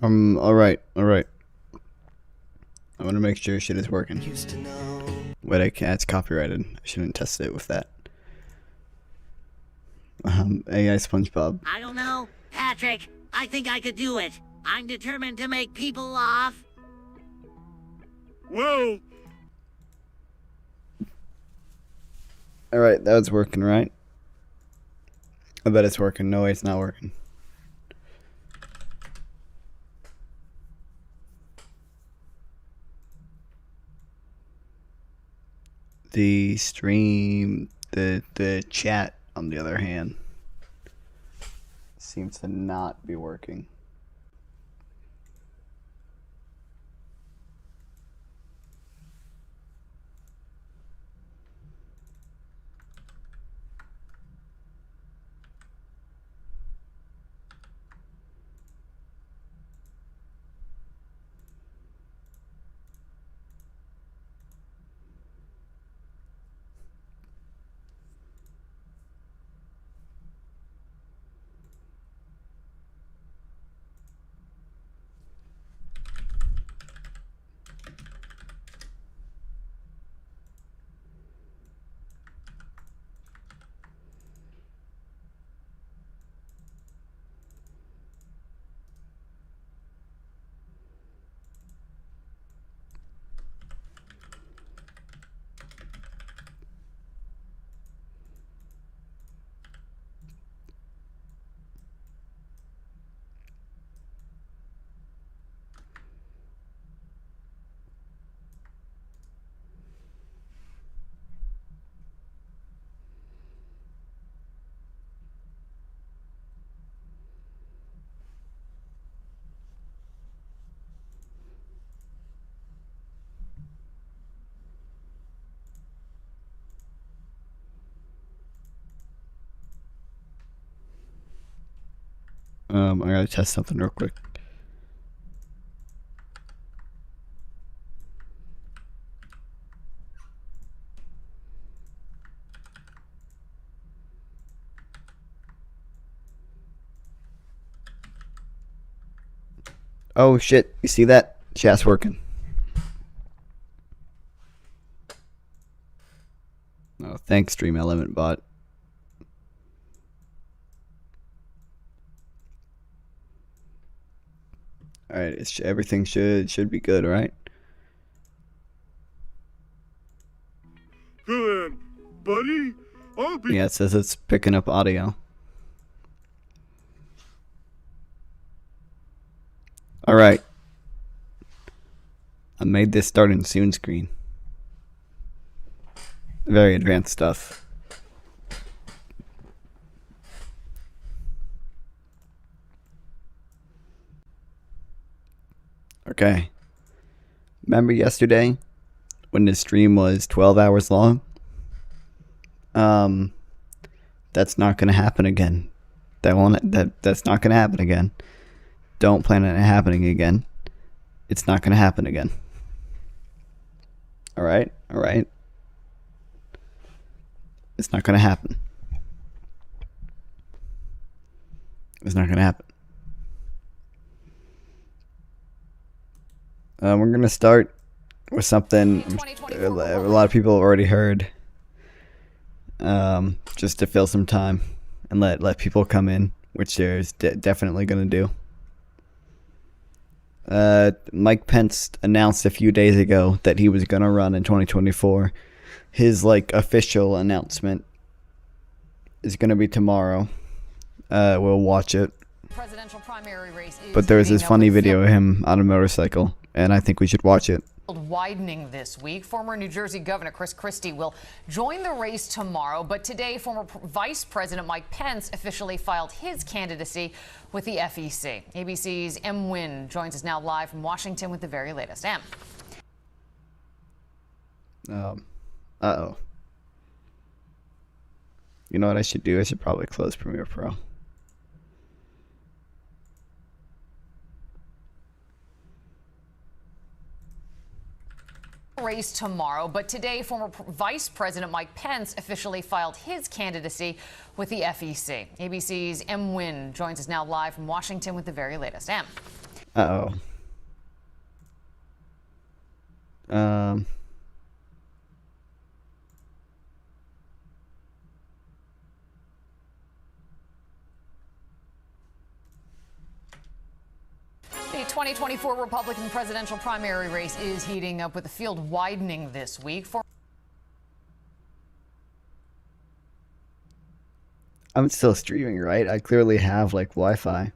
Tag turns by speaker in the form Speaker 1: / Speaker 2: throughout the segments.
Speaker 1: Alright. I want to make sure shit is working. Wait, it's copyrighted. I shouldn't test it with that. AI SpongeBob.
Speaker 2: I don't know. Patrick, I think I could do it. I'm determined to make people laugh.
Speaker 3: Well...
Speaker 1: Alright, that was working, right? I bet it's working. No way it's not working. The stream, the chat, on the other hand, seems to not be working. I gotta test something real quick. Oh shit, you see that? Chat's working. Oh, thanks, Stream Element Bot. Alright, everything should be good, right?
Speaker 3: Good, buddy. I'll be...
Speaker 1: Yeah, it says it's picking up audio. Alright. I made this starting soon screen. Very advanced stuff. Okay. Remember yesterday when the stream was 12 hours long? That's not gonna happen again. That's not gonna happen again. Don't plan on it happening again. It's not gonna happen again. Alright? It's not gonna happen. It's not gonna happen. We're gonna start with something a lot of people have already heard. Just to fill some time and let people come in, which there's definitely gonna do. Mike Pence announced a few days ago that he was gonna run in 2024. His official announcement is gonna be tomorrow. We'll watch it.
Speaker 4: Presidential primary race is
Speaker 1: but there was this funny video of him on a motorcycle, and I think we should watch it.
Speaker 4: Widening this week. Former New Jersey Governor Chris Christie will join the race tomorrow, but today former Vice President Mike Pence officially filed his candidacy with the FEC. ABC's M. Wynn joins us now live from Washington with the very latest. M.
Speaker 1: Uh-oh. You know what I should do? I should probably close Premiere Pro.
Speaker 4: Race tomorrow, but today former Vice President Mike Pence officially filed his candidacy with the FEC. ABC's M. Wynn joins us now live from Washington with the very latest. M.
Speaker 1: Uh oh.
Speaker 4: The 2024 Republican presidential primary race is heating up with the field widening this week.
Speaker 1: I'm still streaming, right? I clearly have like Wi-Fi.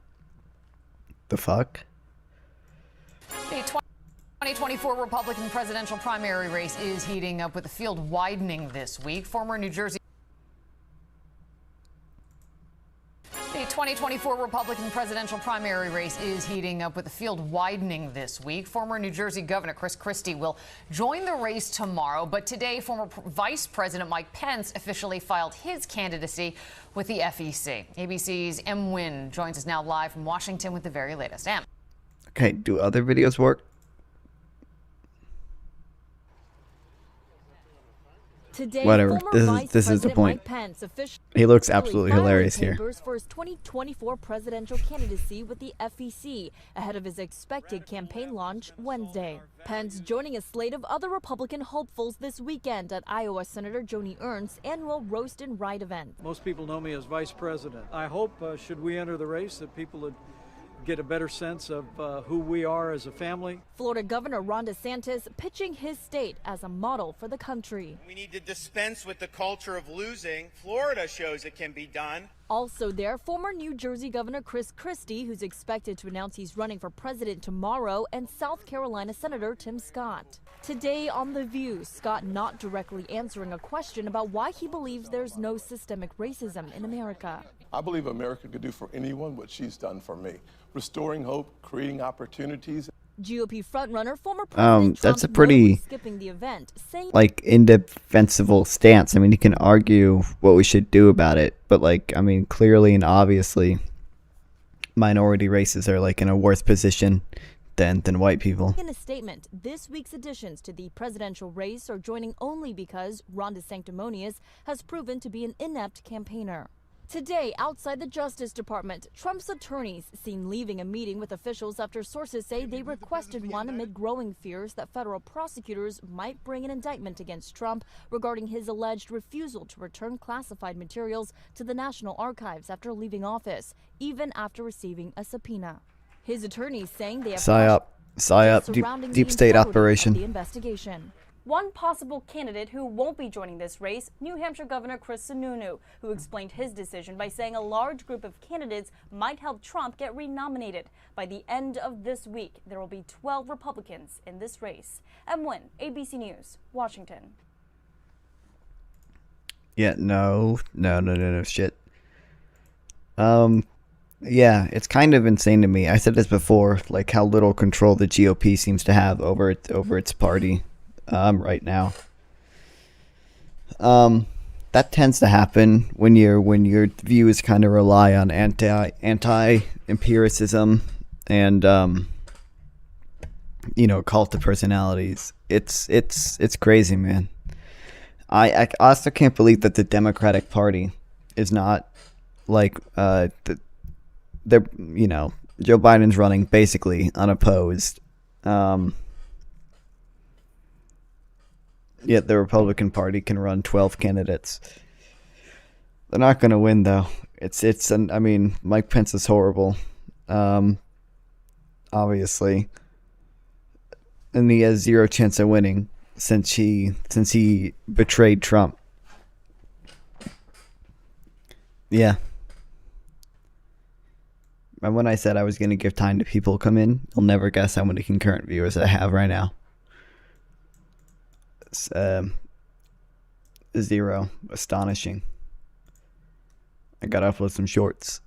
Speaker 1: The fuck?
Speaker 4: The 2024 Republican presidential primary race is heating up with the field widening this week. Former New Jersey. The 2024 Republican presidential primary race is heating up with the field widening this week. Former New Jersey Governor Chris Christie will join the race tomorrow, but today former Vice President Mike Pence officially filed his candidacy with the FEC. ABC's M. Wynn joins us now live from Washington with the very latest. M.
Speaker 1: Okay, do other videos work?
Speaker 5: Today,
Speaker 1: whatever.
Speaker 5: Former
Speaker 1: This is the point.
Speaker 5: Mike Pence
Speaker 1: He looks absolutely
Speaker 5: filed
Speaker 1: hilarious here.
Speaker 5: papers for his 2024 presidential candidacy with the FEC ahead of his expected campaign launch Wednesday. Pence joining a slate of other Republican hopefuls this weekend at Iowa Senator Joni Ernst's annual Roast and Ride event.
Speaker 6: Most people know me as vice president. I hope, should we enter the race, that people would get a better sense of who we are as a family.
Speaker 5: Florida Governor Ron DeSantis pitching his state as a model for the country.
Speaker 7: We need to dispense with the culture of losing. Florida shows it can be done.
Speaker 5: Also there, former New Jersey Governor Chris Christie, who's expected to announce he's running for president tomorrow, and South Carolina Senator Tim Scott. Today on The View, Scott not directly answering a question about why he believes there's no systemic racism in America.
Speaker 8: I believe America could do for anyone what she's done for me. Restoring hope, creating opportunities.
Speaker 5: GOP frontrunner, former President
Speaker 1: that's a
Speaker 5: Trump
Speaker 1: pretty
Speaker 5: skipping the event, saying
Speaker 1: like indefensible stance. I mean, you can argue what we should do about it, but like, I mean, clearly and obviously minority races are like in a worse position than white people.
Speaker 5: In a statement, this week's additions to the presidential race are joining only because Ron DeSanctimonious has proven to be an inept campaigner. Today, outside the Justice Department, Trump's attorneys seen leaving a meeting with officials after sources say they requested one amid growing fears that federal prosecutors might bring an indictment against Trump regarding his alleged refusal to return classified materials to the National Archives after leaving office, even after receiving a subpoena. His attorneys saying they have
Speaker 1: PSYOP, deep state operation.
Speaker 5: The investigation.
Speaker 9: One possible candidate who won't be joining this race, New Hampshire Governor Chris Sununu, who explained his decision by saying a large group of candidates might help Trump get renominated. By the end of this week, there will be 12 Republicans in this race. M. Wynn, ABC News, Washington.
Speaker 1: Yeah, no, shit. Yeah, it's kind of insane to me. I said this before, like how little control the GOP seems to have over its party. Right now. That tends to happen when your views kind of rely on anti-empiricism and cult of personalities. It's crazy, man. I also can't believe that the Democratic Party is not like Joe Biden's running basically unopposed. Yet the Republican Party can run 12 candidates. They're not going to win, though. I mean, Mike Pence is horrible, obviously, and he has zero chance of winning since he betrayed Trump. Yeah. And when I said I was going to give time to people to come in, you'll never guess how many concurrent viewers I have right now. 0. Astonishing. I gotta upload some shorts.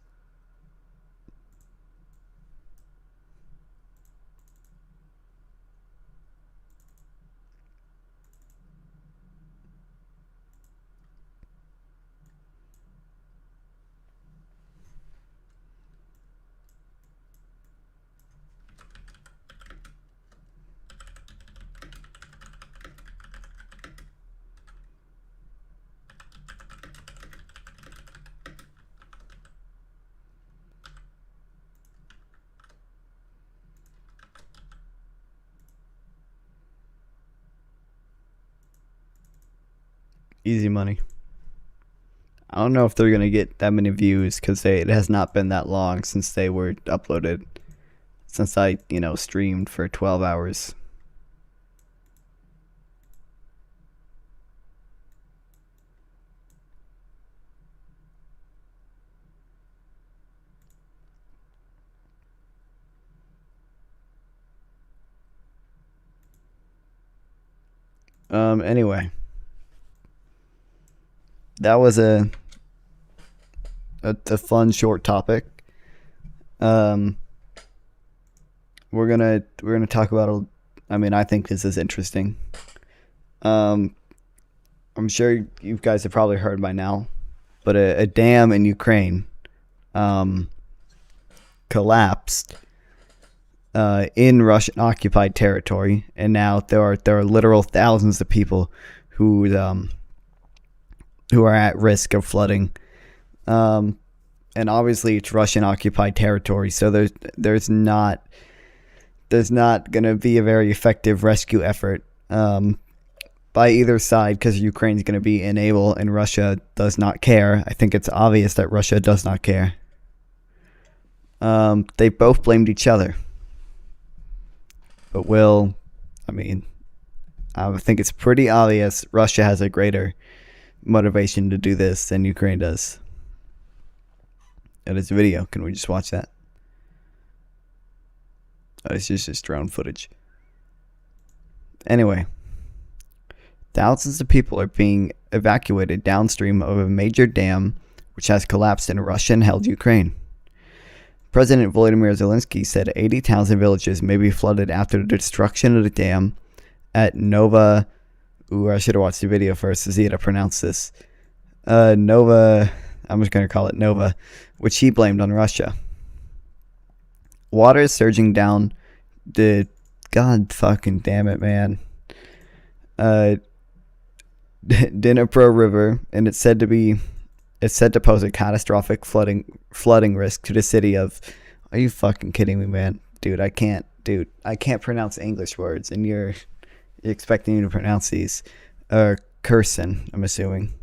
Speaker 1: Easy money. I don't know if they're gonna get that many views because it has not been that long since they were uploaded. Since I, streamed for 12 hours. Anyway. That was a fun short topic. We're gonna talk about I think this is interesting. I'm sure you guys have probably heard by now, but a dam in Ukraine collapsed in Russian occupied territory, and now there are literal thousands of people who are at risk of flooding. And obviously it's Russian occupied territory, so there's not going to be a very effective rescue effort by either side, because Ukraine's going to be unable and Russia does not care. I think it's obvious that Russia does not care. They both blamed each other. But I think it's pretty obvious Russia has a greater motivation to do this than Ukraine does. It is a video. Can we just watch that? Oh, it's just drone footage. Anyway, thousands of people are being evacuated downstream of a major dam which has collapsed in Russian-held Ukraine. President Volodymyr Zelensky said 80 towns and villages may be flooded after the destruction of the dam at Nova. Ooh, I should have watched the video first to see how to pronounce this. Nova. I'm just going to call it Nova, which he blamed on Russia. Water is surging down the. God fucking damn it, man. Dnipro River, and it's said to pose a catastrophic flooding risk to the city of. Are you fucking kidding me, man? Dude, I can't pronounce English words, and you're expecting me to pronounce these. CARLSON, I'm assuming.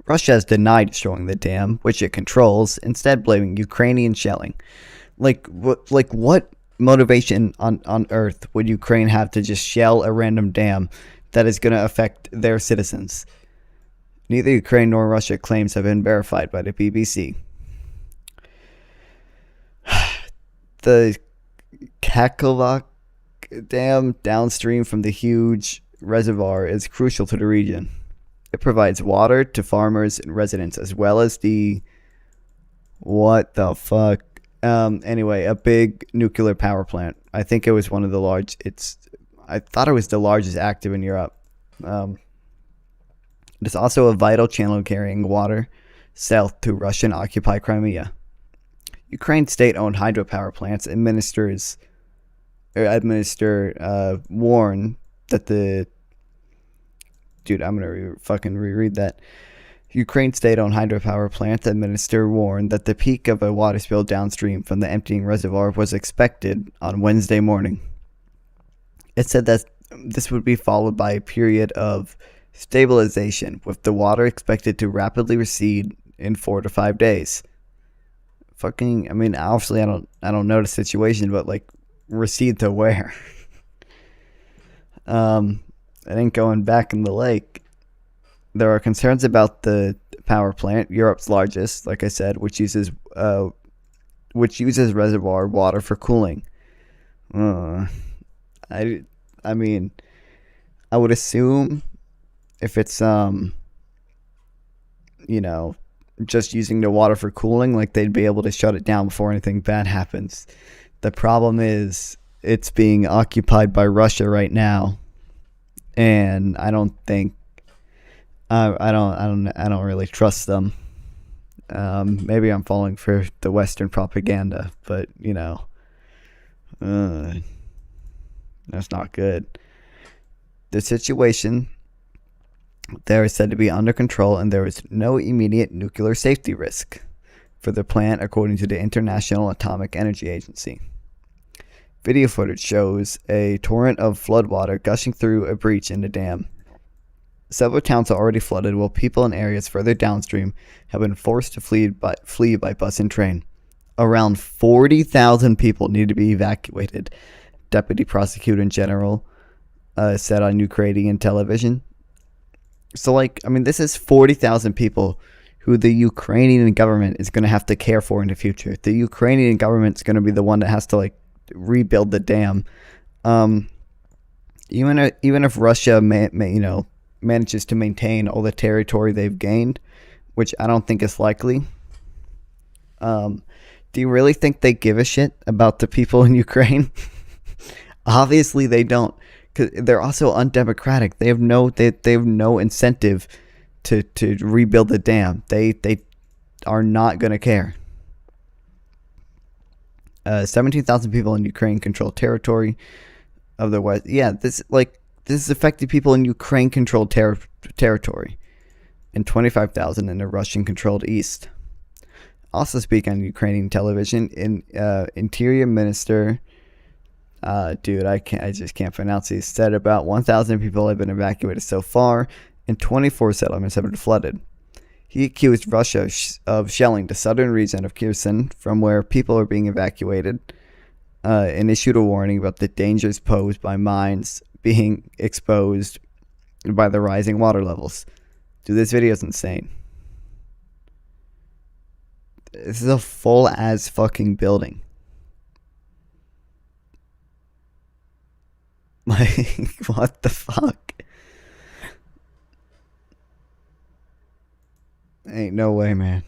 Speaker 1: Russia has denied destroying the dam, which it controls, instead blaming Ukrainian shelling. Like what motivation on earth would Ukraine have to just shell a random dam that is going to affect their citizens? Neither Ukraine nor Russia claims have been verified by the BBC. The Kakhovka Dam downstream from the huge reservoir is crucial to the region. It provides water to farmers and residents, as well as the... What the fuck? Anyway, a big nuclear power plant. I think it was one of the large... I thought it was the largest active in Europe. It is also a vital channel carrying water south to Russian-occupied Crimea. Ukraine's state-owned hydropower plants warn that the... Dude, I'm going to reread that. Ukraine's state-owned hydropower plant administrator warned that the peak of a water spill downstream from the emptying reservoir was expected on Wednesday morning. It said that this would be followed by a period of stabilization, with the water expected to rapidly recede in 4 to 5 days. Obviously I don't know the situation, but recede to where? It ain't going back in the lake. There are concerns about the power plant, Europe's largest, like I said, which uses reservoir water for cooling. I would assume if it's just using the water for cooling, they'd be able to shut it down before anything bad happens. The problem is it's being occupied by Russia right now. And I don't think I don't really trust them. Maybe I'm falling for the Western propaganda, but that's not good. The situation there is said to be under control, and there is no immediate nuclear safety risk for the plant, according to the International Atomic Energy Agency. Video footage shows a torrent of floodwater gushing through a breach in the dam. Several towns are already flooded, while people in areas further downstream have been forced to flee by bus and train. Around 40,000 people need to be evacuated, Deputy Prosecutor General said on Ukrainian television. So, like, I mean, this is 40,000 people who the Ukrainian government is going to have to care for in the future. The Ukrainian government is going to be the one that has to, like, rebuild the dam. Even if Russia manages to maintain all the territory they've gained, which I don't think is likely. Do you really think they give a shit about the people in Ukraine? Obviously they don't, because they're also undemocratic. They have no incentive to rebuild the dam. They are not going to care. 17,000 people in Ukraine-controlled territory of the West. Yeah, this is affecting people in Ukraine-controlled territory, and 25,000 in the Russian-controlled East. Also speaking on Ukrainian television, Interior Minister, I just can't pronounce these, said about 1,000 people have been evacuated so far, and 24 settlements have been flooded. He accused Russia of shelling the southern region of Kherson, from where people are being evacuated, and issued a warning about the dangers posed by mines being exposed by the rising water levels. Dude, this video is insane. This is a full-ass fucking building. Like, what the fuck? Ain't no way, man.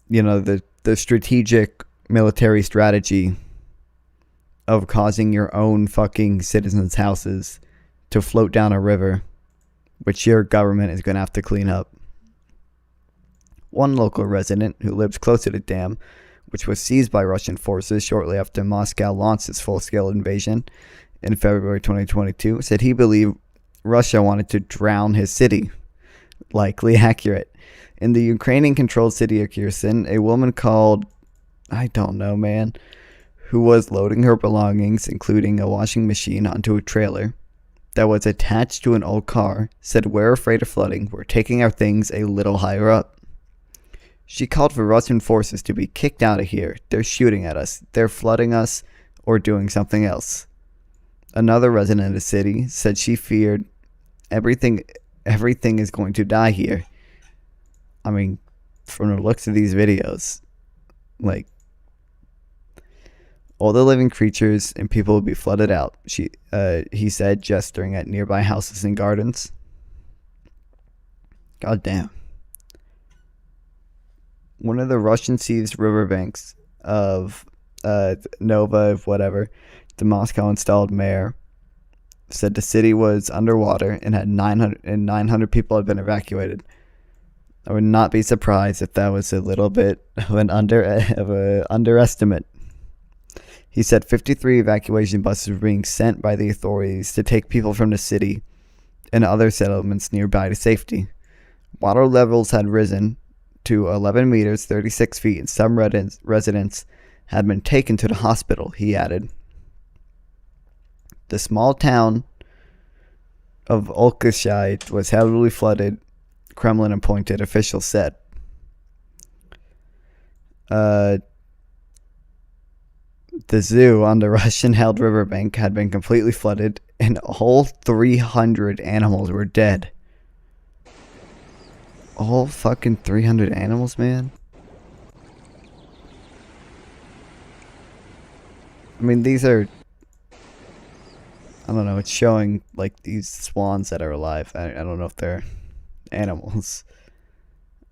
Speaker 1: You know, the strategic military strategy of causing your own fucking citizens' houses to float down a river, which your government is going to have to clean up. One local resident who lives close to the dam, which was seized by Russian forces shortly after Moscow launched its full-scale invasion in February 2022, said he believed Russia wanted to drown his city. Likely accurate. In the Ukrainian-controlled city of Kherson, a woman called, I don't know, man, who was loading her belongings, including a washing machine, onto a trailer that was attached to an old car, said, "We're afraid of flooding. We're taking our things a little higher up." She called for Russian forces to be kicked out of here. They're shooting at us. They're flooding us or doing something else. Another resident of the city said she feared everything is going to die here. I mean, from the looks of these videos, like, all the living creatures and people will be flooded out, he said, gesturing at nearby houses and gardens. God damn. One of the Russian-seized riverbanks of Nova, whatever, the Moscow-installed mayor, said the city was underwater and had 900 people had been evacuated. I would not be surprised if that was a little bit of an underestimate. He said 53 evacuation buses were being sent by the authorities to take people from the city and other settlements nearby to safety. Water levels had risen to 11 meters, 36 feet, and some residents had been taken to the hospital, he added. The small town of Olkashai was heavily flooded, Kremlin-appointed officials said. The zoo on the Russian-held riverbank had been completely flooded, and all 300 animals were dead. All fucking 300 animals, man? I mean, these are, I don't know, it's showing, like, these swans that are alive. I don't know if they're animals.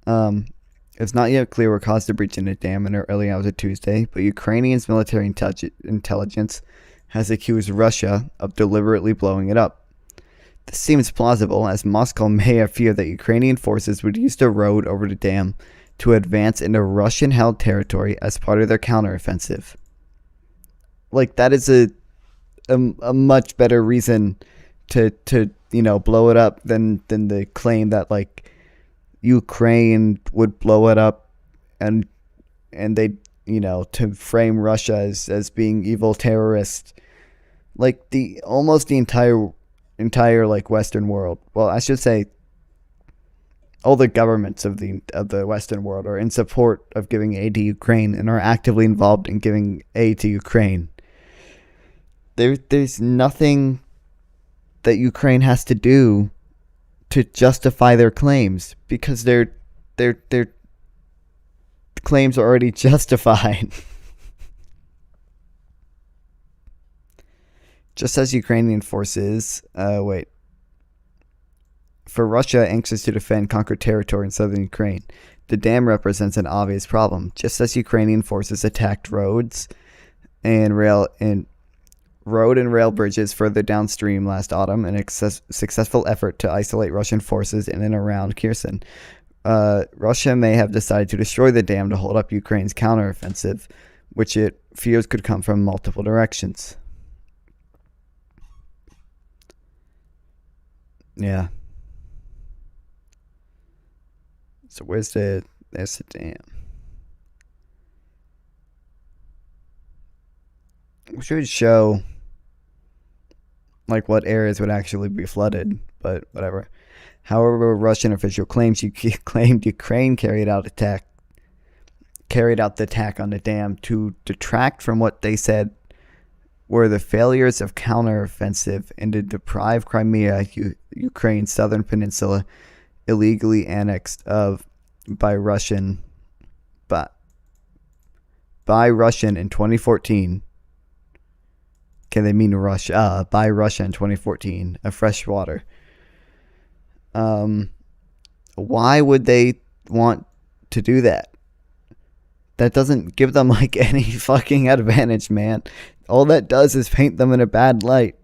Speaker 1: It's not yet clear what caused the breach in the dam in the early hours of Tuesday, but Ukrainian's military intelligence has accused Russia of deliberately blowing it up. This seems plausible, as Moscow may have feared that Ukrainian forces would use the road over the dam to advance into Russian-held territory as part of their counteroffensive. Like, that is a much better reason to blow it up than the claim that, like, Ukraine would blow it up and they, to frame Russia as being evil terrorists. Like, almost the entire entire like Western world. Well, I should say all the governments of the Western world are in support of giving aid to Ukraine and are actively involved in giving aid to Ukraine. There's nothing that Ukraine has to do to justify their claims, because their claims are already justified. Just as Ukrainian forces, for Russia anxious to defend conquered territory in southern Ukraine, the dam represents an obvious problem. Just as Ukrainian forces attacked road and rail bridges further downstream last autumn in a successful effort to isolate Russian forces in and around Kherson, Russia may have decided to destroy the dam to hold up Ukraine's counteroffensive, which it fears could come from multiple directions. Yeah. So there's the dam. We should show like what areas would actually be flooded, but whatever. However, Russian official claimed Ukraine carried out the attack on the dam to detract from what they said were the failures of counteroffensive and to deprive Crimea, Ukraine's southern peninsula, illegally annexed by Russian in 2014. Okay, they mean Russia. By Russia in 2014, of fresh water. Why would they want to do that? That doesn't give them like any fucking advantage, man. All that does is paint them in a bad light.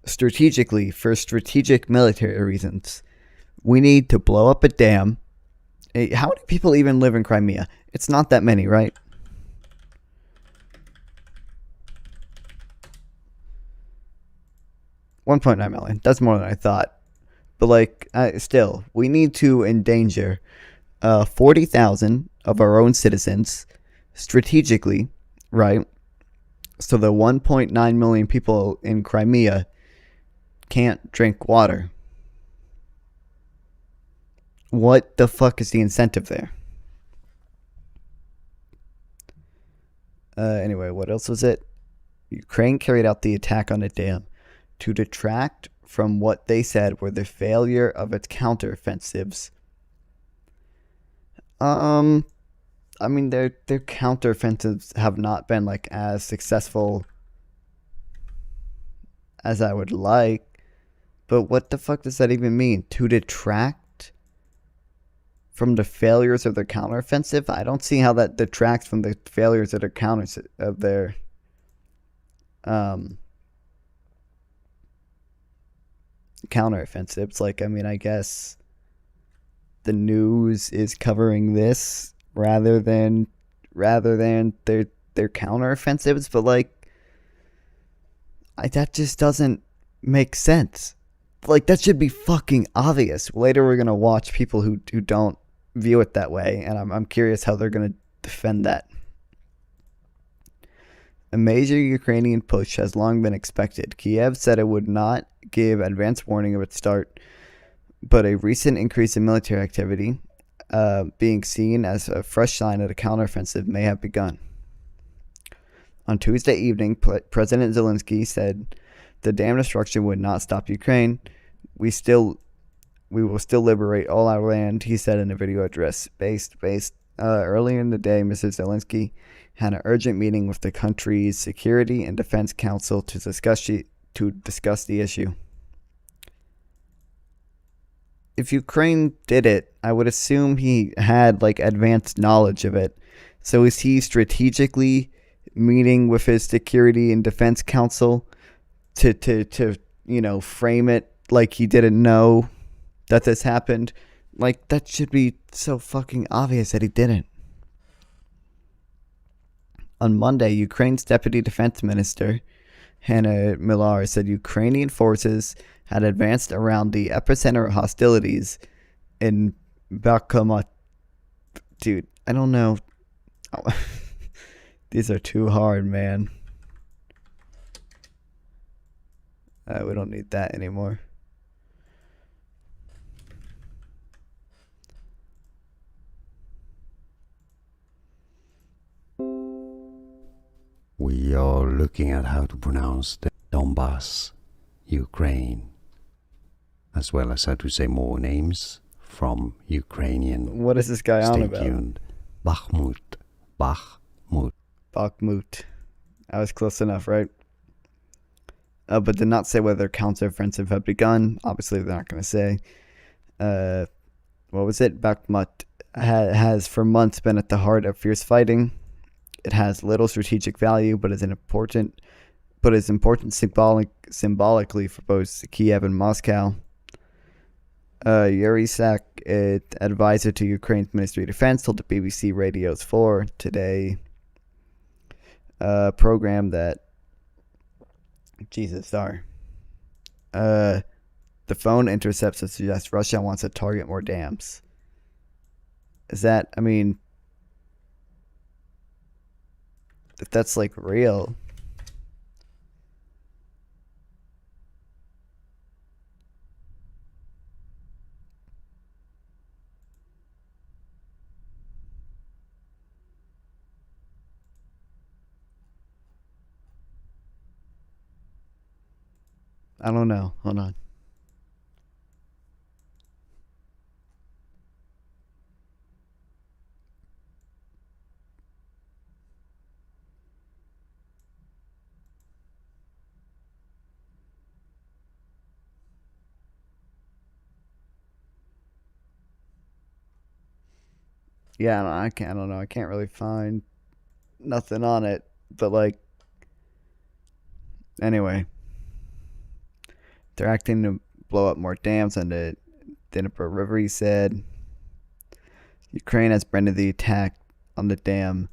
Speaker 1: Strategically, for strategic military reasons, we need to blow up a dam. How many people even live in Crimea? It's not that many, right? $1.9 million. That's more than I thought. But still, we need to endanger 40,000 of our own citizens strategically, right? So the 1.9 million people in Crimea can't drink water. What the fuck is the incentive there? Anyway, what else was it? Ukraine carried out the attack on the dam to detract from what they said were the failure of its counteroffensives. I mean, their counteroffensives have not been as successful as I would like. But what the fuck does that even mean? To detract from the failures of their counteroffensive? I don't see how that detracts from the failures of their counteroffensives. I guess the news is covering this rather than their counteroffensives, but that just doesn't make sense. That should be fucking obvious. Later we're gonna watch people who don't view it that way, and I'm curious how they're gonna defend that. A major Ukrainian push has long been expected. Kiev said it would not give advance warning of its start, but a recent increase in military activity, being seen as a fresh sign that a counteroffensive may have begun. On Tuesday evening, President Zelensky said the dam destruction would not stop Ukraine. We will still liberate all our land, he said in a video address. Earlier in the day, Mr. Zelensky had an urgent meeting with the country's Security and Defense Council to discuss the issue. If Ukraine did it, I would assume he had advanced knowledge of it. So is he strategically meeting with his Security and Defense Council to frame it like he didn't know that this happened? That should be so fucking obvious that he didn't. On Monday, Ukraine's Deputy Defense Minister, Hanna Millar, said Ukrainian forces had advanced around the epicenter of hostilities in Bakhmut. Dude, I don't know. These are too hard, man. We don't need that anymore.
Speaker 10: We are looking at how to pronounce the Donbass, Ukraine, as well as how to say more names from Ukrainian.
Speaker 1: What is this guy on
Speaker 10: Stay
Speaker 1: about?
Speaker 10: tuned. Bakhmut.
Speaker 1: Bakhmut. I was close enough, right? But did not say whether counteroffensive had begun. Obviously, they're not going to say. What was it? Bakhmut has for months been at the heart of fierce fighting. It has little strategic value, but is important symbolically for both Kiev and Moscow. Yuri Sak, advisor to Ukraine's Ministry of Defense, told the BBC Radio 4 today program that the phone intercepts that suggest Russia wants to target more dams. Is that, I mean, if that's like real, I don't know. Hold on. Yeah, I don't know. I can't really find nothing on it. But like, anyway, they're acting to blow up more dams on the Dnieper River, he said. Ukraine has branded the attack on the dam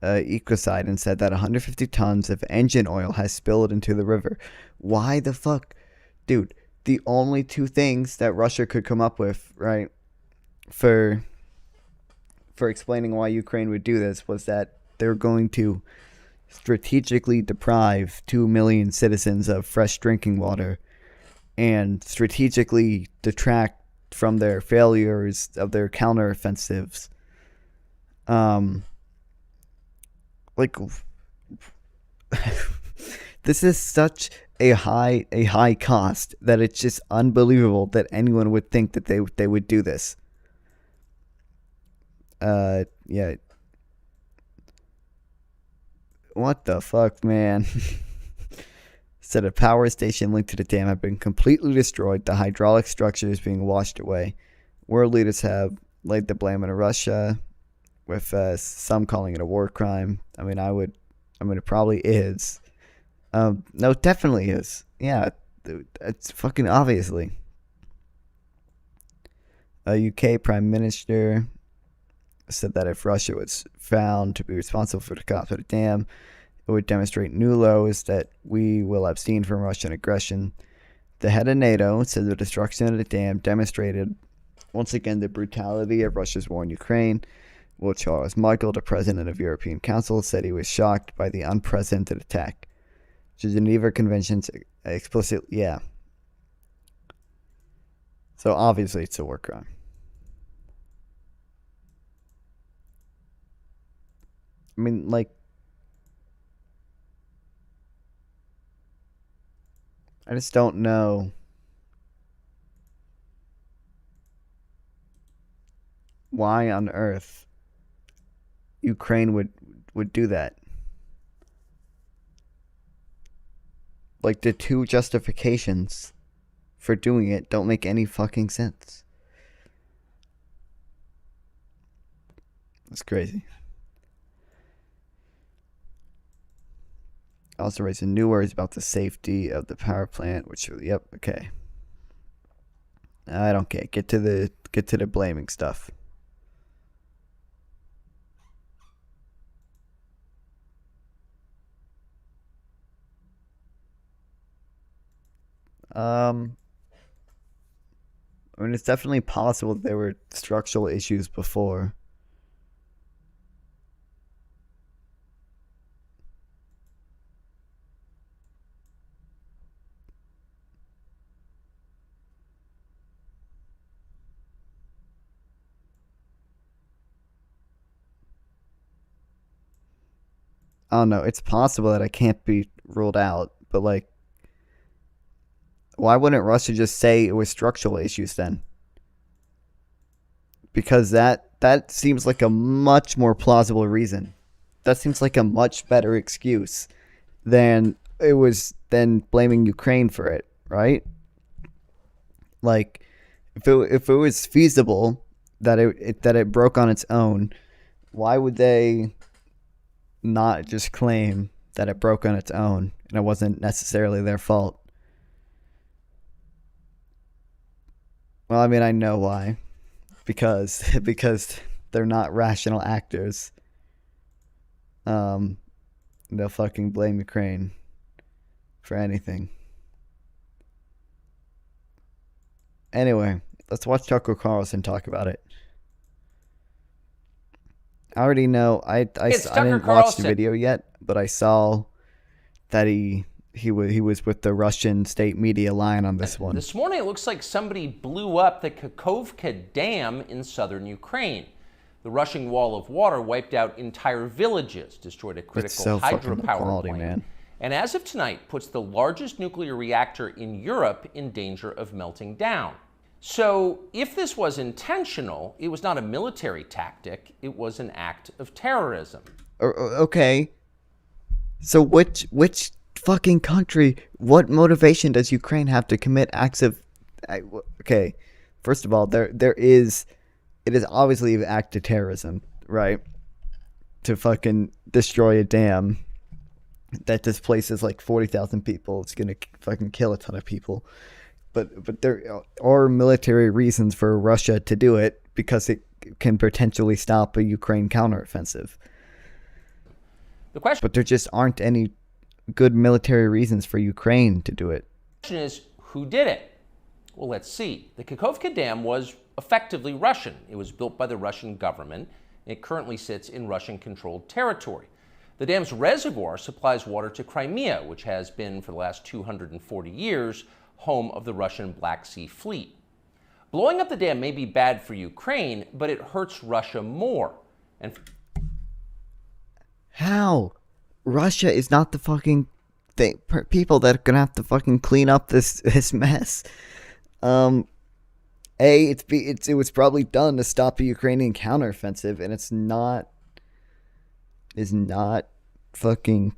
Speaker 1: ecocide and said that 150 tons of engine oil has spilled into the river. Why the fuck? Dude, the only two things that Russia could come up with, right, for explaining why Ukraine would do this was that they're going to strategically deprive 2 million citizens of fresh drinking water and strategically detract from their failures of their counteroffensives. Like, this is such a high cost that it's just unbelievable that anyone would think that they would do this. Yeah. What the fuck, man? Said a power station linked to the dam had been completely destroyed. The hydraulic structure is being washed away. World leaders have laid the blame on Russia, with some calling it a war crime. I mean, it probably is. No, it definitely is. Yeah, it's fucking obviously. A UK Prime Minister said that if Russia was found to be responsible for the collapse of the dam, it would demonstrate new lows that we will abstain from Russian aggression. The head of NATO said the destruction of the dam demonstrated once again the brutality of Russia's war in Ukraine. Will Charles Michael, the president of European Council, said he was shocked by the unprecedented attack. The Geneva Conventions explicitly, yeah. So obviously it's a war crime. I mean, like, I just don't know why on earth Ukraine would do that. Like, the two justifications for doing it don't make any fucking sense. That's crazy. Also raising new worries about the safety of the power plant, which, yep, okay. I don't care. Get to the blaming stuff. I mean, it's definitely possible that there were structural issues before. I don't know. It's possible that it can't be ruled out, but like, why wouldn't Russia just say it was structural issues then? Because that seems like a much more plausible reason. That seems like a much better excuse than it was then blaming Ukraine for it, right? Like, if it was feasible that it broke on its own, why would they not just claim that it broke on its own and it wasn't necessarily their fault? Well, I mean, I know why. Because they're not rational actors. They'll fucking blame Ukraine for anything. Anyway, let's watch Tucker Carlson talk about it. I already know. I didn't watch the video yet, but I saw that he was with the Russian state media line on this one.
Speaker 11: This morning, it looks like somebody blew up the Kakhovka Dam in southern Ukraine. The rushing wall of water wiped out entire villages, destroyed a critical hydropower plant, man. And as of tonight, puts the largest nuclear reactor in Europe in danger of melting down. So if this was intentional, it was not a military tactic, it was an act of terrorism.
Speaker 1: Okay. So which fucking country, what motivation does Ukraine have to commit acts of... Okay, first of all, it is obviously an act of terrorism, right? To fucking destroy a dam that displaces like 40,000 people. It's gonna fucking kill a ton of people. But there are military reasons for Russia to do it because it can potentially stop a Ukraine counteroffensive. But there just aren't any good military reasons for Ukraine to do it.
Speaker 11: The question is, who did it? Well, let's see. The Kakhovka Dam was effectively Russian. It was built by the Russian government. It currently sits in Russian-controlled territory. The dam's reservoir supplies water to Crimea, which has been, for the last 240 years, home of the Russian Black Sea Fleet. Blowing up the dam may be bad for Ukraine, but it hurts Russia more. And
Speaker 1: how? Russia is not the fucking people that are gonna have to fucking clean up this mess. It was probably done to stop a Ukrainian counteroffensive, and it's not fucking.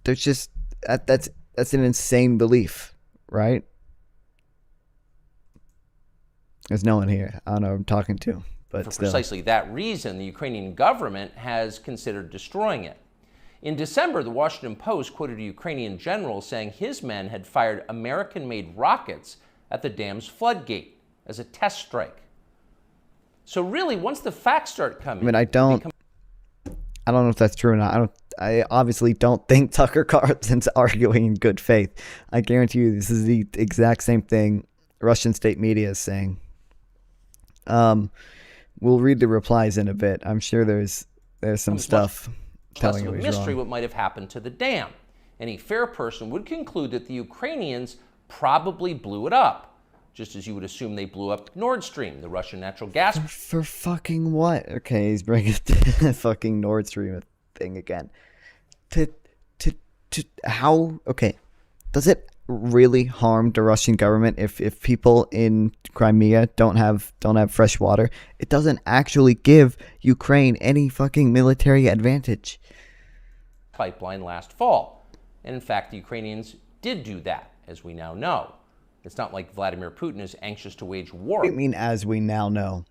Speaker 1: There's just that's an insane belief, right? There's no one here. I don't know who I'm talking to, but
Speaker 11: for
Speaker 1: still.
Speaker 11: Precisely that reason, the Ukrainian government has considered destroying it. In December, the Washington Post quoted a Ukrainian general saying his men had fired American-made rockets at the dam's floodgate as a test strike. So really, once the facts start coming...
Speaker 1: I mean, I don't know if that's true or not. I obviously don't think Tucker Carlson's arguing in good faith. I guarantee you this is the exact same thing Russian state media is saying. We'll read the replies in a bit. I'm sure there's some stuff telling you he's
Speaker 11: mystery
Speaker 1: wrong.
Speaker 11: What might have happened to the dam. Any fair person would conclude that the Ukrainians probably blew it up, just as you would assume they blew up Nord Stream, the Russian natural gas.
Speaker 1: For fucking what? Okay, he's bringing the fucking Nord Stream thing again. To how? Okay, does it really harm the Russian government if people in Crimea don't have fresh water? It doesn't actually give Ukraine any fucking military advantage.
Speaker 11: Pipeline last fall, and in fact, the Ukrainians did do that, as we now know. It's not like Vladimir Putin is anxious to wage war.
Speaker 1: What do you mean, as we now know?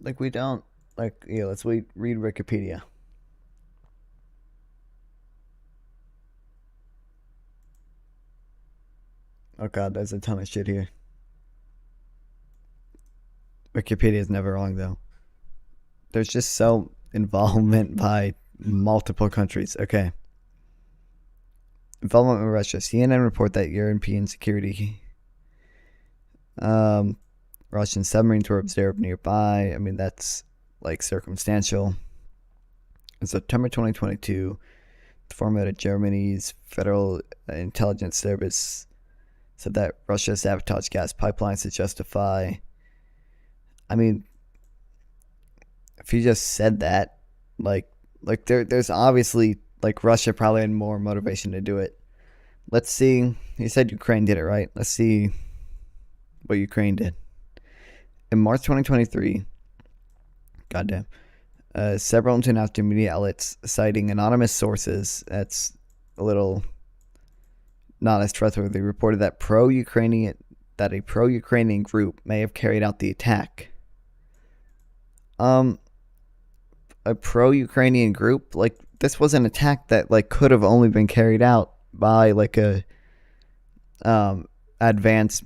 Speaker 1: Like, we don't, like, yeah, let's read Wikipedia. Oh god, there's a ton of shit here. Wikipedia is never wrong, though. There's just so involvement by multiple countries. Okay. Involvement with Russia. CNN report that European security Russian submarines were observed nearby. I mean, that's like circumstantial. In September 2022, informant at Germany's Federal Intelligence Service said that Russia sabotaged gas pipelines to justify. I mean, if you just said that, there's obviously, Russia probably had more motivation to do it. Let's see. He said Ukraine did it, right? Let's see what Ukraine did. In March 2023, goddamn, several international media outlets citing anonymous sources, that's a little not as trustworthy, reported that a pro-Ukrainian group may have carried out the attack. A pro-Ukrainian group, this was an attack that could have only been carried out by a advanced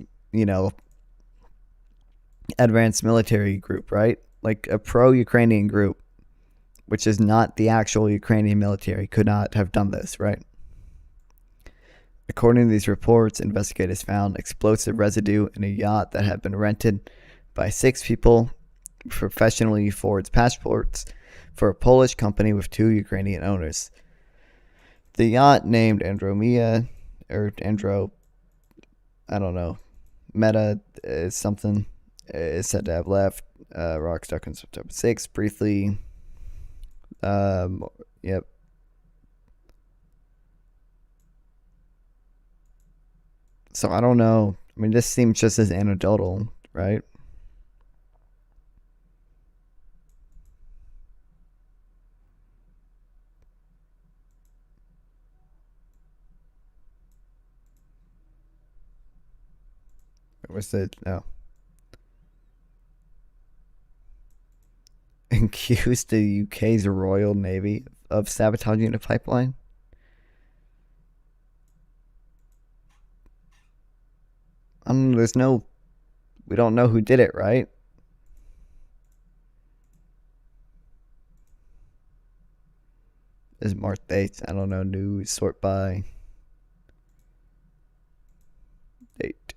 Speaker 1: military group, right? A pro-Ukrainian group, which is not the actual Ukrainian military, could not have done this, right? According to these reports, investigators found explosive residue in a yacht that had been rented by 6 people professionally forged passports for a Polish company with 2 Ukrainian owners. The yacht, named Andromeda, or Andro, I don't know, Meta is something, is said to have left Rostock on September 6th, briefly. Yep. So I don't know. I mean, this seems just as anecdotal, right? What's it? No. Accused the UK's Royal Navy of sabotaging a pipeline. We don't know who did it, right? Is March 8th. I don't know. News sort by date.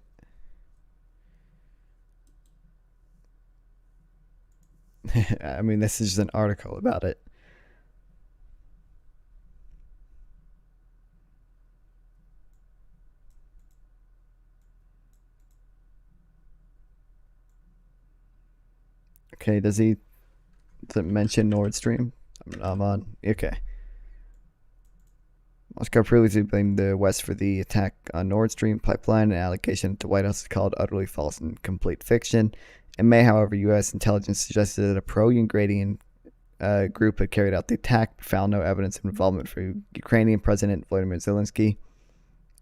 Speaker 1: I mean, this is just an article about it. Okay, does it mention Nord Stream? I'm on. Okay. Moscow previously blamed the West for the attack on Nord Stream pipeline, an allegation that the White House has called utterly false and complete fiction. In May, however, U.S. intelligence suggested that a pro-Ukrainian group had carried out the attack, but found no evidence of involvement from Ukrainian President Volodymyr Zelensky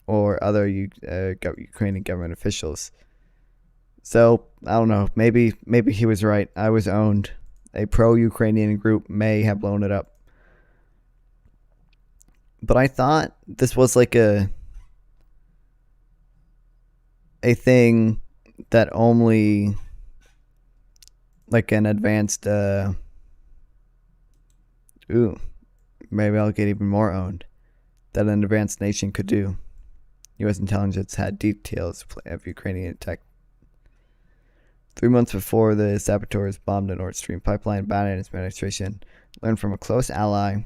Speaker 1: or other Ukrainian government officials. So, I don't know. Maybe he was right. I was owned. A pro-Ukrainian group may have blown it up. But I thought this was a thing that only an advanced maybe I'll get even more owned, that an advanced nation could do. U.S. intelligence had details of Ukrainian attack. 3 months before the saboteurs bombed the Nord Stream pipeline, Biden's administration learned from a close ally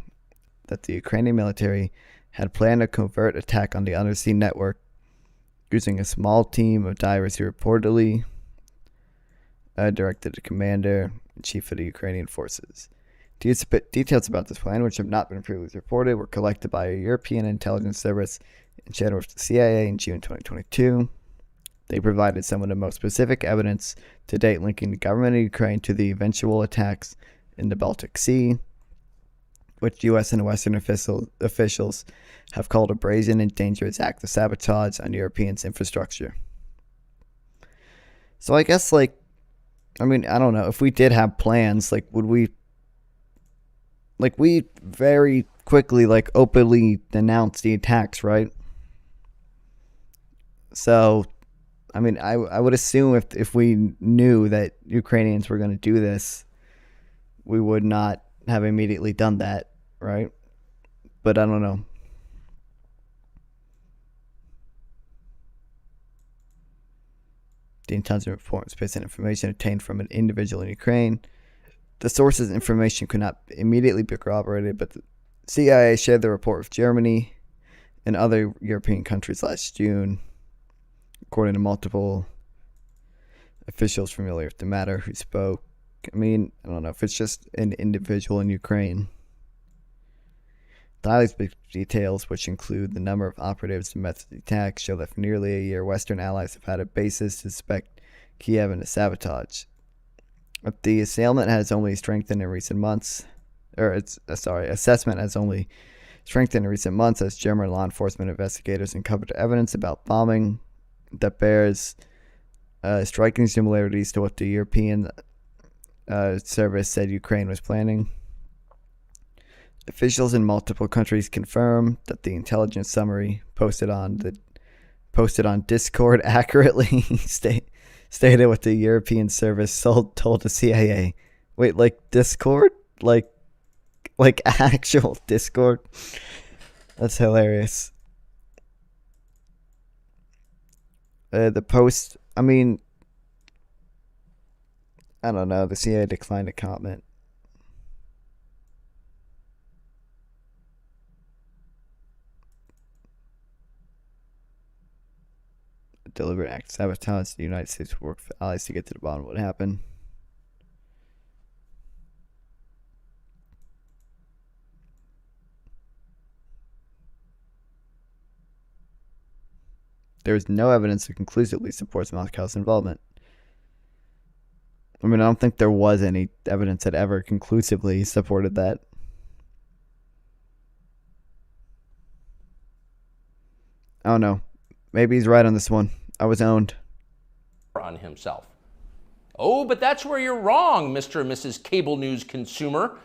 Speaker 1: that the Ukrainian military had planned a covert attack on the undersea network using a small team of divers who reportedly directed the commander-in-chief of the Ukrainian forces. Details about this plan, which have not been previously reported, were collected by a European intelligence service and shared with the CIA in June 2022. They provided some of the most specific evidence to date linking the government of Ukraine to the eventual attacks in the Baltic Sea, which U.S. and Western officials have called a brazen and dangerous act of sabotage on Europeans' infrastructure. So I guess, I don't know. If we did have plans, would we... we very quickly, openly denounced the attacks, right? So... I would assume if we knew that Ukrainians were going to do this, we would not have immediately done that, right? But I don't know. The intelligence reports based on information obtained from an individual in Ukraine. The source's information could not immediately be corroborated, but the CIA shared the report with Germany and other European countries last June, according to multiple officials familiar with the matter who spoke. I mean, I don't know if it's just an individual in Ukraine. The highly specific details, which include the number of operatives and methods of attack, show that for nearly a year, Western allies have had a basis to suspect Kiev in a sabotage. But the assessment has only strengthened in recent months, assessment has only strengthened in recent months as German law enforcement investigators uncovered evidence about bombing that bears striking similarities to what the European service said Ukraine was planning. Officials in multiple countries confirmed that the intelligence summary posted on Discord accurately stated what the European service told the CIA. Wait, like Discord? Like actual Discord? That's hilarious. The post, I mean, I don't know. The CIA declined to comment. A deliberate act of sabotage. The United States will work with allies to get to the bottom of what happened. There is no evidence that conclusively supports Moscow's involvement. I mean, I don't think there was any evidence that ever conclusively supported that. I don't know. Maybe he's right on this one. I was owned.
Speaker 11: On himself. Oh, but that's where you're wrong, Mr. and Mrs. Cable News consumer.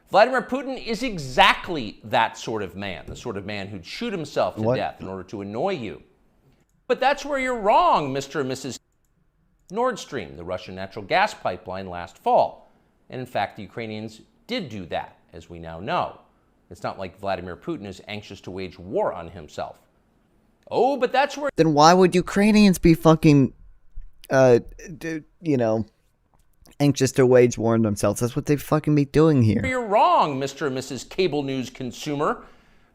Speaker 11: Vladimir Putin is exactly that sort of man, the sort of man who'd shoot himself to death in order to annoy you. But that's where you're wrong, Mr. and Mrs. Nord Stream, the Russian natural gas pipeline last fall. And in fact, the Ukrainians did do that, as we now know. It's not like Vladimir Putin is anxious to wage war on himself. Oh, but that's where...
Speaker 1: Then why would Ukrainians be fucking, anxious to wage war on themselves? That's what they fucking be doing here.
Speaker 11: You're wrong, Mr. and Mrs. Cable News consumer.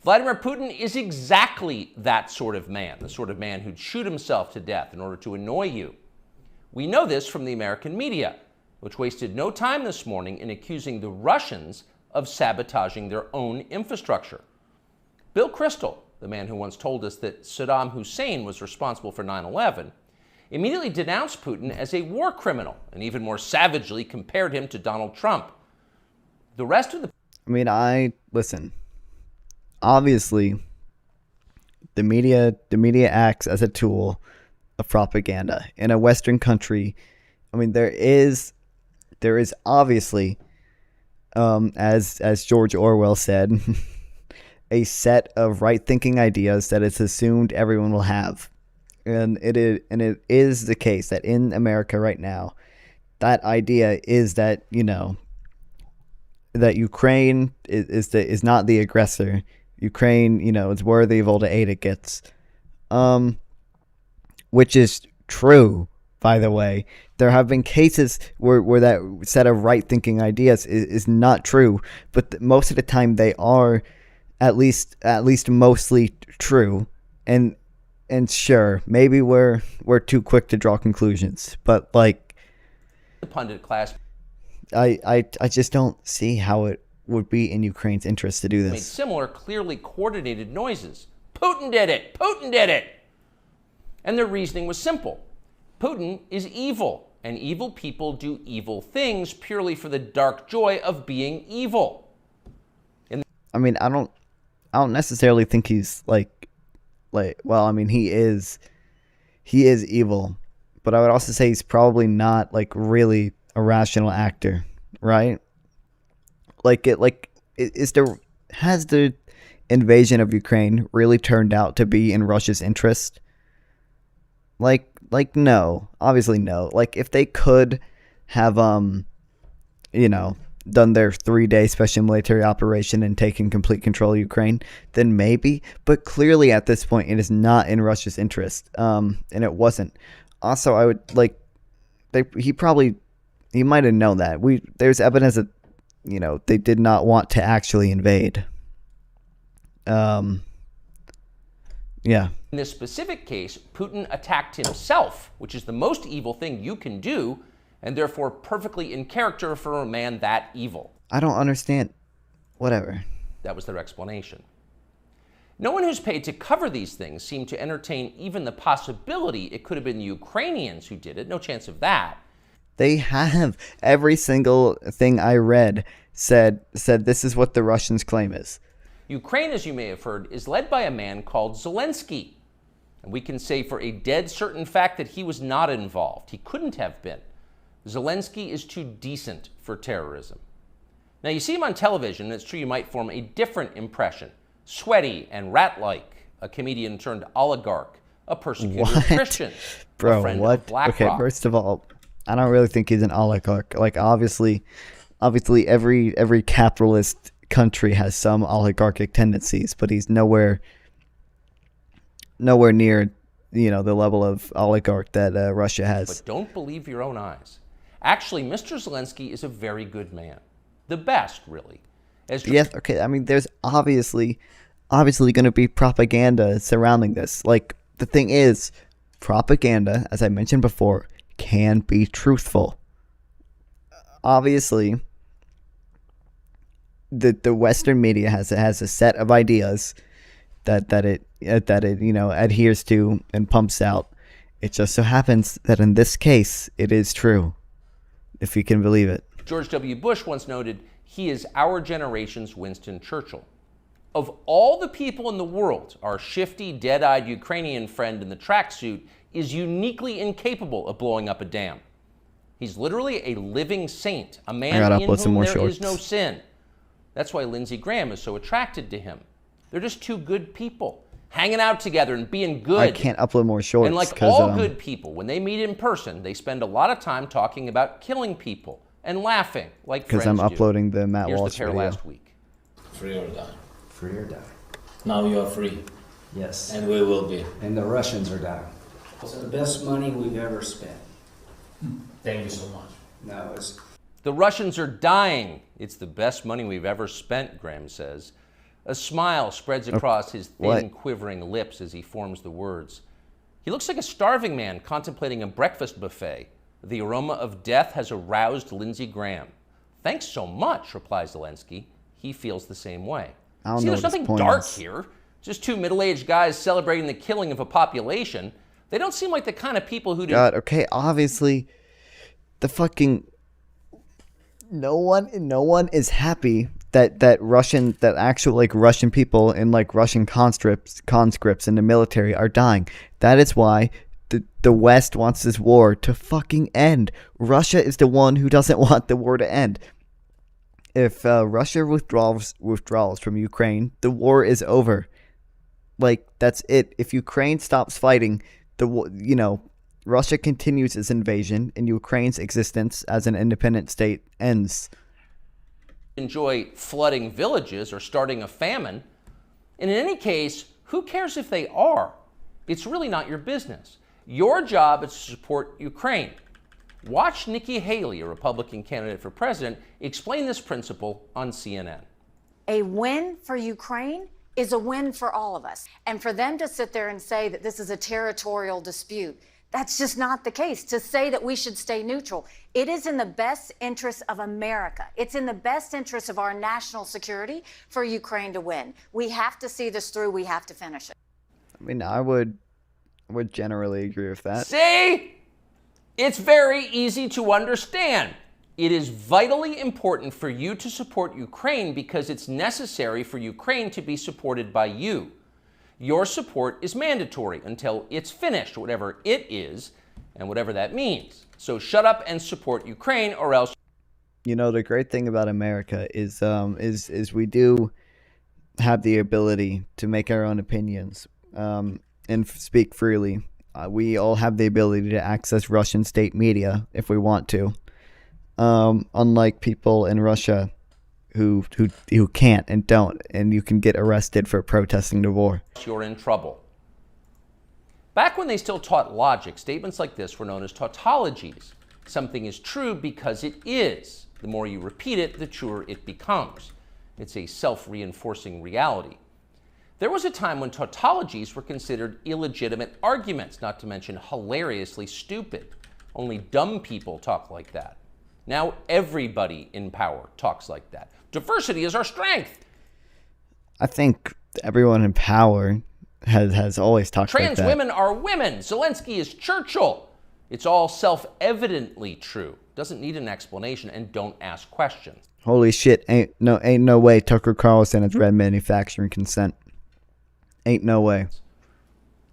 Speaker 11: Vladimir Putin is exactly that sort of man, the sort of man who'd shoot himself to death in order to annoy you. We know this from the American media, which wasted no time this morning in accusing the Russians of sabotaging their own infrastructure. Bill Kristol, the man who once told us that Saddam Hussein was responsible for 9/11, immediately denounced Putin as a war criminal and even more savagely compared him to Donald Trump. The rest of the...
Speaker 1: Listen. Obviously, the media acts as a tool of propaganda in a Western country. I mean, there is obviously, as George Orwell said, a set of right-thinking ideas that it's assumed everyone will have, and it is the case that in America right now, that idea is that that Ukraine is not the aggressor. Ukraine, is worthy of all the aid it gets, which is true, by the way. There have been cases where that set of right-thinking ideas is not true, but most of the time they are at least mostly true. And sure, maybe we're too quick to draw conclusions, but like
Speaker 11: the pundit class,
Speaker 1: I just don't see how it would be in Ukraine's interest to do this.
Speaker 11: Made similar, clearly coordinated noises. Putin did it! Putin did it! And their reasoning was simple. Putin is evil, and evil people do evil things purely for the dark joy of being evil.
Speaker 1: I don't necessarily think he's he is evil, but I would also say he's probably not really a rational actor, right? Has the invasion of Ukraine really turned out to be in Russia's interest? No, obviously no. If they could have, done their 3-day special military operation and taken complete control of Ukraine, then maybe. But clearly at this point, it is not in Russia's interest. And it wasn't. Also, I would he might have known that. There's evidence that, they did not want to actually invade. Yeah.
Speaker 11: In this specific case, Putin attacked himself, which is the most evil thing you can do, and therefore perfectly in character for a man that evil.
Speaker 1: I don't understand. Whatever.
Speaker 11: That was their explanation. No one who's paid to cover these things seemed to entertain even the possibility it could have been the Ukrainians who did it. No chance of that.
Speaker 1: They have. Every single thing I read said this is what the Russians' claim is.
Speaker 11: Ukraine, as you may have heard, is led by a man called Zelensky. And we can say for a dead certain fact that he was not involved. He couldn't have been. Zelensky is too decent for terrorism. Now, you see him on television, and it's true you might form a different impression. Sweaty and rat-like, a comedian turned oligarch, a persecutor of Christians,
Speaker 1: Bro,
Speaker 11: a friend
Speaker 1: what?
Speaker 11: of BlackRock.
Speaker 1: Okay, first of all, I don't really think he's an oligarch. Like, obviously every capitalist country has some oligarchic tendencies, but he's nowhere near, the level of oligarch that Russia has.
Speaker 11: But don't believe your own eyes. Actually, Mr. Zelensky is a very good man. The best, really.
Speaker 1: Yes, okay. I mean, there's obviously going to be propaganda surrounding this. Like, the thing is, propaganda, as I mentioned before, can be truthful. Obviously, the Western media has a set of ideas that it adheres to and pumps out. It just so happens that in this case, it is true, if you can believe it.
Speaker 11: George W. Bush once noted, he is our generation's Winston Churchill. Of all the people in the world, our shifty, dead-eyed Ukrainian friend in the tracksuit is uniquely incapable of blowing up a dam. He's literally a living saint, a man in whom there is no sin. That's why Lindsey Graham is so attracted to him. They're just two good people, hanging out together and being good.
Speaker 1: I can't upload more shorts.
Speaker 11: And like all good people, when they meet in person, they spend a lot of time talking about killing people and laughing like friends do.
Speaker 1: Because I'm uploading the Matt Walsh
Speaker 11: Here's the pair
Speaker 1: video.
Speaker 11: last week.
Speaker 12: Free or die.
Speaker 13: Free or die.
Speaker 12: Now you are free.
Speaker 13: Yes.
Speaker 12: And we will be.
Speaker 13: And the Russians are dying.
Speaker 14: It's the best money we've ever spent.
Speaker 12: Thank you so much.
Speaker 14: No, it's...
Speaker 11: The Russians are dying. It's the best money we've ever spent, Graham says. A smile spreads across his thin, quivering lips as he forms the words. He looks like a starving man contemplating a breakfast buffet. The aroma of death has aroused Lindsey Graham. Thanks so much, replies Zelensky. He feels the same way. See, there's nothing dark here. Just two middle-aged guys celebrating the killing of a population. They don't seem like the kind of people who do...
Speaker 1: God, okay, obviously, the fucking... No one is happy that actual Russian people and Russian conscripts in the military are dying. That is why the West wants this war to fucking end. Russia is the one who doesn't want the war to end. If Russia withdraws from Ukraine, the war is over. That's it. If Ukraine stops fighting, Russia continues its invasion, and Ukraine's existence as an independent state ends.
Speaker 11: Enjoy flooding villages or starting a famine. And in any case, who cares if they are? It's really not your business. Your job is to support Ukraine. Watch Nikki Haley, a Republican candidate for president, explain this principle on CNN.
Speaker 15: A win for Ukraine is a win for all of us. And for them to sit there and say that this is a territorial dispute, that's just not the case. To say that we should stay neutral, it is in the best interest of America. It's in the best interest of our national security for Ukraine to win. We have to see this through. We have to finish it.
Speaker 1: I mean, I would generally agree with that.
Speaker 11: See? It's very easy to understand. It is vitally important for you to support Ukraine because it's necessary for Ukraine to be supported by you. Your support is mandatory until it's finished, whatever it is, and whatever that means. So shut up and support Ukraine, or else.
Speaker 1: The great thing about America is we do have the ability to make our own opinions and speak freely. We all have the ability to access Russian state media if we want to, unlike people in Russia who can't and don't, and you can get arrested for protesting the war.
Speaker 11: You're in trouble. Back when they still taught logic, statements like this were known as tautologies. Something is true because it is. The more you repeat it, the truer it becomes. It's a self-reinforcing reality. There was a time when tautologies were considered illegitimate arguments, not to mention hilariously stupid. Only dumb people talk like that. Now everybody in power talks like that. Diversity is our strength.
Speaker 1: I think everyone in power has always talked like that.
Speaker 11: Trans women are women. Zelensky is Churchill. It's all self-evidently true. Doesn't need an explanation, and don't ask questions.
Speaker 1: Holy shit! Ain't no way Tucker Carlson has read manufacturing consent. Ain't no way.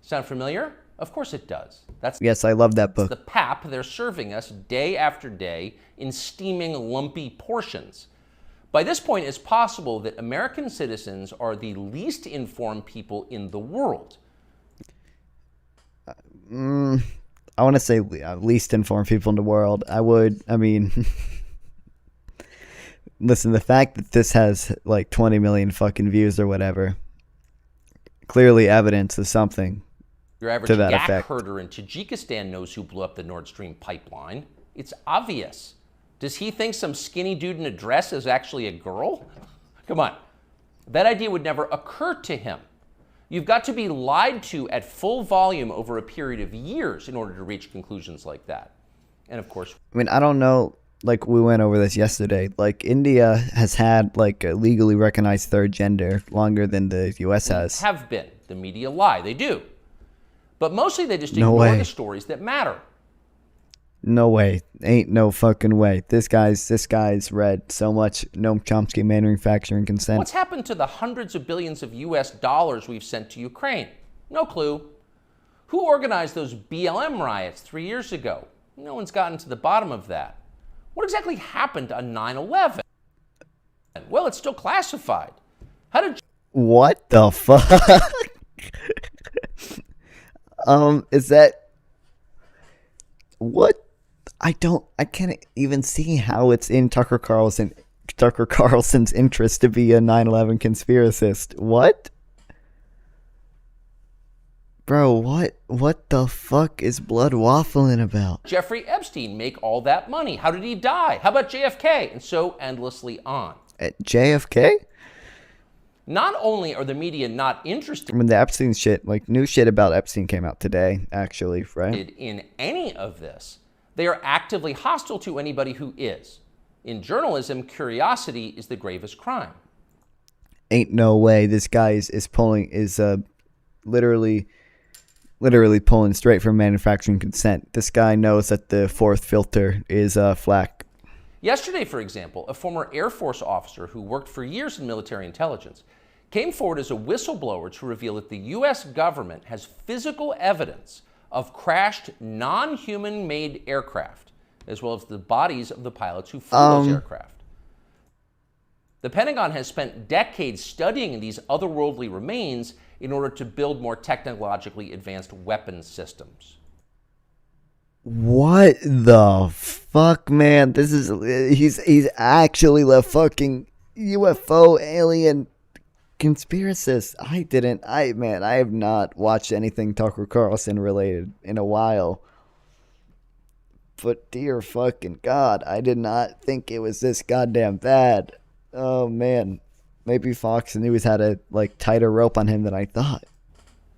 Speaker 11: Sound familiar? Of course it does.
Speaker 1: Yes, I love that book.
Speaker 11: The pap they're serving us day after day in steaming, lumpy portions. By this point, it's possible that American citizens are the least informed people in the world.
Speaker 1: I want to say least informed people in the world. Listen, the fact that this has like 20 million fucking views or whatever, clearly evidence of something.
Speaker 11: Your average
Speaker 1: to that
Speaker 11: yak
Speaker 1: effect.
Speaker 11: herder in Tajikistan knows who blew up the Nord Stream pipeline. It's obvious. Does he think some skinny dude in a dress is actually a girl? Come on. That idea would never occur to him. You've got to be lied to at full volume over a period of years in order to reach conclusions like that. And of course,
Speaker 1: I don't know, like we went over this yesterday, like India has had like a legally recognized third gender longer than the US has.
Speaker 11: Have been. The media lie. They do. But mostly they just
Speaker 1: No
Speaker 11: ignore
Speaker 1: way.
Speaker 11: the stories that matter.
Speaker 1: No way. Ain't no fucking way. This guy's read so much Noam Chomsky manufacturing consent.
Speaker 11: What's happened to the hundreds of billions of US dollars we've sent to Ukraine? No clue. Who organized those BLM riots 3 years ago? No one's gotten to the bottom of that. What exactly happened on 9/11? Well, it's still classified. How did
Speaker 1: What the fuck? Is that what? I can't even see how it's in Tucker Carlson's interest to be a 9/11 conspiracist. What? Bro, what the fuck is Blood waffling about?
Speaker 11: Jeffrey Epstein make all that money? How did he die? How about JFK? And so endlessly on.
Speaker 1: At JFK?
Speaker 11: Not only are the media not interested
Speaker 1: The Epstein shit, like new shit about Epstein came out today, actually, right?
Speaker 11: in any of this, they are actively hostile to anybody who is. In journalism, curiosity is the gravest crime.
Speaker 1: Ain't no way this guy is literally pulling straight from manufacturing consent. This guy knows that the fourth filter is flack.
Speaker 11: Yesterday, for example, a former Air Force officer who worked for years in military intelligence came forward as a whistleblower to reveal that the U.S. government has physical evidence of crashed non-human made aircraft, as well as the bodies of the pilots who flew those aircraft. The Pentagon has spent decades studying these otherworldly remains in order to build more technologically advanced weapons systems.
Speaker 1: What the fuck, man? He's actually the fucking UFO alien conspiracist. I have not watched anything Tucker Carlson related in a while. But dear fucking God, I did not think it was this goddamn bad. Oh man. Maybe Fox News had a tighter rope on him than I thought.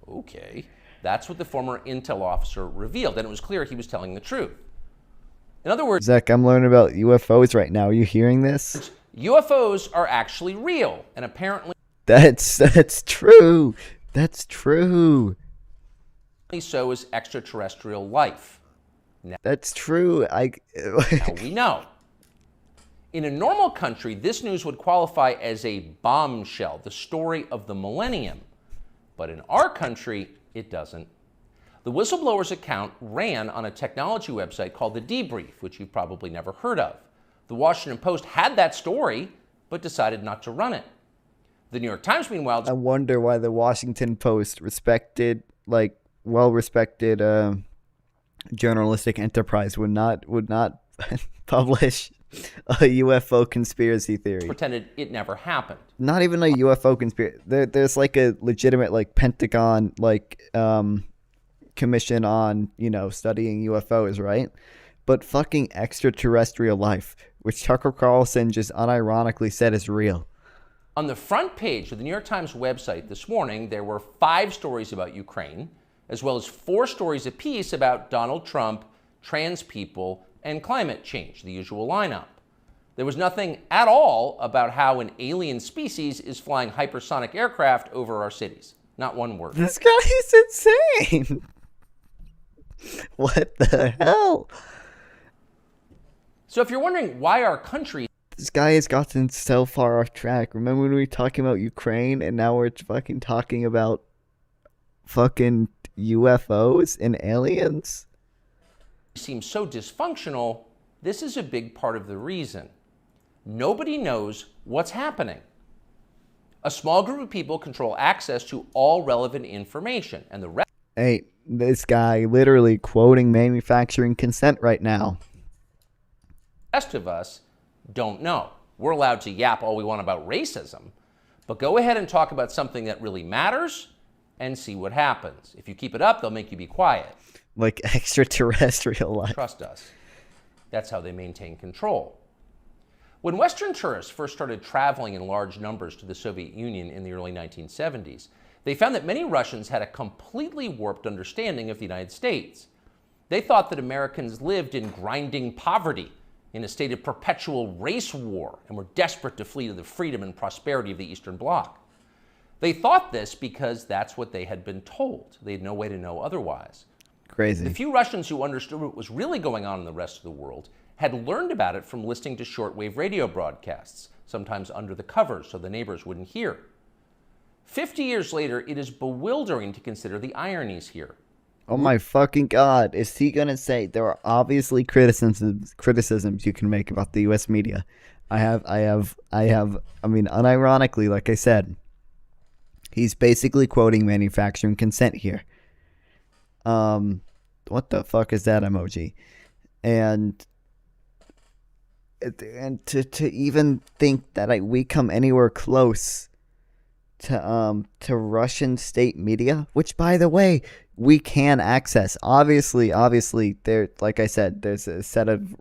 Speaker 11: Okay. That's what the former intel officer revealed, and it was clear he was telling the truth. In other words,
Speaker 1: Zach, I'm learning about UFOs right now. Are you hearing this?
Speaker 11: UFOs are actually real, and apparently
Speaker 1: That's true. That's true.
Speaker 11: so is extraterrestrial life.
Speaker 1: That's true.
Speaker 11: Now we know. In a normal country, this news would qualify as a bombshell, the story of the millennium. But in our country, it doesn't. The whistleblower's account ran on a technology website called The Debrief, which you've probably never heard of. The Washington Post had that story, but decided not to run it. The New York Times, meanwhile...
Speaker 1: I wonder why the Washington Post well-respected journalistic enterprise would not publish a UFO conspiracy theory.
Speaker 11: Pretended it never happened.
Speaker 1: Not even a UFO conspiracy. There's a legitimate Pentagon commission on studying UFOs, right? But fucking extraterrestrial life, which Tucker Carlson just unironically said is real.
Speaker 11: On the front page of the New York Times website this morning, there were 5 stories about Ukraine, as well as 4 stories apiece about Donald Trump, trans people, and climate change, the usual lineup. There was nothing at all about how an alien species is flying hypersonic aircraft over our cities. Not one word.
Speaker 1: This guy is insane. What the hell?
Speaker 11: So if you're wondering why our country...
Speaker 1: This guy has gotten so far off track. Remember when we were talking about Ukraine and now we're fucking talking about fucking UFOs and aliens?
Speaker 11: ...seems so dysfunctional, this is a big part of the reason. Nobody knows what's happening. A small group of people control access to all relevant information, and the rest...
Speaker 1: Hey, this guy literally quoting manufacturing consent right now.
Speaker 11: Rest of us don't know. We're allowed to yap all we want about racism, but go ahead and talk about something that really matters and see what happens. If you keep it up, they'll make you be quiet.
Speaker 1: Like extraterrestrial life.
Speaker 11: Trust us. That's how they maintain control. When Western tourists first started traveling in large numbers to the Soviet Union in the early 1970s, they found that many Russians had a completely warped understanding of the United States. They thought that Americans lived in grinding poverty, in a state of perpetual race war, and were desperate to flee to the freedom and prosperity of the Eastern Bloc. They thought this because that's what they had been told. They had no way to know otherwise.
Speaker 1: Crazy.
Speaker 11: The few Russians who understood what was really going on in the rest of the world had learned about it from listening to shortwave radio broadcasts, sometimes under the covers so the neighbors wouldn't hear. 50 years later, it is bewildering to consider the ironies here.
Speaker 1: Oh my fucking god, is he gonna say there are obviously criticisms you can make about the US media? I mean, unironically, like I said, he's basically quoting manufacturing consent here. What the fuck is that emoji? And to even think that we come anywhere close to Russian state media, which by the way we can access. Obviously, there, like I said, there's a set of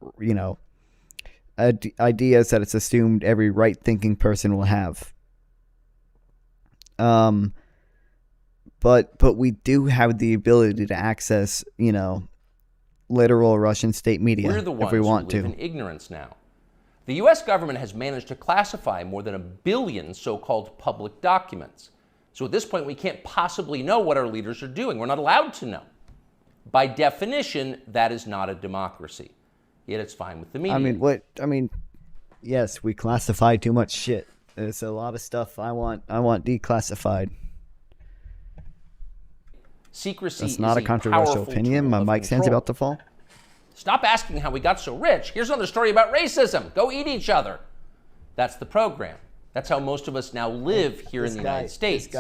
Speaker 1: ideas that it's assumed every right-thinking person will have. But we do have the ability to access, literal Russian state media
Speaker 11: We're the ones
Speaker 1: if we want
Speaker 11: who live
Speaker 1: to.
Speaker 11: in ignorance now. The U.S. government has managed to classify more than 1 billion so-called public documents. So at this point, we can't possibly know what our leaders are doing. We're not allowed to know. By definition, that is not a democracy. Yet it's fine with the media.
Speaker 1: Yes, we classify too much shit. There's a lot of stuff I want declassified.
Speaker 11: Secrecy
Speaker 1: That's not
Speaker 11: is
Speaker 1: a controversial
Speaker 11: powerful
Speaker 1: opinion.
Speaker 11: tool
Speaker 1: My
Speaker 11: of
Speaker 1: mic stand's
Speaker 11: control.
Speaker 1: about to fall.
Speaker 11: Stop asking how we got so rich. Here's another story about racism. Go eat each other. That's the program. That's how most of us now live here in the United States.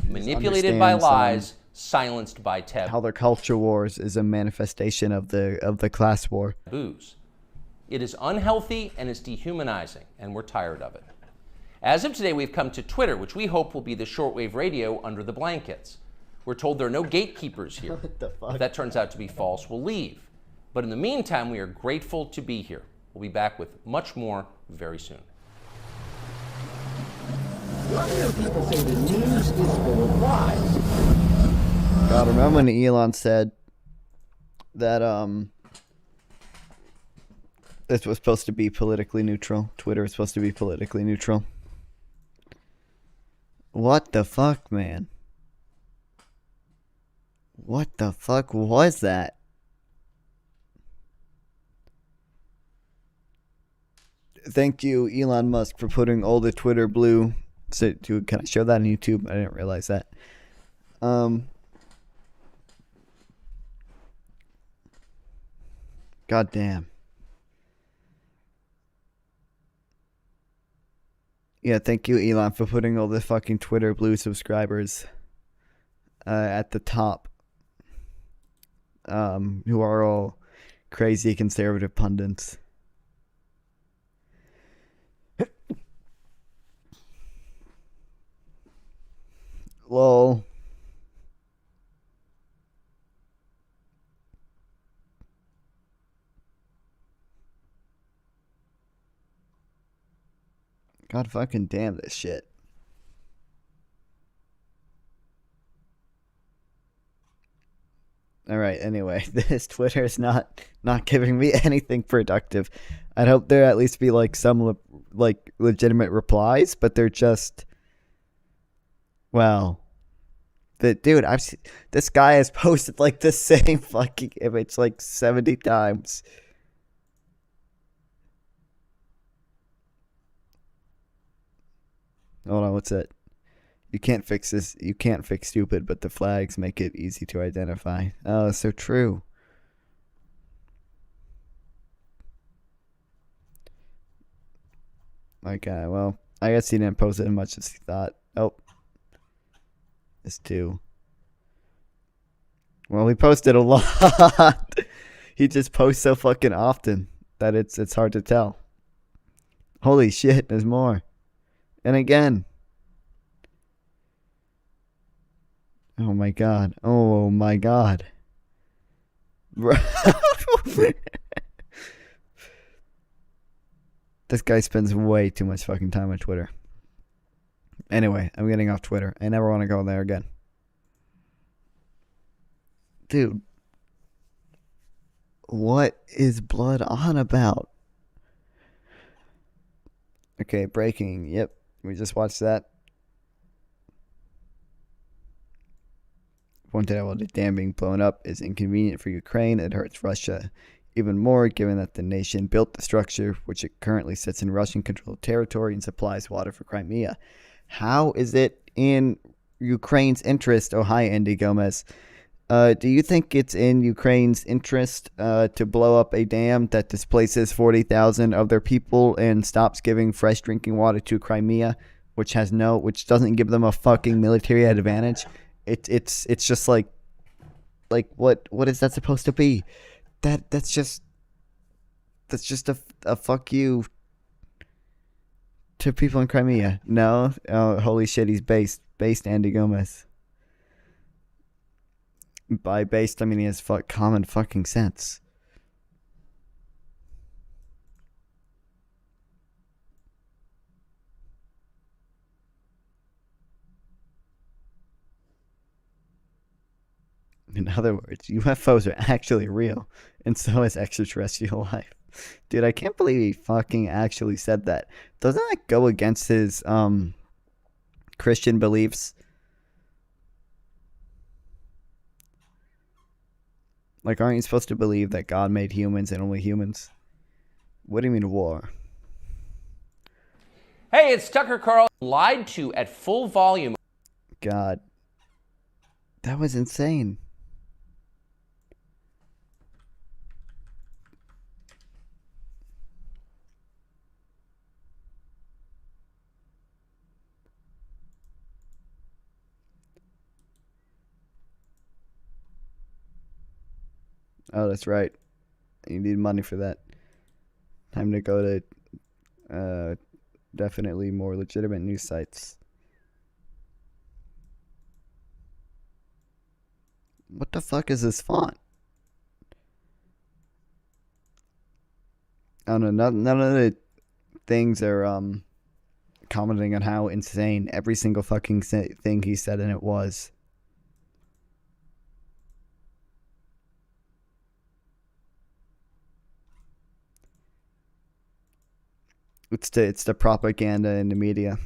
Speaker 11: Manipulated by lies, silenced by taboo.
Speaker 1: How their culture wars is a manifestation of the class war.
Speaker 11: Booze. It is unhealthy and it's dehumanizing, and we're tired of it. As of today, we've come to Twitter, which we hope will be the shortwave radio under the blankets. We're told there are no gatekeepers here.
Speaker 1: What the fuck?
Speaker 11: If that turns out to be false, we'll leave. But in the meantime, we are grateful to be here. We'll be back with much more very soon.
Speaker 16: People say the news is full of lies.
Speaker 1: God, remember when Elon said that this was supposed to be politically neutral? Twitter was supposed to be politically neutral. What the fuck, man? What the fuck was that? Thank you, Elon Musk, for putting all the Twitter blue. So, can I show that on YouTube? I didn't realize that. God damn. Yeah, thank you, Elon, for putting all the fucking Twitter blue subscribers at the top. Who are all crazy conservative pundits. Lol. God fucking damn this shit. All right. Anyway, this Twitter is not giving me anything productive. I'd hope there at least be like some like legitimate replies, but they're just, well, dude, I've seen, this guy has posted like the same fucking image like 70 times. Hold on, what's that? You can't fix this. You can't fix stupid, but the flags make it easy to identify. Oh, so true. Okay, well, I guess he didn't post it as much as he thought. Oh. This too. Well, he posted a lot. He just posts so fucking often that it's hard to tell. Holy shit, there's more. And again. Oh my god. Oh my god. This guy spends way too much fucking time on Twitter. Anyway, I'm getting off Twitter. I never want to go there again. Dude. What is Blood on about? Okay, breaking. Yep. We just watched that. Pointed out while the dam being blown up is inconvenient for Ukraine. It hurts Russia even more, given that the nation built the structure, which it currently sits in Russian-controlled territory and supplies water for Crimea. How is it in Ukraine's interest? Oh, hi, Andy Gomez. Do you think it's in Ukraine's interest to blow up a dam that displaces 40,000 of their people and stops giving fresh drinking water to Crimea, which doesn't give them a fucking military advantage? It's just like what is that supposed to be? That's just a fuck you to people in Crimea. No? Oh, holy shit, he's based Andy Gomez. By based, I mean he has common fucking sense. In other words, UFOs are actually real, and so is extraterrestrial life. Dude, I can't believe he fucking actually said that. Doesn't that go against his Christian beliefs? Like, aren't you supposed to believe that God made humans and only humans? What do you mean war?
Speaker 11: Hey, it's Tucker Carlson. Lied to at full volume.
Speaker 1: God. That was insane. Oh, that's right. You need money for that. Time to go to definitely more legitimate news sites. What the fuck is this font? I don't know. None of the things are commenting on how insane every single fucking thing he said in it was. It's the propaganda in the media.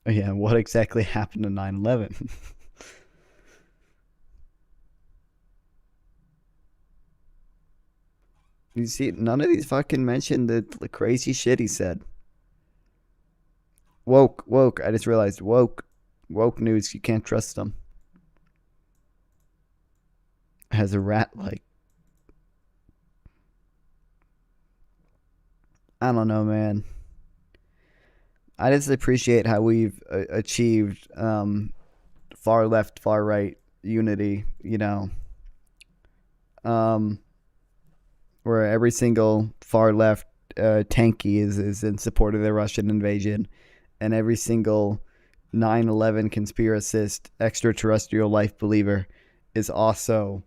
Speaker 1: Oh yeah, what exactly happened to 9/11? You see, none of these fucking mentioned the crazy shit he said. Woke. I just realized woke news. You can't trust them. Has a rat like. I don't know, man. I just appreciate how we've achieved far left, far right unity. You know, where every single far left tanky is in support of the Russian invasion, and every single 9/11 conspiracist extraterrestrial life believer is also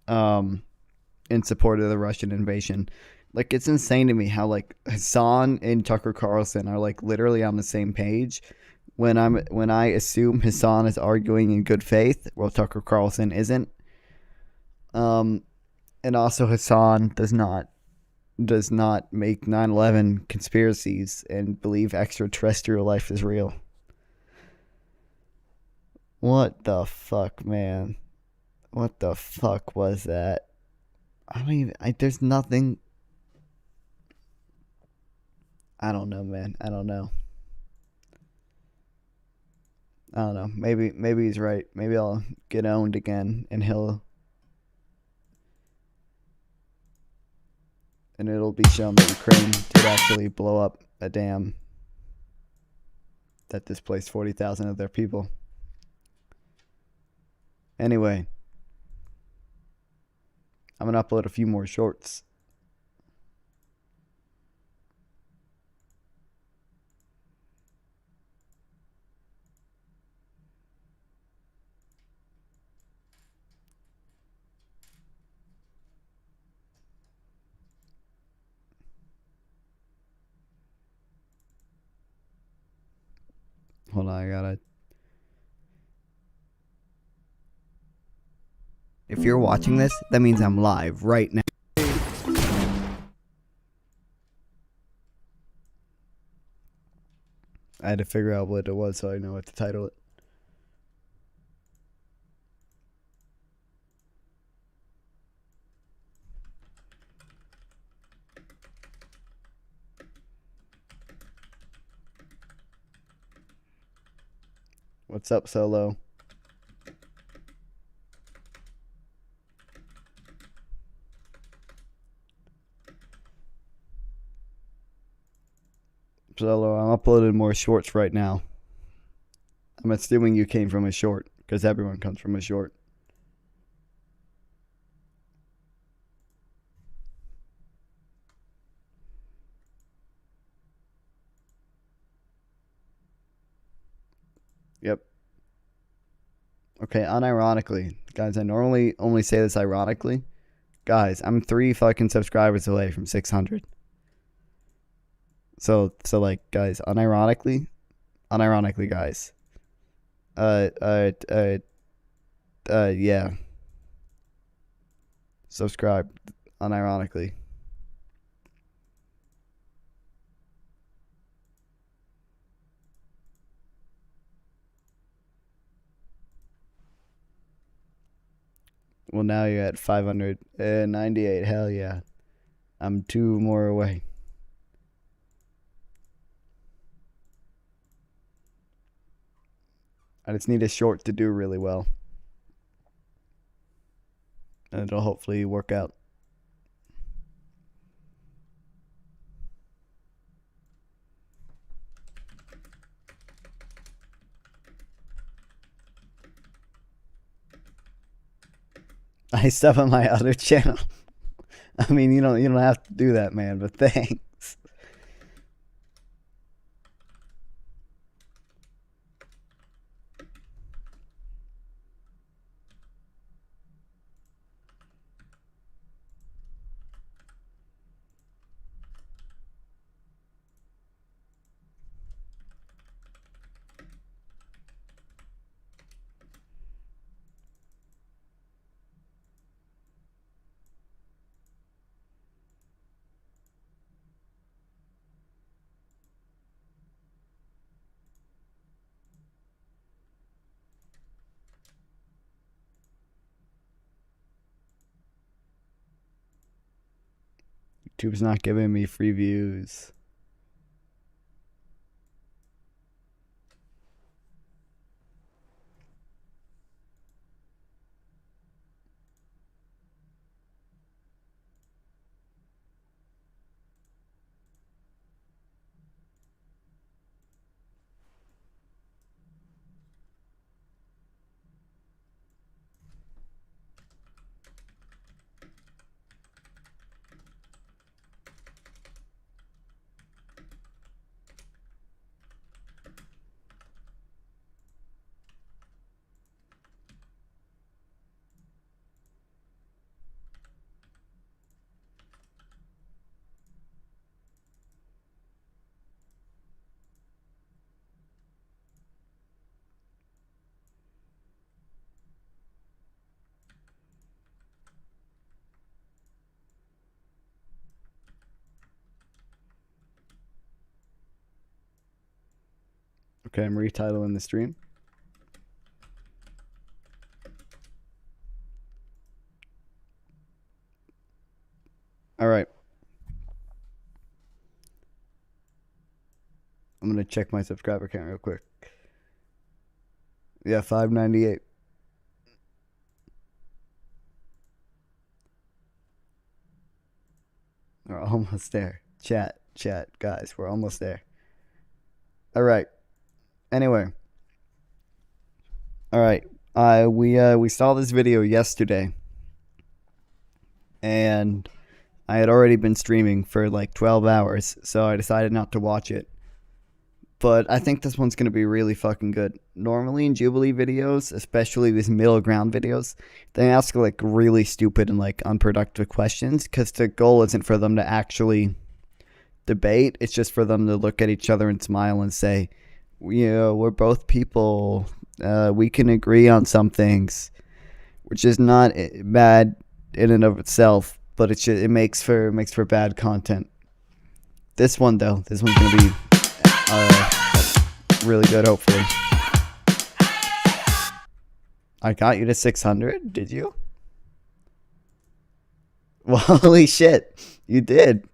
Speaker 1: in support of the Russian invasion. Like, it's insane to me how, like, Hassan and Tucker Carlson are, like, literally on the same page. When I assume Hassan is arguing in good faith, well, Tucker Carlson isn't. And also Hassan does not make 9/11 conspiracies and believe extraterrestrial life is real. What the fuck, man? What the fuck was that? There's nothing. I don't know, man. I don't know. Maybe he's right. Maybe I'll get owned again and it'll be shown that Ukraine did actually blow up a dam that displaced 40,000 of their people. Anyway, I'm going to upload a few more shorts. Hold on, I gotta. If you're watching this, that means I'm live right now. I had to figure out what it was so I know what to title it. What's up, Solo? Solo, I'm uploading more shorts right now. I'm assuming you came from a short, because everyone comes from a short. Yep. Okay, unironically. Guys, I normally only say this ironically. Guys, I'm 3 fucking subscribers away from 600. So like, guys, unironically, guys. Yeah. Subscribe, unironically. Well, now you're at 598. Hell yeah. I'm 2 more away. I just need a short to do really well. And it'll hopefully work out. I stuff on my other channel. I mean, you don't have to do that, man, but thanks. YouTube's not giving me free views. Okay, I'm retitling the stream. All right. I'm going to check my subscriber count real quick. Yeah, 598. We're almost there. Chat, guys, we're almost there. All right. Anyway. All right. We saw this video yesterday. And I had already been streaming for like 12 hours, so I decided not to watch it. But I think this one's going to be really fucking good. Normally in Jubilee videos, especially these middle ground videos, they ask like really stupid and like unproductive questions because the goal isn't for them to actually debate. It's just for them to look at each other and smile and say, yeah, we're both people. We can agree on some things, which is not bad in and of itself, but it makes for bad content. This one though, this one's going to be really good, hopefully. I got you to 600, did you? Well, holy shit, you did.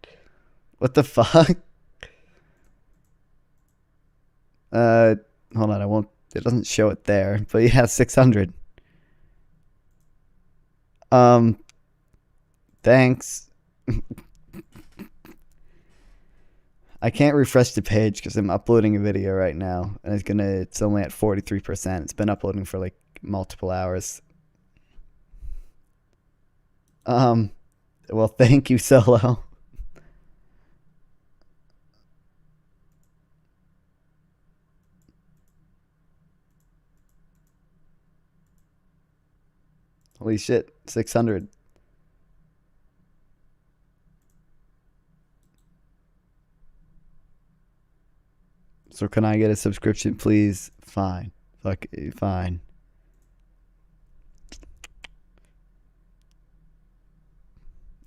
Speaker 1: What the fuck? Hold on, it doesn't show it there, but yeah, 600. Thanks. I can't refresh the page because I'm uploading a video right now, and it's only at 43%. It's been uploading for like multiple hours. Well, thank you, Solo. Holy shit, 600. So can I get a subscription, please? Fine. Fuck, fine.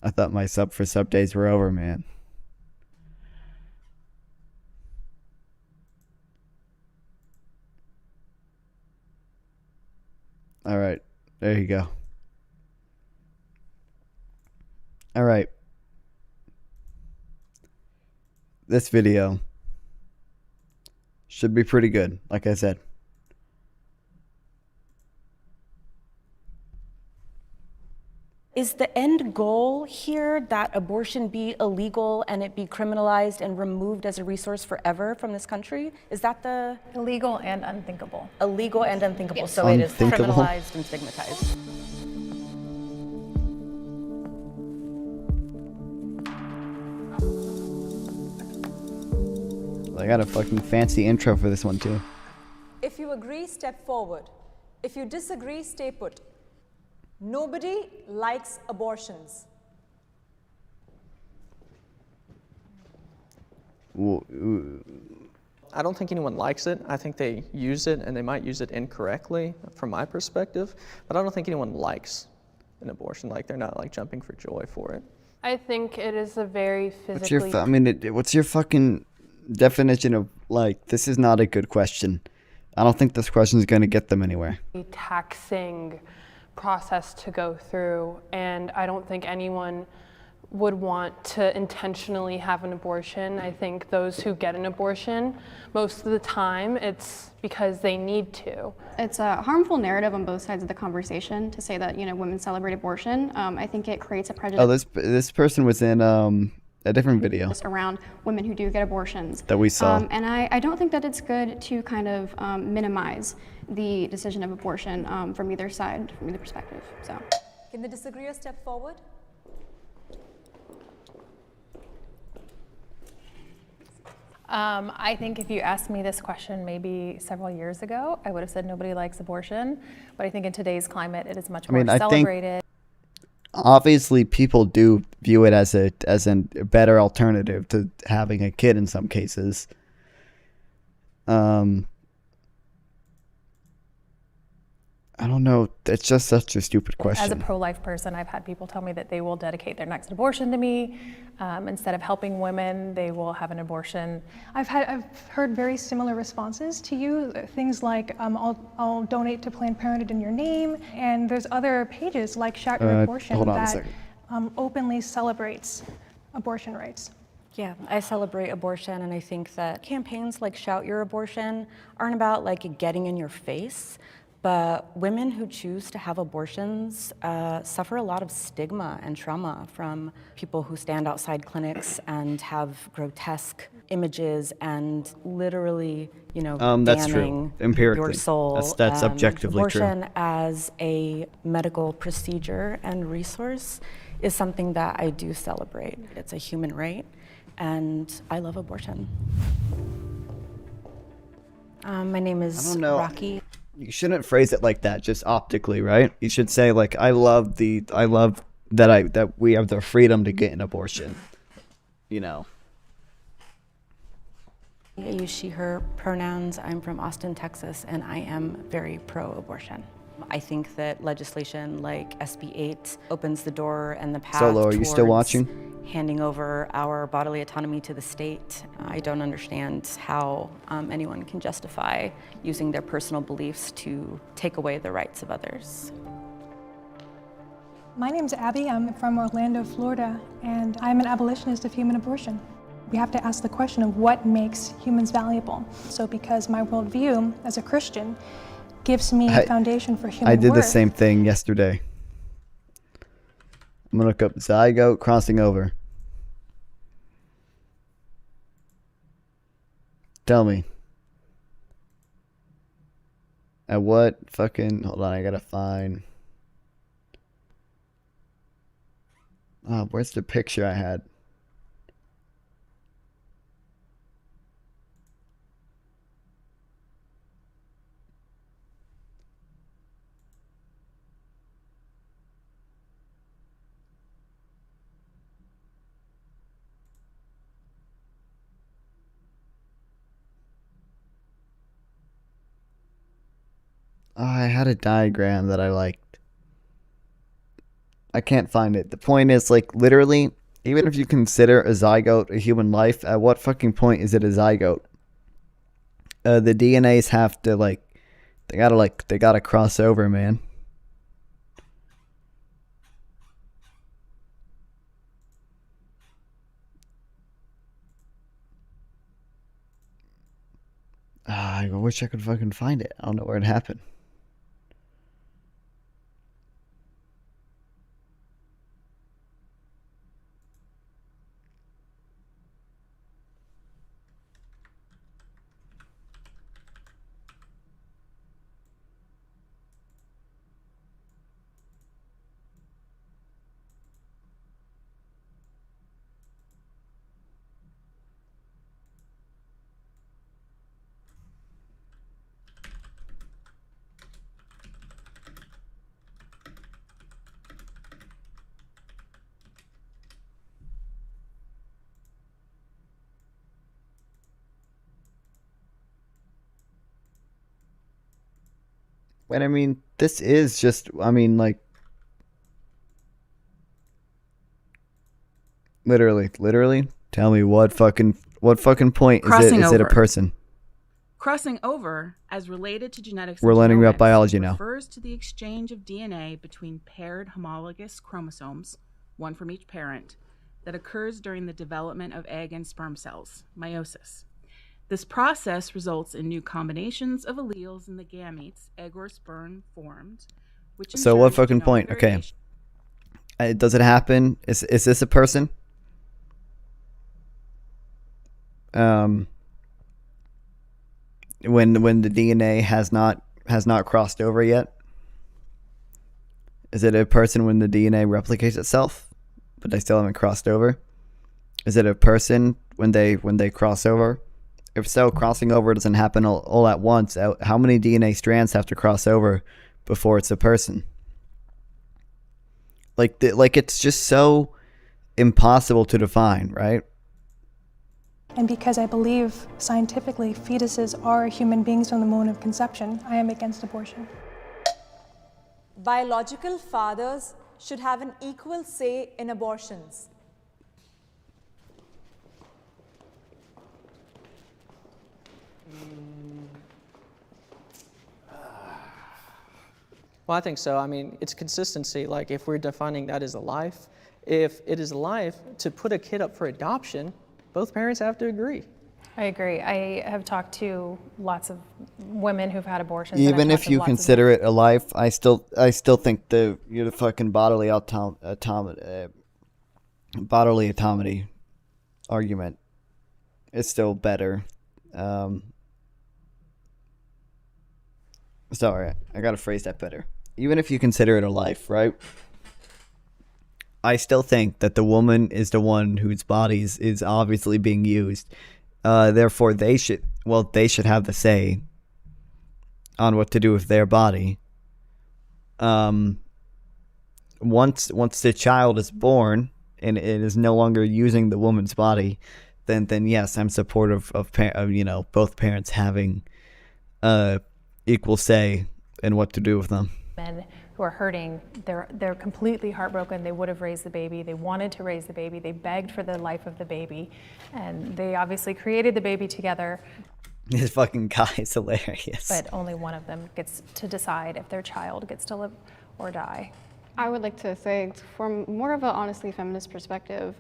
Speaker 1: I thought my sub for sub days were over, man. All right. There you go. All right. This video should be pretty good, like I said.
Speaker 17: Is the end goal here that abortion be illegal and it be criminalized and removed as a resource forever from this country? Is that the...
Speaker 18: Illegal and unthinkable.
Speaker 17: Illegal and unthinkable,
Speaker 18: Yes.
Speaker 17: so it is
Speaker 1: Unthinkable.
Speaker 17: criminalized and stigmatized.
Speaker 1: I got a fucking fancy intro for this one, too.
Speaker 19: If you agree, step forward. If you disagree, stay put. Nobody likes abortions.
Speaker 20: I don't think anyone likes it. I think they use it, and they might use it incorrectly from my perspective. But I don't think anyone likes an abortion. Like, they're not like jumping for joy for it.
Speaker 21: I think it is a very physically...
Speaker 1: What's your fucking definition of, like, this is not a good question? I don't think this question is going to get them anywhere.
Speaker 21: taxing process to go through, and I don't think anyone would want to intentionally have an abortion. I think those who get an abortion, most of the time, it's because they need to.
Speaker 22: It's a harmful narrative on both sides of the conversation to say that, women celebrate abortion. I think it creates a prejudice.
Speaker 1: Oh, this person was in a different video
Speaker 22: around women who do get abortions
Speaker 1: that we saw.
Speaker 22: And I don't think that it's good to kind of minimize the decision of abortion from either side, from either perspective. So,
Speaker 19: Can the disagreeer step forward?
Speaker 18: I think if you asked me this question maybe several years ago, I would have said nobody likes abortion. But I think in today's climate, it is much more celebrated.
Speaker 1: Obviously, people do view it as a better alternative to having a kid in some cases. I don't know. It's just such a stupid question.
Speaker 18: As a pro-life person, I've had people tell me that they will dedicate their next abortion to me. Instead of helping women, they will have an abortion.
Speaker 2: I've heard very similar responses to you. Things like, I'll donate to Planned Parenthood in your name. And there's other pages like Shout Your Abortion that openly celebrates abortion rights.
Speaker 17: Yeah, I celebrate abortion, and I think that campaigns like Shout Your Abortion aren't about like getting in your face. But women who choose to have abortions suffer a lot of stigma and trauma from people who stand outside clinics and have grotesque images and literally,
Speaker 1: that's
Speaker 17: damning
Speaker 1: true. Empirically,
Speaker 17: your soul.
Speaker 1: that's objectively
Speaker 17: abortion
Speaker 1: true.
Speaker 17: as a medical procedure and resource is something that I do celebrate. It's a human right, and I love abortion. My name is Rocky.
Speaker 1: You shouldn't phrase it like that, just optically, right? You should say like, I love that we have the freedom to get an abortion.
Speaker 17: I use she, her pronouns. I'm from Austin, Texas, and I am very pro-abortion. I think that legislation like SB 8 opens the door and the path
Speaker 1: Solo, are you still watching?
Speaker 17: Handing over our bodily autonomy to the state. I don't understand how anyone can justify using their personal beliefs to take away the rights of others.
Speaker 2: My name's Abby. I'm from Orlando, Florida, and I'm an abolitionist of human abortion. We have to ask the question of what makes humans valuable. So because my worldview as a Christian gives me a foundation for human
Speaker 1: I did
Speaker 2: worth.
Speaker 1: the same thing yesterday. I'm gonna look up zygote crossing over. Tell me. At what fucking... Hold on, I gotta find... Oh, where's the picture I had? Oh, I had a diagram that I liked. I can't find it. The point is, like, literally, even if you consider a zygote a human life, at what fucking point is it a zygote? The DNAs have to, they gotta cross over, man. I wish I could fucking find it. I don't know where it happened. And I mean, this is just, literally, tell me what fucking point is it? Is it a person?
Speaker 3: Crossing over, as related to genetics,
Speaker 1: We're learning about biology now.
Speaker 3: refers to the exchange of DNA between paired homologous chromosomes, one from each parent, that occurs during the development of egg and sperm cells, meiosis. This process results in new combinations of alleles in the gametes, egg or sperm formed.
Speaker 1: So what fucking point? Okay. Does it happen? Is this a person? When the DNA has not crossed over yet? Is it a person when the DNA replicates itself, but they still haven't crossed over? Is it a person when they cross over? If so, crossing over doesn't happen all at once. How many DNA strands have to cross over before it's a person? Like it's just so impossible to define, right?
Speaker 2: And because I believe scientifically fetuses are human beings from the moment of conception, I am against abortion.
Speaker 19: biological fathers should have an equal say in abortions.
Speaker 20: Well, I think so. I mean, it's consistency. Like, if we're defining that as a life, if it is a life, to put a kid up for adoption, both parents have to agree.
Speaker 18: I agree. I have talked to lots of women who've had abortions.
Speaker 1: Even if you consider it a life, I still think the fucking bodily autonomy argument is still better. Sorry, I gotta phrase that better. Even if you consider it a life, right? I still think that the woman is the one whose body is obviously being used. Therefore, they should have the say on what to do with their body. Once the child is born and it is no longer using the woman's body, then yes, I'm supportive of both parents having equal say in what to do with them.
Speaker 18: Men who are hurting, they're completely heartbroken. They would have raised the baby. They wanted to raise the baby. They begged for the life of the baby, and they obviously created the baby together.
Speaker 1: This fucking guy is hilarious.
Speaker 18: But only one of them gets to decide if their child gets to live or die.
Speaker 22: I would like to say, from more of an honestly feminist perspective,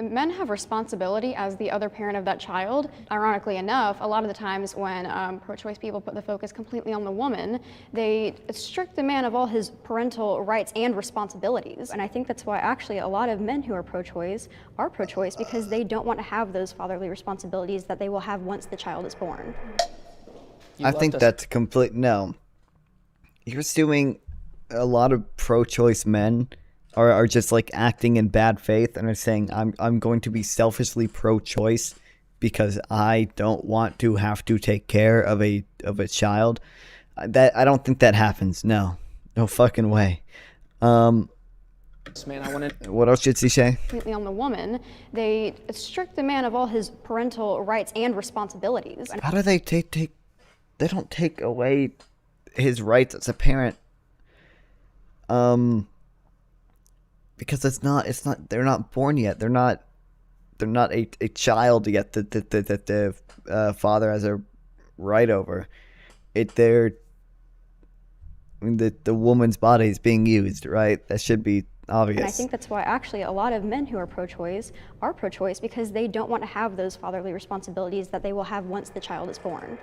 Speaker 22: men have responsibility as the other parent of that child. Ironically enough, a lot of the times when pro-choice people put the focus completely on the woman, they strip the man of all his parental rights and responsibilities. And I think that's why actually a lot of men who are pro-choice because they don't want to have those fatherly responsibilities that they will have once the child is born.
Speaker 1: I think that's complete. No. You're assuming a lot of pro-choice men are just like acting in bad faith and are saying I'm going to be selfishly pro-choice because I don't want to have to take care of a child. That I don't think that happens. No fucking way. What else should she say?
Speaker 22: Completely on the woman, they strip the man of all his parental rights and responsibilities.
Speaker 1: How do they take? They don't take away his rights as a parent. Because it's not. They're not born yet. They're not a child yet that the father has a right over. The woman's body is being used, right? That should be obvious.
Speaker 22: And I think that's why actually a lot of men who are pro-choice because they don't want to have those fatherly responsibilities that they will have once the child is born.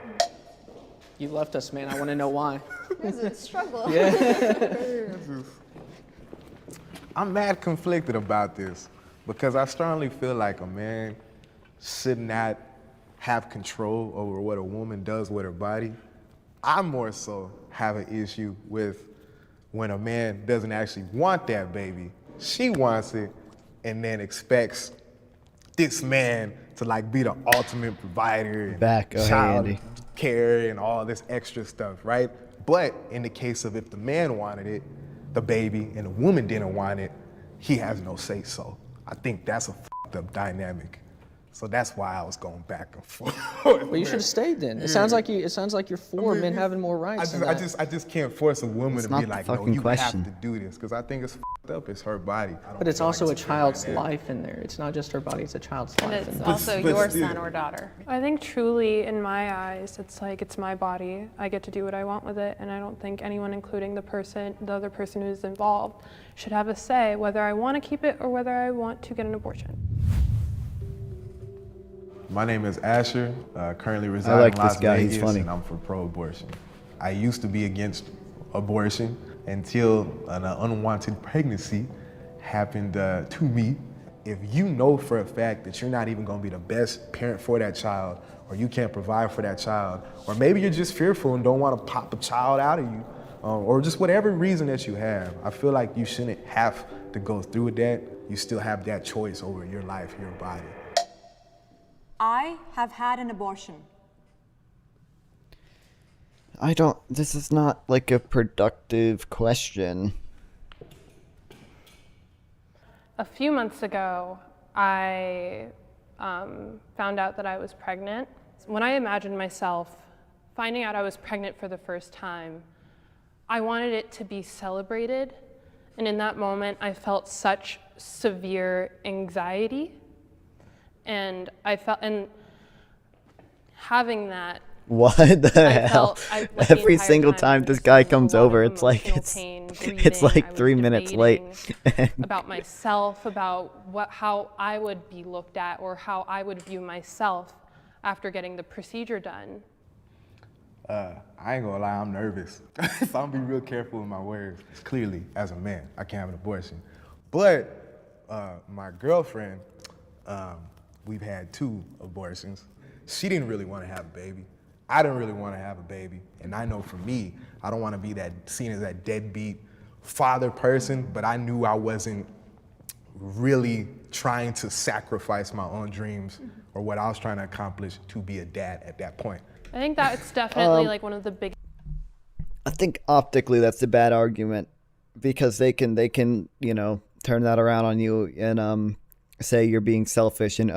Speaker 20: You left us, man. I want to know why.
Speaker 22: There's a struggle.
Speaker 20: Yeah.
Speaker 4: I'm mad conflicted about this because I strongly feel like a man should not have control over what a woman does with her body. I more so have an issue with when a man doesn't actually want that baby. She wants it and then expects this man to like be the ultimate provider and child care and all this extra stuff, right? But in the case of if the man wanted it, the baby, and the woman didn't want it, he has no say so. I think that's a fucked up dynamic. So that's why I was going back and forth.
Speaker 20: Well, you should have stayed then. It sounds like you're for men having more rights.
Speaker 4: I just can't force a woman to be like, no, you have to do this, because I think it's fucked up. It's her body.
Speaker 20: But it's also a child's life in there. It's not just her body, it's a child's life.
Speaker 18: And it's also your son or daughter. I think truly, in my eyes, it's like it's my body. I get to do what I want with it, and I don't think anyone, including the other person who's involved, should have a say whether I want to keep it or whether I want to get an abortion.
Speaker 4: My name is Asher, currently reside in Las Vegas, and I'm for pro-abortion. I used to be against abortion until an unwanted pregnancy happened to me. If you know for a fact that you're not even gonna be the best parent for that child, or you can't provide for that child, or maybe you're just fearful and don't wanna pop a child out of you, or just whatever reason that you have, I feel like you shouldn't have to go through with that. You still have that choice over your life, your body.
Speaker 19: I have had an abortion.
Speaker 1: This is not like a productive question.
Speaker 21: A few months ago, I found out that I was pregnant. When I imagined myself finding out I was pregnant for the first time, I wanted it to be celebrated. And in that moment, I felt such severe anxiety. And having that.
Speaker 1: What the hell? Every single time this guy comes over, it's like 3 minutes late.
Speaker 21: About myself, about how I would be looked at or how I would view myself after getting the procedure done.
Speaker 4: I ain't gonna lie, I'm nervous. So I'm gonna be real careful with my words. Clearly, as a man, I can't have an abortion. But my girlfriend, we've had 2 abortions. She didn't really want to have a baby. I didn't really want to have a baby. And I know for me, I don't want to be seen as that deadbeat father person, but I knew I wasn't really trying to sacrifice my own dreams or what I was trying to accomplish to be a dad at that point.
Speaker 21: I think that's definitely like one of the big.
Speaker 1: I think optically that's a bad argument because they can turn that around on you and say you're being selfish and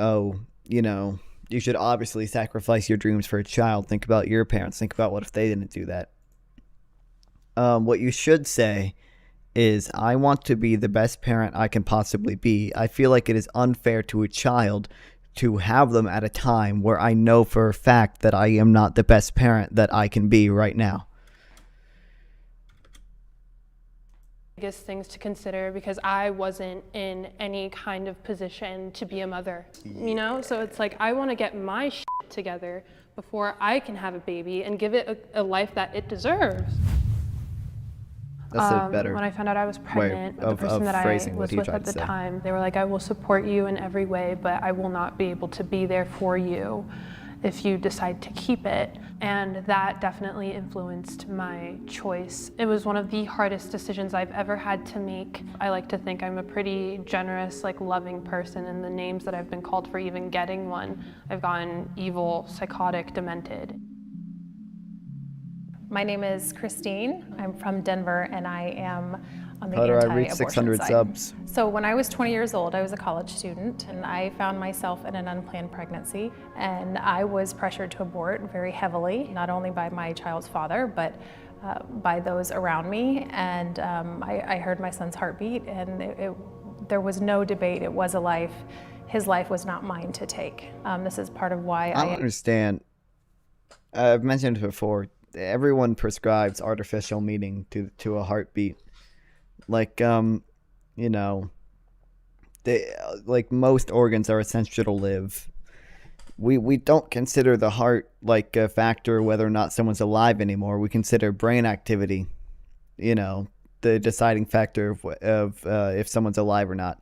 Speaker 1: you should obviously sacrifice your dreams for a child. Think about your parents. Think about what if they didn't do that. What you should say is, I want to be the best parent I can possibly be. I feel like it is unfair to a child to have them at a time where I know for a fact that I am not the best parent that I can be right now.
Speaker 21: Biggest things to consider because I wasn't in any kind of position to be a mother, So it's like, I want to get my shit together before I can have a baby and give it a life that it deserves.
Speaker 1: That's a better
Speaker 21: when I found out I was pregnant with the person that I was with at the time, they were like, I will support you in every way, but I will not be able to be there for you if you decide to keep it. And that definitely influenced my choice. It was one of the hardest decisions I've ever had to make. I like to think I'm a pretty generous, loving person, and the names that I've been called for even getting one, I've gotten evil, psychotic, demented.
Speaker 6: My name is Christine. I'm from Denver, and I am on the
Speaker 1: How do I reach
Speaker 6: anti-abortion
Speaker 1: 600
Speaker 6: side.
Speaker 1: subs?
Speaker 6: So when I was 20 years old, I was a college student, and I found myself in an unplanned pregnancy, and I was pressured to abort very heavily, not only by my child's father, but by those around me. And I heard my son's heartbeat, and there was no debate. It was a life. His life was not mine to take. This is part of why
Speaker 1: I don't understand. I've mentioned it before. Everyone prescribes artificial meaning to a heartbeat. Most organs are essential to live. We don't consider the heart like a factor whether or not someone's alive anymore. We consider brain activity, the deciding factor of if someone's alive or not.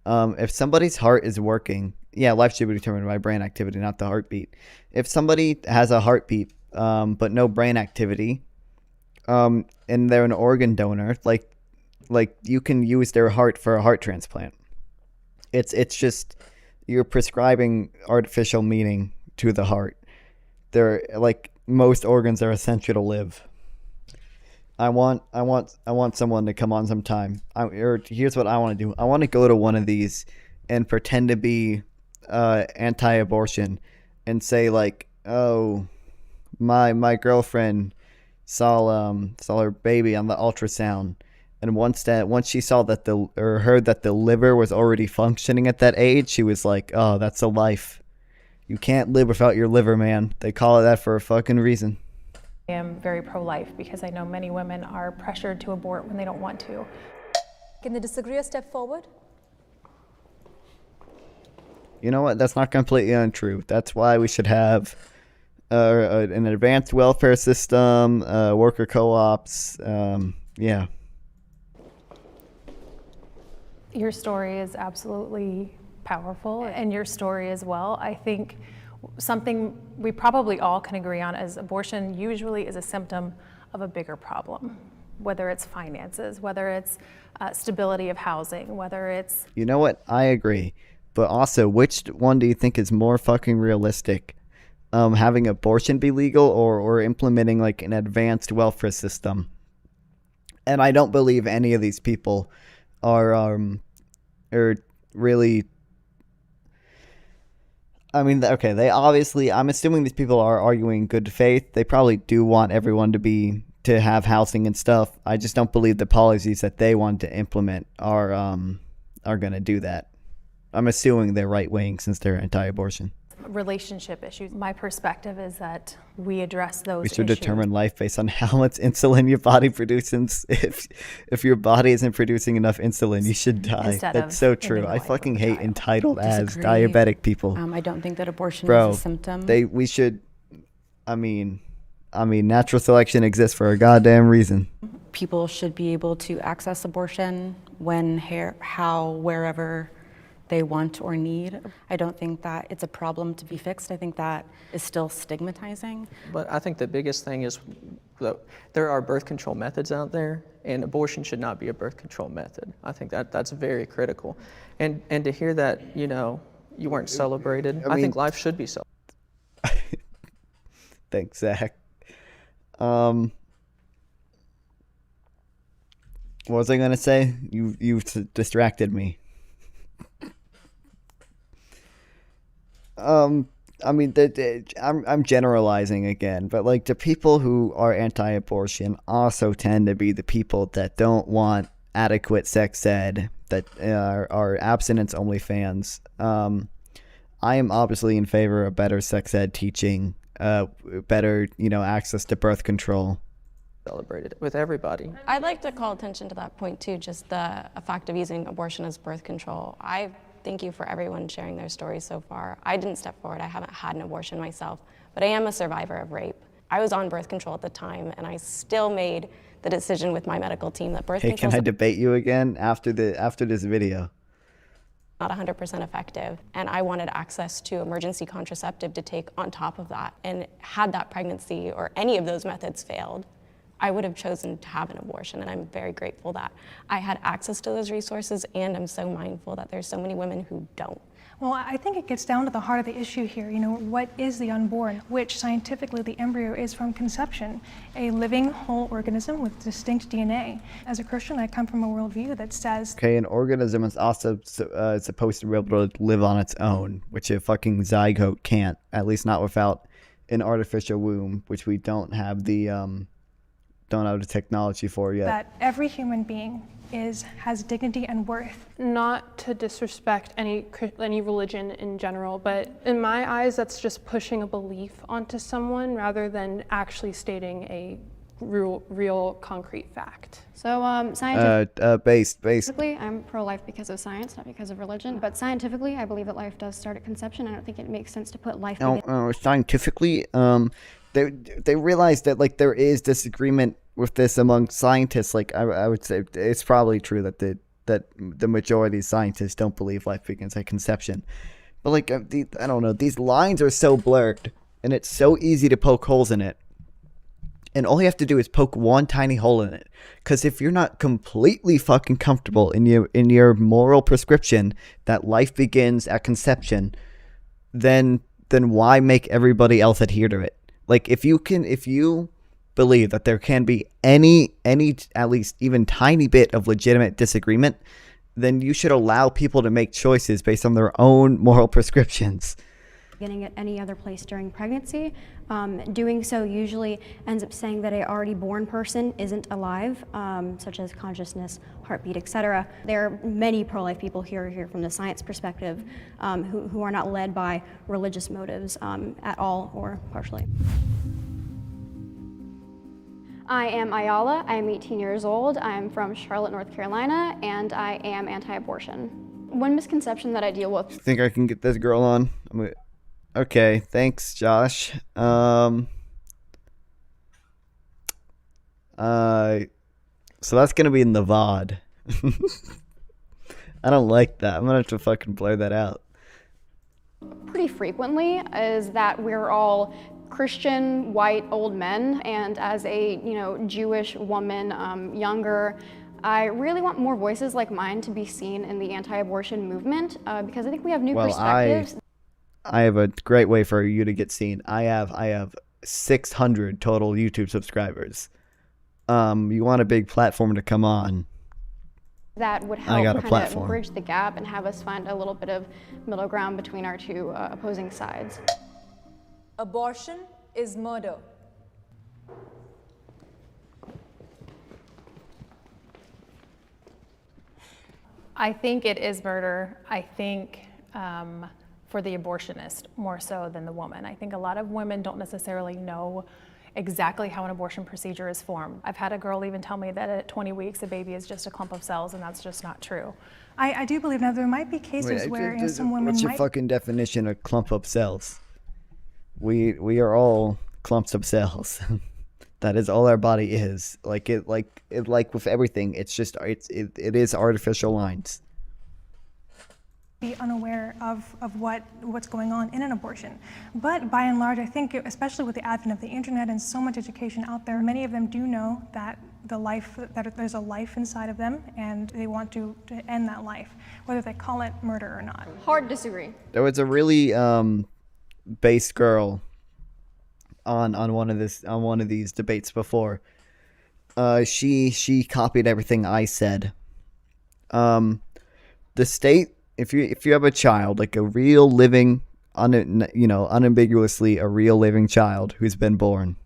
Speaker 1: If somebody's heart is working, life should be determined by brain activity, not the heartbeat. If somebody has a heartbeat but no brain activity, and they're an organ donor, like you can use their heart for a heart transplant. It's just you're prescribing artificial meaning to the heart. They're most organs are essential to live. I want someone to come on sometime. Here's what I want to do. I want to go to one of these and pretend to be anti-abortion and say oh, my girlfriend saw her baby on the ultrasound, and once she saw that heard that the liver was already functioning at that age, she was like, oh, that's a life. You can't live without your liver, man. They call it that for a fucking reason.
Speaker 6: I am very pro-life because I know many women are pressured to abort when they don't want to.
Speaker 19: Can they disagree or step forward?
Speaker 1: You know what? That's not completely untrue. That's why we should have an advanced welfare system, worker co-ops, yeah.
Speaker 6: Your story is absolutely powerful, and your story as well. I think something we probably all can agree on is abortion usually is a symptom of a bigger problem, whether it's finances, whether it's stability of housing, whether it's...
Speaker 1: You know what? I agree. But also, which one do you think is more fucking realistic? Having abortion be legal or implementing an advanced welfare system? And I don't believe any of these people are really... I mean, okay, they obviously... I'm assuming these people are arguing good faith. They probably do want everyone to be to have housing and stuff. I just don't believe the policies that they want to implement are going to do that. I'm assuming they're right wing since they're anti-abortion.
Speaker 6: Relationship issues. My perspective is that we address those
Speaker 1: We should
Speaker 6: issues.
Speaker 1: determine life based on how much insulin your body produces. If your body isn't producing enough insulin, you should die.
Speaker 6: Instead
Speaker 1: That's
Speaker 6: of
Speaker 1: so true.
Speaker 6: ending the
Speaker 1: I
Speaker 6: life
Speaker 1: fucking
Speaker 6: of the
Speaker 1: hate
Speaker 6: child.
Speaker 1: entitled as
Speaker 17: Disagree.
Speaker 1: diabetic people.
Speaker 17: I don't think that abortion
Speaker 1: Bro,
Speaker 17: is a symptom.
Speaker 1: we should. I mean, natural selection exists for a goddamn reason.
Speaker 17: People should be able to access abortion when, how, wherever they want or need. I don't think that it's a problem to be fixed. I think that is still stigmatizing.
Speaker 20: But I think the biggest thing is that there are birth control methods out there, and abortion should not be a birth control method. I think that's very critical. And to hear that, you weren't celebrated, I think life should be celebrated.
Speaker 1: Thanks, Zach. What was I gonna say? You distracted me. I mean, I'm generalizing again, but like the people who are anti-abortion also tend to be the people that don't want adequate sex ed, that are abstinence-only fans. I am obviously in favor of better sex ed teaching, better, access to birth control.
Speaker 20: Celebrated with everybody.
Speaker 7: I'd like to call attention to that point too, just the fact of using abortion as birth control. I thank you for everyone sharing their stories so far. I didn't step forward, I haven't had an abortion myself, but I am a survivor of rape. I was on birth control at the time, and I still made the decision with my medical team that birth control.
Speaker 1: Hey, can I debate you again after this video?
Speaker 7: Not 100% effective, and I wanted access to emergency contraceptive to take on top of that. And had that pregnancy or any of those methods failed, I would have chosen to have an abortion, and I'm very grateful that I had access to those resources, and I'm so mindful that there's so many women who don't.
Speaker 2: Well, I think it gets down to the heart of the issue here. What is the unborn? Which scientifically the embryo is from conception, a living whole organism with distinct DNA. As a Christian, I come from a worldview that says,
Speaker 1: okay, an organism is also supposed to be able to live on its own, which a fucking zygote can't, at least not without an artificial womb, which we don't have the technology for yet.
Speaker 2: that every human being has dignity and worth.
Speaker 18: Not to disrespect any religion in general, but in my eyes, that's just pushing a belief onto someone rather than actually stating a real concrete fact.
Speaker 22: So
Speaker 1: basically,
Speaker 22: I'm pro-life because of science, not because of religion. But scientifically, I believe that life does start at conception. I don't think it makes sense to put life.
Speaker 1: Scientifically, they realize that like there is disagreement with this among scientists. Like I would say it's probably true that the majority of scientists don't believe life begins at conception. But like I don't know, these lines are so blurred, and it's so easy to poke holes in it. And all you have to do is poke one tiny hole in it. Because if you're not completely fucking comfortable in your moral prescription that life begins at conception, then why make everybody else adhere to it? Like if you believe that there can be any at least even tiny bit of legitimate disagreement, then you should allow people to make choices based on their own moral prescriptions.
Speaker 8: Getting at any other place during pregnancy. Doing so usually ends up saying that an already born person isn't alive, such as consciousness, heartbeat, etc. There are many pro-life people here from the science perspective who are not led by religious motives at all or partially.
Speaker 22: I am Ayala. I am 18 years old. I am from Charlotte, North Carolina, and I am anti-abortion. One misconception that I deal with.
Speaker 1: Think I can get this girl on? Okay, thanks, Josh. So that's gonna be in the VOD. I don't like that. I'm gonna have to fucking blur that out.
Speaker 22: Pretty frequently is that we're all Christian, white, old men, and as a Jewish woman, younger, I really want more voices like mine to be seen in the anti-abortion movement because I think we have new perspectives.
Speaker 1: I have a great way for you to get seen. I have 600 total YouTube subscribers. You want a big platform to come on?
Speaker 22: That would help kind of bridge the gap and have us find a little bit of middle ground between our two opposing sides.
Speaker 19: Abortion is murder.
Speaker 6: I think it is murder. I think for the abortionist more so than the woman. I think a lot of women don't necessarily know exactly how an abortion procedure is formed. I've had a girl even tell me that at 20 weeks a baby is just a clump of cells, and that's just not true.
Speaker 2: I do believe now there might be cases where some women
Speaker 1: What's your
Speaker 2: might...
Speaker 1: fucking definition of clump of cells? We are all clumps of cells. That is all our body is. Like with everything, it's just it is artificial lines.
Speaker 2: Be unaware of what's going on in an abortion. But by and large, I think, especially with the advent of the internet and so much education out there, many of them do know that there's a life inside of them, and they want to end that life, whether they call it murder or not.
Speaker 22: Hard disagree.
Speaker 1: There was a really base girl on one of these debates before. She copied everything I said. The state. If you have a child, like a real living, unambiguously a real living child who's been born,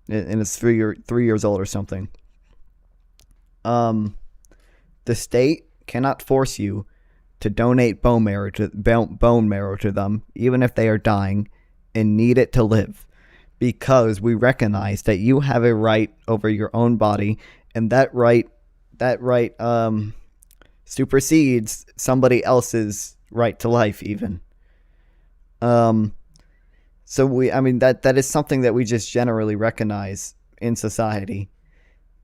Speaker 1: and is 3 years old or something, the state cannot force you to donate bone marrow to them, even if they are dying and need it to live, because we recognize that you have a right over your own body, and that right supersedes somebody else's right to life even. So that is something that we just generally recognize in society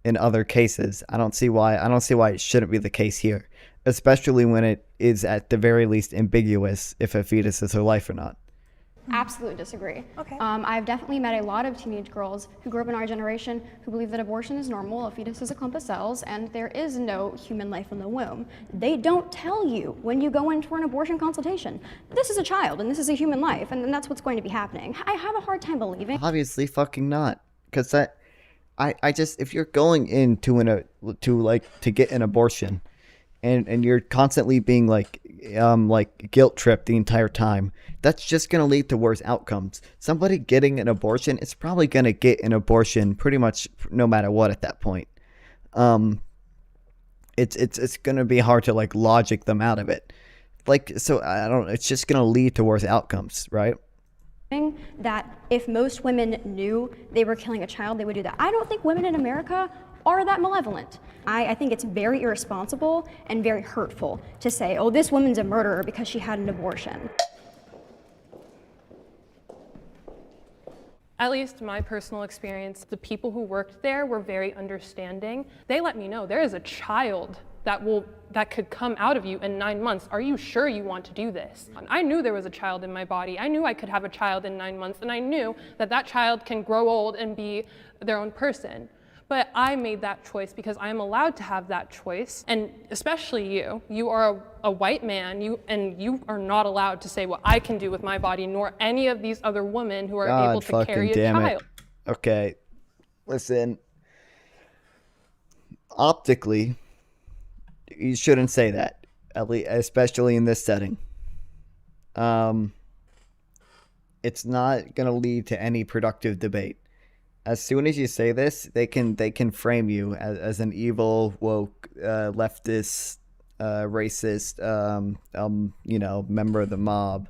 Speaker 1: in other cases. I don't see why it shouldn't be the case here, especially when it is at the very least ambiguous if a fetus is a life or not.
Speaker 22: Absolutely disagree.
Speaker 2: Okay.
Speaker 22: I've definitely met a lot of teenage girls who grew up in our generation who believe that abortion is normal, a fetus is a clump of cells, and there is no human life in the womb. They don't tell you when you go in for an abortion consultation, this is a child and this is a human life, and that's what's going to be happening. I have a hard time believing.
Speaker 1: Obviously fucking not. Because I just, if you're going in to get an abortion, and you're constantly being like guilt tripped the entire time, that's just going to lead to worse outcomes. Somebody getting an abortion is probably going to get an abortion pretty much no matter what at that point. It's going to be hard to logic them out of it. So it's just going to lead to worse outcomes, right?
Speaker 22: That if most women knew they were killing a child, they would do that. I don't think women in America are that malevolent. I think it's very irresponsible and very hurtful to say, oh, this woman's a murderer because she had an abortion.
Speaker 21: At least my personal experience, the people who worked there were very understanding. They let me know there is a child that could come out of you in 9 months. Are you sure you want to do this? I knew there was a child in my body. I knew I could have a child in 9 months, and I knew that child can grow old and be their own person. But I made that choice because I am allowed to have that choice, and especially you are a white man, you are not allowed to say what I can do with my body, nor any of these other women who are able to carry a child.
Speaker 1: Okay, listen, optically, you shouldn't say that, at least, especially in this setting. It's not going to lead to any productive debate. As soon as you say this, they can frame you as an evil, woke, leftist, racist, member of the mob.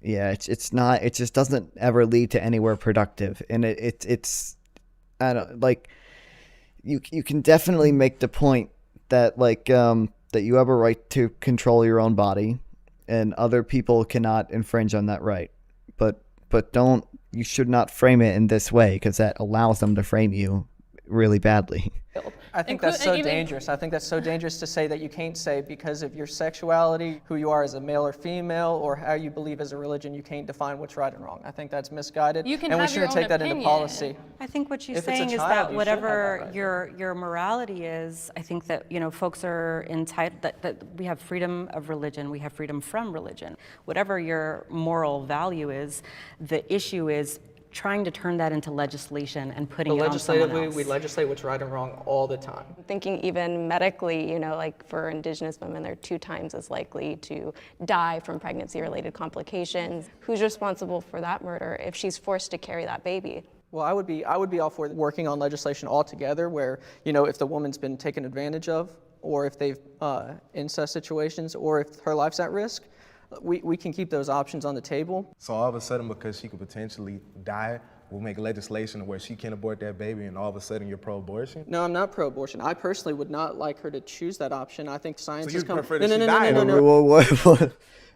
Speaker 1: It's not. It just doesn't ever lead to anywhere productive, and it's. I don't like. You can definitely make the point that that you have a right to control your own body, and other people cannot infringe on that right, but don't. You should not frame it in this way, because that allows them to frame you really badly.
Speaker 20: I think that's so dangerous. I think that's so dangerous to say that you can't say because of your sexuality, who you are as a male or female, or how you believe as a religion, you can't define what's right and wrong. I think that's misguided, and we shouldn't take that into policy.
Speaker 17: I think what she's saying is that whatever your morality is, I think that folks are entitled, that we have freedom of religion, we have freedom from religion. Whatever your moral value is, the issue is trying to turn that into legislation and putting it on someone else.
Speaker 20: We legislate what's right and wrong all the time.
Speaker 7: Thinking even medically, for Indigenous women, they're 2 times as likely to die from pregnancy-related complications. Who's responsible for that murder if she's forced to carry that baby?
Speaker 20: Well, I would be all for working on legislation altogether where, if the woman's been taken advantage of, or if they've incest situations, or if her life's at risk, we can keep those options on the table.
Speaker 4: So all of a sudden, because she could potentially die, we'll make legislation where she can't abort that baby, and all of a sudden you're pro-abortion?
Speaker 20: No, I'm not pro-abortion. I personally would not like her to choose that option. I think science
Speaker 4: So
Speaker 20: has
Speaker 4: you
Speaker 20: come.
Speaker 4: prefer that she die?
Speaker 20: No.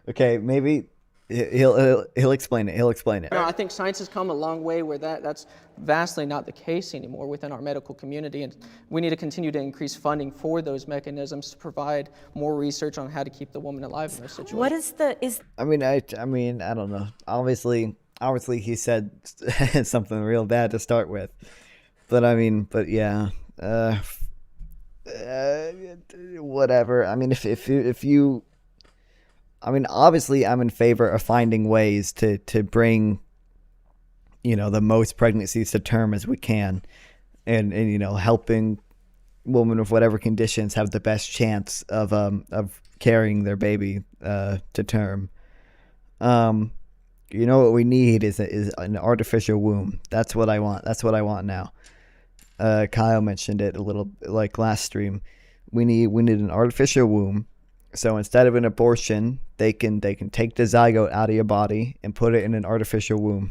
Speaker 1: Okay, maybe he'll explain it. He'll explain it.
Speaker 20: No, I think science has come a long way where that's vastly not the case anymore within our medical community, and we need to continue to increase funding for those mechanisms to provide more research on how to keep the woman alive in those situations.
Speaker 17: What is the
Speaker 1: I mean, I don't know. Obviously, he said something real bad to start with, but yeah, whatever. I mean, if you, obviously, I'm in favor of finding ways to bring, the most pregnancies to term as we can, and helping women with whatever conditions have the best chance of carrying their baby to term. What we need is an artificial womb. That's what I want. That's what I want now. Kyle mentioned it a little like last stream. We need an artificial womb. So instead of an abortion, they can take the zygote out of your body and put it in an artificial womb.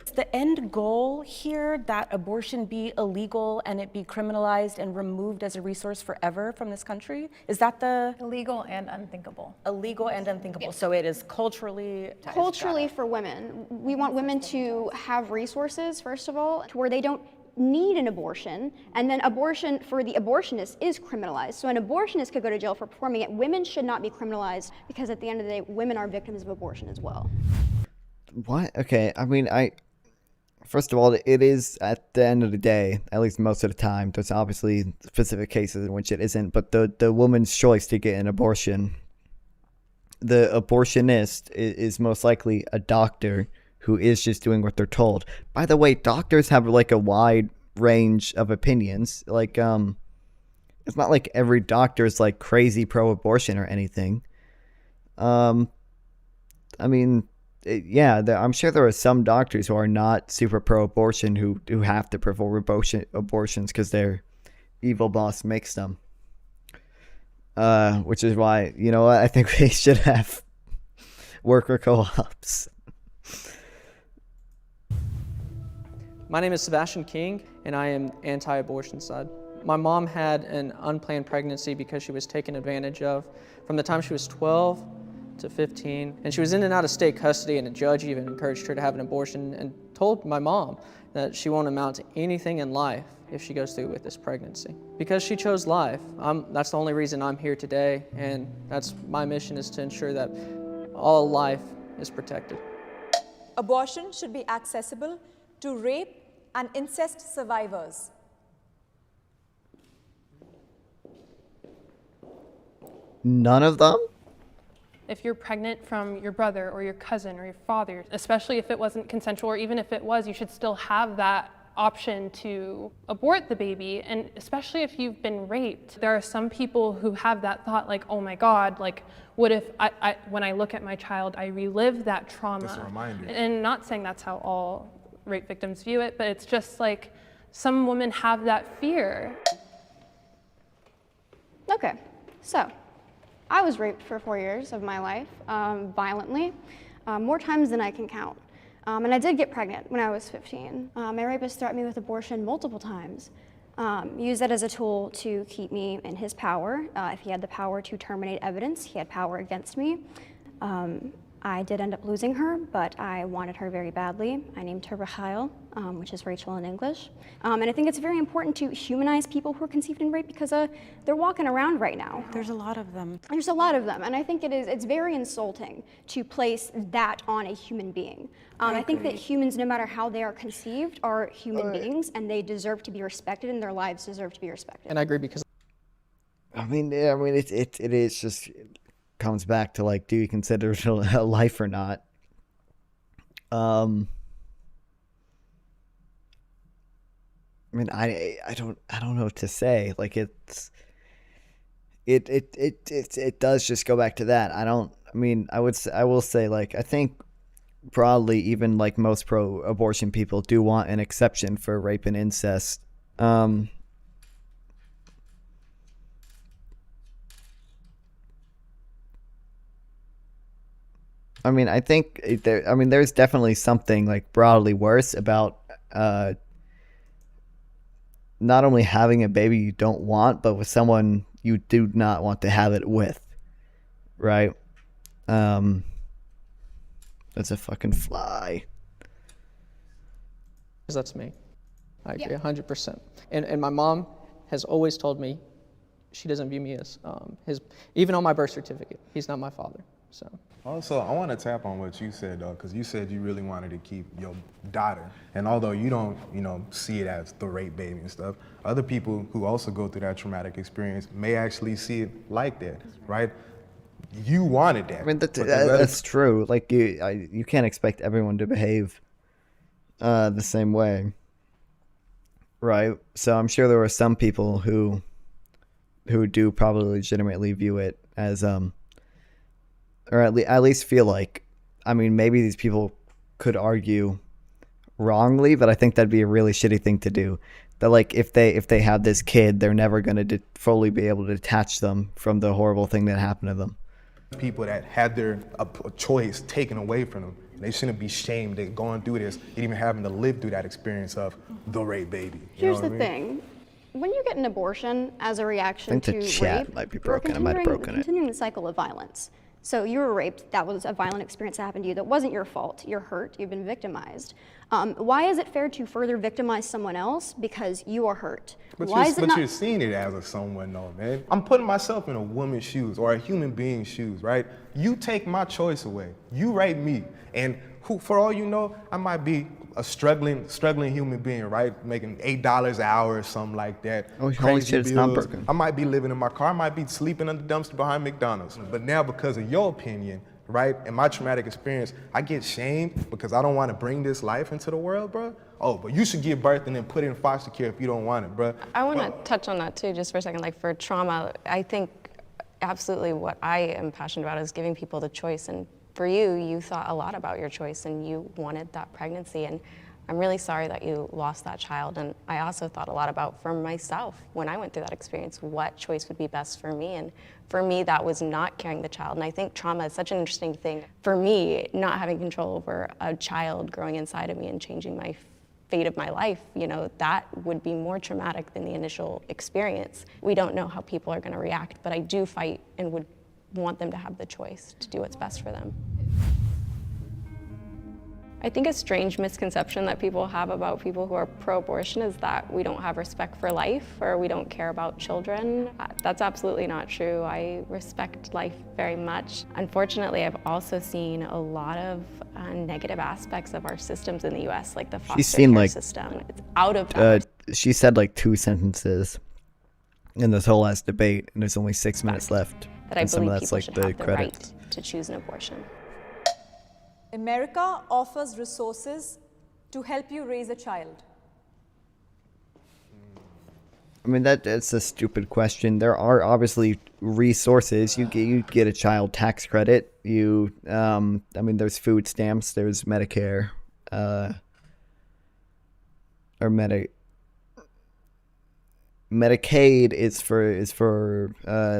Speaker 17: Is the end goal here that abortion be illegal and it be criminalized and removed as a resource forever from this country? Is that the
Speaker 5: illegal and unthinkable?
Speaker 17: Illegal and unthinkable. So it is culturally
Speaker 22: for women. We want women to have resources, first of all, to where they don't need an abortion, and then abortion for the abortionist is criminalized. So an abortionist could go to jail for performing it. Women should not be criminalized because at the end of the day, women are victims of abortion as well.
Speaker 1: What? Okay, first of all, it is at the end of the day, at least most of the time, there's obviously specific cases in which it isn't, but the woman's choice to get an abortion, the abortionist is most likely a doctor who is just doing what they're told. By the way, doctors have like a wide range of opinions. Like, it's not like every doctor is like crazy pro-abortion or anything. I'm sure there are some doctors who are not super pro-abortion who have to perform abortions because their evil boss makes them. Which is why, I think we should have worker co-ops.
Speaker 20: My name is Sebastian King, and I am anti-abortion side. My mom had an unplanned pregnancy because she was taken advantage of from the time she was 12 to 15, and she was in and out of state custody, and a judge even encouraged her to have an abortion and told my mom that she won't amount to anything in life if she goes through with this pregnancy. Because she chose life, that's the only reason I'm here today, and that's my mission, is to ensure that all life is protected.
Speaker 19: Abortion should be accessible to rape and incest survivors.
Speaker 1: None of them?
Speaker 21: If you're pregnant from your brother or your cousin or your father, especially if it wasn't consensual, or even if it was, you should still have that option to abort the baby. And especially if you've been raped, there are some people who have that thought like, oh my God, like what if when I look at my child, I relive that trauma?
Speaker 4: Just a reminder.
Speaker 21: And not saying that's how all rape victims view it, but it's just like some women have that fear.
Speaker 22: Okay, so I was raped for 4 years of my life, violently, more times than I can count. And I did get pregnant when I was 15. My rapist threatened me with abortion multiple times. Used that as a tool to keep me in his power. If he had the power to terminate evidence, he had power against me. I did end up losing her, but I wanted her very badly. I named her Rahel, which is Rachel in English. And I think it's very important to humanize people who are conceived in rape because they're walking around right now.
Speaker 17: There's a lot of them.
Speaker 22: There's a lot of them, and I think it's very insulting to place that on a human being. I think that humans, no matter how they are conceived, are human beings, and they deserve to be respected, and their lives deserve to be respected.
Speaker 20: And I agree because
Speaker 1: it is just comes back to like, do you consider it a life or not? I don't know what to say. Like it does just go back to that. I will say, like, I think broadly, even like most pro-abortion people do want an exception for rape and incest. I mean, I think there's definitely something like broadly worse about not only having a baby you don't want, but with someone you do not want to have it with, right? That's a fucking fly.
Speaker 20: That's me. I agree 100%. And my mom has always told me she doesn't view me as even on my birth certificate, he's not my father. So.
Speaker 4: Also, I want to tap on what you said, though, because you said you really wanted to keep your daughter. And although you don't, see it as the rape baby and stuff, other people who also go through that traumatic experience may actually see it like that, right? You wanted that.
Speaker 1: I mean, that's true. Like, you can't expect everyone to behave the same way, right? So I'm sure there were some people who do probably legitimately view it as or at least feel like, I mean, maybe these people could argue wrongly, but I think that'd be a really shitty thing to do. That like if they have this kid, they're never going to fully be able to detach them from the horrible thing that happened to them.
Speaker 4: People that had their a choice taken away from them, they shouldn't be shamed at going through this and even having to live through that experience of the rape baby.
Speaker 22: Here's the thing. When you get an abortion as a reaction to
Speaker 1: the chat
Speaker 22: rape,
Speaker 1: might be broken. I might have broken it.
Speaker 22: Continuing the cycle of violence. So you were raped, that was a violent experience that happened to you, that wasn't your fault, you're hurt, you've been victimized. Why is it fair to further victimize someone else because you are hurt?
Speaker 4: But
Speaker 22: You're
Speaker 4: seeing it as a someone though, man. I'm putting myself in a woman's shoes or a human being's shoes, right? You take my choice away, you rape me, and for all you know, I might be a struggling human being, right? Making $8 an hour or something like that.
Speaker 1: Oh, holy shit, it's not broken.
Speaker 4: I might be living in my car, I might be sleeping under the dumpster behind McDonald's. But now because of your opinion, right, and my traumatic experience, I get shamed because I don't want to bring this life into the world, bro. Oh, but you should give birth and then put it in foster care if you don't want it, bro.
Speaker 7: I want to touch on that too, just for a second. Like for trauma, I think absolutely what I am passionate about is giving people the choice. And for you, you thought a lot about your choice and you wanted that pregnancy. And I'm really sorry that you lost that child. And I also thought a lot about, for myself, when I went through that experience, what choice would be best for me. And for me, that was not carrying the child. And I think trauma is such an interesting thing. For me, not having control over a child growing inside of me and changing my fate of my life, that would be more traumatic than the initial experience. We don't know how people are going to react, but I do fight and would want them to have the choice to do what's best for them. I think a strange misconception that people have about people who are pro-abortion is that we don't have respect for life or we don't care about children. That's absolutely not true. I respect life very much. Unfortunately, I've also seen a lot of negative aspects of our systems in the US, like the foster care system. It's out of touch.
Speaker 1: She said like 2 sentences in this whole last debate, and there's only 6 minutes left.
Speaker 7: That I
Speaker 1: and some of
Speaker 7: believe
Speaker 1: that's
Speaker 7: people
Speaker 1: like
Speaker 7: should
Speaker 1: the
Speaker 7: have the
Speaker 1: credits.
Speaker 7: right to choose an abortion.
Speaker 19: America offers resources to help you raise a child.
Speaker 1: I mean, that's a stupid question. There are obviously resources. You get a child tax credit. I mean, there's food stamps. There's Medicare, or Medicaid is for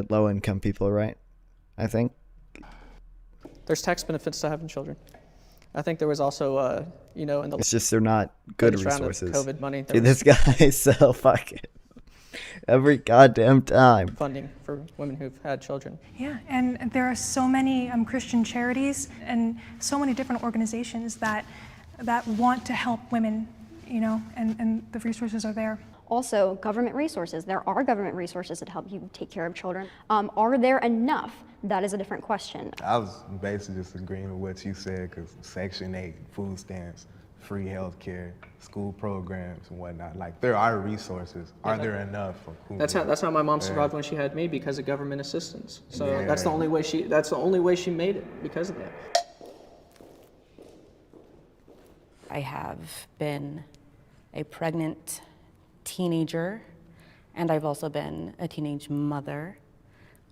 Speaker 1: low income people, right? I think. There's
Speaker 20: tax benefits to having children. I think there was also, in the.
Speaker 1: It's just they're not good resources.
Speaker 20: COVID money.
Speaker 1: Dude, this guy is so fucking. Every goddamn time.
Speaker 20: Funding for women who've had children.
Speaker 2: Yeah, and there are so many Christian charities and so many different organizations that want to help women, and the resources are there.
Speaker 8: Also, government resources. There are government resources that help you take care of children. Are there enough? That is a different question.
Speaker 4: I was basically just agreeing with what you said, because Section 8, food stamps, free health care, school programs and whatnot. Like, there are resources. Are there enough?
Speaker 20: That's how my mom survived when she had me, because of government assistance. So that's the only way she made it, because of that.
Speaker 17: I have been a pregnant teenager, and I've also been a teenage mother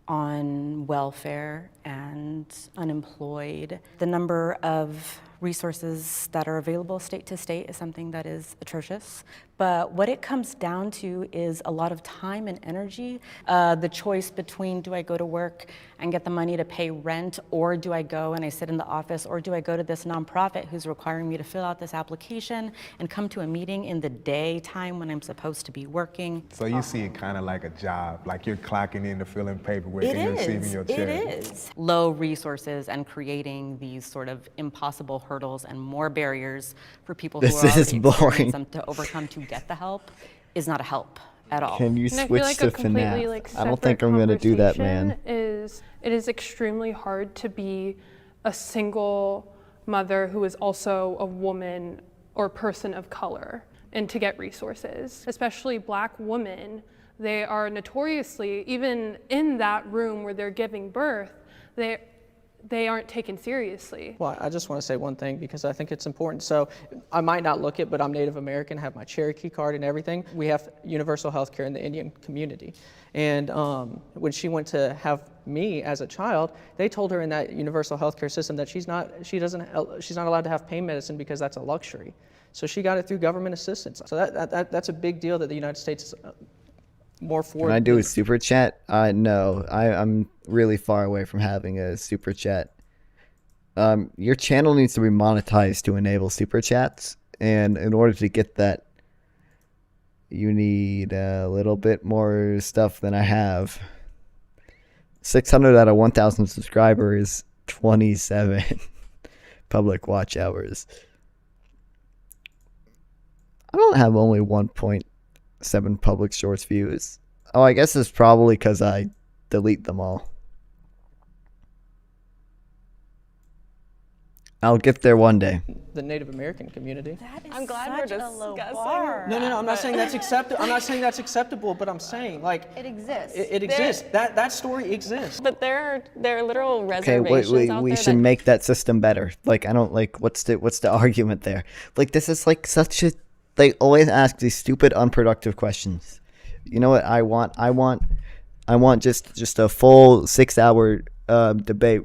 Speaker 17: on welfare and unemployed. The number of resources that are available state to state is something that is atrocious. But what it comes down to is a lot of time and energy. The choice between, do I go to work and get the money to pay rent, or do I go and I sit in the office, or do I go to this nonprofit who's requiring me to fill out this application and come to a meeting in the daytime when I'm supposed to be working?
Speaker 4: So you see it kind of like a job, like you're clocking in to fill in paperwork and you're receiving your check.
Speaker 17: It is. Low resources and creating these sort of impossible hurdles and more barriers for people who are already experiencing them to overcome to get the help is not a help at all.
Speaker 1: Can you
Speaker 18: And I
Speaker 1: switch
Speaker 18: feel like
Speaker 1: to
Speaker 18: a completely,
Speaker 1: FNAF? I don't think I'm going to do that, man.
Speaker 18: It is extremely hard to be a single mother who is also a woman or person of color and to get resources, especially Black women. They are notoriously, even in that room where they're giving birth, they aren't taken seriously.
Speaker 20: Well, I just want to say one thing because I think it's important. So I might not look it, but I'm Native American, have my Cherokee card and everything. We have universal health care in the Indian community. And when she went to have me as a child, they told her in that universal health care system that she's not allowed to have pain medicine because that's a luxury. So she got it through government assistance. So that's a big deal that the United States is more for.
Speaker 1: Can I do a super chat? No, I'm really far away from having a super chat. Your channel needs to be monetized to enable super chats, and in order to get that, you need a little bit more stuff than I have. 600 out of 1,000 subscribers, 27 public watch hours. I don't have only 1.7 public shorts views. Oh, I guess it's probably because I delete them all. I'll get there one day.
Speaker 20: The Native American community.
Speaker 7: I'm glad we're discussing.
Speaker 20: No, I'm not saying that's acceptable. I'm not saying that's acceptable, but I'm saying like
Speaker 5: it exists.
Speaker 20: It exists. That story exists.
Speaker 7: But there are literal
Speaker 1: Okay,
Speaker 7: reservations out
Speaker 1: we
Speaker 7: there
Speaker 1: should make that system better. Like, I don't like what's the argument there? Like, this is like such a, they always ask these stupid unproductive questions. You know what I want? I want just a full 6-hour debate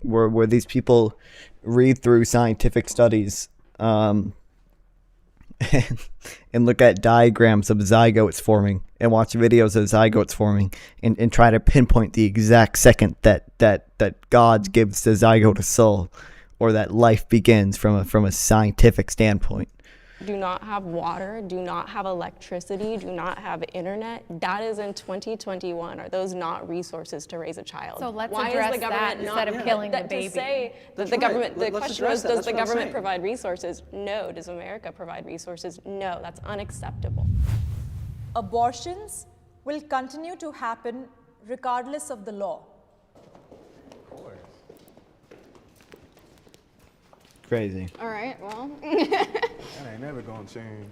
Speaker 1: where these people read through scientific studies and look at diagrams of zygotes forming and watch videos of zygotes forming and try to pinpoint the exact second that God gives the zygote a soul, or that life begins from a scientific standpoint.
Speaker 7: Do not have water, do not have electricity, do not have internet. That is in 2021. Are those not resources to raise a child?
Speaker 5: So let's
Speaker 7: Why
Speaker 5: address
Speaker 7: is the government
Speaker 5: that instead of killing the baby.
Speaker 7: To say that the government, the question was, does the government provide resources? No. Does America provide resources? No. That's unacceptable.
Speaker 19: Abortions will continue to happen regardless of the law.
Speaker 1: Crazy.
Speaker 22: All right, well.
Speaker 4: That ain't never gonna change.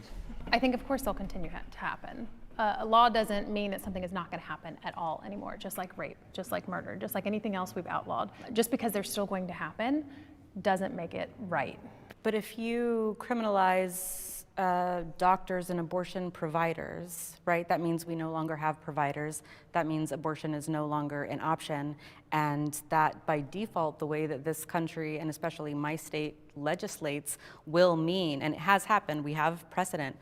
Speaker 5: I think, of course, they'll continue to happen. A law doesn't mean that something is not going to happen at all anymore, just like rape, just like murder, just like anything else we've outlawed. Just because they're still going to happen doesn't make it right.
Speaker 17: But if you criminalize doctors and abortion providers, right, that means we no longer have providers. That means abortion is no longer an option. And that by default, the way that this country, and especially my state, legislates will mean, and it has happened, we have precedent,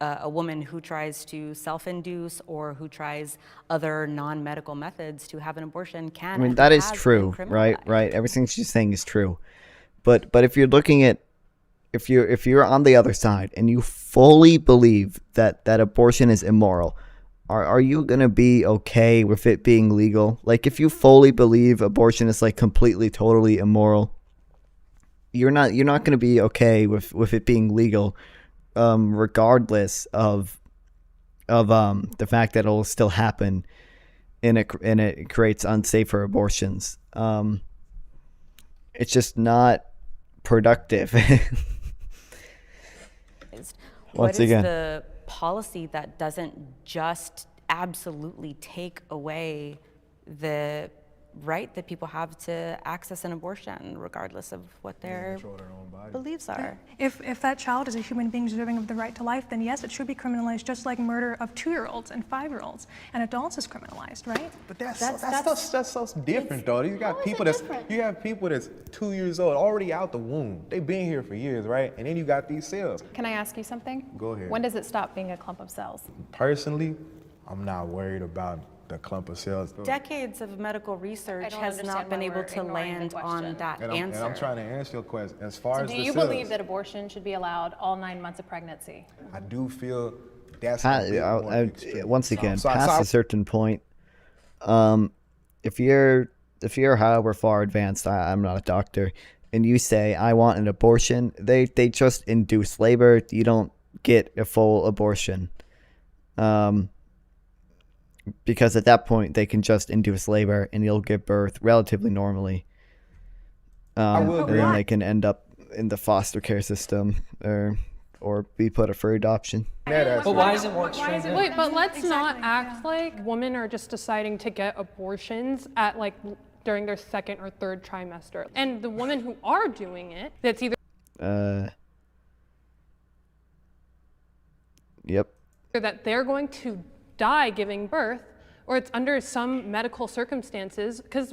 Speaker 17: a woman who tries to self-induce or who tries other non-medical methods to have an abortion can.
Speaker 1: I mean, that is true, right? Everything she's saying is true. But if you're looking at, if you're on the other side and you fully believe that abortion is immoral, are you gonna be okay with it being legal? Like, if you fully believe abortion is like completely, totally immoral, you're not gonna be okay with it being legal, regardless of the fact that it'll still happen, and it creates unsafer abortions. It's just not productive.
Speaker 17: What is the policy that doesn't just absolutely take away the right that people have to access an abortion, regardless of what their beliefs are.
Speaker 2: If that child is a human being deserving of the right to life, then yes, it should be criminalized, just like murder of 2-year-olds and 5-year-olds, and adults is criminalized, right?
Speaker 4: But that's so different, though. You got people that's 2 years old, already out the womb. They've been here for years, right? And then you got these cells.
Speaker 5: Can I ask you something?
Speaker 4: Go ahead.
Speaker 5: When does it stop being a clump of cells?
Speaker 4: Personally, I'm not worried about the clump of cells.
Speaker 17: Decades of medical research has not been able to land on that answer.
Speaker 4: And I'm trying to answer your question. As far as
Speaker 5: do
Speaker 4: the
Speaker 5: you
Speaker 4: cells,
Speaker 5: believe that abortion should be allowed all 9 months of pregnancy?
Speaker 4: I do feel that's
Speaker 1: once again, past a certain point, if you're however far advanced, I'm not a doctor, and you say I want an abortion, they just induce labor. You don't get a full abortion. Because at that point they can just induce labor and you'll give birth relatively normally. And then they can end up in the foster care system or be put up for adoption.
Speaker 20: But why is it more extreme?
Speaker 18: Wait, but let's not act like women are just deciding to get abortions at like during their 2nd or 3rd trimester. And the women who are doing it, that's either
Speaker 1: Yep.
Speaker 18: that they're going to die giving birth, or it's under some medical circumstances, because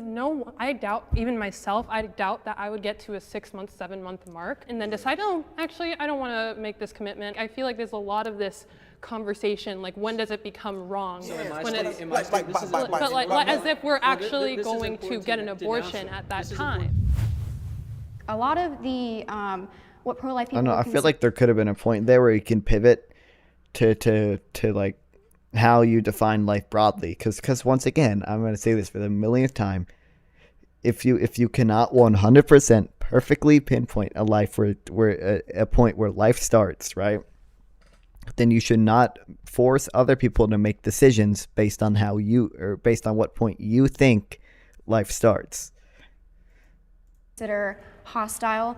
Speaker 18: I doubt, even myself, I doubt that I would get to a 6-month, 7-month mark and then decide, oh, actually, I don't want to make this commitment. I feel like there's a lot of this conversation, like when does it become wrong?
Speaker 20: So
Speaker 18: as if we're actually going to get an abortion at that time.
Speaker 22: A lot of the, what pro-life people
Speaker 1: I feel like there could have been a point there where you can pivot to like how you define life broadly, because once again, I'm going to say this for the millionth time, if you cannot 100% perfectly pinpoint a life where a point where life starts, right, then you should not force other people to make decisions based on based on what point you think life starts.
Speaker 22: Consider hostile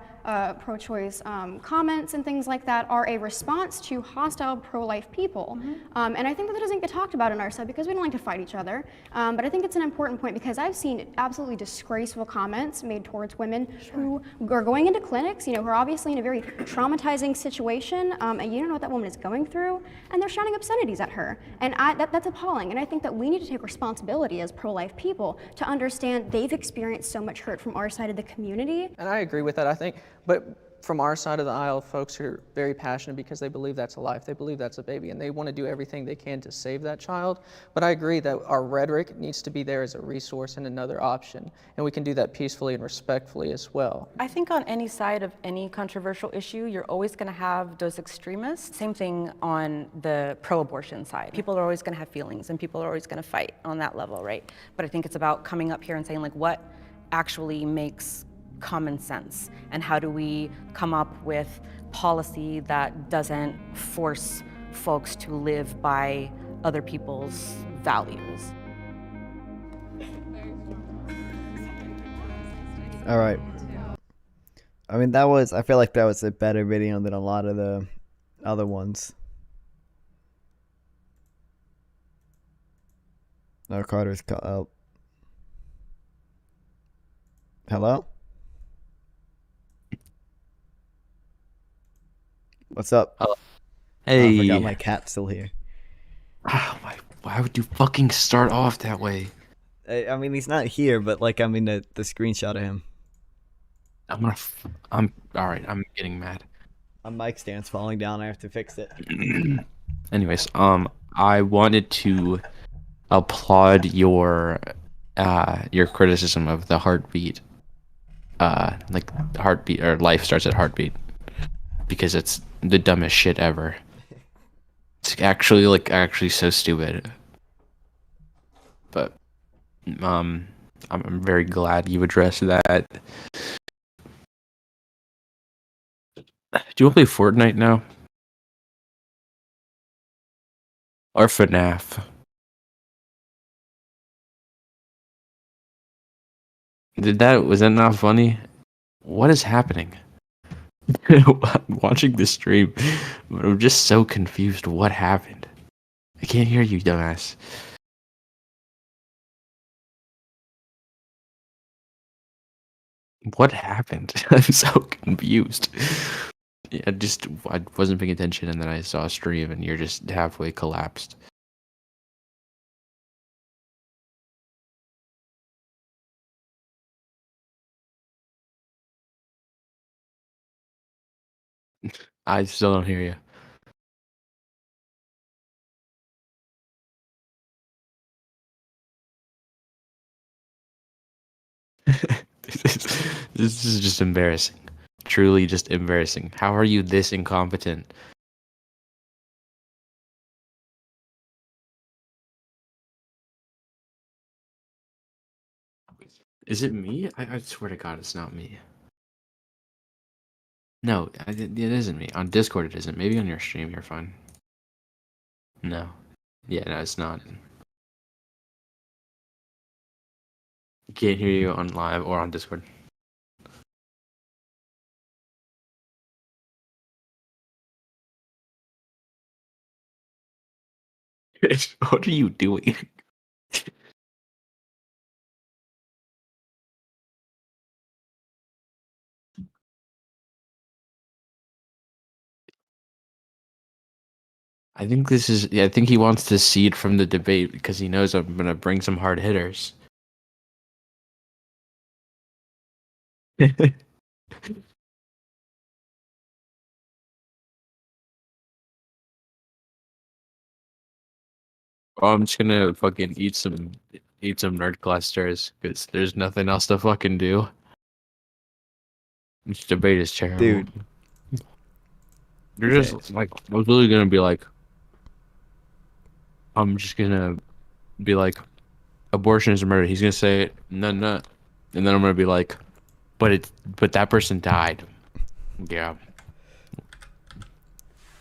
Speaker 22: pro-choice comments and things like that are a response to hostile pro-life people. And I think that doesn't get talked about on our side because we don't like to fight each other. But I think it's an important point because I've seen absolutely disgraceful comments made towards women who are going into clinics, who are obviously in a very traumatizing situation, and you don't know what that woman is going through, and they're shouting obscenities at her. And that's appalling. And I think that we need to take responsibility as pro-life people to understand they've experienced so much hurt from our side of the community.
Speaker 20: And I agree with that, I think. But from our side of the aisle, folks are very passionate because they believe that's a life, they believe that's a baby, and they want to do everything they can to save that child. But I agree that our rhetoric needs to be there as a resource and another option, and we can do that peacefully and respectfully as well.
Speaker 17: I think on any side of any controversial issue, you're always going to have those extremists. Same thing on the pro-abortion side. People are always going to have feelings, and people are always going to fight on that level, right? But I think it's about coming up here and saying, like, what actually makes common sense, and how do we come up with policy that doesn't force folks to live by other people's values.
Speaker 1: All right. I mean, I feel like that was a better video than a lot of the other ones. No, Carter's out. Hello? What's up?
Speaker 9: Hello. Hey.
Speaker 1: Oh, I forgot my cat's still here.
Speaker 9: Why would you fucking start off that way?
Speaker 1: I mean, he's not here, but like, I mean, the screenshot of him.
Speaker 9: I'm alright, I'm getting mad.
Speaker 1: My mic stand's falling down, I have to fix it.
Speaker 9: Anyways, I wanted to applaud your criticism of the heartbeat. Like, heartbeat, or life starts at heartbeat. Because it's the dumbest shit ever. It's actually so stupid. But I'm very glad you addressed that. Do you want to play Fortnite now? Or FNAF? Was that not funny? What is happening? Watching the stream, but I'm just so confused. What happened? I can't hear you, dumbass. What happened? I'm so confused. Yeah, I wasn't paying attention, and then I saw a stream, and you're just halfway collapsed. I still don't hear you. This is just embarrassing. Truly just embarrassing. How are you this incompetent? Is it me? I swear to God, it's not me. No, it isn't me. On Discord, it isn't. Maybe on your stream, you're fine. No. Yeah, no, it's not. Can't hear you on live or on Discord. What are you doing? I think this is. Yeah, I think he wants to cede from the debate because he knows I'm gonna bring some hard hitters. Oh, I'm just gonna fucking eat some nerd clusters because there's nothing else to fucking do. This debate is terrible.
Speaker 1: Dude.
Speaker 9: You're just like, I was really gonna be like, I'm just gonna be like, abortion is murder. He's gonna say no, and then I'm gonna be like, but that person died. Yeah.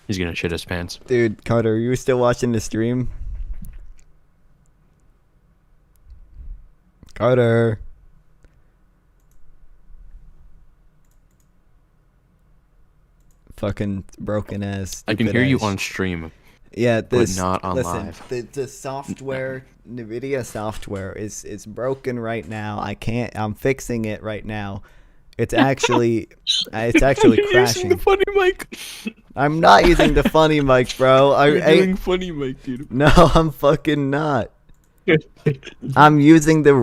Speaker 9: He's gonna shit his pants.
Speaker 1: Dude, Carter, are you still watching the stream? Carter. Fucking broken ass.
Speaker 9: I can hear you on stream.
Speaker 1: Yeah, this,
Speaker 9: but not on
Speaker 1: listen,
Speaker 9: live.
Speaker 1: The software, NVIDIA software is broken right now. I'm fixing it right now. It's actually crashing.
Speaker 9: Using the funny mic.
Speaker 1: I'm not using the funny mic, bro.
Speaker 9: You're doing funny mic, dude.
Speaker 1: No, I'm fucking not. I'm using this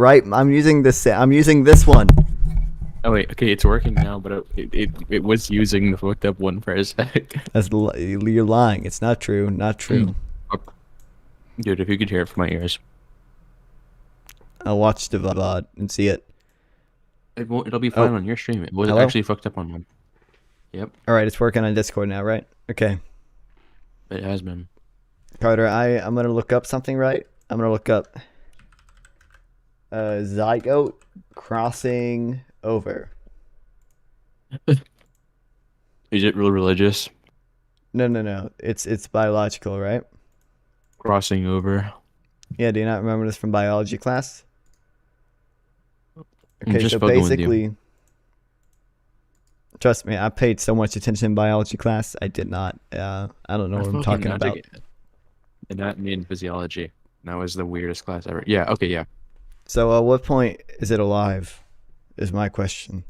Speaker 1: one.
Speaker 9: Oh wait, okay, it's working now, but it was using the fucked up one for a sec.
Speaker 1: You're lying. It's not true. Not true.
Speaker 9: Dude, if you could hear it from my ears.
Speaker 1: I'll watch the VOD and see it.
Speaker 9: It'll be fine on your stream. It was actually fucked up on mine. Yep.
Speaker 1: All right, it's working on Discord now, right? Okay.
Speaker 9: It has been.
Speaker 1: Carter, I'm gonna look up something, right? I'm gonna look up zygote crossing over.
Speaker 9: Is it real religious?
Speaker 1: No. It's biological, right?
Speaker 9: Crossing over.
Speaker 1: Yeah, do you not remember this from biology class?
Speaker 9: I'm
Speaker 1: Okay,
Speaker 9: just
Speaker 1: so
Speaker 9: fucking with you.
Speaker 1: basically, trust me, I paid so much attention in biology class. I did not. I don't know what I'm talking about.
Speaker 9: Anatomy and physiology. That was the weirdest class ever. Yeah. Okay. Yeah.
Speaker 1: So, at what point is it alive? Is my question.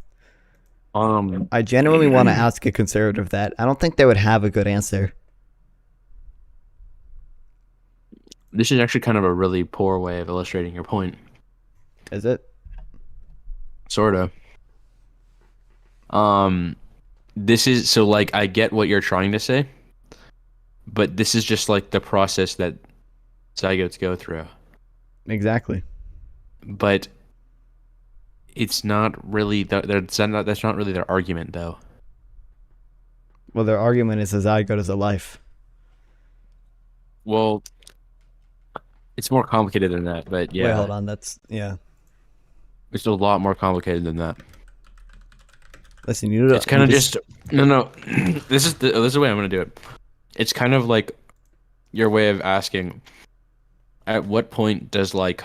Speaker 1: I genuinely want to ask a conservative that. I don't think they would have a good answer.
Speaker 9: This is actually kind of a really poor way of illustrating your point.
Speaker 1: Is it?
Speaker 9: Sorta. This is so like I get what you're trying to say, but this is just like the process that zygotes go through.
Speaker 1: Exactly.
Speaker 9: But it's not really that's not really their argument though.
Speaker 1: Well, their argument is a zygote is a life.
Speaker 9: Well, it's more complicated than that, but yeah.
Speaker 1: Wait, hold on. Yeah.
Speaker 9: It's a lot more complicated than that.
Speaker 1: Listen, you know,
Speaker 9: it's kind of just no. This is the way I'm gonna do it. It's kind of like your way of asking, at what point does like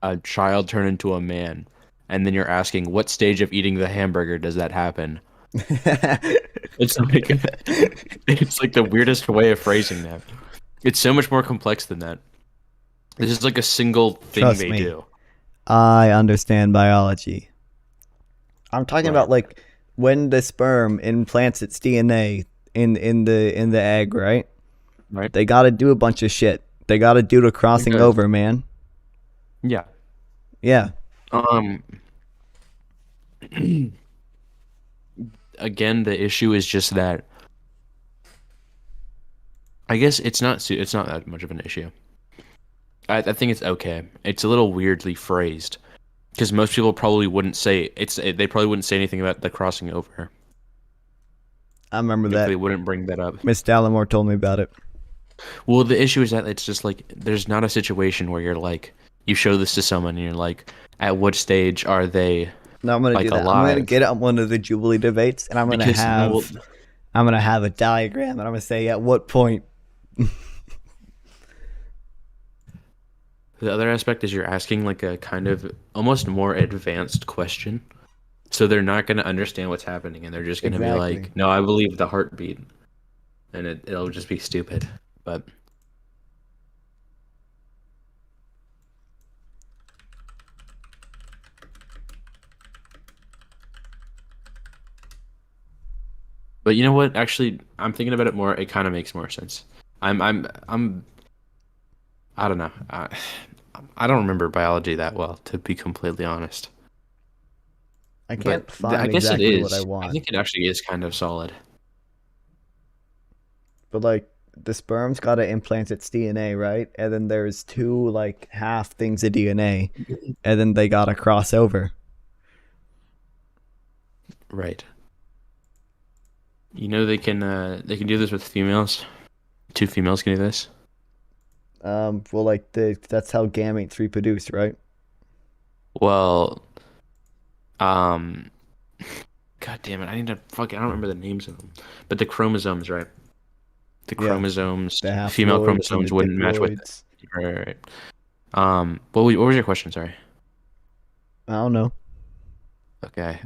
Speaker 9: a child turn into a man, and then you're asking what stage of eating the hamburger does that happen? It's like the weirdest way of phrasing that. It's so much more complex than that. This is like a single thing
Speaker 1: Trust
Speaker 9: they
Speaker 1: me.
Speaker 9: do.
Speaker 1: I understand biology. I'm talking about like when the sperm implants its DNA in the egg, right?
Speaker 9: Right.
Speaker 1: They got to do a bunch of shit. They got to do the crossing over, man.
Speaker 9: Yeah.
Speaker 1: Yeah.
Speaker 9: Again, the issue is just that. I guess it's not that much of an issue. I think it's okay. It's a little weirdly phrased because most people probably wouldn't say They probably wouldn't say anything about the crossing over.
Speaker 1: I remember that.
Speaker 9: They wouldn't bring that up.
Speaker 1: Miss Dallimore told me about it.
Speaker 9: Well, the issue is that it's just like there's not a situation where you're like you show this to someone and you're like, at what stage are they?
Speaker 1: No, I'm gonna do that. I'm gonna get on one of the Jubilee debates, and I'm gonna have a diagram, and I'm gonna say at what point.
Speaker 9: The other aspect is you're asking like a kind of almost more advanced question, so they're not gonna understand what's happening, and they're just gonna be like, "No, I believe the heartbeat," and it'll just be stupid, but. But you know what? Actually, I'm thinking about it more. It kind of makes more sense. I don't know. I don't remember biology that well, to be completely honest.
Speaker 1: I can't find
Speaker 9: I guess
Speaker 1: exactly
Speaker 9: it is.
Speaker 1: what I want.
Speaker 9: I think it actually is kind of solid.
Speaker 1: But like the sperm's got to implant its DNA, right? And then there's two like half things of DNA, and then they got to cross over.
Speaker 9: Right. You know they can do this with females. 2 females can do this.
Speaker 1: Well, like that's how gametes reproduce, right?
Speaker 9: Well, God damn it! I don't remember the names of them. But the chromosomes, right? The chromosomes,
Speaker 1: the
Speaker 9: female
Speaker 1: haploids
Speaker 9: chromosomes
Speaker 1: and the
Speaker 9: wouldn't match with.
Speaker 1: diploids.
Speaker 9: Right. What was your question? Sorry.
Speaker 1: I don't know.
Speaker 9: Okay.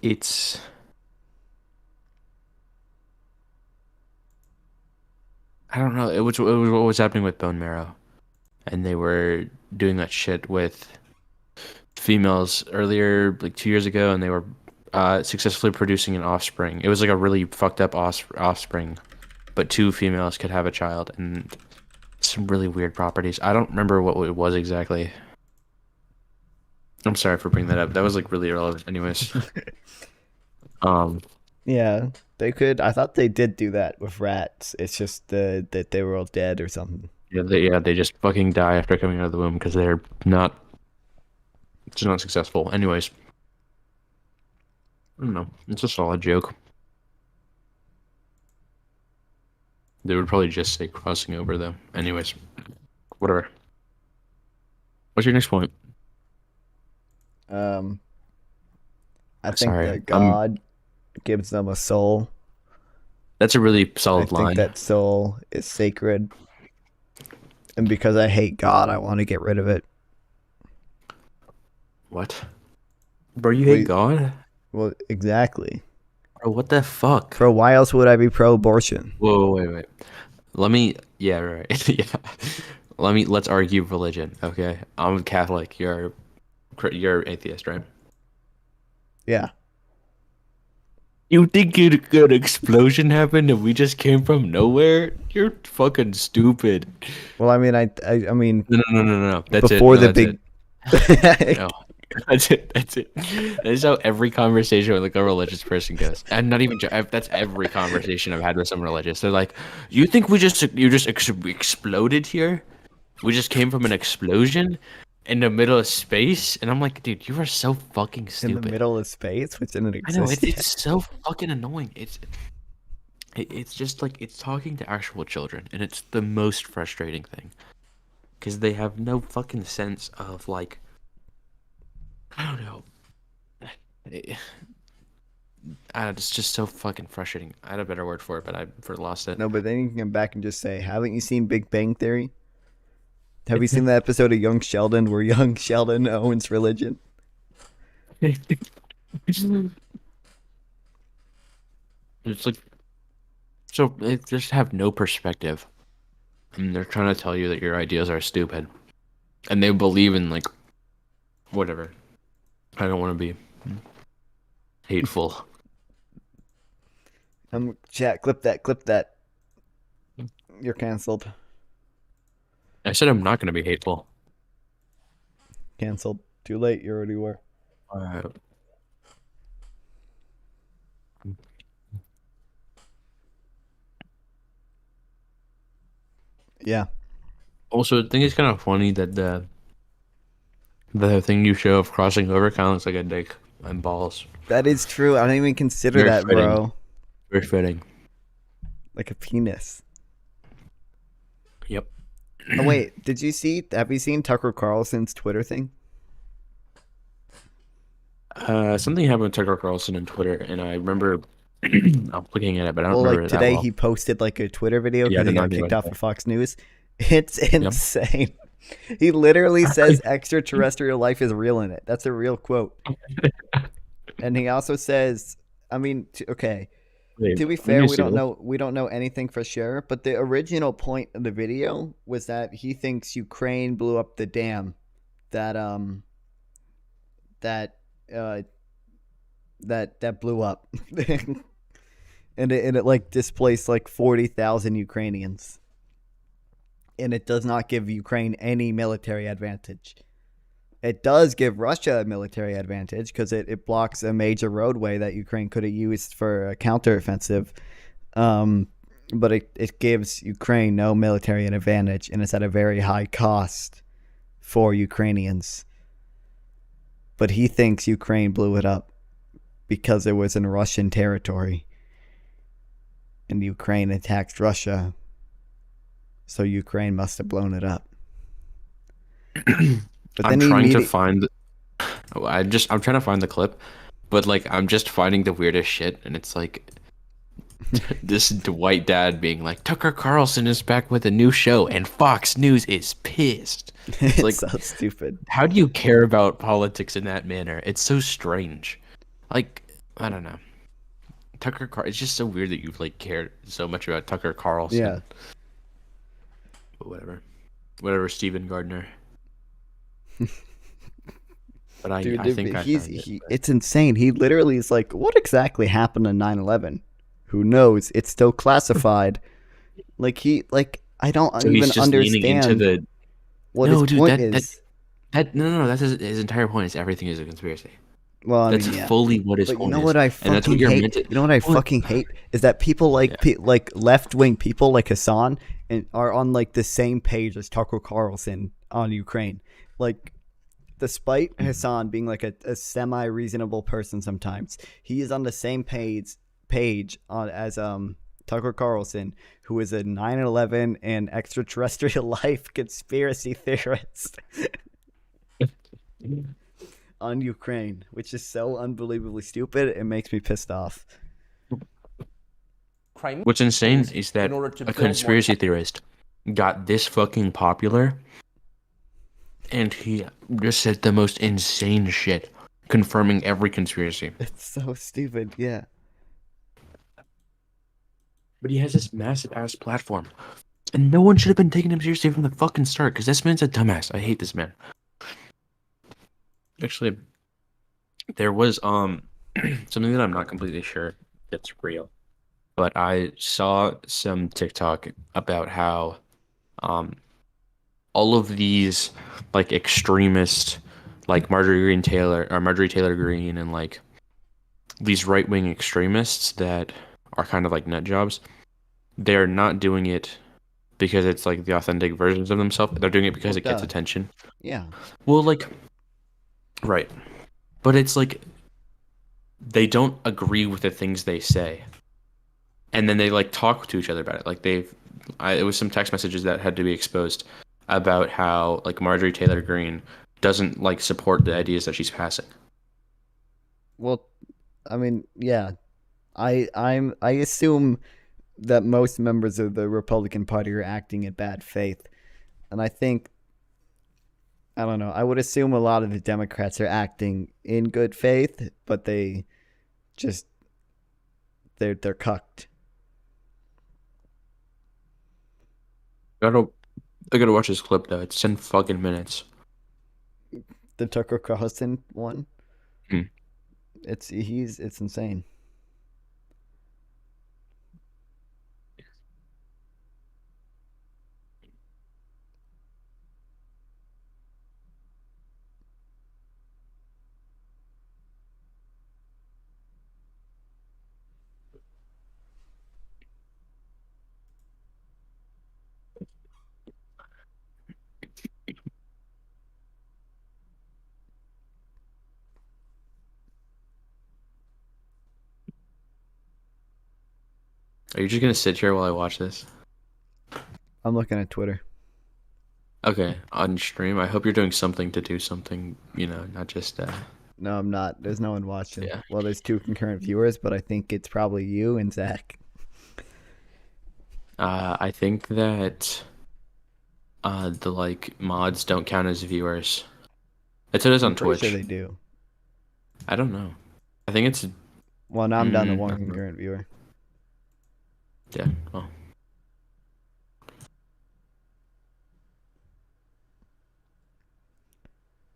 Speaker 9: It's. I don't know. It was what was happening with bone marrow, and they were doing that shit with females earlier, like 2 years ago, and they were successfully producing an offspring. It was like a really fucked up offspring, but 2 females could have a child, and some really weird properties. I don't remember what it was exactly. I'm sorry for bringing that up. That was like really irrelevant, anyways.
Speaker 1: Yeah, they could. I thought they did do that with rats. It's just that they were all dead or something.
Speaker 9: Yeah, they just fucking die after coming out of the womb because they're not. It's not successful. Anyways, I don't know. It's a solid joke. They would probably just say crossing over though. Anyways, whatever. What's your next point?
Speaker 1: I think that God gives them a soul.
Speaker 9: That's a really solid line.
Speaker 1: I think that soul is sacred. And because I hate God, I want to get rid of it.
Speaker 9: What? Bro, you hate God?
Speaker 1: Well, exactly.
Speaker 9: Bro, what the fuck?
Speaker 1: Bro, why else would I be pro-abortion?
Speaker 9: Whoa, wait. Yeah, right. Yeah. Let's argue religion, okay? I'm Catholic. You're atheist, right?
Speaker 1: Yeah.
Speaker 9: You think an explosion happened and we just came from nowhere? You're fucking stupid.
Speaker 1: Well, I mean, I mean.
Speaker 9: No. That's
Speaker 1: before
Speaker 9: it.
Speaker 1: the big.
Speaker 9: No, that's it. That is how every conversation with like a religious person goes. And not even that's every conversation I've had with someone religious. They're like, "You think you just exploded here? We just came from an explosion in the middle of space?" And I'm like, dude, you are so fucking stupid.
Speaker 1: In the middle of space, which didn't exist.
Speaker 9: I know it's so fucking annoying. It's just like it's talking to actual children, and it's the most frustrating thing because they have no fucking sense of like, I don't know. It's just so fucking frustrating. I had a better word for it, but I lost it.
Speaker 1: No, but then you can come back and just say, haven't you seen Big Bang Theory? Have you seen the episode of Young Sheldon where young Sheldon owns religion?
Speaker 9: It's like, so they just have no perspective. And they're trying to tell you that your ideas are stupid. and they believe in like whatever. I don't want to be hateful.
Speaker 1: Chat, clip that. You're canceled.
Speaker 9: I said I'm not going to be hateful.
Speaker 1: Canceled. Too late. You already were.
Speaker 9: All right.
Speaker 1: Yeah.
Speaker 9: Also, I think it's kind of funny that the thing you show of crossing over kind of looks like a dick and balls.
Speaker 1: That is true. I don't even consider
Speaker 9: Very
Speaker 1: that,
Speaker 9: fitting.
Speaker 1: bro.
Speaker 9: Very fitting.
Speaker 1: Like a penis.
Speaker 9: Yep.
Speaker 1: Oh, wait. Have you seen Tucker Carlson's Twitter thing?
Speaker 9: Something happened with Tucker Carlson on Twitter, and I remember I'm looking at it, but I don't remember
Speaker 1: like
Speaker 9: that
Speaker 1: today
Speaker 9: well.
Speaker 1: he posted like a Twitter video
Speaker 9: Yeah, I
Speaker 1: because
Speaker 9: did
Speaker 1: he
Speaker 9: not
Speaker 1: got
Speaker 9: know
Speaker 1: kicked
Speaker 9: about
Speaker 1: off
Speaker 9: that.
Speaker 1: of Fox News. It's insane. He literally says extraterrestrial life is real in it. That's a real quote. And he also says, I mean, okay.
Speaker 9: Wait,
Speaker 1: To be
Speaker 9: let
Speaker 1: fair,
Speaker 9: me
Speaker 1: we
Speaker 9: see
Speaker 1: don't
Speaker 9: this.
Speaker 1: know anything for sure, but the original point of the video was that he thinks Ukraine blew up the dam that blew up. and it like displaced like 40,000 Ukrainians. And it does not give Ukraine any military advantage. It does give Russia a military advantage because it blocks a major roadway that Ukraine could have used for a counteroffensive. But it gives Ukraine no military advantage, and it's at a very high cost for Ukrainians. But he thinks Ukraine blew it up because it was in Russian territory. And Ukraine attacked Russia. So Ukraine must have blown it up. But
Speaker 9: I'm trying to find. I'm trying to find the clip, but like I'm just finding the weirdest shit, and it's like this white dad being like, Tucker Carlson is back with a new show, and Fox News is pissed. It's like,
Speaker 1: so stupid.
Speaker 9: How do you care about politics in that manner? It's so strange. Like, I don't know. It's just so weird that you've like cared so much about Tucker Carlson.
Speaker 1: Yeah.
Speaker 9: But whatever, Stephen Gardner. But I think
Speaker 1: it's insane. He literally is like, what exactly happened on 9/11? Who knows? It's still classified. I don't even understand what his point is.
Speaker 9: No, that's his entire point. Is everything is a conspiracy.
Speaker 1: Well,
Speaker 9: that's fully what his
Speaker 1: point
Speaker 9: is.
Speaker 1: You know what I fucking hate? You know what I fucking hate is that people like left wing people like Hassan and are on like the same page as Tucker Carlson on Ukraine. Like, despite Hassan being like a semi reasonable person, sometimes he is on the same page as Tucker Carlson, who is a 9/11 and extraterrestrial life conspiracy theorist. On Ukraine, which is so unbelievably stupid, it makes me pissed off.
Speaker 9: What's insane is that a conspiracy theorist got this fucking popular, and he just said the most insane shit, confirming every conspiracy.
Speaker 1: It's so stupid, yeah.
Speaker 9: But he has this massive ass platform, and no one should have been taking him seriously from the fucking start, because this man's a dumbass. I hate this man. Actually, there was something that I'm not completely sure it's real, but I saw some TikTok about how all of these like extremist, like Marjorie Taylor Greene, and like these right wing extremists that are kind of like nut jobs, they're not doing it because it's like the authentic versions of themselves. They're doing it because it gets attention.
Speaker 1: Yeah.
Speaker 9: Well, like. Right. But it's like they don't agree with the things they say. And then they like talk to each other about it. Like it was some text messages that had to be exposed about how like Marjorie Taylor Greene doesn't like support the ideas that she's passing.
Speaker 1: Well, I mean, yeah. I assume that most members of the Republican Party are acting in bad faith. And I think I don't know. I would assume a lot of the Democrats are acting in good faith, but they're cucked.
Speaker 9: I gotta watch this clip though. It's 10 fucking minutes.
Speaker 1: The Tucker Carlson one.
Speaker 9: Hmm.
Speaker 1: It's insane.
Speaker 9: Are you just gonna sit here while I watch this?
Speaker 1: I'm looking at Twitter.
Speaker 9: Okay, on stream. I hope you're doing something to do something, not just
Speaker 1: No, I'm not. There's no one watching.
Speaker 9: Yeah.
Speaker 1: Well, there's 2 concurrent viewers, but I think it's probably you and Zach.
Speaker 9: I think that the mods don't count as viewers. It says on
Speaker 1: I'm pretty
Speaker 9: Twitch.
Speaker 1: sure they do.
Speaker 9: I don't know. I think it's
Speaker 1: Well, now I'm down to 1
Speaker 9: I don't know.
Speaker 1: concurrent viewer.
Speaker 9: Yeah. Well.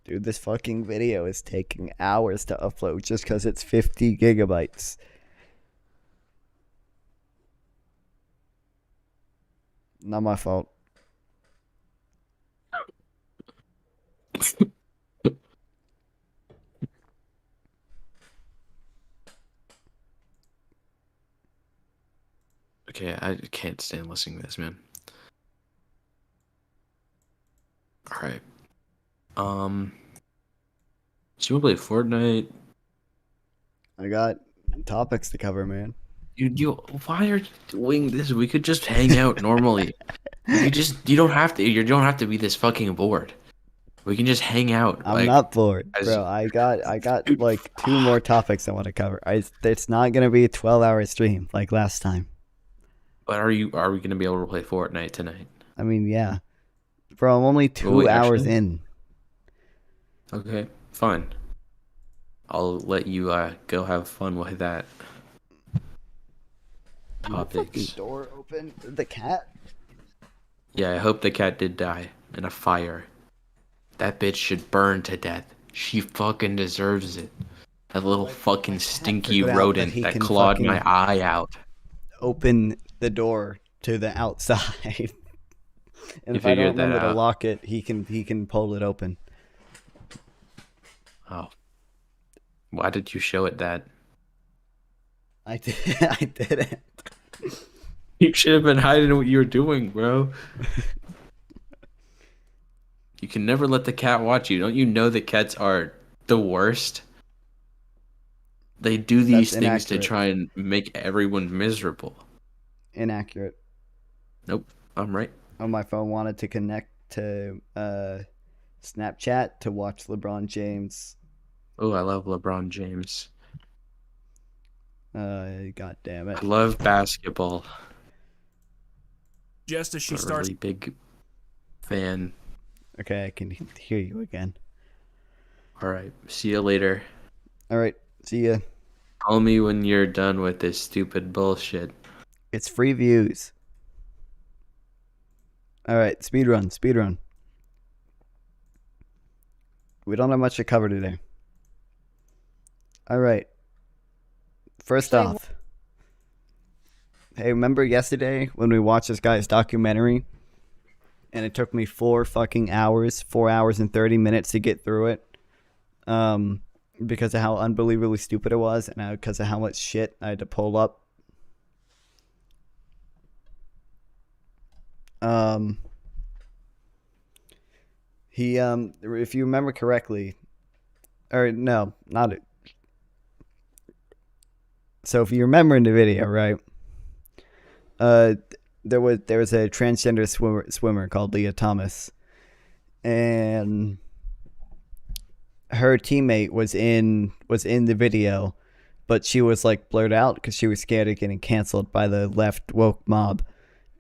Speaker 1: Dude, this fucking video is taking hours to upload just because it's 50 gigabytes. Not my fault.
Speaker 9: Okay, I can't stand listening to this, man. Alright. So you wanna play Fortnite?
Speaker 1: I got topics to cover, man.
Speaker 9: Why are you doing this? We could just hang out normally. You don't have to be this fucking bored. We can just hang out.
Speaker 1: I'm not bored, bro. I got like 2 more topics I want to cover. It's not gonna be a 12-hour stream like last time.
Speaker 9: But are we gonna be able to play Fortnite tonight?
Speaker 1: I mean, yeah. Bro, I'm only 2 hours
Speaker 9: actually?
Speaker 1: in.
Speaker 9: Okay, fine. I'll let you go have fun with that. Topics.
Speaker 1: Door open. The cat.
Speaker 9: Yeah, I hope the cat did die in a fire. That bitch should burn to death. She fucking deserves it. That little fucking stinky
Speaker 1: figured out that
Speaker 9: rodent
Speaker 1: he
Speaker 9: that
Speaker 1: can
Speaker 9: clawed
Speaker 1: fucking-
Speaker 9: my eye out.
Speaker 1: Open the door to the outside. And
Speaker 9: You
Speaker 1: if I don't
Speaker 9: figured that
Speaker 1: remember to
Speaker 9: out.
Speaker 1: lock it, he can pull it open.
Speaker 9: Oh. Why did you show it that?
Speaker 1: I didn't.
Speaker 9: You should have been hiding what you were doing, bro. You can never let the cat watch you. Don't you know that cats are the worst? They do these
Speaker 1: That's
Speaker 9: things to
Speaker 1: inaccurate.
Speaker 9: try and make everyone miserable.
Speaker 1: Inaccurate.
Speaker 9: Nope, I'm right.
Speaker 1: On my phone, wanted to connect to Snapchat to watch LeBron James.
Speaker 9: Oh, I love LeBron James.
Speaker 1: God damn it.
Speaker 9: I love basketball.
Speaker 10: Just as she
Speaker 9: I'm a
Speaker 10: starts.
Speaker 9: really big fan.
Speaker 1: Okay, I can hear you again.
Speaker 9: All right, see you later.
Speaker 1: All right, see ya.
Speaker 9: Call me when you're done with this stupid bullshit.
Speaker 1: It's free views. All right, speedrun. We don't have much to cover today. All right. First off, hey, remember yesterday when we watched this guy's documentary and it took me 4 fucking hours, 4 hours and 30 minutes to get through it? Because of how unbelievably stupid it was and because of how much shit I had to pull up. He if you remember correctly, or no, not it. So if you remember in the video, right? There was a transgender swimmer called Leah Thomas, and her teammate was in the video, but she was like blurred out because she was scared of getting canceled by the left woke mob,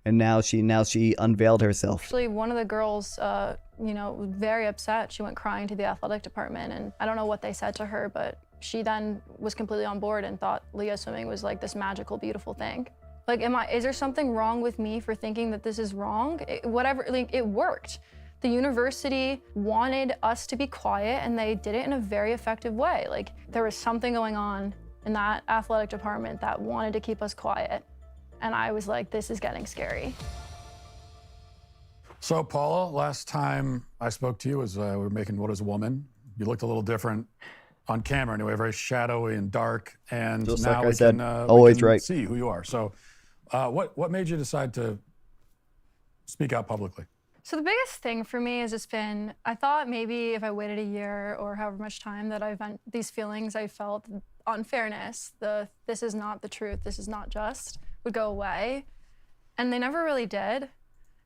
Speaker 1: and now she unveiled herself.
Speaker 13: Actually, one of the girls, was very upset. She went crying to the athletic department, and I don't know what they said to her, but she then was completely on board and thought Leah swimming was like this magical, beautiful thing. Like, is there something wrong with me for thinking that this is wrong? Whatever, like, it worked. The university wanted us to be quiet, and they did it in a very effective way. Like, there was something going on in that athletic department that wanted to keep us quiet. And I was like, this is getting scary.
Speaker 10: So, Paula, last time I spoke to you was we were making What Is a Woman. You looked a little different on camera anyway, very shadowy and dark. And
Speaker 1: just
Speaker 10: now
Speaker 1: like I said, always right.
Speaker 10: See who you are. So what made you decide to speak out publicly?
Speaker 13: So the biggest thing for me has just been, I thought maybe if I waited a year or however much time that I vent these feelings I felt, unfairness, this is not the truth, this is not just, would go away. And they never really did.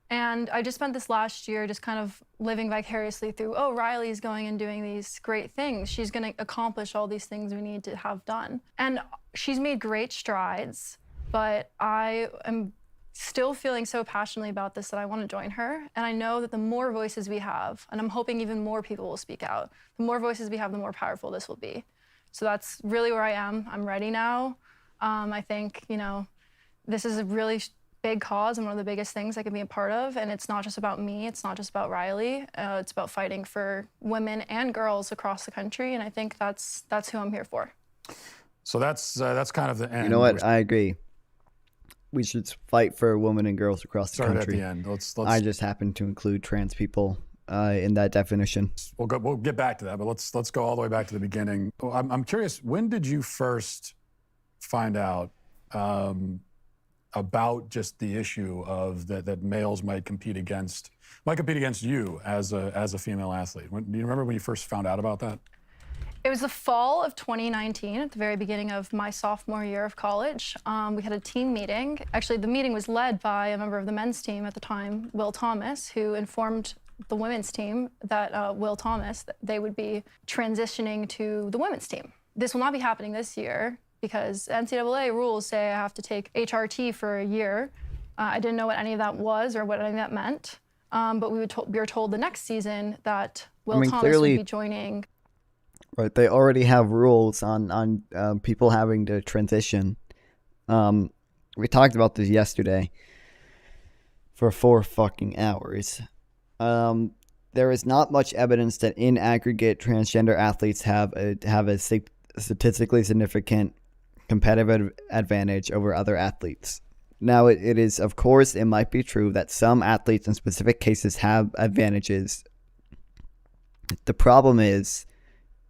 Speaker 13: And I just spent this last year just kind of living vicariously through, oh, Riley's going and doing these great things. She's gonna accomplish all these things we need to have done. And she's made great strides, but I am still feeling so passionately about this that I want to join her. And I know that the more voices we have, and I'm hoping even more people will speak out, the more voices we have, the more powerful this will be. So that's really where I am. I'm ready now. I think, you know, this is a really big cause and one of the biggest things I can be a part of. And it's not just about me. It's not just about Riley. It's about fighting for women and girls across the country. And I think that's who I'm here for.
Speaker 10: So that's kind of the end.
Speaker 1: You know what? I agree. We should fight for women and girls across the country.
Speaker 10: At the end. Let's
Speaker 1: I just happen to include trans people in that definition.
Speaker 10: We'll get back to that, but let's go all the way back to the beginning. I'm curious, when did you first find out about just the issue of that males might compete against you as a female athlete? Do you remember when you first found out about that?
Speaker 13: It was the fall of 2019, at the very beginning of my sophomore year of college. We had a team meeting. Actually, the meeting was led by a member of the men's team at the time, Will Thomas, who informed the women's team that Will Thomas, they would be transitioning to the women's team. This will not be happening this year because NCAA rules say I have to take HRT for a year. I didn't know what any of that was or what any of that meant, but we were told the next season that Will Thomas
Speaker 1: clearly,
Speaker 13: would be joining.
Speaker 1: Right, they already have rules on people having to transition. We talked about this yesterday for 4 fucking hours. There is not much evidence that in aggregate transgender athletes have a statistically significant competitive advantage over other athletes. Now, it is, of course, it might be true that some athletes in specific cases have advantages. The problem is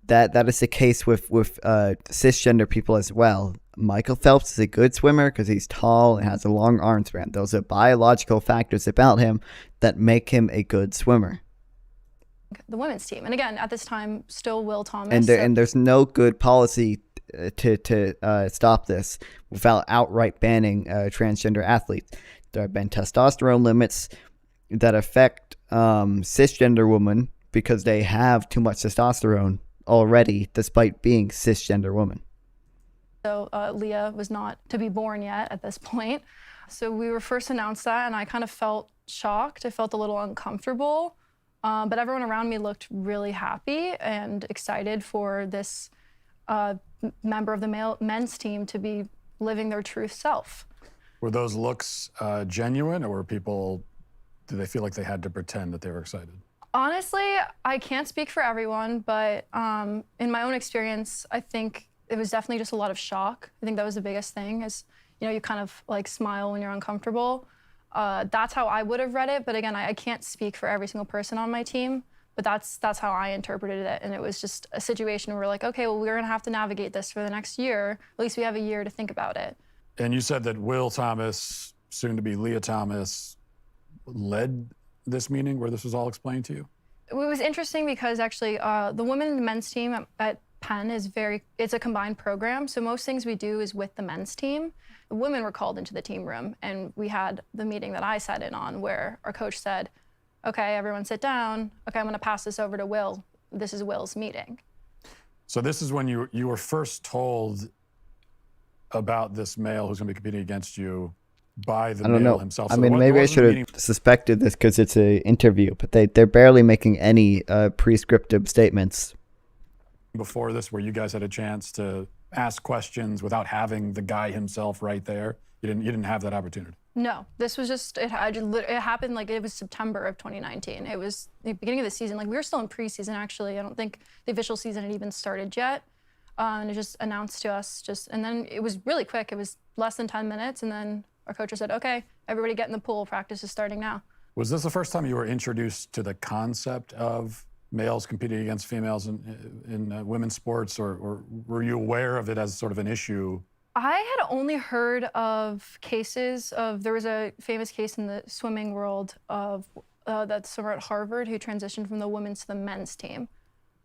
Speaker 1: that is the case with cisgender people as well. Michael Phelps is a good swimmer because he's tall and has a long arm span. Those are biological factors about him that make him a good swimmer.
Speaker 13: The women's team, and again, at this time, still Will Thomas.
Speaker 1: And there's no good policy to stop this without outright banning transgender athletes. There have been testosterone limits that affect cisgender women because they have too much testosterone already, despite being cisgender women.
Speaker 13: So Leah was not to be born yet at this point. So we were first announced that, and I kind of felt shocked. I felt a little uncomfortable, but everyone around me looked really happy and excited for this member of the men's team to be living their true self.
Speaker 10: Were those looks genuine, or did they feel like they had to pretend that they were excited?
Speaker 13: Honestly, I can't speak for everyone, but in my own experience, I think it was definitely just a lot of shock. I think that was the biggest thing is, you know, you kind of like smile when you're uncomfortable. That's how I would have read it. But again, I can't speak for every single person on my team, but that's how I interpreted it. And it was just a situation where we're like, okay, well, we're gonna have to navigate this for the next year. At least we have a year to think about it.
Speaker 10: And you said that Will Thomas, soon to be Leah Thomas, led this meeting where this was all explained to you?
Speaker 13: It was interesting because actually the women and the men's team at Penn it's a combined program. So most things we do is with the men's team. The women were called into the team room, and we had the meeting that I sat in on where our coach said, okay, everyone sit down. Okay, I'm gonna pass this over to Will. This is Will's meeting.
Speaker 10: So this is when you were first told about this male who's gonna be competing against you by the male himself.
Speaker 1: I mean, maybe I should have suspected this because it's an interview, but they're barely making any prescriptive statements.
Speaker 10: Before this, where you guys had a chance to ask questions without having the guy himself right there You didn't have that opportunity.
Speaker 13: No, this was just, it happened like it was September of 2019. It was the beginning of the season. Like we were still in preseason actually. I don't think the official season had even started yet. And it just announced to us and then it was really quick. It was less than 10 minutes. And then our coach said, okay, everybody get in the pool. Practice is starting now.
Speaker 10: Was this the first time you were introduced to the concept of males competing against females in women's sports, or were you aware of it as sort of an issue?
Speaker 13: I had only heard of cases of, there was a famous case in the swimming world of that swimmer at Harvard who transitioned from the women's to the men's team.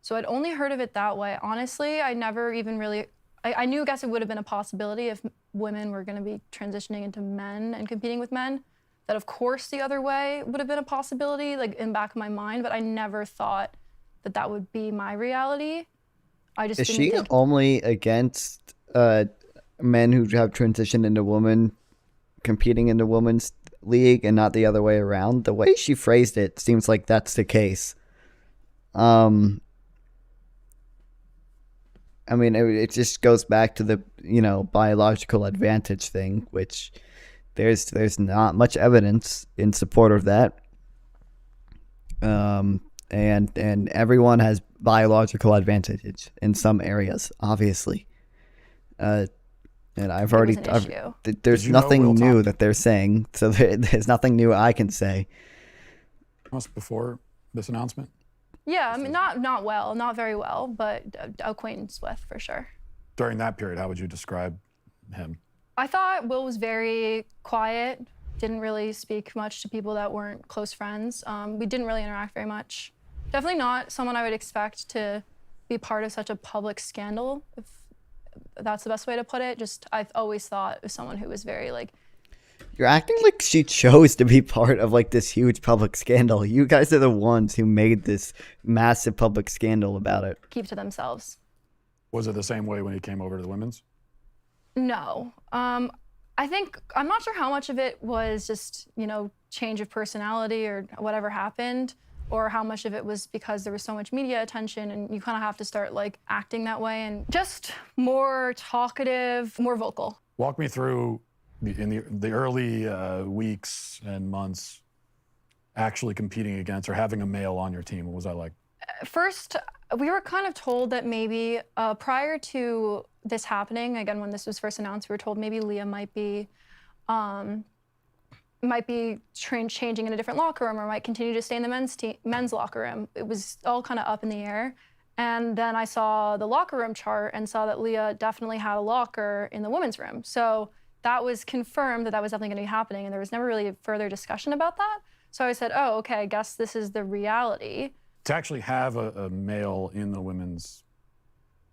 Speaker 13: So I'd only heard of it that way. Honestly, I never even really, I knew, I guess it would have been a possibility if women were gonna be transitioning into men and competing with men, that of course the other way would have been a possibility, like in the back of my mind, but I never thought that that would be my reality. I just
Speaker 1: Is
Speaker 13: didn't
Speaker 1: she
Speaker 13: think
Speaker 1: only against men who have transitioned into women competing in the women's league and not the other way around? The way she phrased it seems like that's the case. I mean, it just goes back to the, biological advantage thing, which there's not much evidence in support of that. And everyone has biological advantage in some areas, obviously. And there's nothing new that they're saying, so there's nothing new I can say.
Speaker 10: Before this announcement?
Speaker 13: Yeah, I mean, not very well, but acquaintance with, for sure.
Speaker 10: During that period, how would you describe him?
Speaker 13: I thought Will was very quiet, didn't really speak much to people that weren't close friends. We didn't really interact very much. Definitely not someone I would expect to be part of such a public scandal, if that's the best way to put it. Just, I've always thought of someone who was very
Speaker 1: You're acting like she chose to be part of this huge public scandal. You guys are the ones who made this massive public scandal about it.
Speaker 13: Keep to themselves.
Speaker 10: Was it the same way when he came over to the women's?
Speaker 13: No. I think, I'm not sure how much of it was just, change of personality or whatever happened, or how much of it was because there was so much media attention and you kind of have to start acting that way, and just more talkative, more vocal.
Speaker 10: Walk me through in the early weeks and months actually competing against or having a male on your team. What was that like?
Speaker 13: First, we were kind of told that maybe prior to this happening, again, when this was first announced, we were told maybe Leah might be changing in a different locker room, or might continue to stay in the men's locker room. It was all kind of up in the air. And then I saw the locker room chart and saw that Leah definitely had a locker in the women's room. So that was confirmed that was definitely going to be happening, and there was never really a further discussion about that. So I said, oh, okay, I guess this is the reality.
Speaker 10: To actually have a male in the women's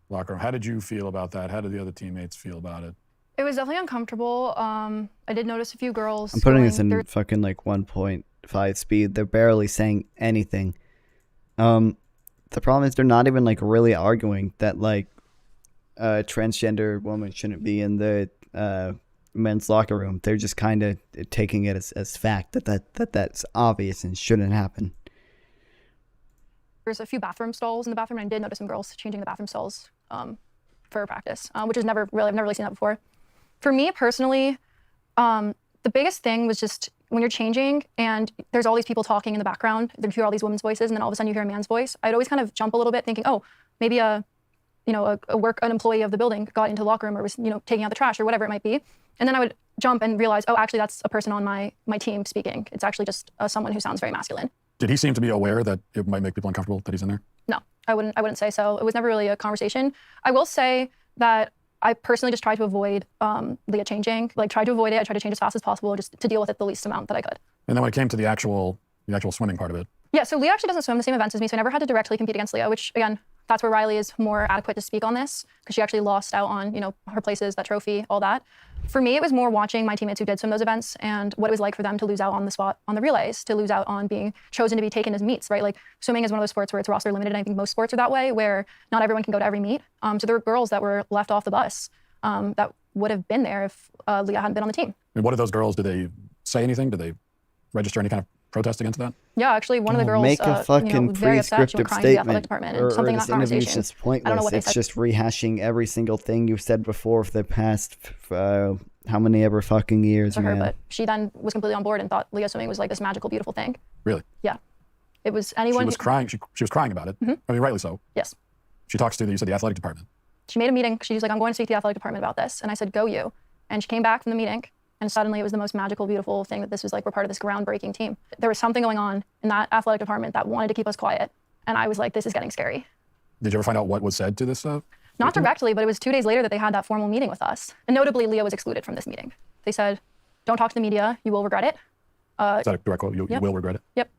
Speaker 10: locker room, how did you feel about that? How did the other teammates feel about it?
Speaker 13: It was definitely uncomfortable. I did notice a few girls.
Speaker 1: I'm putting this in fucking 1.5 speed. They're barely saying anything. The problem is they're not even really arguing that a transgender woman shouldn't be in the men's locker room. They're just kind of taking it as fact that's obvious and shouldn't happen.
Speaker 13: There's a few bathroom stalls in the bathroom, and I did notice some girls changing the bathroom stalls for practice, which is I've never really seen that before. For me personally, the biggest thing was just when you're changing and there's all these people talking in the background, you hear all these women's voices, and then all of a sudden you hear a man's voice. I'd always kind of jump a little bit thinking, oh, maybe an employee of the building got into the locker room or was, taking out the trash or whatever it might be. And then I would jump and realize, oh, actually that's a person on my team speaking. It's actually just someone who sounds very masculine.
Speaker 10: Did he seem to be aware that it might make people uncomfortable that he's in there?
Speaker 13: No, I wouldn't say so. It was never really a conversation. I will say that I personally just tried to avoid Leah changing. Tried to avoid it. I tried to change as fast as possible just to deal with it the least amount that I could.
Speaker 10: And then when it came to the actual swimming part of it.
Speaker 13: Yeah, so Leah actually doesn't swim the same events as me, so I never had to directly compete against Leah, which again, that's where Riley is more adequate to speak on this, because she actually lost out on, her places, that trophy, all that. For me, it was more watching my teammates who did swim those events and what it was like for them to lose out on the spot on the relays, to lose out on being chosen to be taken as meets, right? Swimming is one of those sports where it's roster limited, and I think most sports are that way, where not everyone can go to every meet. So there were girls that were left off the bus that would have been there if Leah hadn't been on the team.
Speaker 10: And what did those girls, did they say anything? Did they register any kind of protest against that?
Speaker 13: Yeah, actually, one of the girls,
Speaker 1: make a fucking
Speaker 13: very upset. She went
Speaker 1: prescriptive
Speaker 13: crying to the athletic
Speaker 1: statement,
Speaker 13: department and something in that
Speaker 1: this interview's
Speaker 13: conversation.
Speaker 1: just pointless.
Speaker 13: I don't know what
Speaker 1: it's just rehashing every single thing you've said before for the past how many ever fucking years,
Speaker 6: to her,
Speaker 1: man.
Speaker 6: but she then was completely on board and thought Leah swimming was like this magical, beautiful thing.
Speaker 10: Really?
Speaker 6: Yeah. It was anyone.
Speaker 10: She was crying. She was crying about it. I mean, rightly so.
Speaker 6: Yes.
Speaker 10: She talks to you said the athletic department.
Speaker 6: She made a meeting. She was like, I'm going to speak to the athletic department about this. And I said, go you. And she came back from the meeting, and suddenly it was the most magical, beautiful thing that this was like, we're part of this groundbreaking team. There was something going on in that athletic department that wanted to keep us quiet. And I was like, this is getting scary.
Speaker 10: Did you ever find out what was said to this?
Speaker 6: Not directly, but it was 2 days later that they had that formal meeting with us. And notably, Leah was excluded from this meeting. They said, don't talk to the media, you will regret it.
Speaker 10: Is that a direct quote? You will regret it?
Speaker 6: Yep.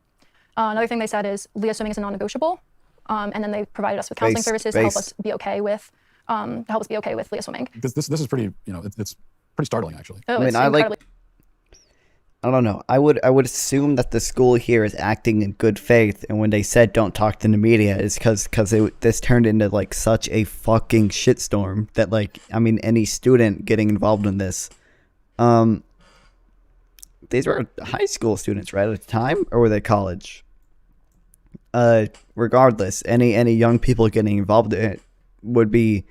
Speaker 6: Another thing they said is Leah swimming is a non-negotiable. And then they provided us with counseling services to help us be okay with Leah swimming.
Speaker 10: This is pretty, it's pretty startling, actually.
Speaker 6: Oh,
Speaker 1: I mean, I don't know. I would assume that the school here is acting in good faith, and when they said don't talk to the media, is because this turned into like such a fucking shitstorm that like, I mean, any student getting involved in this, these were high school students, right, at the time, or were they college? Regardless, any young people getting involved in it would be,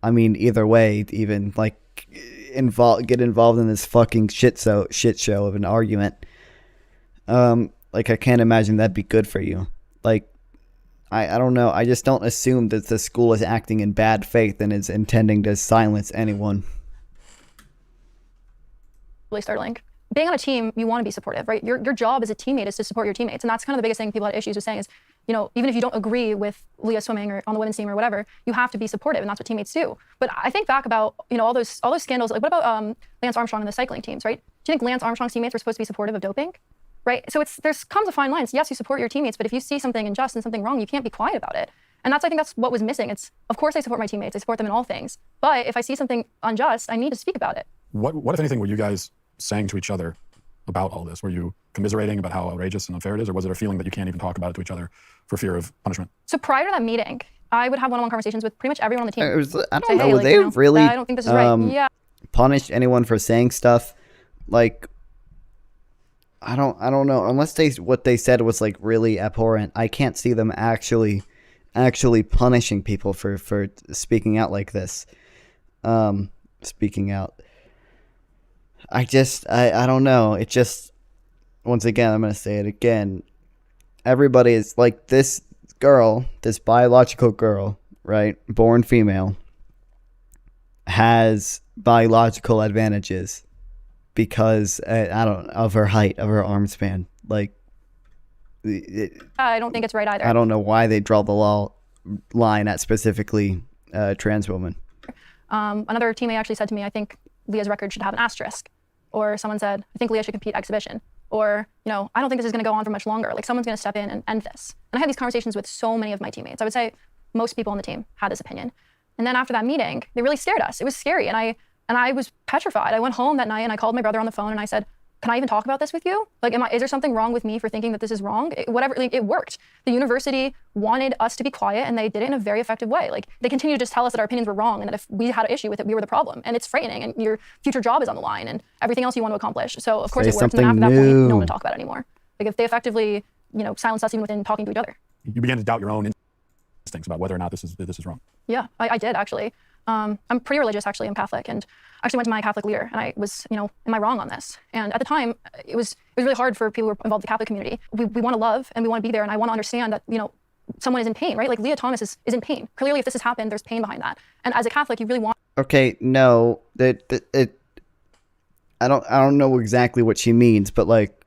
Speaker 1: I mean, either way, even like get involved in this fucking shit show of an argument. Like, I can't imagine that'd be good for you. Like, I don't know. I just don't assume that the school is acting in bad faith and is intending to silence anyone.
Speaker 6: Really startling. Being on a team, you want to be supportive, right? Your job as a teammate is to support your teammates. And that's kind of the biggest thing people had issues with saying is, even if you don't agree with Leah swimming or on the women's team or whatever, you have to be supportive, and that's what teammates do. But I think back about, all those scandals, like what about Lance Armstrong and the cycling teams, right? Do you think Lance Armstrong's teammates were supposed to be supportive of doping? Right? So there comes a fine line. Yes, you support your teammates, but if you see something unjust and something wrong, you can't be quiet about it. And I think that's what was missing. It's, of course I support my teammates, I support them in all things. But if I see something unjust, I need to speak about it.
Speaker 10: What if anything, were you guys saying to each other about all this? Were you commiserating about how outrageous and unfair it is, or was it a feeling that you can't even talk about it to each other for fear of punishment?
Speaker 6: So prior to that meeting, I would have one-on-one conversations with pretty much everyone on the team.
Speaker 1: I don't know, they really
Speaker 6: I don't think this is right. Yeah.
Speaker 1: punished anyone for saying stuff? Like, I don't know. Unless what they said was like really abhorrent, I can't see them actually punishing people for speaking out like this. Speaking out. I don't know. It just, once again, I'm going to say it again. Everybody is like, this girl, this biological girl, right? Born female, has biological advantages because, of her height, of her arm span. Like,
Speaker 6: I don't think it's right either.
Speaker 1: I don't know why they draw the line at specifically trans women.
Speaker 6: Another teammate actually said to me, I think Leah's record should have an asterisk. Or someone said, I think Leah should compete exhibition. Or, I don't think this is going to go on for much longer. Like, someone's going to step in and end this. And I had these conversations with so many of my teammates. I would say most people on the team had this opinion. And then after that meeting, they really scared us. It was scary. And I was petrified. I went home that night and I called my brother on the phone and I said, can I even talk about this with you? Like, is there something wrong with me for thinking that this is wrong? It worked. The university wanted us to be quiet, and they did it in a very effective way. Like, they continued to just tell us that our opinions were wrong, and that if we had an issue with it, we were the problem. And it's frightening, and your future job is on the line, and everything else you want to accomplish. So of course it worked, and then after that point, no one would talk about it anymore. Like, if they effectively, silenced us even within talking to each other.
Speaker 10: You began to doubt your own instincts about whether or not this is wrong.
Speaker 6: Yeah, I did actually. I'm pretty religious, actually. I'm Catholic, and actually went to my Catholic leader, and I was, am I wrong on this? And at the time, it was really hard for people who were involved in the Catholic community. We want to love, and we want to be there, and I want to understand that, someone is in pain, right? Like, Leah Thomas is in pain. Clearly, if this has happened, there's pain behind that. And as a Catholic, you really want...
Speaker 1: Okay, no, I don't know exactly what she means, but like,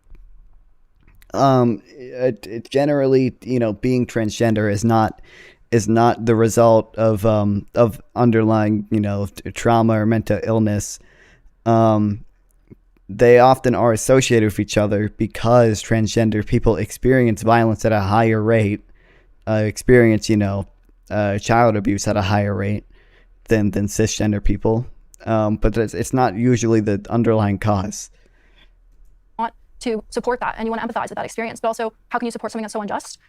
Speaker 1: generally, being transgender is not the result of underlying, trauma or mental illness. They often are associated with each other because transgender people experience violence at a higher rate, experience, child abuse at a higher rate than cisgender people. But it's not usually the underlying cause.
Speaker 6: Want to support that, and you want to empathize with that experience, but also, how can you support something that's so unjust?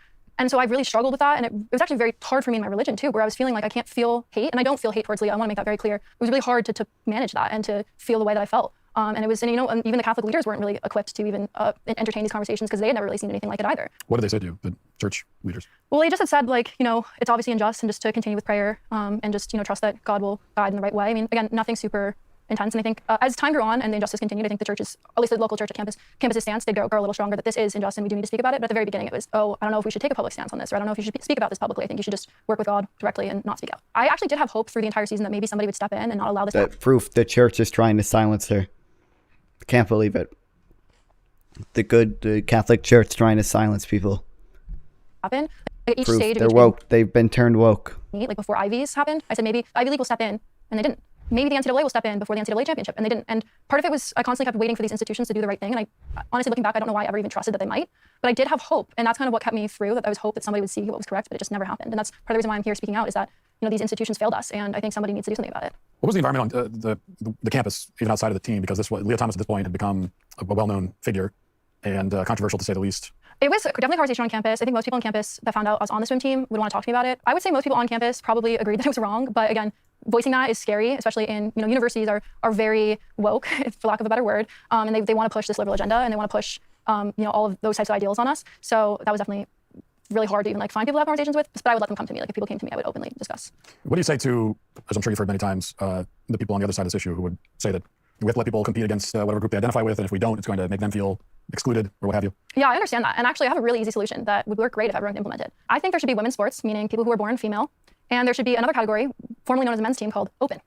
Speaker 6: And so I really struggled with that, and it was actually very hard for me in my religion too, where I was feeling like I can't feel hate, and I don't feel hate towards Leah. I want to make that very clear. It was really hard to manage that and to feel the way that I felt. And it was, and even the Catholic leaders weren't really equipped to even entertain these conversations because they had never really seen anything like it either.
Speaker 10: What did they say to you, the church leaders?
Speaker 6: Well, they just had said, like, it's obviously unjust, and just to continue with prayer, and just, trust that God will guide in the right way. I mean, again, nothing super
Speaker 13: intense. And I think as time grew on and the injustice continued, I think the churches, at least the local church at campus's stance, they grow a little stronger that this is unjust and we do need to speak about it. But at the very beginning, it was, oh, I don't know if we should take a public stance on this, or I don't know if you should speak about this publicly. I think you should just work with God directly and not speak out. I actually did have hope through the entire season that maybe somebody would step in and not allow this.
Speaker 1: That proof the church is trying to silence her. Can't believe it. The Catholic Church trying to silence people.
Speaker 13: Happen. At each
Speaker 1: Proof
Speaker 13: stage of
Speaker 1: they're
Speaker 13: each
Speaker 1: woke. They've been turned woke.
Speaker 13: like before Ivies happened, I said maybe Ivy League will step in, and they didn't. Maybe the NCAA will step in before the NCAA championship, and they didn't. And part of it was I constantly kept waiting for these institutions to do the right thing. And I honestly, looking back, I don't know why I ever even trusted that they might. But I did have hope, and that's kind of what kept me through. That I was hope that somebody would see what was correct, but it just never happened. And that's part of the reason why I'm here speaking out is that these institutions failed us, and I think somebody needs to do something about it.
Speaker 10: What was the environment on the campus, even outside of the team? Because Leah Thomas at this point had become a well-known figure and controversial to say the least.
Speaker 13: It was definitely a conversation on campus. I think most people on campus that found out I was on the swim team would want to talk to me about it. I would say most people on campus probably agreed that it was wrong, but again, voicing that is scary, especially in universities are very woke, for lack of a better word, and they want to push this liberal agenda and they want to push all of those types of ideals on us. So that was definitely really hard to even find people to have conversations with, but I would let them come to me. If people came to me, I would openly discuss.
Speaker 10: What do you say to, as I'm sure you've heard many times, the people on the other side of this issue who would say that we have to let people compete against whatever group they identify with, and if we don't, it's going to make them feel excluded or what have you?
Speaker 13: Yeah, I understand that. And actually, I have a really easy solution that would work great if everyone implemented. I think there should be women's sports, meaning people who are born female, and there should be another category, formerly known as a men's team, called open.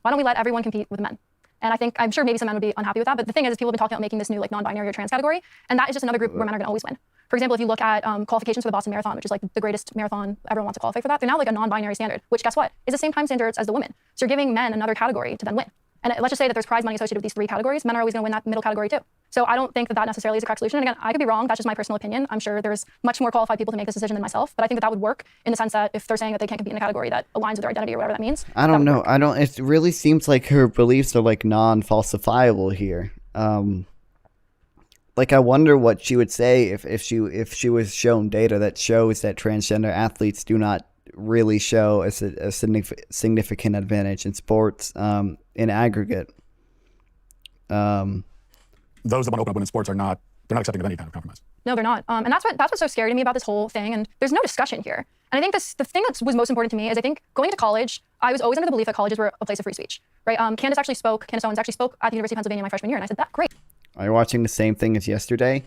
Speaker 13: Why don't we let everyone compete with men? And I'm sure maybe some men would be unhappy with that, but the thing is people have been talking about making this new non-binary or trans category, and that is just another group where men are going to always win. For example, if you look at qualifications for the Boston Marathon, which is the greatest marathon, everyone wants to qualify for that, they're now a non-binary standard, which guess what? Is the same time standards as the women. So you're giving men another category to then win. And let's just say that there's prize money associated with these three categories. Men are always going to win that middle category too. So I don't think that necessarily is a correct solution. And again, I could be wrong. That's just my personal opinion. I'm sure there's much more qualified people to make this decision than myself. But I think that would work in the sense that if they're saying that they can't compete in a category that aligns with their identity or whatever that means.
Speaker 1: I don't know. It really seems like her beliefs are non-falsifiable here. I wonder what she would say if she was shown data that shows that transgender athletes do not really show a significant advantage in sports in aggregate.
Speaker 10: Those that want to open up women's sports they're not accepting of any kind of compromise.
Speaker 13: No, they're not. And that's what's so scary to me about this whole thing. And there's no discussion here. And I think the thing that was most important to me is I think going to college, I was always under the belief that colleges were a place of free speech, right? Candace Owens actually spoke at the University of Pennsylvania my freshman year, and I said, that great.
Speaker 1: Are you watching the same thing as yesterday?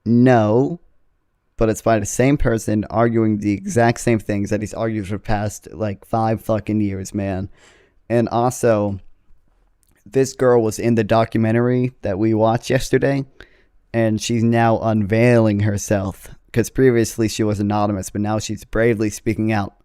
Speaker 1: No, but it's by the same person arguing the exact same things that he's argued for the past 5 fucking years, man. And also, this girl was in the documentary that we watched yesterday, and she's now unveiling herself because previously she was anonymous, but now she's bravely speaking out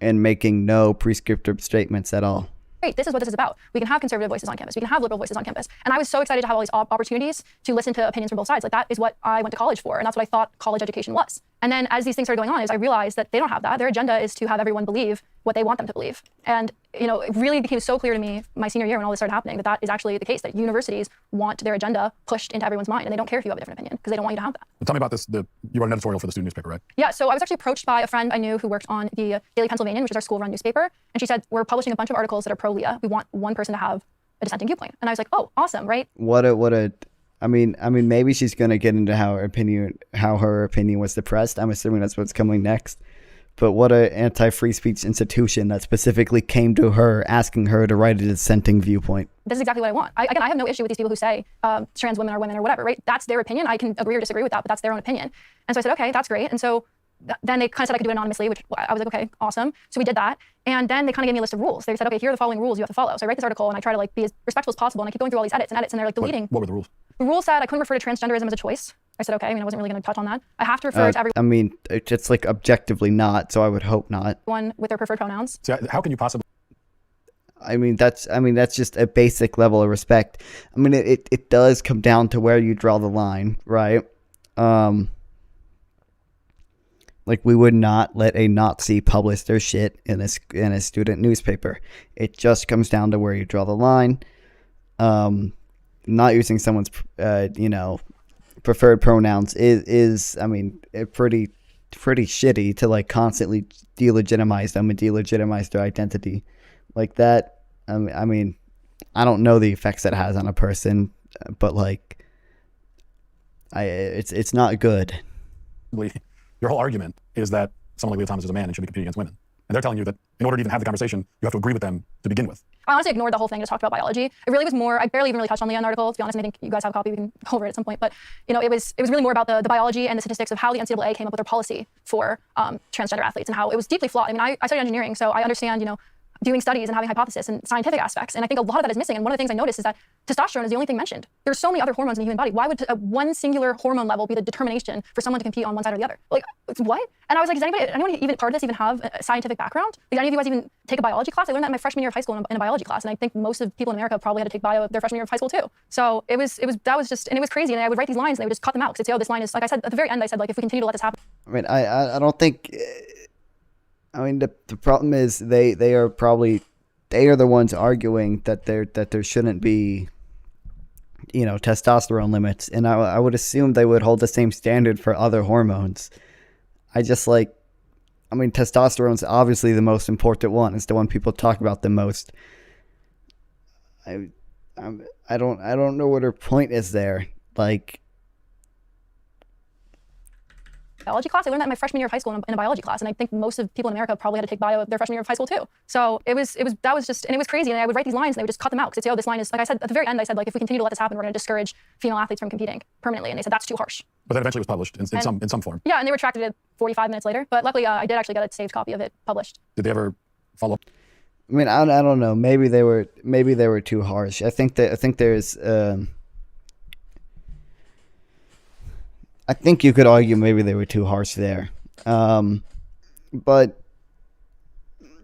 Speaker 1: and making no prescriptive statements at all.
Speaker 13: Great, this is what this is about. We can have conservative voices on campus. We can have liberal voices on campus. And I was so excited to have all these opportunities to listen to opinions from both sides. That is what I went to college for, and that's what I thought college education was. And then as these things started going on, I realized that they don't have that. Their agenda is to have everyone believe what they want them to believe. And it really became so clear to me my senior year when all this started happening that is actually the case, that universities want their agenda pushed into everyone's mind, and they don't care if you have a different opinion because they don't want you to have that.
Speaker 10: Tell me about this. You wrote an editorial for the student newspaper, right?
Speaker 13: Yeah, so I was actually approached by a friend I knew who worked on the Daily Pennsylvanian, which is our school-run newspaper, and she said, we're publishing a bunch of articles that are pro-Leah. We want one person to have a dissenting viewpoint. And I was like, oh, awesome, right?
Speaker 1: I mean, maybe she's gonna get into how her opinion was suppressed. I'm assuming that's what's coming next. But what an anti-free speech institution that specifically came to her asking her to write a dissenting viewpoint.
Speaker 13: This is exactly what I want. I have no issue with these people who say trans women are women or whatever, right? That's their opinion. I can agree or disagree with that, but that's their own opinion. And so I said, okay, that's great. And so then they kind of said I could do it anonymously, which I was like, okay, awesome. So we did that. And then they kind of gave me a list of rules. They said, okay, here are the following rules you have to follow. So I write this article and I try to be as respectful as possible. And I keep going through all these edits, and they're deleting.
Speaker 10: What were the rules?
Speaker 13: The rule said I couldn't refer to transgenderism as a choice. I said, okay, I wasn't really going to touch on that. I have to refer to everyone.
Speaker 1: It's objectively not, so I would hope not.
Speaker 13: One with their preferred pronouns.
Speaker 10: So how can you possibly?
Speaker 1: That's just a basic level of respect. It does come down to where you draw the line, right? We would not let a Nazi publish their shit in a student newspaper. It just comes down to where you draw the line. Not using someone's, preferred pronouns is pretty shitty to constantly delegitimize them and delegitimize their identity like that. I don't know the effects that has on a person, but it's not good.
Speaker 10: Your whole argument is that someone like Leah Thomas is a man and should be competing against women. And they're telling you that in order to even have the conversation, you have to agree with them to begin with.
Speaker 13: I honestly ignored the whole thing, just talked about biology. It really was more, I barely even really touched on the end article, to be honest, and I think you guys have a copy, we can go over it at some point. But it was really more about the biology and the statistics of how the NCAA came up with their policy for transgender athletes and how it was deeply flawed. I mean, I studied engineering, so I understand, doing studies and having hypothesis and scientific aspects. And I think a lot of that is missing. And one of the things I noticed is that testosterone is the only thing mentioned. There's so many other hormones in the human body. Why would one singular hormone level be the determination for someone to compete on one side or the other? Like, what? And I was like, does anyone even part of this even have a scientific background? Did any of you guys even take a biology class? I learned that in my freshman year of high school in a biology class. And I think most of people in America probably had to take bio their freshman year of high school too. So it was crazy. And I would write these lines and they would just cut them out. Because this line is, like I said, at the very end, I said, like, if we continue to let this happen.
Speaker 1: I mean, I don't think, the problem is they are the ones arguing that there shouldn't be, testosterone limits. And I would assume they would hold the same standard for other hormones. Testosterone's obviously the most important one. It's the one people talk about the most. I don't know what her point is there. Like,
Speaker 13: biology class. I learned that in my freshman year of high school in a biology class. And I think most of people in America probably had to take bio their freshman year of high school too. So it was crazy. And I would write these lines and they would just cut them out. Because this line is, like I said, at the very end, I said, like, if we continue to let this happen, we're going to discourage female athletes from competing permanently. And they said, that's too harsh.
Speaker 10: But that eventually was published in some form.
Speaker 13: Yeah, and they retracted it 45 minutes later. But luckily, I did actually get a saved copy of it published.
Speaker 10: Did they ever follow up?
Speaker 1: I mean, I don't know. Maybe they were too harsh. I think there's I think you could argue maybe they were too harsh there. But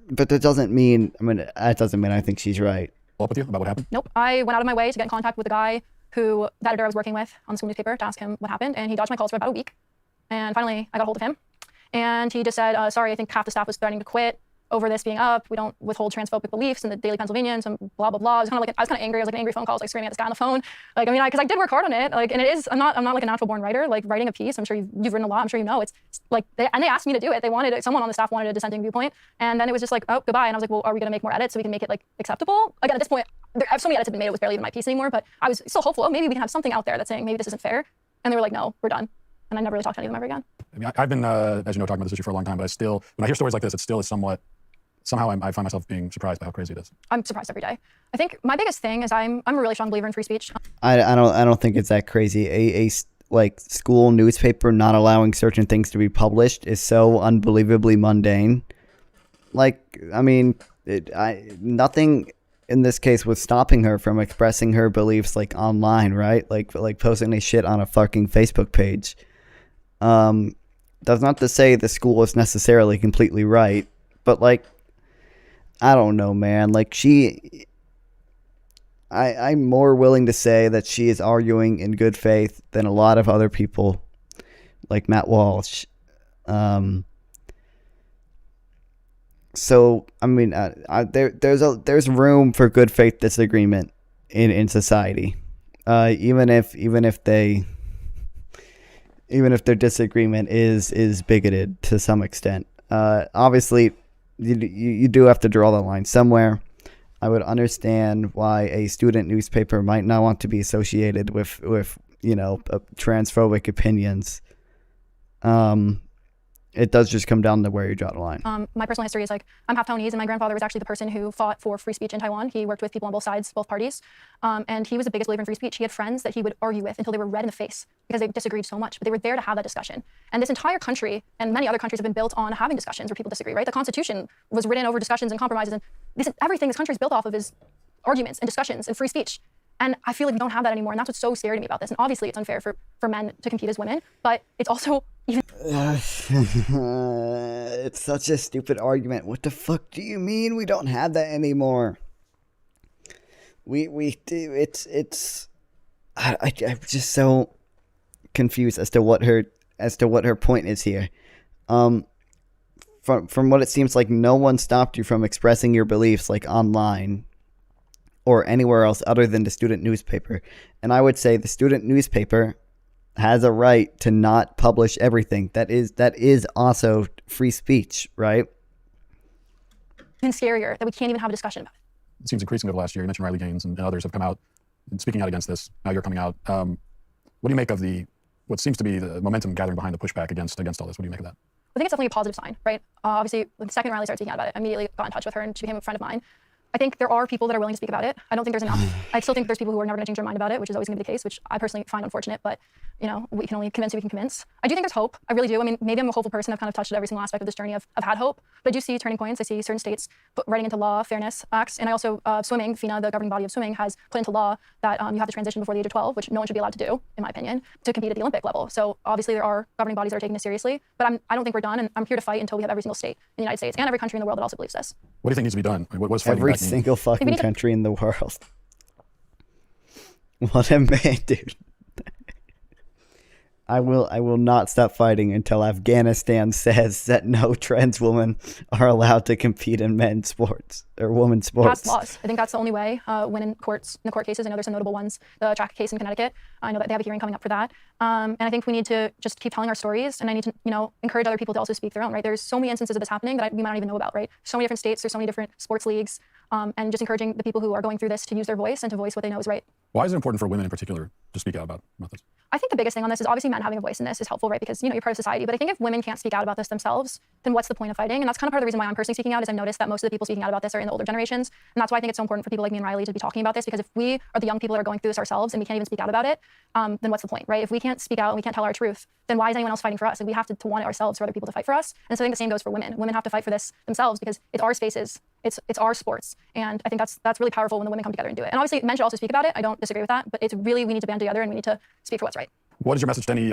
Speaker 1: that doesn't mean, I think she's right.
Speaker 10: Follow up with you about what happened?
Speaker 13: Nope. I went out of my way to get in contact with the guy the editor I was working with on the school newspaper to ask him what happened. And he dodged my calls for about a week. And finally, I got a hold of him. And he just said, sorry, I think half the staff was threatening to quit over this being up. We don't withhold transphobic beliefs in the Daily Pennsylvanian, some blah, blah, blah. I was kind of angry. I was like an angry phone call. I was like screaming at this guy on the phone. Because I did work hard on it. And it is, I'm not like a natural born writer. Like writing a piece, I'm sure you've written a lot. I'm sure you know. It's like, they asked me to do it. Someone on the staff wanted a dissenting viewpoint. And then it was just like, oh, goodbye. And I was like, well, are we going to make more edits so we can make it like acceptable? Again, at this point, so many edits had been made, it was barely even my piece anymore. But I was still hopeful. Oh, maybe we can have something out there that's saying maybe this isn't fair. And they were like, no, we're done. And I never really talked to any of them ever again.
Speaker 10: I mean, I've been, as you know, talking about this issue for a long time, but when I hear stories like this, it still is somehow I find myself being surprised by how crazy it is.
Speaker 13: I'm surprised every day. I think my biggest thing is I'm a really strong believer in free speech.
Speaker 1: I don't think it's that crazy. A school newspaper not allowing certain things to be published is so unbelievably mundane. Nothing in this case was stopping her from expressing her beliefs online, right? Like posting a shit on a fucking Facebook page. That's not to say the school is necessarily completely right, but I don't know, man. I'm more willing to say that she is arguing in good faith than a lot of other people, like Matt Walsh. So I mean, there's room for good faith disagreement in society, even if their disagreement is bigoted to some extent. Obviously, you do have to draw the line somewhere. I would understand why a student newspaper might not want to be associated with transphobic opinions. It does just come down to where you draw the line.
Speaker 13: My personal history is I'm half Taiwanese, and my grandfather was actually the person who fought for free speech in Taiwan. He worked with people on both sides, both parties, and he was the biggest believer in free speech. He had friends that he would argue with until they were red in the face because they disagreed so much, but they were there to have that discussion. And this entire country and many other countries have been built on having discussions where people disagree, right? The Constitution was written over discussions and compromises, and everything this country is built off of is arguments and discussions and free speech. And I feel like we don't have that anymore, and that's what's so scary to me about this. And obviously it's unfair for men to compete as women, but it's also even...
Speaker 1: It's such a stupid argument. What the fuck do you mean we don't have that anymore? We do. I'm just so confused as to what her point is here. From what it seems like, no one stopped you from expressing your beliefs online or anywhere else other than the student newspaper. And I would say the student newspaper has a right to not publish everything. That is also free speech, right?
Speaker 13: Even scarier that we can't even have a discussion about it.
Speaker 10: It seems increasing over the last year. You mentioned Riley Gaines and others have come out speaking out against this. Now you're coming out. What do you make of what seems to be the momentum gathering behind the pushback against all this? What do you make of that?
Speaker 13: I think it's definitely a positive sign, right? Obviously, the second Riley started speaking out about it, I immediately got in touch with her and she became a friend of mine. I think there are people that are willing to speak about it. I don't think there's enough. I still think there's people who are never going to change their mind about it, which is always going to be the case, which I personally find unfortunate, but we can only convince who we can convince. I do think there's hope. I really do. I mean, maybe I'm a hopeful person. I've kind of touched every single aspect of this journey. I've had hope, but I do see turning points. I see certain states writing into law fairness acts. And I also, swimming, FINA, the governing body of swimming, has put into law that you have to transition before the age of 12, which no one should be allowed to do, in my opinion, to compete at the Olympic level. So obviously there are governing bodies that are taking this seriously, but I don't think we're done, and I'm here to fight until we have every single state in the United States and every country in the world that also believes this.
Speaker 10: What do you think needs to be done? What's fighting
Speaker 1: Every
Speaker 10: back mean?
Speaker 1: single fucking country in the world. What a man, dude. I will not stop fighting until Afghanistan says that no trans women are allowed to compete in men's sports or women's sports.
Speaker 13: Pass laws. I think that's the only way. When in court cases, I know there's some notable ones. The track case in Connecticut, I know that they have a hearing coming up for that. And I think we need to just keep telling our stories, and I need to, encourage other people to also speak their own, right? There's so many instances of this happening that we might not even know about, right? So many different states, there's so many different sports leagues, and just encouraging the people who are going through this to use their voice and to voice what they know is right.
Speaker 10: Why is it important for women in particular to speak out about this?
Speaker 13: I think the biggest thing on this is obviously men having a voice in this is helpful, right? Because, you're part of society. But I think if women can't speak out about this themselves, then what's the point of fighting? And that's kind of part of the reason why I'm personally speaking out, is I've noticed that most of the people speaking out about this are in the older generations. And that's why I think it's so important for people like me and Riley to be talking about this, because if we are the young people that are going through this ourselves and we can't even speak out about it, then what's the point, right? If we can't speak out and we can't tell our truth, then why is anyone else fighting for us? And we have to want it ourselves for other people to fight for us. And so I think the same goes for women. Women have to fight for this themselves because it's our spaces, it's our sports. And I think that's really powerful when the women come together and do it. And obviously men should also speak about it. I don't disagree with that, but it's really, we need to band together and we need to speak for what's right.
Speaker 10: What is your message to any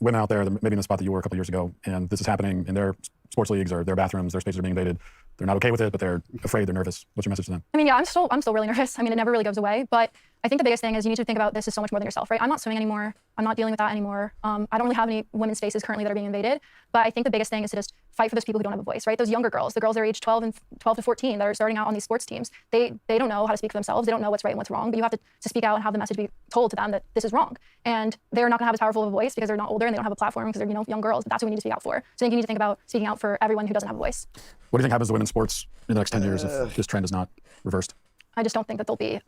Speaker 10: women out there that maybe in the spot that you were a couple years ago, and this is happening in their sports leagues or their bathrooms, their spaces are being invaded? They're not okay with it, but they're afraid, they're nervous. What's your message to them?
Speaker 13: I mean, yeah, I'm still really nervous. I mean, it never really goes away, but I think the biggest thing is you need to think about this as so much more than yourself, right? I'm not swimming anymore. I'm not dealing with that anymore. I don't really have any women's spaces currently that are being invaded, but I think the biggest thing is to just fight for those people who don't have a voice, right? Those younger girls, the girls that are age 12 to 14 that are starting out on these sports teams, they don't know how to speak for themselves. They don't know what's right and what's wrong, but you have to speak out and have the message be told to them that this is wrong. And they're not gonna have as powerful of a voice because they're not older and they don't have a platform because they're, young girls, but that's what we need to speak out for. So I think you need to think about speaking out for everyone who doesn't have a voice.
Speaker 10: What do you think happens to women's sports in the next 10 years if this trend is not reversed?
Speaker 13: I just don't think that they'll be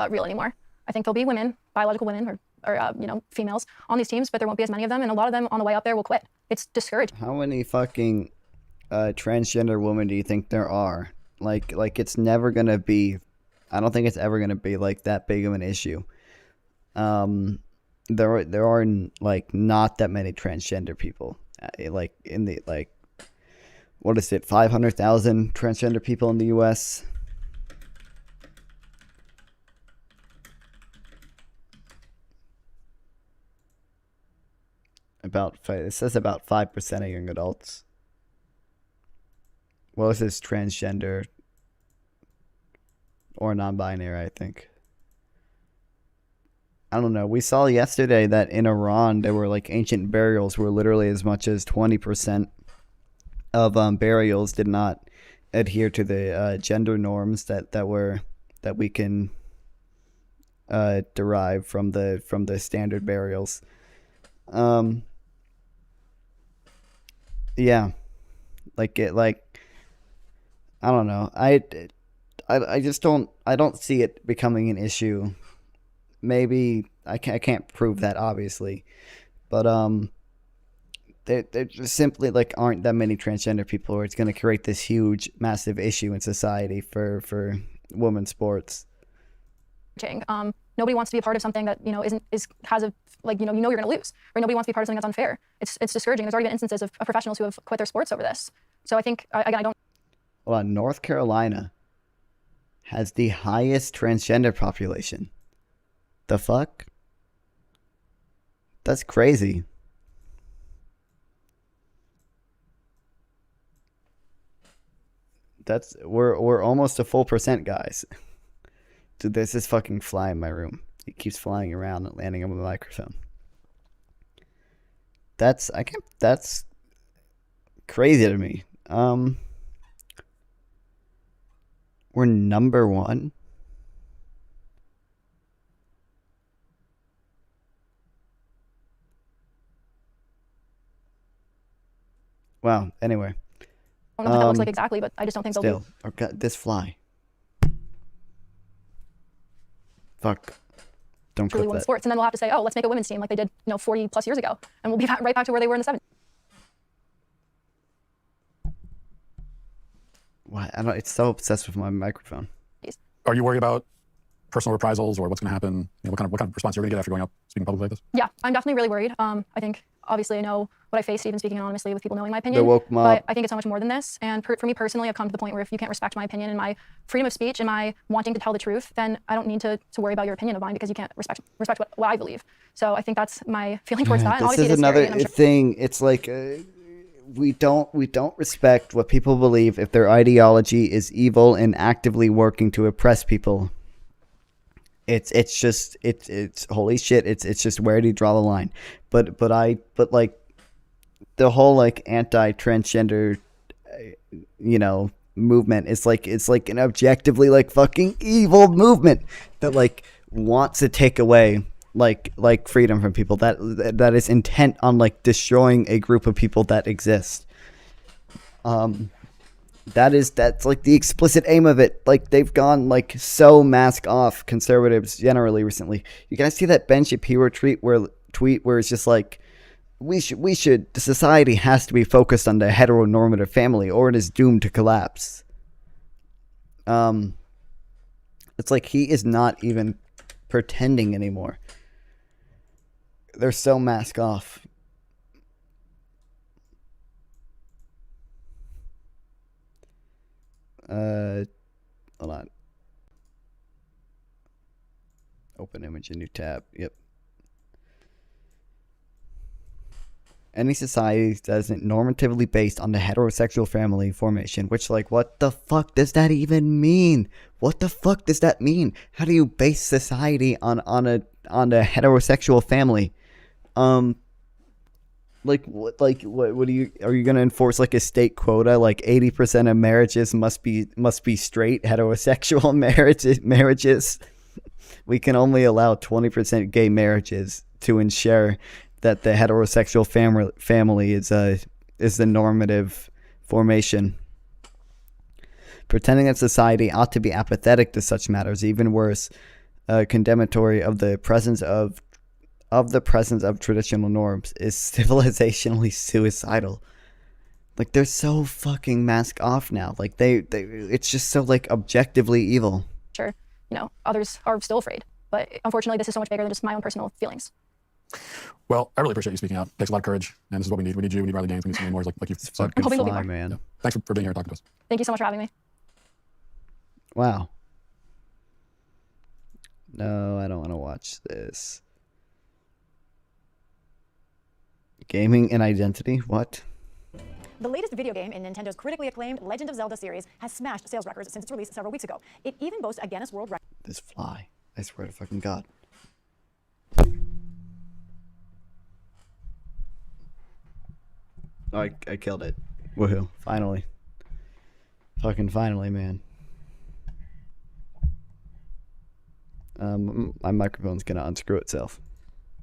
Speaker 13: real anymore. I think there'll be women, biological women or females on these teams, but there won't be as many of them, and a lot of them on the way up there will quit. It's discouraging.
Speaker 1: How many fucking transgender women do you think there are? Like it's never gonna be. I don't think it's ever gonna be like that big of an issue. There are like not that many transgender people. Like in the what is it? 500,000 transgender people in the U.S. It says about 5% of young adults. Well, this is transgender or non-binary, I think. I don't know. We saw yesterday that in Iran, there were like ancient burials where literally as much as 20% of burials did not adhere to the gender norms that we can derive from the standard burials. Yeah, I don't know. I just don't see it becoming an issue. Maybe I can't prove that obviously, but there just simply aren't that many transgender people, or it's going to create this huge, massive issue in society for women's sports.
Speaker 13: Nobody wants to be a part of something that has a you're going to lose, or nobody wants to be part of something that's unfair. It's discouraging. There's already been instances of professionals who have quit their sports over this. So I think again, I don't.
Speaker 1: Hold on, North Carolina has the highest transgender population. The fuck? That's crazy. We're almost a full percent, guys. Dude, there's this fucking fly in my room. It keeps flying around and landing on the microphone. That's crazy to me. We're number one. Wow. Anyway.
Speaker 13: I don't know what that looks like exactly, but I just don't think they'll be.
Speaker 1: Okay, this fly. Fuck. Don't
Speaker 13: truly
Speaker 1: clip
Speaker 13: women's
Speaker 1: that.
Speaker 13: sports, and then we'll have to say, oh, let's make a women's team like they did, 40 plus years ago, and we'll be right back to where they were in the 70s.
Speaker 1: What? I don't. It's so obsessed with my microphone.
Speaker 10: Are you worried about personal reprisals or what's going to happen? You know, what kind of response you're going to get after going up speaking publicly like this?
Speaker 13: Yeah, I'm definitely really worried. I think obviously I know what I faced even speaking anonymously with people knowing my
Speaker 1: The
Speaker 13: opinion.
Speaker 1: woke mob.
Speaker 13: But I think it's so much more than this. And for me personally, I've come to the point where if you can't respect my opinion and my freedom of speech and my wanting to tell the truth, then I don't need to worry about your opinion of mine because you can't respect what I believe. So I think that's my feeling towards that. And
Speaker 1: This
Speaker 13: obviously
Speaker 1: is
Speaker 13: it is scary,
Speaker 1: another
Speaker 13: and I'm sure
Speaker 1: thing. It's like we don't respect what people believe if their ideology is evil and actively working to oppress people. It's holy shit. It's just, where do you draw the line? But like the whole like anti-transgender movement is like, it's like an objectively like fucking evil movement that like wants to take away like freedom from people, that is intent on like destroying a group of people that exist. That's like the explicit aim of it. Like, they've gone like so mask off, conservatives generally recently. You guys see that Ben Shapiro tweet where it's just like, the society has to be focused on the heteronormative family or it is doomed to collapse. It's like he is not even pretending anymore. They're so mask off. Hold on. Open image, a new tab. Yep. Any society that isn't normatively based on the heterosexual family formation, which, like, what the fuck does that even mean? What the fuck does that mean? How do you base society on a heterosexual family? Like what are you gonna enforce like a state quota, like 80% of marriages must be straight heterosexual marriages? We can only allow 20% gay marriages to ensure that the heterosexual family is the normative formation. Pretending that society ought to be apathetic to such matters, even worse, condemnatory of the presence of traditional norms, is civilizationally suicidal. Like, they're so fucking mask off now. Like, they it's just so like objectively evil.
Speaker 13: sure, others are still afraid. But unfortunately, this is so much bigger than just my own personal feelings.
Speaker 10: Well, I really appreciate you speaking out. It takes a lot of courage, and this is what we need. We need you. We need Riley Gaines. We need so many more like you've said.
Speaker 1: Fucking fly, man.
Speaker 10: Yeah. Thanks for being here and talking to us.
Speaker 13: Thank you so much for having me.
Speaker 1: Wow. No, I don't want to watch this. Gaming and identity? What?
Speaker 12: The latest video game in Nintendo's critically acclaimed Legend of Zelda series has smashed sales records since its release several weeks ago. It even boasts a Guinness World Record.
Speaker 1: This fly. I swear to fucking God. Oh, I killed it. Woohoo. Finally. Fucking finally, man. My microphone's gonna unscrew itself.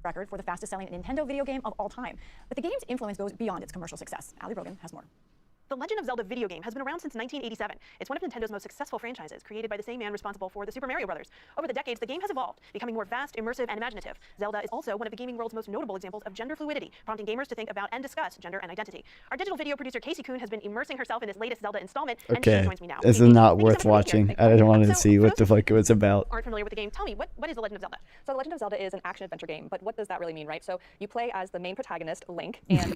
Speaker 12: Record for the fastest selling Nintendo video game of all time. But the game's influence goes beyond its commercial success. Ali Rogan has more.
Speaker 14: The Legend of Zelda video game has been around since 1987. It's one of Nintendo's most successful franchises, created by the same man responsible for the Super Mario Brothers. Over the decades, the game has evolved, becoming more vast, immersive, and imaginative. Zelda is also one of the gaming world's most notable examples of gender fluidity, prompting gamers to think about and discuss gender and identity. Our digital video producer Casey Kuhn has been immersing herself in this latest Zelda installment, and she
Speaker 1: Okay.
Speaker 14: joins me now.
Speaker 1: This is
Speaker 14: Casey,
Speaker 1: not
Speaker 14: thank you so
Speaker 1: worth
Speaker 14: much for being here.
Speaker 1: watching. I just wanted to see what the fuck it was about.
Speaker 14: Aren't familiar with the game? Tell me, what is The Legend of Zelda?
Speaker 23: So The Legend of Zelda is an action-adventure game, but what does that really mean, right? So you play as the main protagonist, Link, and...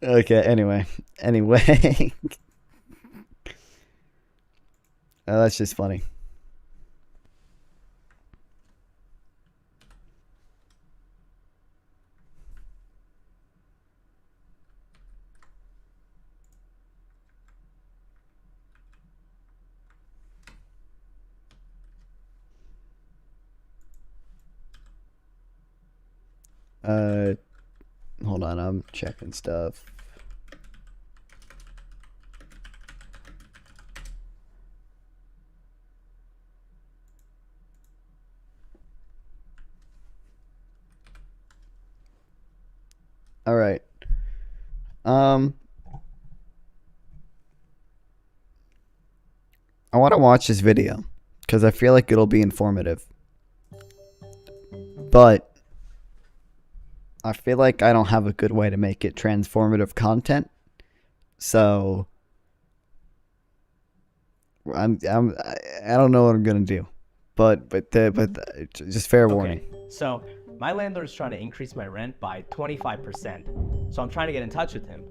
Speaker 1: Okay, anyway. That's just funny. Hold on, I'm checking stuff. All right. I want to watch this video because I feel like it'll be informative. But I feel like I don't have a good way to make it transformative content. So I don't know what I'm gonna do, but just fair warning.
Speaker 11: So my landlord's trying to increase my rent by 25%. So I'm trying to get in touch with him.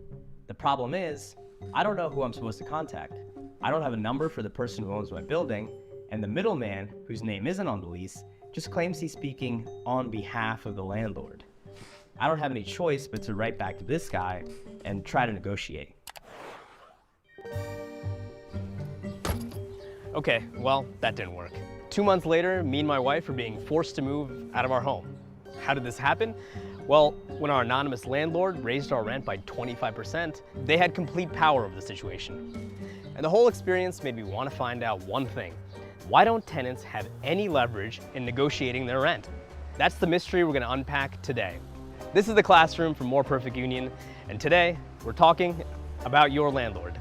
Speaker 11: The problem is, I don't know who I'm supposed to contact. I don't have a number for the person who owns my building, and the middleman, whose name isn't on the lease, just claims he's speaking on behalf of the landlord. I don't have any choice but to write back to this guy and try to negotiate. Okay, well, that didn't work. 2 months later, me and my wife are being forced to move out of our home. How did this happen? Well, when our anonymous landlord raised our rent by 25%, they had complete power over the situation. And the whole experience made me want to find out one thing. Why don't tenants have any leverage in negotiating their rent? That's the mystery we're going to unpack today. This is the classroom for More Perfect Union, and today we're talking about your landlord.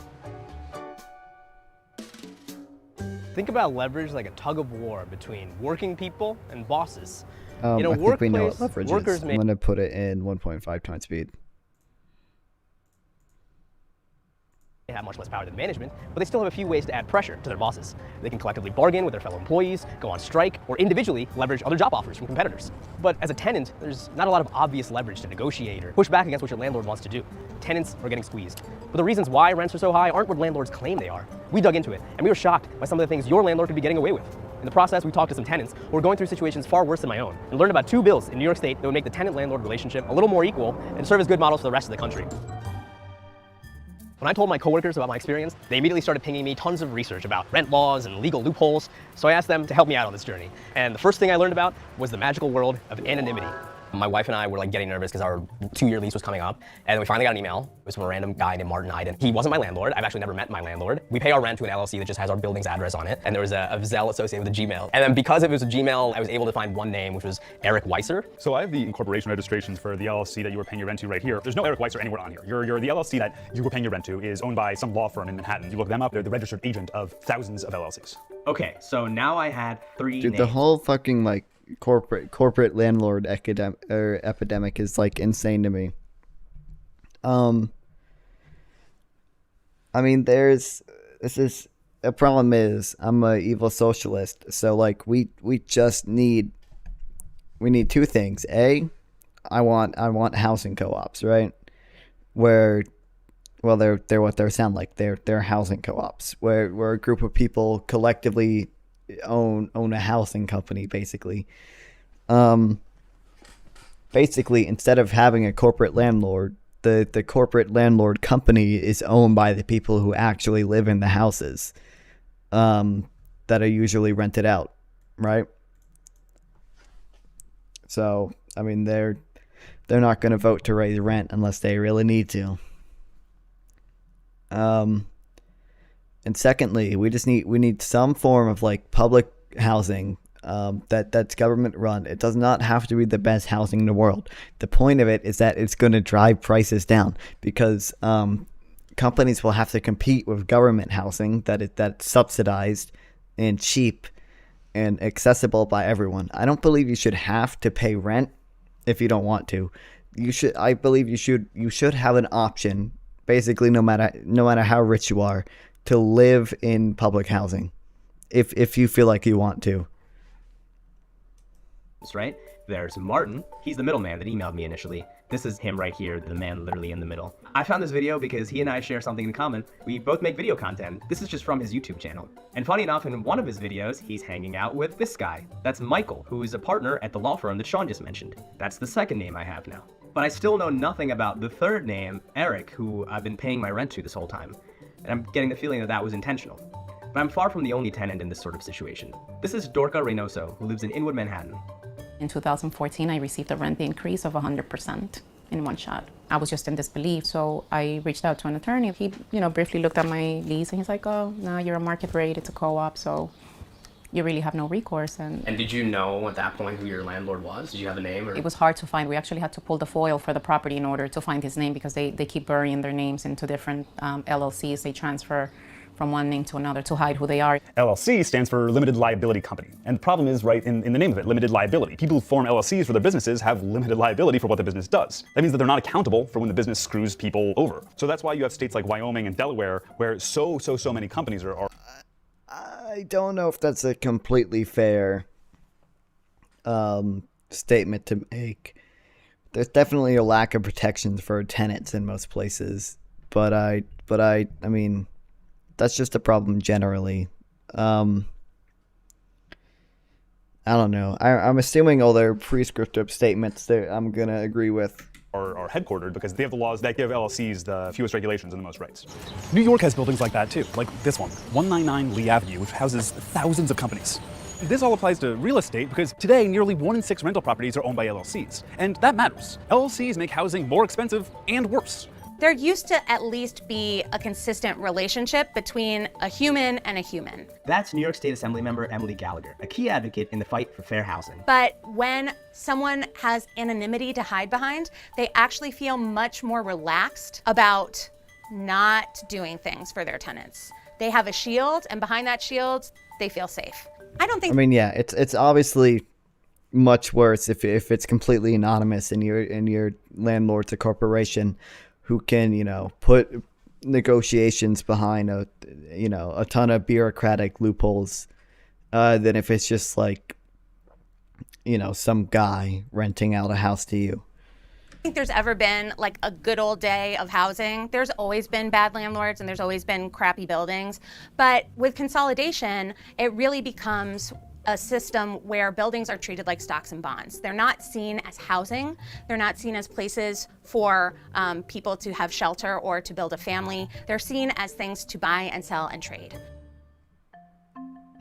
Speaker 11: Think about leverage like a tug of war between working people and bosses.
Speaker 1: I think we know what leverage is. I'm going to put it in 1.5 times speed.
Speaker 11: They have much less power than management, but they still have a few ways to add pressure to their bosses. They can collectively bargain with their fellow employees, go on strike, or individually leverage other job offers from competitors. But as a tenant, there's not a lot of obvious leverage to negotiate or push back against what your landlord wants to do. Tenants are getting squeezed. But the reasons why rents are so high aren't what landlords claim they are. We dug into it, and we were shocked by some of the things your landlord could be getting away with. In the process, we talked to some tenants who are going through situations far worse than my own, and learned about 2 bills in New York State that would make the tenant-landlord relationship a little more equal and serve as good models for the rest of the country. When I told my coworkers about my experience, they immediately started pinging me tons of research about rent laws and legal loopholes, so I asked them to help me out on this journey. And the first thing I learned about was the magical world of anonymity. My wife and I were getting nervous because our 2-year lease was coming up, and we finally got an email. It was from a random guy named Martin Iden. He wasn't my landlord. I've actually never met my landlord. We pay our rent to an LLC that just has our building's address on it, and there was a Zelle associated with a Gmail. And then because it was a Gmail, I was able to find one name, which was Eric Weiser.
Speaker 15: So I have the incorporation registrations for the LLC that you were paying your rent to right here. There's no Eric Weiser anywhere on here. The LLC that you were paying your rent to is owned by some law firm in Manhattan. You look them up, they're the registered agent of thousands of LLCs.
Speaker 11: Okay, so now I had 3
Speaker 1: Dude,
Speaker 11: names.
Speaker 1: the whole fucking corporate landlord epidemic is insane to me. I mean, the problem is I'm a evil socialist, so we need 2 things. A, I want housing co-ops, right? Where, well, they're what they sound like. They're housing co-ops where a group of people collectively own a housing company, basically. Basically, instead of having a corporate landlord, the corporate landlord company is owned by the people who actually live in the houses, that are usually rented out, right? So, I mean, they're not going to vote to raise rent unless they really need to. And secondly, we need some form of public housing that's government run. It does not have to be the best housing in the world. The point of it is that it's going to drive prices down because companies will have to compete with government housing that's subsidized and cheap and accessible by everyone. I don't believe you should have to pay rent if you don't want to. I believe you should have an option, basically, no matter how rich you are, to live in public housing if you feel like you want to.
Speaker 11: Right? There's Martin. He's the middleman that emailed me initially. This is him right here, the man literally in the middle. I found this video because he and I share something in common. We both make video content. This is just from his YouTube channel. And funny enough, in one of his videos, he's hanging out with this guy. That's Michael, who is a partner at the law firm that Sean just mentioned. That's the second name I have now. But I still know nothing about the third name, Eric, who I've been paying my rent to this whole time. And I'm getting the feeling that was intentional. But I'm far from the only tenant in this sort of situation. This is Dorca Reynoso, who lives in Inwood, Manhattan.
Speaker 16: In 2014, I received a rent increase of 100% in one shot. I was just in disbelief, so I reached out to an attorney. He, briefly looked at my lease, and he's like, "Oh, no, you're a market rate. It's a co-op, so you really have no recourse." And
Speaker 11: did you know at that point who your landlord was? Did you have a name?
Speaker 16: It was hard to find. We actually had to pull the foil for the property in order to find his name because they keep burying their names into different LLCs. They transfer from one name to another to hide who they are.
Speaker 15: LLC stands for Limited Liability Company. And the problem is right in the name of it, limited liability. People who form LLCs for their businesses have limited liability for what the business does. That means that they're not accountable for when the business screws people over. So that's why you have states like Wyoming and Delaware where so many companies are
Speaker 1: I don't know if that's a completely fair statement to make. There's definitely a lack of protections for tenants in most places, but I mean, that's just a problem generally. I don't know. I'm assuming all their prescriptive statements that I'm gonna agree with
Speaker 15: are headquartered because they have the laws that give LLCs the fewest regulations and the most rights. New York has buildings like that too, like this one, 199 Lee Avenue, which houses thousands of companies. This all applies to real estate because today nearly 1 in 6 rental properties are owned by LLCs, and that matters. LLCs make housing more expensive and worse.
Speaker 3: There used to at least be a consistent relationship between a human and a human.
Speaker 11: That's New York State Assemblymember Emily Gallagher, a key advocate in the fight for fair housing.
Speaker 3: But when someone has anonymity to hide behind, they actually feel much more relaxed about not doing things for their tenants. They have a shield, and behind that shield, they feel safe. I mean,
Speaker 1: yeah, it's obviously much worse if it's completely anonymous and your landlord's a corporation who can, put negotiations behind a ton of bureaucratic loopholes, than if it's just like, some guy renting out a house to you.
Speaker 3: I think there's ever been like a good old day of housing. There's always been bad landlords and there's always been crappy buildings. But with consolidation, it really becomes a system where buildings are treated like stocks and bonds. They're not seen as housing. They're not seen as places for people to have shelter or to build a family. They're seen as things to buy and sell and trade.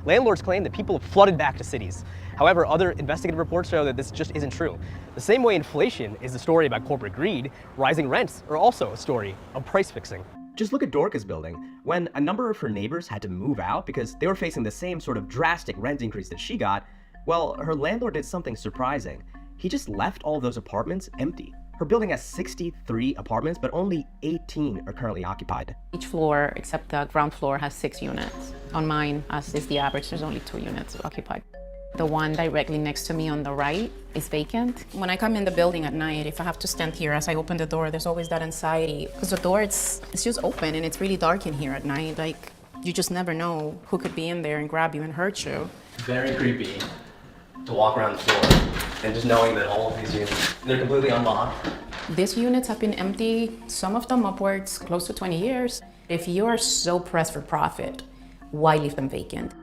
Speaker 11: Landlords claim that people have flooded back to cities. However, other investigative reports show that this just isn't true. The same way inflation is a story about corporate greed, rising rents are also a story of price fixing. Just look at Dorca's building. When a number of her neighbors had to move out because they were facing the same sort of drastic rent increase that she got, well, her landlord did something surprising. He just left all of those apartments empty. Her building has 63 apartments, but only 18 are currently occupied.
Speaker 16: Each floor, except the ground floor, has 6 units. On mine, as is the average, there's only 2 units occupied. The one directly next to me on the right is vacant. When I come in the building at night, if I have to stand here as I open the door, there's always that anxiety. Because the door, it's just open and it's really dark in here at night. Like, you just never know who could be in there and grab you and hurt you.
Speaker 11: Very creepy to walk around the floor and just knowing that all of these units, they're completely unlocked.
Speaker 16: These units have been empty, some of them upwards, close to 20 years. If you are so pressed for profit, why leave them vacant?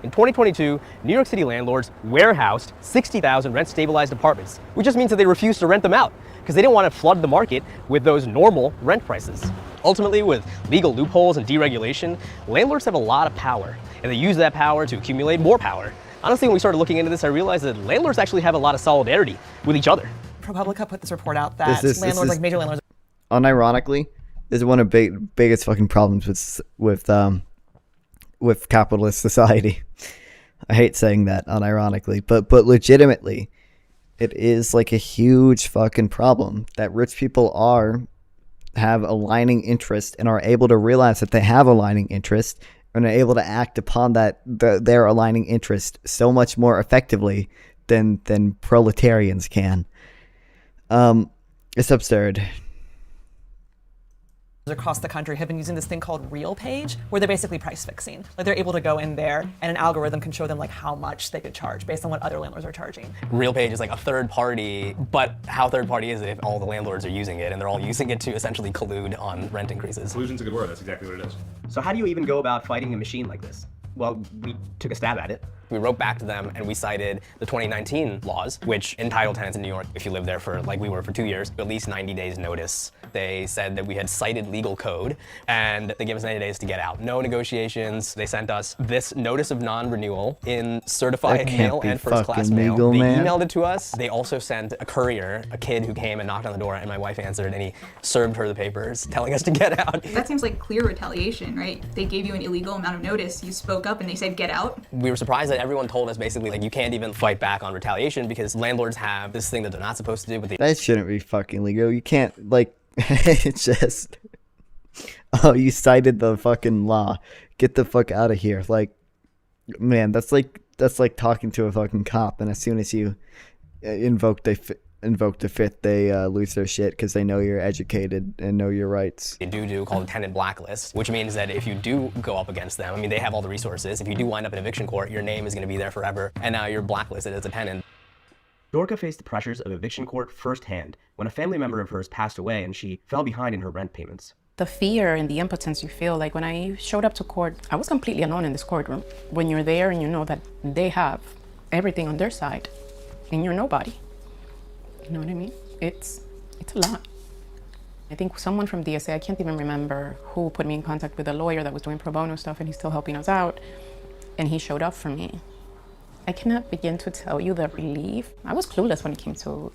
Speaker 11: In 2022, New York City landlords warehoused 60,000 rent-stabilized apartments, which just means that they refused to rent them out because they didn't want to flood the market with those normal rent prices. Ultimately, with legal loopholes and deregulation, landlords have a lot of power, and they use that power to accumulate more power. Honestly, when we started looking into this, I realized that landlords actually have a lot of solidarity with each other.
Speaker 8: ProPublica put this report out that landlords, like major landlords.
Speaker 1: Unironically, this is one of the biggest fucking problems with capitalist society. I hate saying that unironically, but legitimately, it is like a huge fucking problem that rich people have aligning interest and are able to realize that they have aligning interest and are able to act upon their aligning interest so much more effectively than proletarians can. It's absurd.
Speaker 8: Across the country have been using this thing called RealPage, where they're basically price fixing. Like, they're able to go in there and an algorithm can show them like how much they could charge based on what other landlords are charging.
Speaker 21: RealPage is like a third party, but how third party is it if all the landlords are using it and they're all using it to essentially collude on rent increases?
Speaker 15: Collusion's a good word, that's exactly what it is.
Speaker 11: So how do you even go about fighting a machine like this? Well, we took a stab at it.
Speaker 21: We wrote back to them and we cited the 2019 laws, which entitle tenants in New York, if you live there for, like we were for 2 years, at least 90 days notice. They said that we had cited legal code and they gave us 90 days to get out. No negotiations. They sent us this notice of non-renewal in certified mail and first-class mail.
Speaker 1: Legal,
Speaker 21: they
Speaker 1: man.
Speaker 21: emailed it to us. They also sent a courier, a kid who came and knocked on the door, and my wife answered, and he served her the papers telling us to get out.
Speaker 24: That seems like clear retaliation, right? They gave you an illegal amount of notice, you spoke up and they said get out.
Speaker 21: We were surprised that everyone told us basically like you can't even fight back on retaliation because landlords have this thing that they're not supposed to do. But
Speaker 1: that shouldn't be fucking legal. You can't, like, it's just, oh, you cited the fucking law. Get the fuck out of here. Like, man, that's like talking to a fucking cop, and as soon as you invoke invoke the fifth, they lose their shit because they know you're educated and know your rights.
Speaker 21: They do called a tenant blacklist, which means that if you do go up against them, I mean, they have all the resources. If you do wind up in eviction court, your name is going to be there forever, and now you're blacklisted as a tenant.
Speaker 11: Dorka faced the pressures of eviction court firsthand when a family member of hers passed away and she fell behind in her rent payments.
Speaker 16: The fear and the impotence you feel, like when I showed up to court, I was completely alone in this courtroom. When you're there and you know that they have everything on their side and you're nobody. You know what I mean? It's a lot. I think someone from DSA, I can't even remember who put me in contact with a lawyer that was doing pro bono stuff, and he's still helping us out. And he showed up for me. I cannot begin to tell you the relief. I was clueless when it came to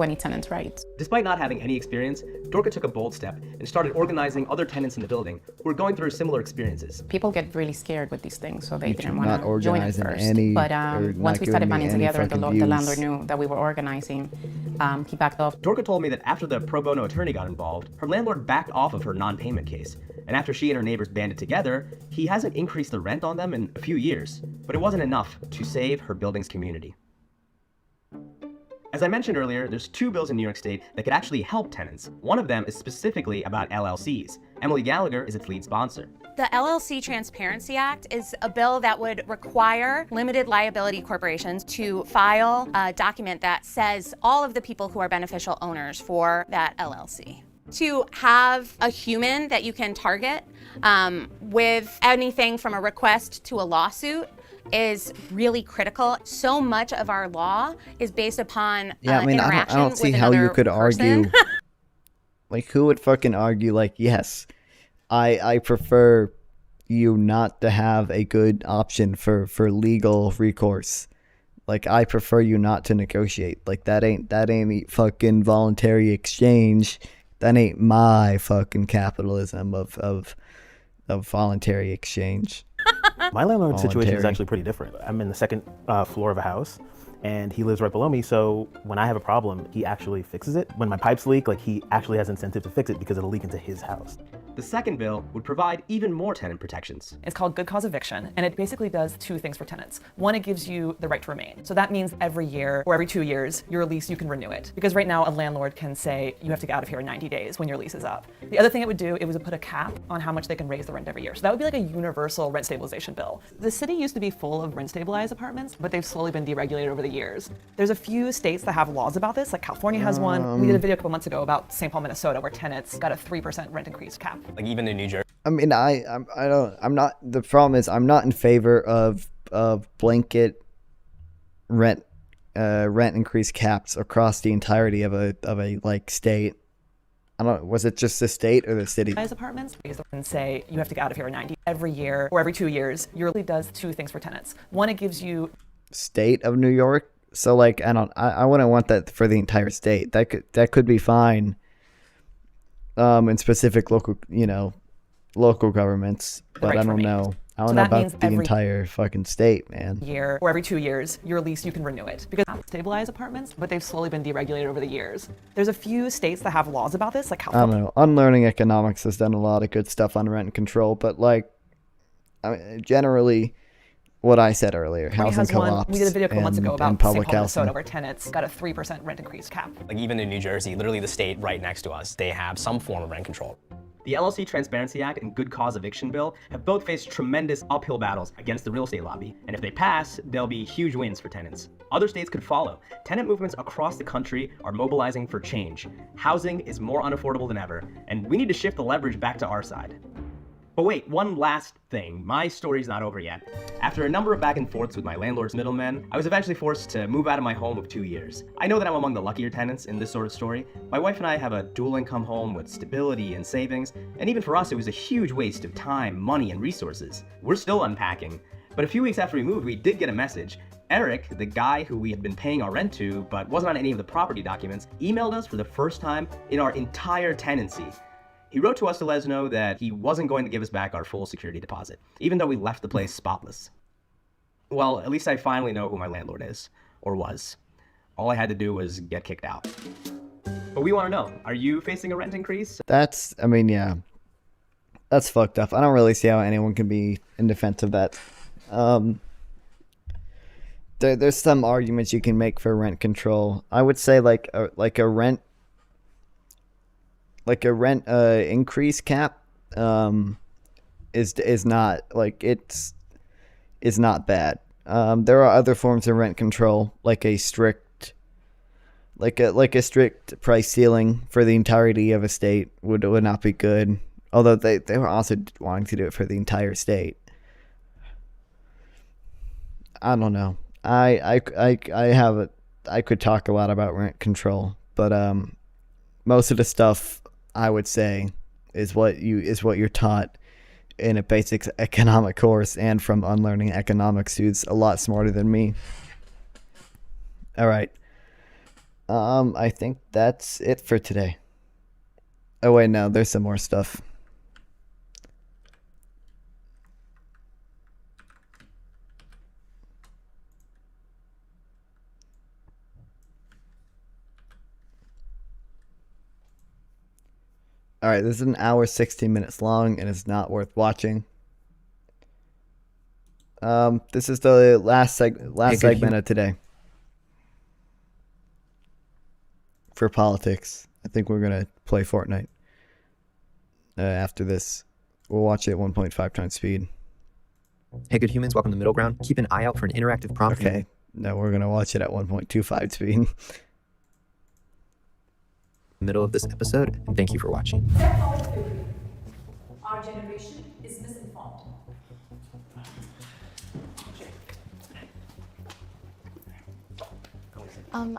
Speaker 16: any tenants' rights.
Speaker 11: Despite not having any experience, Dorka took a bold step and started organizing other tenants in the building who were going through similar experiences.
Speaker 16: People get really scared with these things, so they didn't
Speaker 1: Not
Speaker 16: want to join at
Speaker 1: organizing
Speaker 16: first.
Speaker 1: any-
Speaker 16: But
Speaker 1: or
Speaker 16: once
Speaker 1: not
Speaker 16: we started
Speaker 1: giving me
Speaker 16: banding
Speaker 1: any
Speaker 16: together, the
Speaker 1: fucking
Speaker 16: landlord
Speaker 1: views.
Speaker 16: knew that we were organizing. He backed off.
Speaker 11: Dorka told me that after the pro bono attorney got involved, her landlord backed off of her non-payment case. And after she and her neighbors banded together, he hasn't increased the rent on them in a few years. But it wasn't enough to save her building's community. As I mentioned earlier, there's 2 bills in New York State that could actually help tenants. One of them is specifically about LLCs. Emily Gallagher is its lead sponsor.
Speaker 3: The LLC Transparency Act is a bill that would require limited liability corporations to file a document that says all of the people who are beneficial owners for that LLC. To have a human that you can target with anything from a request to a lawsuit is really critical. So much of our law is based upon
Speaker 1: Yeah, I mean, I don't see how you could argue. Like, who would fucking argue, like, yes, I prefer you not to have a good option for legal recourse. Like, I prefer you not to negotiate. Like, that ain't fucking voluntary exchange. That ain't my fucking capitalism of voluntary exchange.
Speaker 2: My landlord's situation is
Speaker 1: Voluntary.
Speaker 2: actually pretty different. I'm in the second floor of a house, and he lives right below me, so when I have a problem, he actually fixes it. When my pipes leak, like, he actually has incentive to fix it because it'll leak into his house.
Speaker 11: The second bill would provide even more tenant protections.
Speaker 8: It's called good cause eviction, and it basically does 2 things for tenants. One, it gives you the right to remain. So that means every year or every 2 years, your lease, you can renew it. Because right now, a landlord can say you have to get out of here in 90 days when your lease is up. The other thing it would do, it would put a cap on how much they can raise the rent every year. So that would be like a universal rent stabilization bill. The city used to be full of rent stabilized apartments, but they've slowly been deregulated over the years. There's a few states that have laws about this, like California has one. We did a video a couple months ago about St. Paul, Minnesota, where tenants got a 3% rent increase cap.
Speaker 21: Like even in New Jersey.
Speaker 1: I mean, I'm not, the problem is I'm not in favor of blanket rent increase caps across the entirety of a like state. I don't, was it just the state or the city?
Speaker 8: Apartments and say you have to get out of here in 90 every year or every 2 years. Your lease does 2 things for tenants. One, it gives you
Speaker 1: State of New York. So like, I wouldn't want that for the entire state. That could be fine. In specific local governments, but I don't know. I don't know about the entire fucking state, man.
Speaker 8: Year or every 2 years, your lease, you can renew it. Because stabilized apartments, but they've slowly been deregulated over the years. There's a few states that have laws about this, like
Speaker 1: I
Speaker 8: California.
Speaker 1: don't know. Unlearning Economics has done a lot of good stuff on rent control, but like, I mean, generally, what I said earlier, housing co-ops
Speaker 8: We did a video a couple months ago
Speaker 1: and
Speaker 8: about St.
Speaker 1: public
Speaker 8: Paul,
Speaker 1: housing.
Speaker 8: Minnesota, where tenants got a 3% rent increase cap.
Speaker 21: Like even in New Jersey, literally the state right next to us, they have some form of rent control.
Speaker 11: The LLC Transparency Act and Good Cause Eviction Bill have both faced tremendous uphill battles against the real estate lobby, and if they pass, they'll be huge wins for tenants. Other states could follow. Tenant movements across the country are mobilizing for change. Housing is more unaffordable than ever, and we need to shift the leverage back to our side. But wait, one last thing. My story's not over yet. After a number of back and forths with my landlord's middlemen, I was eventually forced to move out of my home of 2 years. I know that I'm among the luckier tenants in this sort of story. My wife and I have a dual income home with stability and savings, and even for us it was a huge waste of time, money, and resources. We're still unpacking. But a few weeks after we moved, we did get a message. Eric, the guy who we had been paying our rent to but wasn't on any of the property documents, emailed us for the first time in our entire tenancy. He wrote to us to let us know that he wasn't going to give us back our full security deposit, even though we left the place spotless. Well, at least I finally know who my landlord is, or was. All I had to do was get kicked out. But we want to know, are you facing a rent increase?
Speaker 1: That's, I mean, yeah, that's fucked up. I don't really see how anyone can be in defense of that. there's some arguments you can make for rent control. I would say like a rent increase cap is not like is not bad. There are other forms of rent control, like a strict price ceiling for the entirety of a state would not be good. Although they were also wanting to do it for the entire state. I don't know. I could talk a lot about rent control, but most of the stuff I would say is what you're taught in a basic economic course, and from Unlearning Economics, who's a lot smarter than me. All right. I think that's it for today. Oh wait, no, there's some more stuff. All right, this is an hour 16 minutes long, and it's not worth watching. This is the last segment of today for politics. I think we're gonna play Fortnite after this. We'll watch it at 1.5 times speed.
Speaker 4: Hey, good humans, welcome to Middle Ground. Keep an eye out for an interactive prompt.
Speaker 1: Okay, no, we're gonna watch it at 1.25 speed.
Speaker 4: Middle of this episode, and thank you for watching.
Speaker 5: Our generation is misinformed.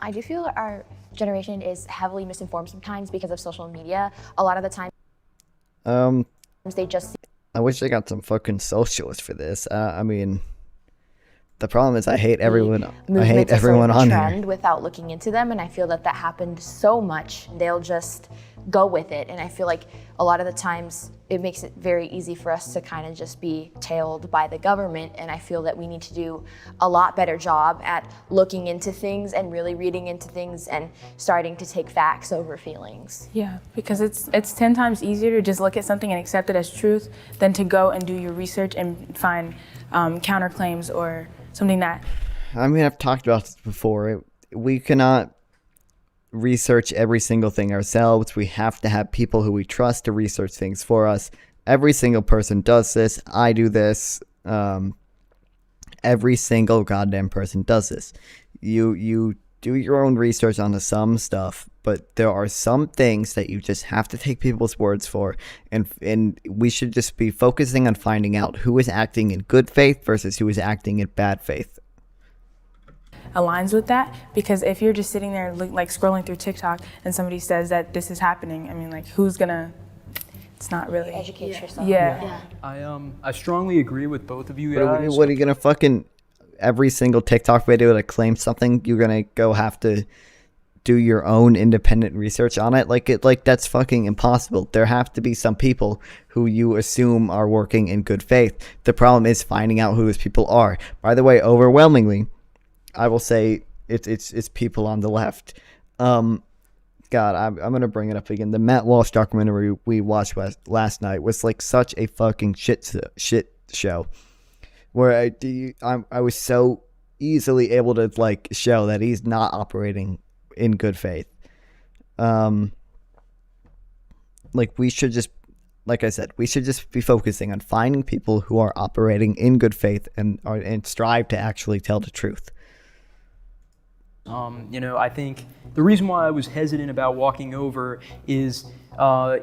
Speaker 7: I do feel our generation is heavily misinformed sometimes because of social media. A lot of the time, they just see
Speaker 1: I wish I got some fucking socialists for this. I mean, the problem is I hate everyone. I hate everyone on
Speaker 7: trend
Speaker 1: here.
Speaker 7: without looking into them, and I feel that happened so much. They'll just go with it, and I feel like a lot of the times it makes it very easy for us to kind of just be tailed by the government, and I feel that we need to do a lot better job at looking into things and really reading into things and starting to take facts over feelings.
Speaker 19: Yeah, because it's 10 times easier to just look at something and accept it as truth than to go and do your research and find counterclaims or something that...
Speaker 1: I mean, I've talked about this before. We cannot research every single thing ourselves. We have to have people who we trust to research things for us. Every single person does this. I do this. Every single goddamn person does this. You do your own research on some stuff, but there are some things that you just have to take people's words for, and we should just be focusing on finding out who is acting in good faith versus who is acting in bad faith.
Speaker 19: Aligns with that, because if you're just sitting there like scrolling through TikTok and somebody says that this is happening, I mean, like, who's gonna? It's not really
Speaker 7: educate yourself.
Speaker 19: Yeah.
Speaker 25: I strongly agree with both of you guys.
Speaker 1: What are you gonna fucking every single TikTok video that claims something? You're gonna go have to do your own independent research on it? Like that's fucking impossible. There have to be some people who you assume are working in good faith. The problem is finding out who those people are. By the way, overwhelmingly, I will say it's people on the left. God, I'm gonna bring it up again. The Matt Walsh documentary we watched last night was like such a fucking shit show, where I was so easily able to like show that he's not operating in good faith. Like we should just, like I said, we should just be focusing on finding people who are operating in good faith and strive to actually tell the truth.
Speaker 25: I think the reason why I was hesitant about walking over is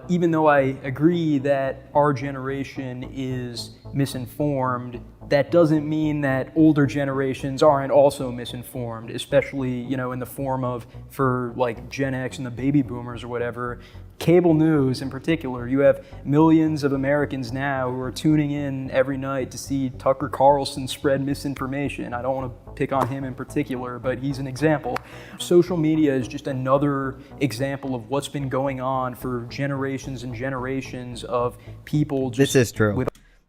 Speaker 25: even though I agree that our generation is misinformed, that doesn't mean that older generations aren't also misinformed, especially, in the form of, for like Gen X and the baby boomers or whatever. Cable news in particular, you have millions of Americans now who are tuning in every night to see Tucker Carlson spread misinformation. I don't want to pick on him in particular, but he's an example. Social media is just another example of what's been going on for generations and generations of people.
Speaker 1: This is true.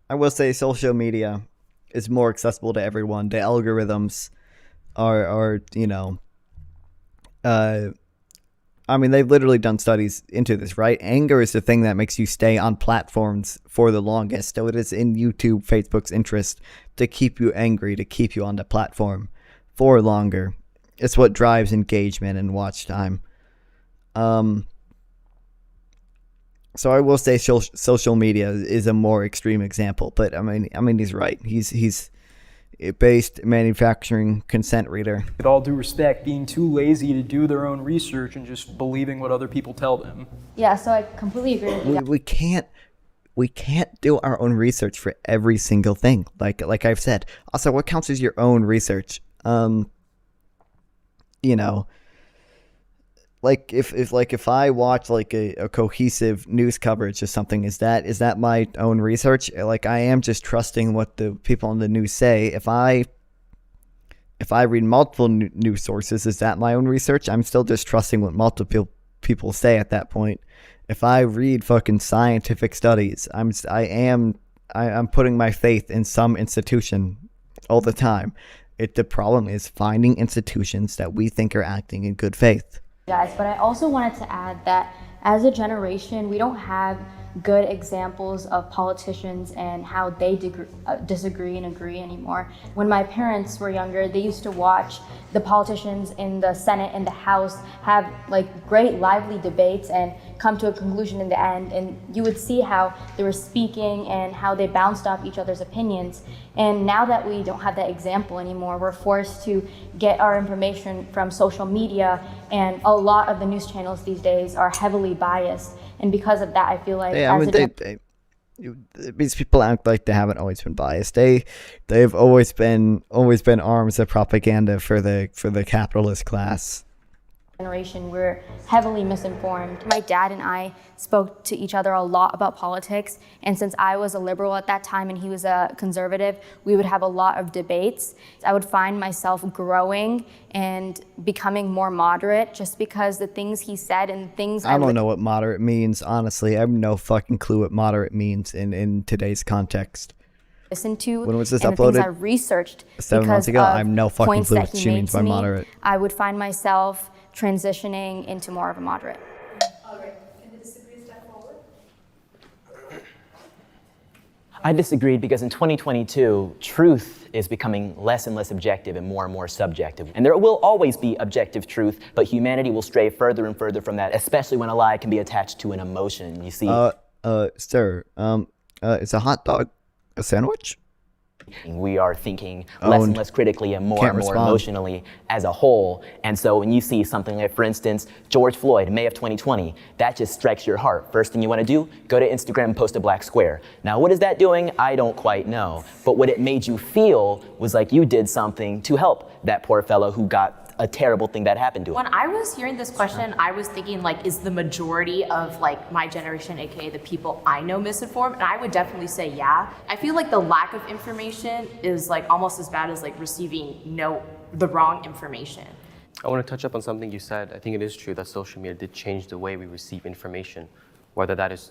Speaker 1: I will say social media is more accessible to everyone. The algorithms are I mean, they've literally done studies into this, right? Anger is the thing that makes you stay on platforms for the longest. So it is in YouTube, Facebook's interest to keep you angry, to keep you on the platform for longer. It's what drives engagement and watch time. So I will say social media is a more extreme example, but I mean he's right. He's a based manufacturing consent reader.
Speaker 25: With all due respect, being too lazy to do their own research and just believing what other people tell them.
Speaker 7: Yeah, so I completely agree with you.
Speaker 1: We can't do our own research for every single thing. Like I've said. Also, what counts as your own research? You know, like if I watch like a cohesive news coverage or something, is that my own research? Like, I am just trusting what the people on the news say. If I read multiple news sources, is that my own research? I'm still just trusting what multiple people say at that point. If I read fucking scientific studies, I'm putting my faith in some institution all the time. The problem is finding institutions that we think are acting in good faith.
Speaker 7: Guys, but I also wanted to add that as a generation, we don't have good examples of politicians and how they disagree and agree anymore. When my parents were younger, they used to watch the politicians in the Senate and the House have like great lively debates and come to a conclusion in the end, and you would see how they were speaking and how they bounced off each other's opinions. And now that we don't have that example anymore, we're forced to get our information from social media, and a lot of the news channels these days are heavily biased. And because of that, I feel like
Speaker 1: these people act like they haven't always been biased. They've always been arms of propaganda for the capitalist class.
Speaker 7: Generation, we're heavily misinformed. My dad and I spoke to each other a lot about politics, and since I was a liberal at that time and he was a conservative, we would have a lot of debates. I would find myself growing and becoming more moderate just because the things he said and things
Speaker 1: I don't know what moderate means, honestly. I have no fucking clue what moderate means in today's context.
Speaker 7: Listened to,
Speaker 1: when was this
Speaker 7: and
Speaker 1: uploaded?
Speaker 7: The things I researched
Speaker 1: 7 months ago. I have no fucking
Speaker 7: points
Speaker 1: clue
Speaker 7: that
Speaker 1: what
Speaker 7: he
Speaker 1: she
Speaker 7: made
Speaker 1: means
Speaker 7: to
Speaker 1: by
Speaker 7: me,
Speaker 1: moderate.
Speaker 7: I would find myself transitioning into more of a moderate.
Speaker 5: All right, can the disagree step forward?
Speaker 9: I disagreed because in 2022, truth is becoming less and less objective and more subjective. And there will always be objective truth, but humanity will stray further and further from that, especially when a lie can be attached to an emotion, you see.
Speaker 1: Sir, is a hot dog a sandwich?
Speaker 9: We are thinking less and less critically and more emotionally as a whole. And so when you see something like, for instance, George Floyd, May of 2020, that just strikes your heart. First thing you want to do, go to Instagram and post a black square. Now, what is that doing? I don't quite know. But what it made you feel was like you did something to help that poor fellow who got a terrible thing that happened to him.
Speaker 17: When I was hearing this question, I was thinking like, is the majority of like my generation, aka the people I know, misinformed? And I would definitely say yeah. I feel like the lack of information is like almost as bad as like receiving the wrong information.
Speaker 18: I want to touch up on something you said. I think it is true that social media did change the way we receive information, whether that is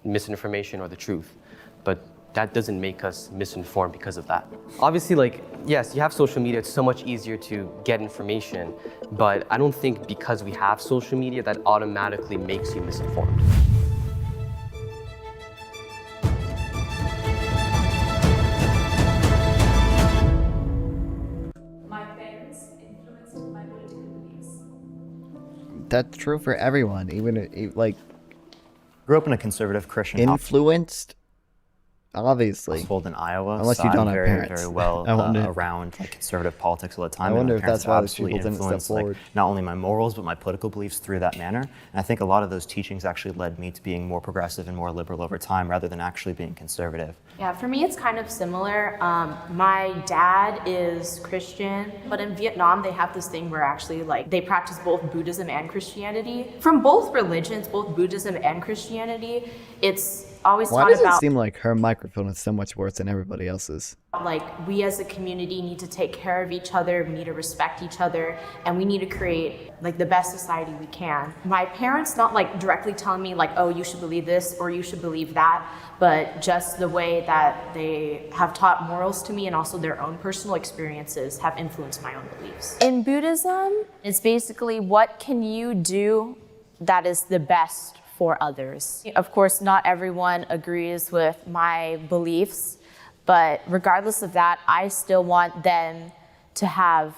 Speaker 18: misinformation or the truth. But that doesn't make us misinformed because of that. Obviously, like, yes, you have social media, it's so much easier to get information, but I don't think because we have social media that automatically makes you misinformed.
Speaker 5: My parents influenced my political beliefs.
Speaker 1: That's true for everyone, even like.
Speaker 20: Grew up in a conservative Christian
Speaker 1: influenced. Obviously,
Speaker 20: household in Iowa,
Speaker 1: unless
Speaker 20: so
Speaker 1: you don't
Speaker 20: I'm
Speaker 1: have
Speaker 20: very,
Speaker 1: parents.
Speaker 20: very well
Speaker 1: around
Speaker 20: like conservative politics all the time.
Speaker 1: I wonder
Speaker 20: and my
Speaker 1: if that's
Speaker 20: parents
Speaker 1: why those
Speaker 20: absolutely
Speaker 1: people didn't step
Speaker 20: influenced,
Speaker 1: forward.
Speaker 20: like, not only my morals but my political beliefs through that manner. And I think a lot of those teachings actually led me to being more progressive and more liberal over time, rather than actually being conservative.
Speaker 17: Yeah, for me it's kind of similar. My dad is Christian, but in Vietnam they have this thing where actually like they practice both Buddhism and Christianity. From both religions, both Buddhism and Christianity, it's always
Speaker 1: Why
Speaker 17: taught
Speaker 1: does
Speaker 17: about
Speaker 1: it seem like her microphone is so much worse than everybody else's?
Speaker 17: like we as a community need to take care of each other, we need to respect each other, and we need to create like the best society we can. My parents not like directly telling me like, oh, you should believe this or you should believe that, but just the way that they have taught morals to me and also their own personal experiences have influenced my own beliefs.
Speaker 7: In Buddhism, it's basically what can you do that is the best for others. Of course, not everyone agrees with my beliefs, but regardless of that, I still want them to have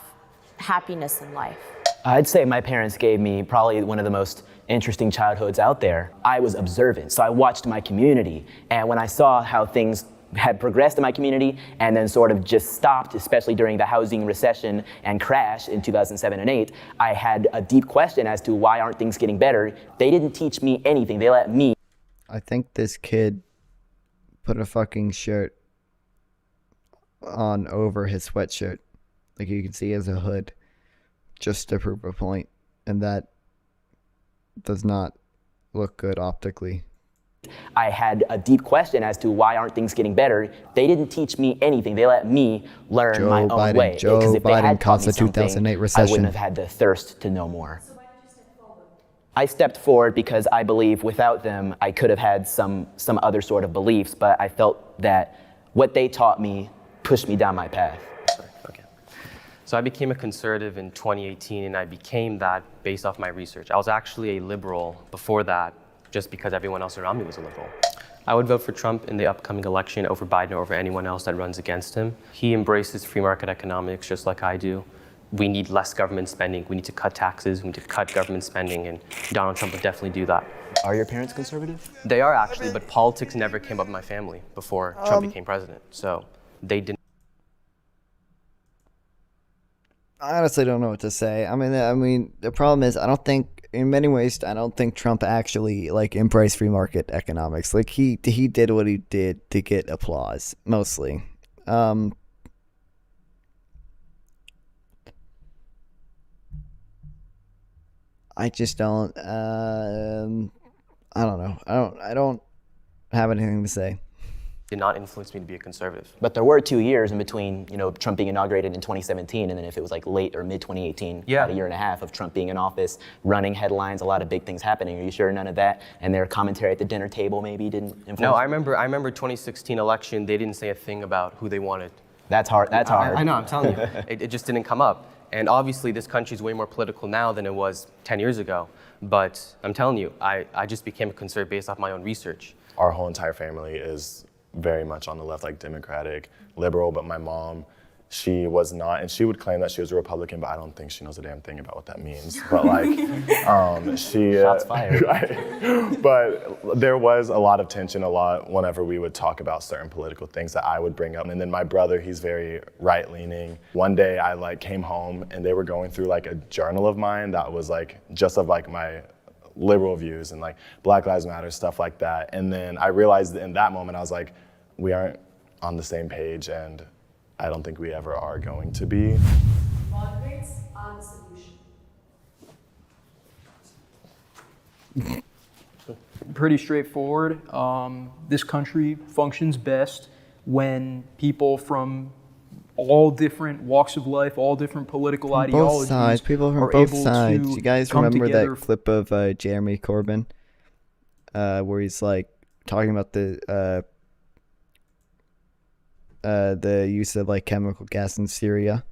Speaker 17: happiness in life?
Speaker 9: I'd say my parents gave me probably one of the most interesting childhoods out there. I was observant, so I watched my community, and when I saw how things had progressed in my community and then sort of just stopped, especially during the housing recession and crash in 2007 and 8, I had a deep question as to why aren't things getting better. They didn't teach me anything. They let me.
Speaker 1: I think this kid put a fucking shirt on over his sweatshirt. Like you can see he has a hood just to prove a point, and that does not look good optically.
Speaker 9: I had a deep question as to why aren't things getting better. They didn't teach me anything. They let me learn my own way. Because if they had taught me something, I wouldn't have had the thirst to know more. So why did you step forward? I stepped forward because I believe without them, I could have had some other sort of beliefs, but I felt that what they taught me pushed me down my path.
Speaker 18: So I became a conservative in 2018, and I became that based off my research. I was actually a liberal before that, just because everyone else around me was a liberal. I would vote for Trump in the upcoming election over Biden or over anyone else that runs against him. He embraces free market economics just like I do. We need less government spending. We need to cut taxes. We need to cut government spending, and Donald Trump would definitely do that.
Speaker 9: Are your parents conservative?
Speaker 18: They are actually, but politics never came up in my family before Trump became president. So they didn't.
Speaker 1: I honestly don't know what to say. I mean, the problem is, I don't think, in many ways, I don't think Trump actually like embraced free market economics. Like he did what he did to get applause, mostly. I just don't. I don't know. I don't have anything to say.
Speaker 18: Did not influence me to be a conservative.
Speaker 9: But there were 2 years in between, Trump being inaugurated in 2017, and then if it was like late or mid 2018, about a year and a half of Trump being in office, running headlines, a lot of big things happening. Are you sure none of that and their commentary at the dinner table maybe didn't influence?
Speaker 18: No, I remember 2016 election. They didn't say a thing about who they wanted.
Speaker 9: That's hard. That's hard.
Speaker 18: I know. I'm telling you, it just didn't come up. And obviously, this country is way more political now than it was 10 years ago. But I'm telling you, I just became a conservative based off my own research.
Speaker 6: Our whole entire family is very much on the left, like Democratic, liberal, but my mom, she was not, and she would claim that she was a Republican, but I don't think she knows a damn thing about what that means. But like, she...
Speaker 9: Shots fired.
Speaker 6: Right? But there was a lot of tension, whenever we would talk about certain political things that I would bring up. And then my brother, he's very right-leaning. One day I came home and they were going through a journal of mine that was just of my liberal views and Black Lives Matter, stuff like that. And then I realized in that moment, I was like, we aren't on the same page, and I don't think we ever are going to be.
Speaker 5: Moderates are the solution.
Speaker 25: Pretty straightforward. This country functions best when people from all different walks of life, all different political ideologies.
Speaker 1: Both sides, people from both sides. You guys remember that clip of Jeremy Corbyn, where he's talking about the use of chemical gas in Syria?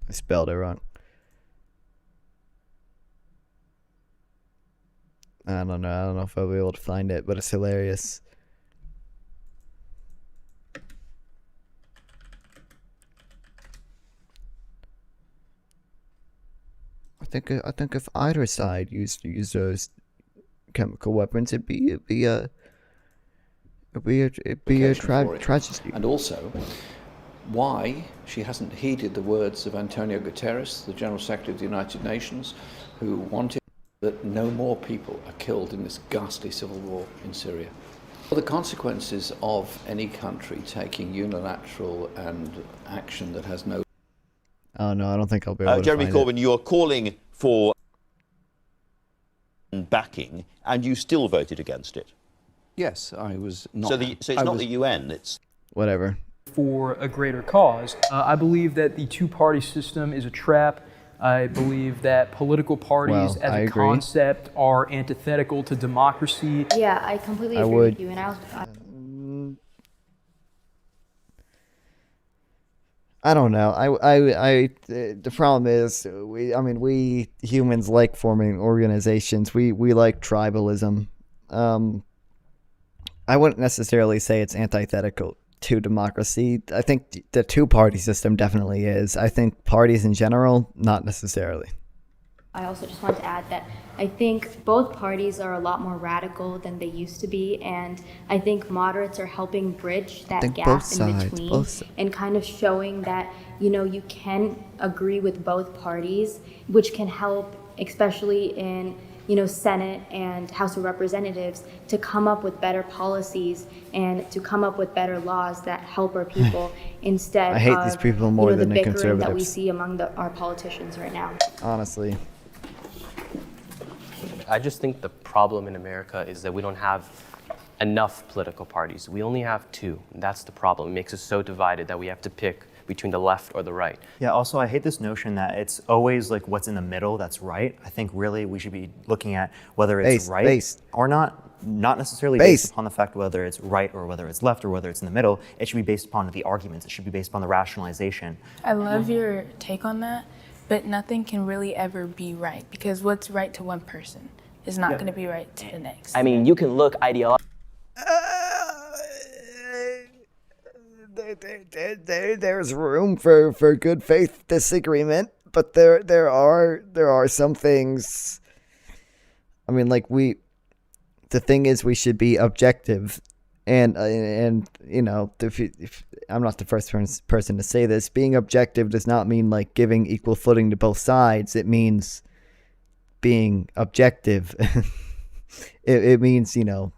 Speaker 1: I spelled it wrong. I don't know if I'll be able to find it, but it's hilarious. I think if either side used those chemical weapons, it'd be a tragedy.
Speaker 10: And also, why she hasn't heeded the words of Antonio Guterres, the General Secretary of the United Nations, who wanted that no more people are killed in this ghastly civil war in Syria. The consequences of any country taking unilateral and action that has no...
Speaker 1: Oh no, I don't think I'll be able to
Speaker 12: Jeremy
Speaker 1: find
Speaker 12: Corbyn, you're calling for backing, and you still voted against it.
Speaker 10: Yes, I was not...
Speaker 12: So it's not the UN, it's...
Speaker 1: Whatever.
Speaker 25: For a greater cause. I believe that the two-party system is a trap. I believe that political parties as a concept are antithetical to democracy.
Speaker 7: Yeah, I completely agree with you. And
Speaker 1: I don't know. The problem is we humans like forming organizations. We like tribalism. I wouldn't necessarily say it's antithetical to democracy. I think the two-party system definitely is. I think parties in general, not necessarily.
Speaker 13: I also just wanted to add that I think both parties are a lot more radical than they used to be, and I think moderates are helping bridge that gap in between and kind of showing that, you know, you can agree with both parties, which can help, especially in, you know, Senate and House of Representatives, to come up with better policies and to come up with better laws that help our people instead
Speaker 1: I hate
Speaker 13: of,
Speaker 1: these people more
Speaker 13: you know,
Speaker 1: than
Speaker 13: the
Speaker 1: the
Speaker 13: bickering
Speaker 1: conservatives.
Speaker 13: that we see among our politicians right now.
Speaker 1: Honestly.
Speaker 18: I just think the problem in America is that we don't have enough political parties. We only have two. And that's the problem. It makes us so divided that we have to pick between the left or the right.
Speaker 20: Yeah, also I hate this notion that it's always like what's in the middle that's right. I think really we should be looking at whether it's right or not necessarily based upon the fact whether it's right or whether it's left or whether it's in the middle. It should be based upon the arguments. It should be based upon the rationalization.
Speaker 19: I love your take on that, but nothing can really ever be right, because what's right to one person is not going to be right to the next.
Speaker 9: I mean, you can look ideologically.
Speaker 1: There's room for good faith disagreement, but there are some things. I mean, like the thing is, we should be objective, and you know, if I'm not the first person to say this, being objective does not mean like giving equal footing to both sides. It means being objective. it means, you know,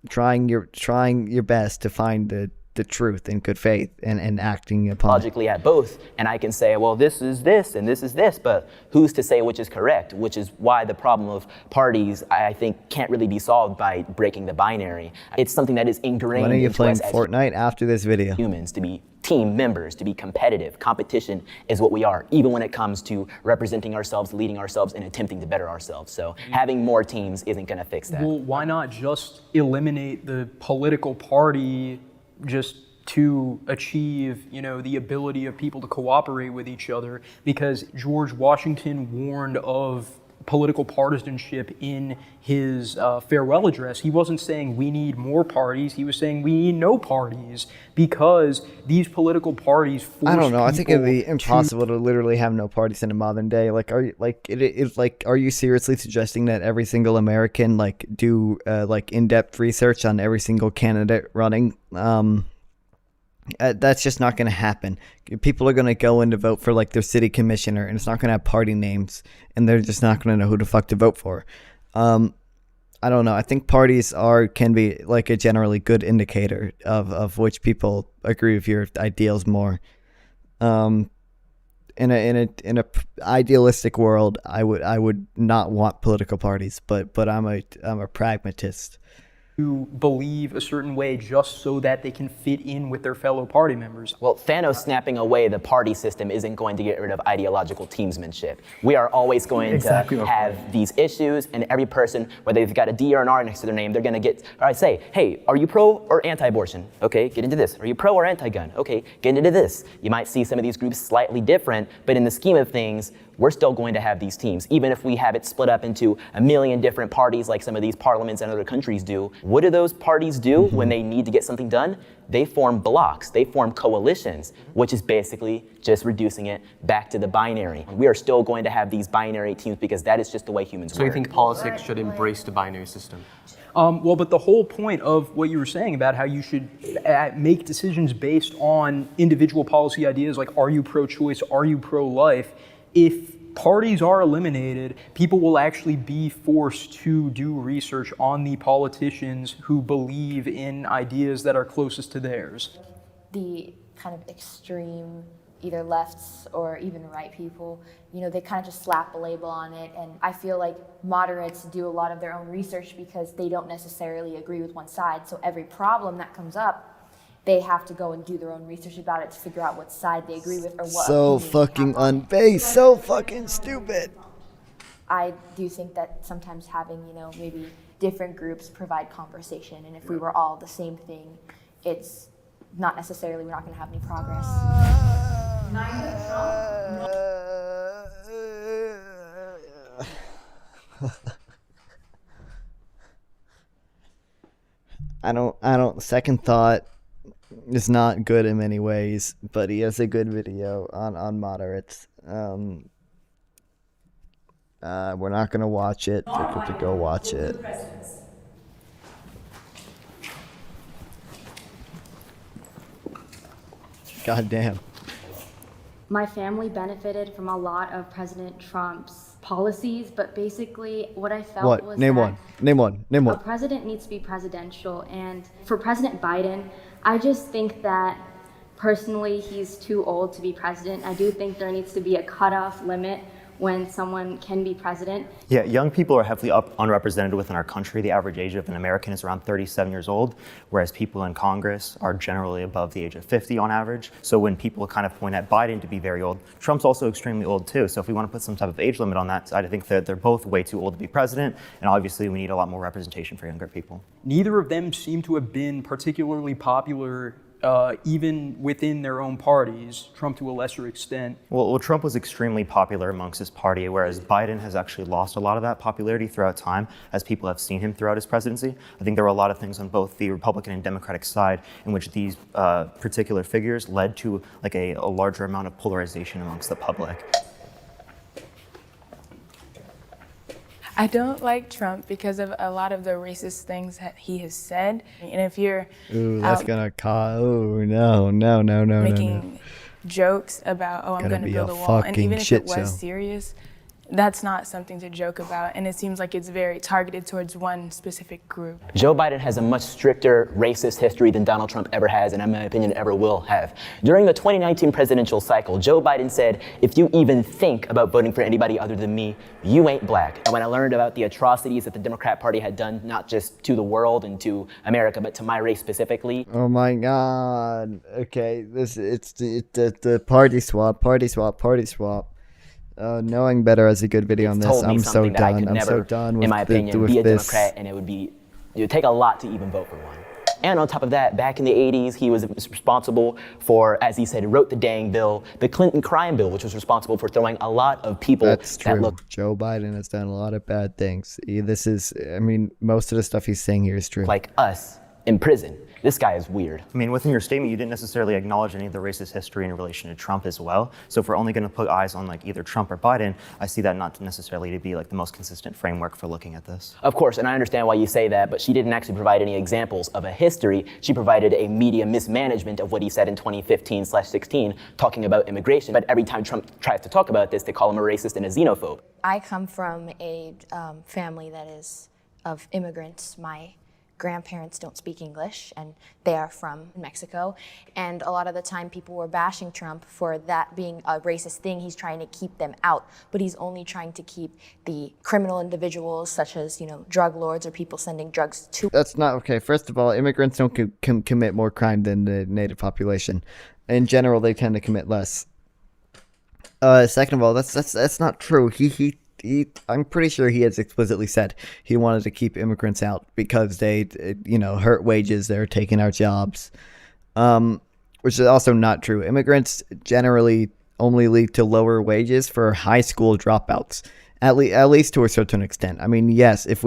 Speaker 1: trying your best to find the truth in good faith and acting upon
Speaker 9: Logically at both, and I can say, well, this is this and this is this, but who's to say which is correct? Which is why the problem of parties, I think, can't really be solved by breaking the binary. It's something that is ingrained.
Speaker 1: When are you
Speaker 9: into
Speaker 1: playing
Speaker 9: us as
Speaker 1: Fortnite after this video?
Speaker 9: Humans, to be team members, to be competitive. Competition is what we are, even when it comes to representing ourselves, leading ourselves, and attempting to better ourselves. So having more teams isn't going to fix that.
Speaker 25: Well, why not just eliminate the political party just to achieve, you know, the ability of people to cooperate with each other? Because George Washington warned of political partisanship in his farewell address. He wasn't saying we need more parties. He was saying we need no parties, because these political parties force
Speaker 1: I don't know. I think it'd be
Speaker 25: people
Speaker 1: impossible to literally have no parties in a modern day. Like, are you seriously suggesting that every single American like do like in-depth research on every single candidate running? That's just not going to happen. People are going to go in to vote for like their city commissioner, and it's not going to have party names, and they're just not going to know who the fuck to vote for. I don't know. I think parties can be like a generally good indicator of which people agree with your ideals more. In a idealistic world, I would not want political parties, but I'm a pragmatist.
Speaker 25: to believe a certain way just so that they can fit in with their fellow party members.
Speaker 9: Well, Thanos snapping away the party system isn't going to get rid of ideological teamsmanship. We are always going to have these issues, and every person, whether they've got a D or an R next to their name, they're going to get, all right, say, hey, are you pro or anti-abortion? Okay, get into this. Are you pro or anti-gun? Okay, get into this. You might see some of these groups slightly different, but in the scheme of things, we're still going to have these teams. Even if we have it split up into a million different parties like some of these parliaments and other countries do, what do those parties do when they need to get something done? They form blocks, they form coalitions, which is basically just reducing it back to the binary. We are still going to have these binary teams because that is just the way humans work.
Speaker 18: So you think politics should embrace the binary system?
Speaker 25: Well, but the whole point of what you were saying about how you should make decisions based on individual policy ideas, like are you pro-choice, are you pro-life, if parties are eliminated, people will actually be forced to do research on the politicians who believe in ideas that are closest to theirs.
Speaker 7: The kind of extreme, either lefts or even right people, you know, they kind of just slap a label on it. And I feel like moderates do a lot of their own research because they don't necessarily agree with one side. So every problem that comes up, they have to go and do their own research about it to figure out what side they agree with or what.
Speaker 1: So fucking unbased, so fucking stupid.
Speaker 7: I do think that sometimes having, you know, maybe different groups provide conversation, and if we were all the same thing, it's not necessarily, we're not going to have any progress.
Speaker 1: Second thought is not good in many ways, but he has a good video on moderates. We're not gonna watch it. They're good to go watch it. God damn.
Speaker 13: My family benefited from a lot of President Trump's policies, but basically what I felt was
Speaker 1: Name
Speaker 13: that
Speaker 1: one.
Speaker 13: a president needs to be presidential. And for President Biden, I just think that personally he's too old to be president. I do think there needs to be a cutoff limit when someone can be president.
Speaker 20: Yeah, young people are heavily unrepresented within our country. The average age of an American is around 37 years old, whereas people in Congress are generally above the age of 50 on average. So when people kind of point at Biden to be very old, Trump's also extremely old too. So if we want to put some type of age limit on that side, I think that they're both way too old to be president, and obviously we need a lot more representation for younger people.
Speaker 25: Neither of them seem to have been particularly popular even within their own parties, Trump to a lesser extent.
Speaker 20: Well, Trump was extremely popular amongst his party, whereas Biden has actually lost a lot of that popularity throughout time as people have seen him throughout his presidency. I think there were a lot of things on both the Republican and Democratic side in which these particular figures led to like a larger amount of polarization amongst the public.
Speaker 19: I don't like Trump because of a lot of the racist things that he has said. And if you're
Speaker 1: that's gonna cause. Oh no!
Speaker 19: Making jokes about, I'm going to build a wall, and even if it was serious, that's not something to joke about, and it seems like it's very targeted towards one specific group.
Speaker 9: Joe Biden has a much stricter racist history than Donald Trump ever has, and in my opinion, ever will have. During the 2019 presidential cycle, Joe Biden said, if you even think about voting for anybody other than me, you ain't black. And when I learned about the atrocities that the Democrat Party had done, not just to the world and to America, but to my race specifically.
Speaker 1: Oh my God. Okay, it's the party swap. Knowing better has a good video on this. I'm so done. I'm so done with
Speaker 9: in my opinion, be a
Speaker 1: this.
Speaker 9: Democrat, and it would take a lot to even vote for one. And on top of that, back in the 80s, he was responsible for, as he said, wrote the dang bill, the Clinton crime bill, which was responsible for throwing a lot of people.
Speaker 1: That's true. Joe Biden has done a lot of bad things. Most of the stuff he's saying here is true.
Speaker 9: Like us in prison. This guy is weird.
Speaker 20: I mean, within your statement, you didn't necessarily acknowledge any of the racist history in relation to Trump as well. So if we're only going to put eyes on like either Trump or Biden, I see that not necessarily to be like the most consistent framework for looking at this.
Speaker 9: Of course, and I understand why you say that, but she didn't actually provide any examples of a history. She provided a media mismanagement of what he said in 2015/16, talking about immigration. But every time Trump tries to talk about this, they call him a racist and a xenophobe.
Speaker 7: I come from a family that is of immigrants. My grandparents don't speak English, and they are from Mexico. And a lot of the time people were bashing Trump for that being a racist thing. He's trying to keep them out, but he's only trying to keep the criminal individuals such as, drug lords or people sending drugs to.
Speaker 1: That's not okay. First of all, immigrants don't commit more crime than the native population. In general, they tend to commit less. Second of all, that's not true. I'm pretty sure he has explicitly said he wanted to keep immigrants out because they, hurt wages. They're taking our jobs, which is also not true. Immigrants generally only lead to lower wages for high school dropouts, at least to a certain extent. I mean, yes, there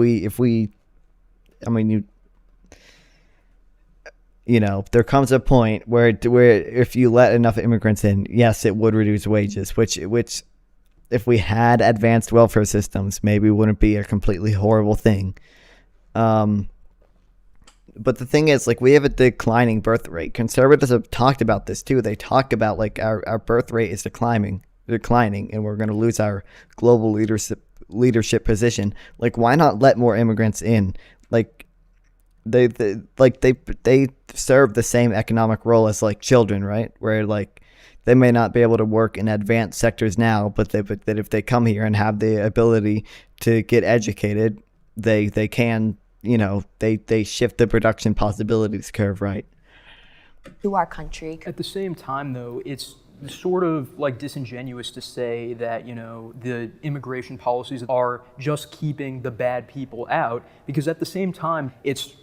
Speaker 1: comes a point where if you let enough immigrants in, yes, it would reduce wages, which if we had advanced welfare systems, maybe wouldn't be a completely horrible thing. But the thing is, we have a declining birth rate. Conservatives have talked about this too. They talk about our birth rate is declining, and we're going to lose our global leadership position. Why not let more immigrants in? They serve the same economic role as children, right? Where they may not be able to work in advanced sectors now, but that if they come here and have the ability to get educated, they can, they shift the production possibilities curve, right?
Speaker 7: To our country.
Speaker 25: At the same time, though, it's sort of disingenuous to say that, the immigration policies are just keeping the bad people out, because at the same time, it's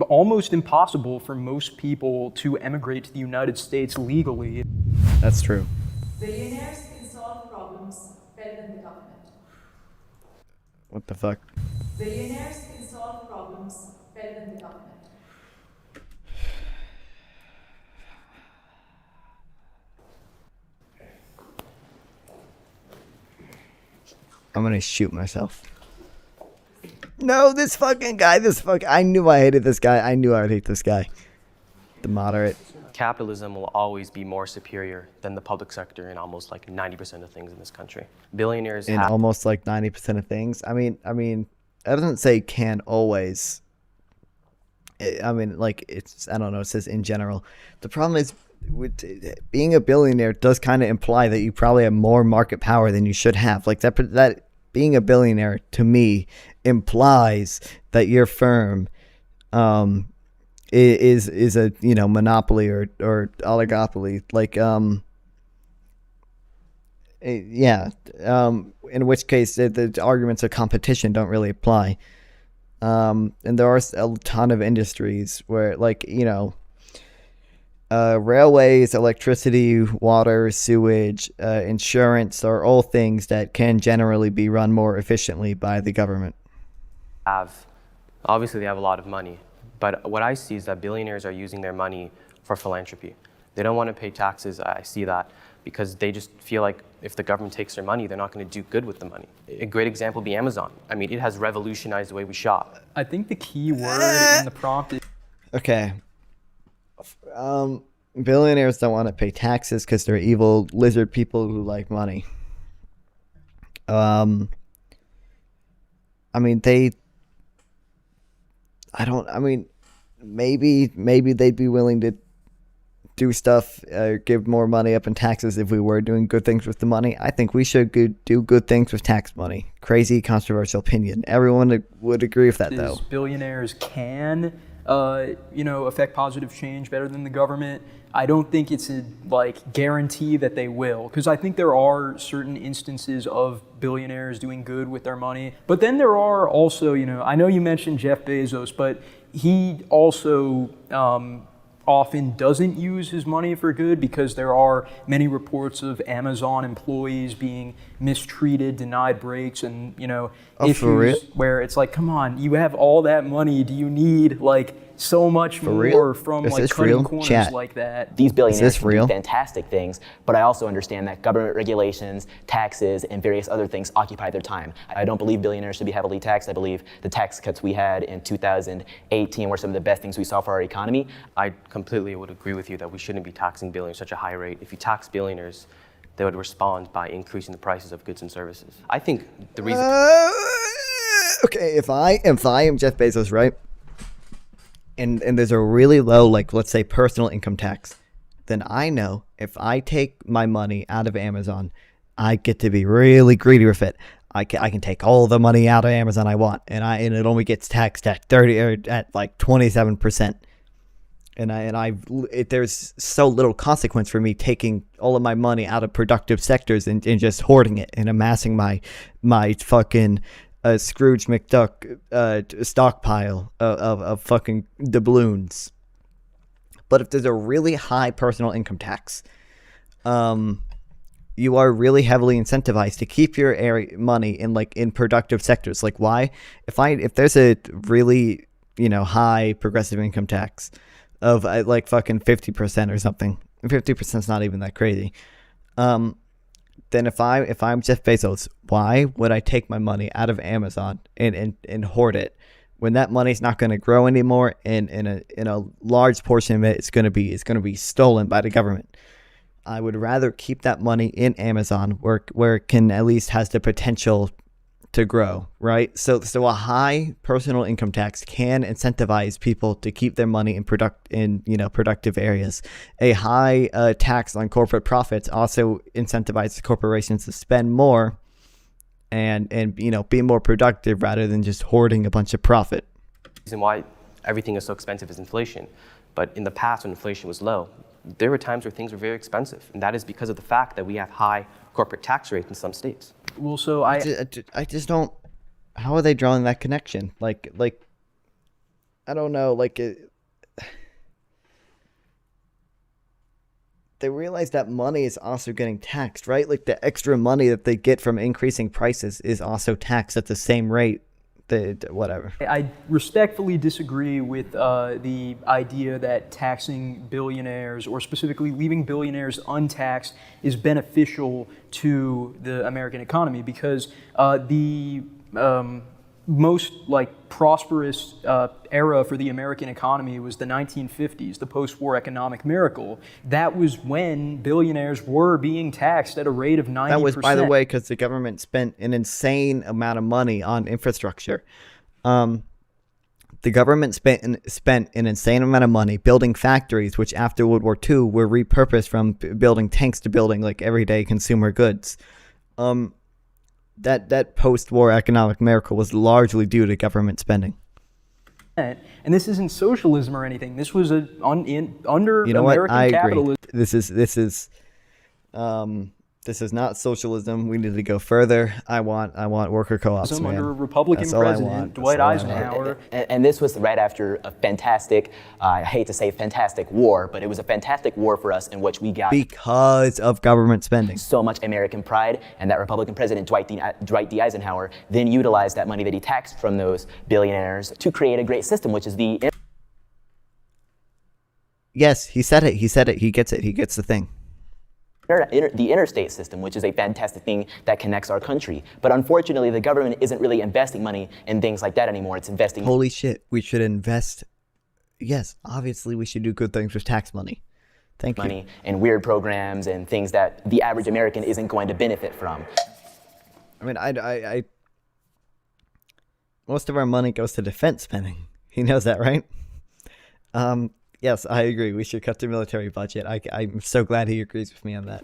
Speaker 25: almost impossible for most people to emigrate to the United States legally.
Speaker 1: That's true.
Speaker 5: Billionaires can solve problems better than the government.
Speaker 1: What the fuck?
Speaker 5: Billionaires can solve problems better than the government.
Speaker 1: I'm gonna shoot myself. No, this fucking guy. I knew I hated this guy. I knew I would hate this guy. The moderate.
Speaker 18: Capitalism will always be more superior than the public sector in almost like 90% of things in this country. Billionaires
Speaker 1: In almost like 90% of things. I mean, it doesn't say can always. I mean, like it's, I don't know. It says in general. The problem is with being a billionaire does kind of imply that you probably have more market power than you should have. Like that being a billionaire to me implies that your firm, is a monopoly or oligopoly, like in which case the arguments of competition don't really apply, and there are a ton of industries where railways, electricity, water, sewage, insurance are all things that can generally be run more efficiently by the government.
Speaker 18: Obviously they have a lot of money. But what I see is that billionaires are using their money for philanthropy. They don't want to pay taxes. I see that because they just feel like if the government takes their money, they're not going to do good with the money. A great example would be Amazon. I mean, it has revolutionized the way we shop.
Speaker 25: I think the key word in the prompt is...
Speaker 1: Okay. Billionaires don't want to pay taxes because they're evil lizard people who like money. Maybe they'd be willing to do stuff, give more money up in taxes if we were doing good things with the money. I think we should do good things with tax money. Crazy, controversial opinion. Everyone would agree with that, though.
Speaker 25: Billionaires can, affect positive change better than the government. I don't think it's a guarantee that they will, because I think there are certain instances of billionaires doing good with their money. But then there are also, I know you mentioned Jeff Bezos, but he also often doesn't use his money for good, because there are many reports of Amazon employees being mistreated, denied breaks, and issues where it's like, come on, you have all that money. Do you need so much more from cutting corners like that?
Speaker 9: These billionaires can do fantastic things, but I also understand that government regulations, taxes, and various other things occupy their time. I don't believe billionaires should be heavily taxed. I believe the tax cuts we had in 2018 were some of the best things we saw for our economy.
Speaker 18: I completely would agree with you that we shouldn't be taxing billionaires at such a high rate. If you tax billionaires, they would respond by increasing the prices of goods and services. I think the reason...
Speaker 1: Okay, if I am Jeff Bezos, right? And there's a really low, let's say, personal income tax, then I know if I take my money out of Amazon, I get to be really greedy with it. I can take all the money out of Amazon I want, and it only gets taxed at 27%. And there's so little consequence for me taking all of my money out of productive sectors and just hoarding it and amassing my fucking Scrooge McDuck stockpile of fucking doubloons. But if there's a really high personal income tax, you are really heavily incentivized to keep your money in productive sectors. Like, why? If there's a really high progressive income tax of fucking 50% or something, 50% is not even that crazy. Then if I'm Jeff Bezos, why would I take my money out of Amazon and hoard it when that money's not going to grow anymore, and in a large portion of it it's going to be stolen by the government? I would rather keep that money in Amazon where it can at least has the potential to grow, right? So a high personal income tax can incentivize people to keep their money in productive areas. A high tax on corporate profits also incentivizes corporations to spend more and be more productive rather than just hoarding a bunch of profit.
Speaker 18: The reason why everything is so expensive is inflation. But in the past, when inflation was low, there were times where things were very expensive, and that is because of the fact that we have high corporate tax rates in some states.
Speaker 25: Well, so
Speaker 1: I just don't. How are they drawing that connection? Like I don't know. They realize that money is also getting taxed, right? Like the extra money that they get from increasing prices is also taxed at the same rate whatever.
Speaker 25: I respectfully disagree with the idea that taxing billionaires, or specifically leaving billionaires untaxed, is beneficial to the American economy, because the most prosperous era for the American economy was the 1950s, the post-war economic miracle. That was when billionaires were being taxed at a rate of 90%.
Speaker 1: That was, by the way, because the government spent an insane amount of money on infrastructure. The government spent an insane amount of money building factories, which after World War II were repurposed from building tanks to building everyday consumer goods. That post-war economic miracle was largely due to government spending.
Speaker 25: And this isn't socialism or anything. This was under
Speaker 1: you know
Speaker 25: American
Speaker 1: what? I
Speaker 25: capitalism.
Speaker 1: Agree. This is not socialism. We need to go further. I want worker co-ops, man.
Speaker 25: Under a Republican president, Dwight Eisenhower.
Speaker 9: And this was right after a fantastic, I hate to say fantastic war, but it was a fantastic war for us in which we got
Speaker 1: because of government spending
Speaker 9: so much American pride, and that Republican president Dwight D. Eisenhower then utilized that money that he taxed from those billionaires to create a great system, which is the.
Speaker 1: Yes, he said it. He gets it. He gets the thing.
Speaker 9: The interstate system, which is a fantastic thing that connects our country. But unfortunately, the government isn't really investing money in things like that anymore. It's investing.
Speaker 1: Holy shit, we should invest. Yes, obviously we should do good things with tax money. Thank you.
Speaker 9: Money and weird programs and things that the average American isn't going to benefit from.
Speaker 1: I mean, I most of our money goes to defense spending. He knows that, right? Yes, I agree. We should cut the military budget. I'm so glad he agrees with me on that.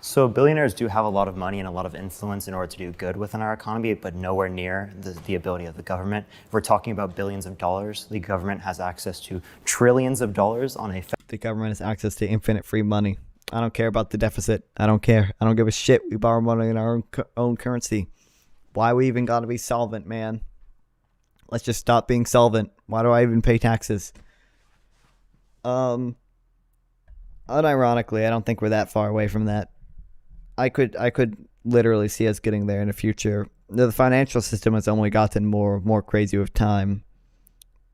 Speaker 20: So billionaires do have a lot of money and a lot of influence in order to do good within our economy, but nowhere near the ability of the government. If we're talking about billions of dollars, the government has access to trillions of dollars on a...
Speaker 1: The government has access to infinite free money. I don't care about the deficit. I don't care. I don't give a shit. We borrow money in our own currency. Why we even gotta be solvent, man? Let's just stop being solvent. Why do I even pay taxes? Unironically, I don't think we're that far away from that. I could literally see us getting there in the future. The financial system has only gotten more crazy with time.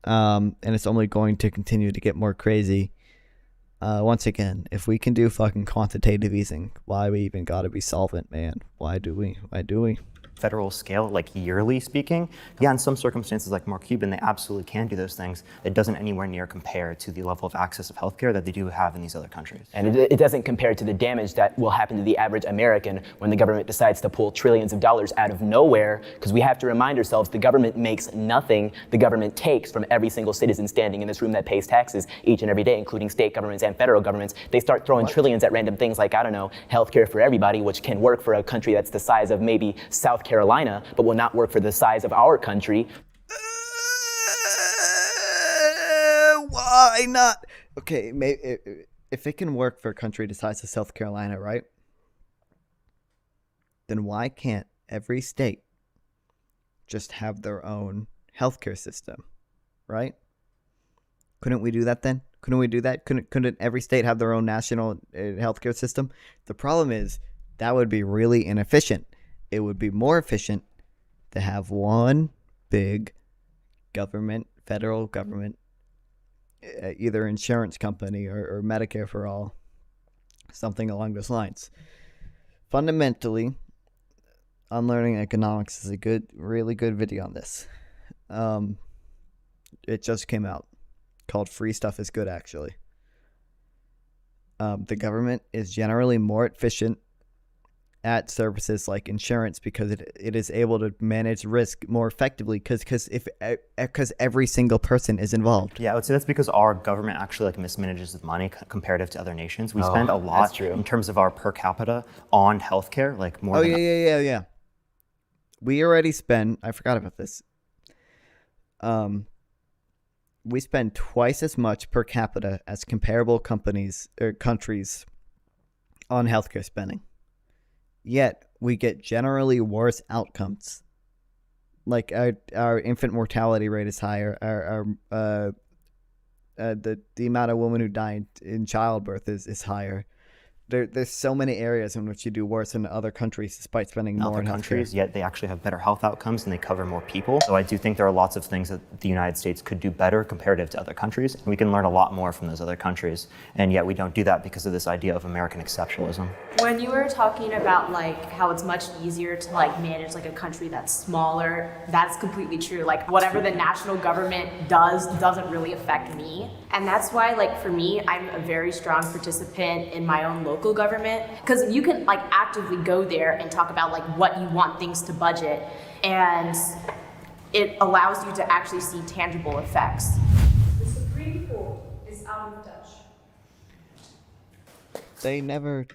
Speaker 1: And it's only going to continue to get more crazy. Once again, if we can do fucking quantitative easing, why we even gotta be solvent, man? Why do we?
Speaker 20: Federal scale, yearly speaking. Yeah, in some circumstances like Mark Cuban, they absolutely can do those things. It doesn't anywhere near compare to the level of access of healthcare that they do have in these other countries.
Speaker 9: And it doesn't compare to the damage that will happen to the average American when the government decides to pull trillions of dollars out of nowhere, because we have to remind ourselves the government makes nothing. The government takes from every single citizen standing in this room that pays taxes each and every day, including state governments and federal governments. They start throwing trillions at random things like, I don't know, healthcare for everybody, which can work for a country that's the size of maybe South Carolina, but will not work for the size of our country.
Speaker 1: Why not? Okay, if it can work for a country the size of South Carolina, right? Then why can't every state just have their own healthcare system, right? Couldn't we do that then? Couldn't we do that? Couldn't every state have their own national healthcare system? The problem is that would be really inefficient. It would be more efficient to have one big government, federal government, either insurance company or Medicare for all, something along those lines. Fundamentally, Unlearning Economics is a really good video on this. It just came out, called Free Stuff is Good, actually. The government is generally more efficient at services like insurance because it is able to manage risk more effectively because every single person is involved.
Speaker 20: Yeah, I would say that's because our government actually mismanages the money comparative to other nations. We spend a lot in terms of our per capita on healthcare, more than...
Speaker 1: Yeah. We already spend, I forgot about this. We spend twice as much per capita as comparable companies or countries on healthcare spending. Yet we get generally worse outcomes. Like our infant mortality rate is higher. The amount of women who die in childbirth is higher. There's so many areas in which you do worse than other countries despite spending more
Speaker 20: other
Speaker 1: in
Speaker 20: countries,
Speaker 1: healthcare.
Speaker 20: yet they actually have better health outcomes and they cover more people. So I do think there are lots of things that the United States could do better comparative to other countries. And we can learn a lot more from those other countries. And yet we don't do that because of this idea of American exceptionalism.
Speaker 17: When you were talking about like how it's much easier to like manage like a country that's smaller, that's completely true. Like whatever the national government does doesn't really affect me. And that's why like for me, I'm a very strong participant in my own local government, because you can like actively go there and talk about like what you want things to budget, and it allows you to actually see tangible effects.
Speaker 5: The Supreme Court is out of touch.
Speaker 1: They never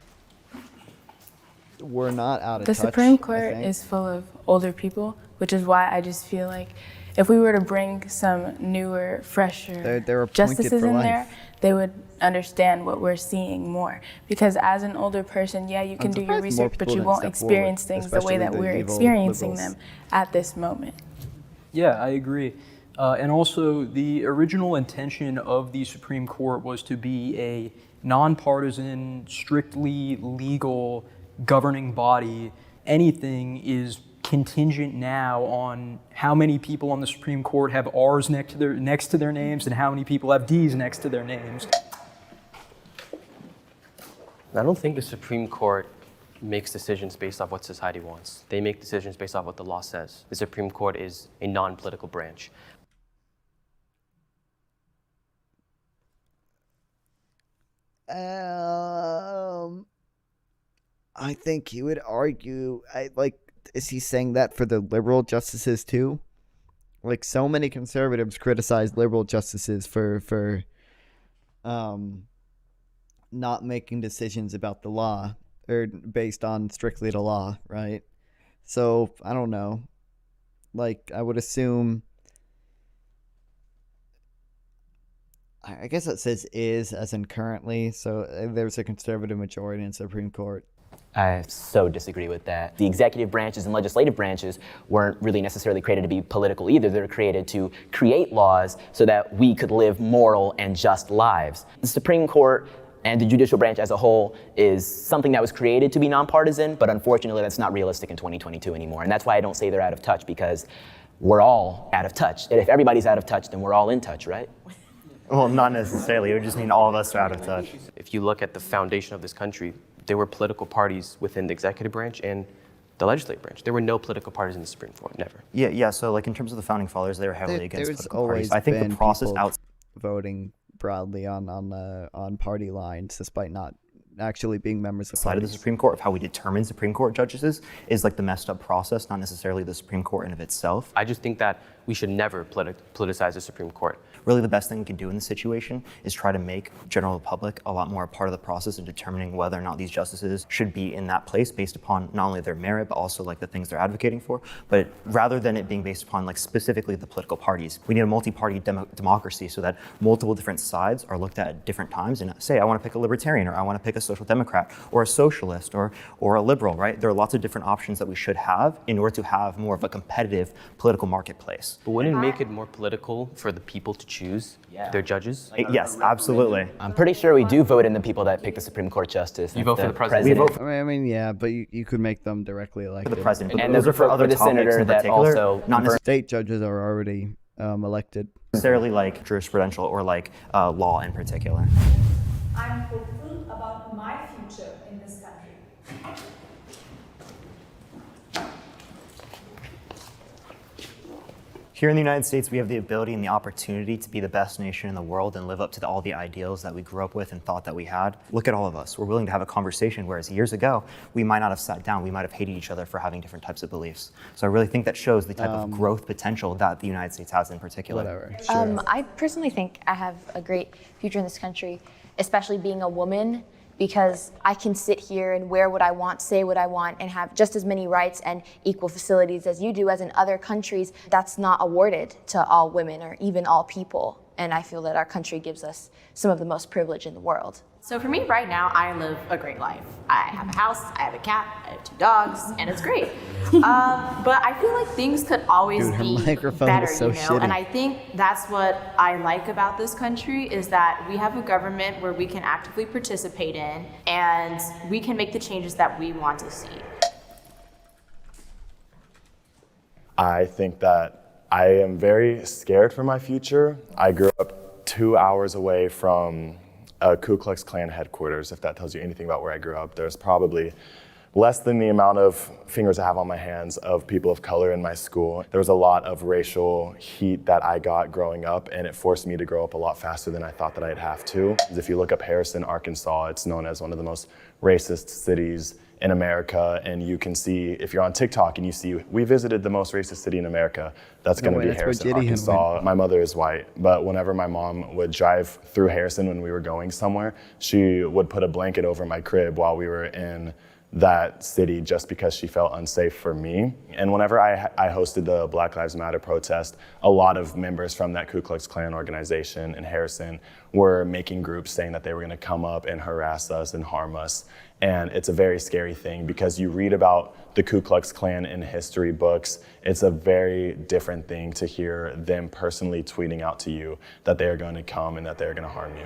Speaker 1: were not out of touch.
Speaker 19: The Supreme Court is full of older people, which is why I just feel like if we were to bring some newer, fresher
Speaker 1: they're
Speaker 19: justices in
Speaker 1: life.
Speaker 19: there, they would understand what we're seeing more. Because as an older person, yeah, you can do your research, but you won't experience things the way that we're experiencing them at this moment.
Speaker 25: Yeah, I agree. And also, the original intention of the Supreme Court was to be a nonpartisan, strictly legal governing body. Anything is contingent now on how many people on the Supreme Court have R's next to their names and how many people have D's next to their names.
Speaker 18: I don't think the Supreme Court makes decisions based off what society wants. They make decisions based off what the law says. The Supreme Court is a non-political branch.
Speaker 1: I think he would argue, is he saying that for the liberal justices too? Like, so many conservatives criticize liberal justices for not making decisions about the law or based on strictly the law, right? So I don't know. Like, I would assume, I guess it says is as in currently, so there's a conservative majority in the Supreme Court.
Speaker 9: I so disagree with that. The executive branches and legislative branches weren't really necessarily created to be political either. They were created to create laws so that we could live moral and just lives. The Supreme Court and the judicial branch as a whole is something that was created to be nonpartisan, but unfortunately that's not realistic in 2022 anymore. And that's why I don't say they're out of touch, because we're all out of touch. And if everybody's out of touch, then we're all in touch, right?
Speaker 20: Well, not necessarily. It would just mean all of us are out of touch.
Speaker 18: If you look at the foundation of this country, there were political parties within the executive branch and the legislative branch. There were no political parties in the Supreme Court, never.
Speaker 20: Yeah. So, like in terms of the founding fathers, they were heavily against political parties.
Speaker 1: I
Speaker 20: think the process out
Speaker 1: voting broadly on party lines, despite not actually being members of
Speaker 20: side of the Supreme Court, of how we determine Supreme Court judges is like the messed up process, not necessarily the Supreme Court in of itself.
Speaker 18: I just think that we should never politicize the Supreme Court.
Speaker 20: Really the best thing we can do in this situation is try to make general public a lot more a part of the process of determining whether or not these justices should be in that place based upon not only their merit, but also like the things they're advocating for. But rather than it being based upon like specifically the political parties, we need a multi-party democracy so that multiple different sides are looked at different times and say, I want to pick a libertarian, or I want to pick a social democrat, or a socialist, or a liberal, right? There are lots of different options that we should have in order to have more of a competitive political marketplace.
Speaker 18: But wouldn't it make it more political for the people to choose their judges?
Speaker 20: Yes, absolutely.
Speaker 9: I'm pretty sure we do vote in the people that pick the Supreme Court justice.
Speaker 18: You vote for the president?
Speaker 20: We vote
Speaker 1: I mean, yeah, but you could make them directly elected.
Speaker 20: The president.
Speaker 9: And
Speaker 20: those are for other
Speaker 9: the
Speaker 20: topics
Speaker 9: senator
Speaker 20: in
Speaker 9: that
Speaker 20: particular.
Speaker 9: also
Speaker 20: Not necessarily
Speaker 1: State judges are already elected.
Speaker 20: Necessarily like jurisprudential or like law in particular.
Speaker 5: I'm hopeful about my future in this country.
Speaker 20: Here in the United States, we have the ability and the opportunity to be the best nation in the world and live up to all the ideals that we grew up with and thought that we had. Look at all of us. We're willing to have a conversation, whereas years ago, we might not have sat down. We might have hated each other for having different types of beliefs. So I really think that shows the type of growth potential that the United States has in particular.
Speaker 1: Whatever. Sure.
Speaker 7: I personally think I have a great future in this country, especially being a woman, because I can sit here and wear what I want, say what I want, and have just as many rights and equal facilities as you do, as in other countries. That's not awarded to all women or even all people. And I feel that our country gives us some of the most privilege in the world.
Speaker 17: So for me right now, I live a great life. I have a house, I have a cat, I have 2 dogs, and it's great. But I feel like things could always be better,
Speaker 1: so
Speaker 17: you know?
Speaker 1: shitty.
Speaker 17: And I think that's what I like about this country is that we have a government where we can actively participate in and we can make the changes that we want to see.
Speaker 6: I think that I am very scared for my future. I grew up 2 hours away from a Ku Klux Klan headquarters, if that tells you anything about where I grew up. There's probably less than the amount of fingers I have on my hands of people of color in my school. There was a lot of racial heat that I got growing up, and it forced me to grow up a lot faster than I thought that I'd have to. If you look up Harrison, Arkansas, it's known as one of the most racist cities in America, and you can see, if you're on TikTok and you see, we visited the most racist city in America, that's gonna be Harrison, Arkansas. My mother is white, but whenever my mom would drive through Harrison when we were going somewhere, she would put a blanket over my crib while we were in that city just because she felt unsafe for me. And whenever I hosted the Black Lives Matter protest, a lot of members from that Ku Klux Klan organization in Harrison were making groups saying that they were gonna come up and harass us and harm us. And it's a very scary thing because you read about the Ku Klux Klan in history books. It's a very different thing to hear them personally tweeting out to you that they are gonna come and that they're gonna harm you.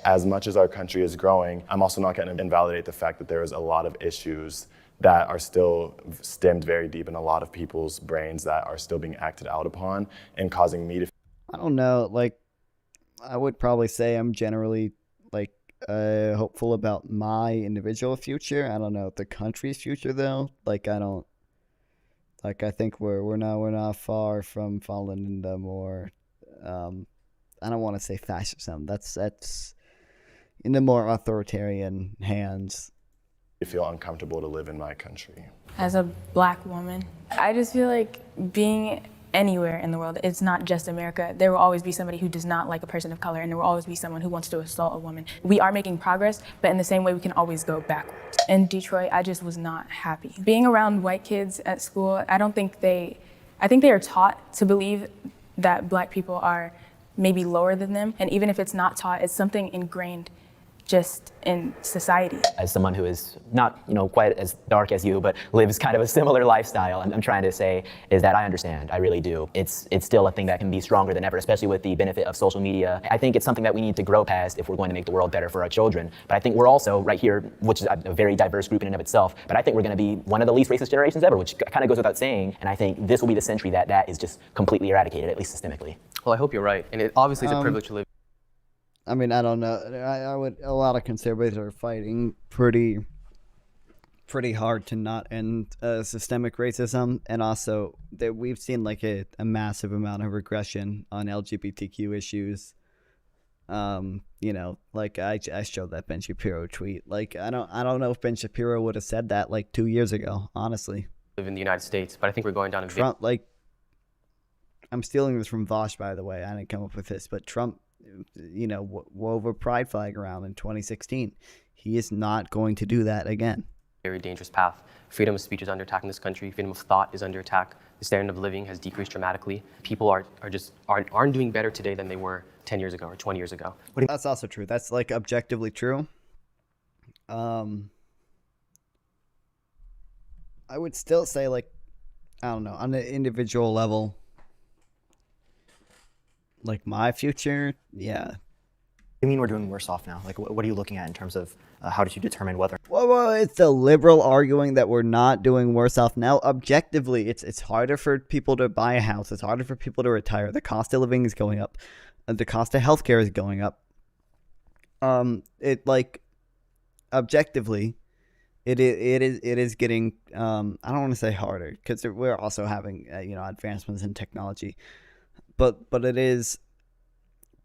Speaker 6: As much as our country is growing, I'm also not going to invalidate the fact that there is a lot of issues that are still stemmed very deep in a lot of people's brains that are still being acted out upon and causing me to.
Speaker 1: I don't know, like, I would probably say I'm generally, like, hopeful about my individual future. I don't know the country's future, though. Like, I think we're not far from falling into more, I don't want to say fascism. That's in the more authoritarian hands.
Speaker 6: I feel uncomfortable to live in my country.
Speaker 19: As a Black woman, I just feel like being anywhere in the world, it's not just America. There will always be somebody who does not like a person of color, and there will always be someone who wants to assault a woman. We are making progress, but in the same way, we can always go backwards. In Detroit, I just was not happy. Being around white kids at school, I think they are taught to believe that Black people are maybe lower than them, and even if it's not taught, it's something ingrained just in society.
Speaker 9: As someone who is not, quite as dark as you, but lives kind of a similar lifestyle, I'm trying to say is that I understand, I really do. It's still a thing that can be stronger than ever, especially with the benefit of social media. I think it's something that we need to grow past if we're going to make the world better for our children. But I think we're also right here, which is a very diverse group in and of itself, but I think we're gonna be one of the least racist generations ever, which kind of goes without saying. And I think this will be the century that is just completely eradicated, at least systemically.
Speaker 18: Well, I hope you're right. And it obviously is a privilege to live.
Speaker 1: I mean, I don't know. A lot of conservatives are fighting pretty hard to not end systemic racism, and also that we've seen like a massive amount of regression on LGBTQ issues. Like I showed that Ben Shapiro tweet. Like I don't know if Ben Shapiro would have said that like 2 years ago, honestly.
Speaker 18: Live in the United States, but I think we're going down a
Speaker 1: Trump, like, I'm stealing this from Walsh, by the way. I didn't come up with this, but Trump, wove a pride flag around in 2016. He is not going to do that again.
Speaker 18: Very dangerous path. Freedom of speech is under attack in this country. Freedom of thought is under attack. The standard of living has decreased dramatically. People aren't doing better today than they were 10 years ago or 20 years ago.
Speaker 1: That's also true. That's like objectively true. I would still say, like, I don't know, on an individual level, like my future, yeah.
Speaker 20: You mean we're doing worse off now? Like, what are you looking at in terms of how did you determine whether?
Speaker 1: Well, it's the liberal arguing that we're not doing worse off now. Objectively, it's harder for people to buy a house. It's harder for people to retire. The cost of living is going up. The cost of healthcare is going up. Objectively, it is getting. I don't want to say harder because we're also having advancements in technology. But it is,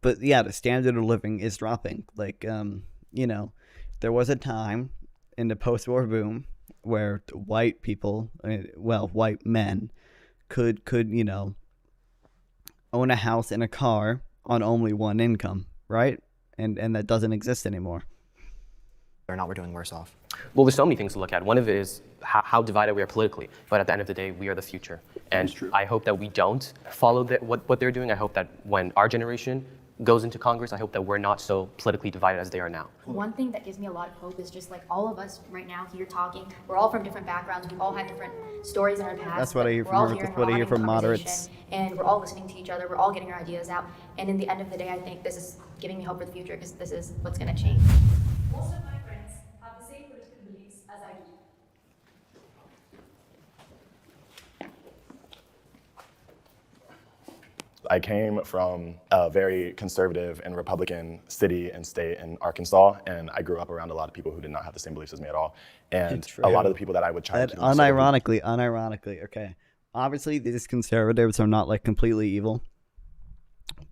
Speaker 1: but yeah, the standard of living is dropping. Like, there was a time in the post-war boom where white people, white men could own a house and a car on only one income, right? And that doesn't exist anymore.
Speaker 20: Or not, we're doing worse off.
Speaker 18: Well, there's so many things to look at. One of it is how divided we are politically. But at the end of the day, we are the future. And I hope that we don't follow what they're doing. I hope that when our generation goes into Congress, I hope that we're not so politically divided as they are now.
Speaker 13: One thing that gives me a lot of hope is just like all of us right now here talking, we're all from different backgrounds, we all have different stories in our past.
Speaker 1: That's what I hear
Speaker 13: we're all
Speaker 1: from
Speaker 13: here and
Speaker 1: that's what
Speaker 13: we're
Speaker 1: I
Speaker 13: all
Speaker 1: hear
Speaker 13: having
Speaker 1: from
Speaker 13: a
Speaker 1: moderates.
Speaker 13: conversation, and we're all listening to each other, we're all getting our ideas out, and in the end of the day, I think this is giving me hope for the future because this is what's going to change.
Speaker 5: Most of my friends have the same political beliefs as I do.
Speaker 6: I came from a very conservative and Republican city and state in Arkansas, and I grew up around a lot of people who did not have the same beliefs as me at all. And a lot of the people that I would try to keep
Speaker 1: unironically, okay. Obviously, these conservatives are not like completely evil,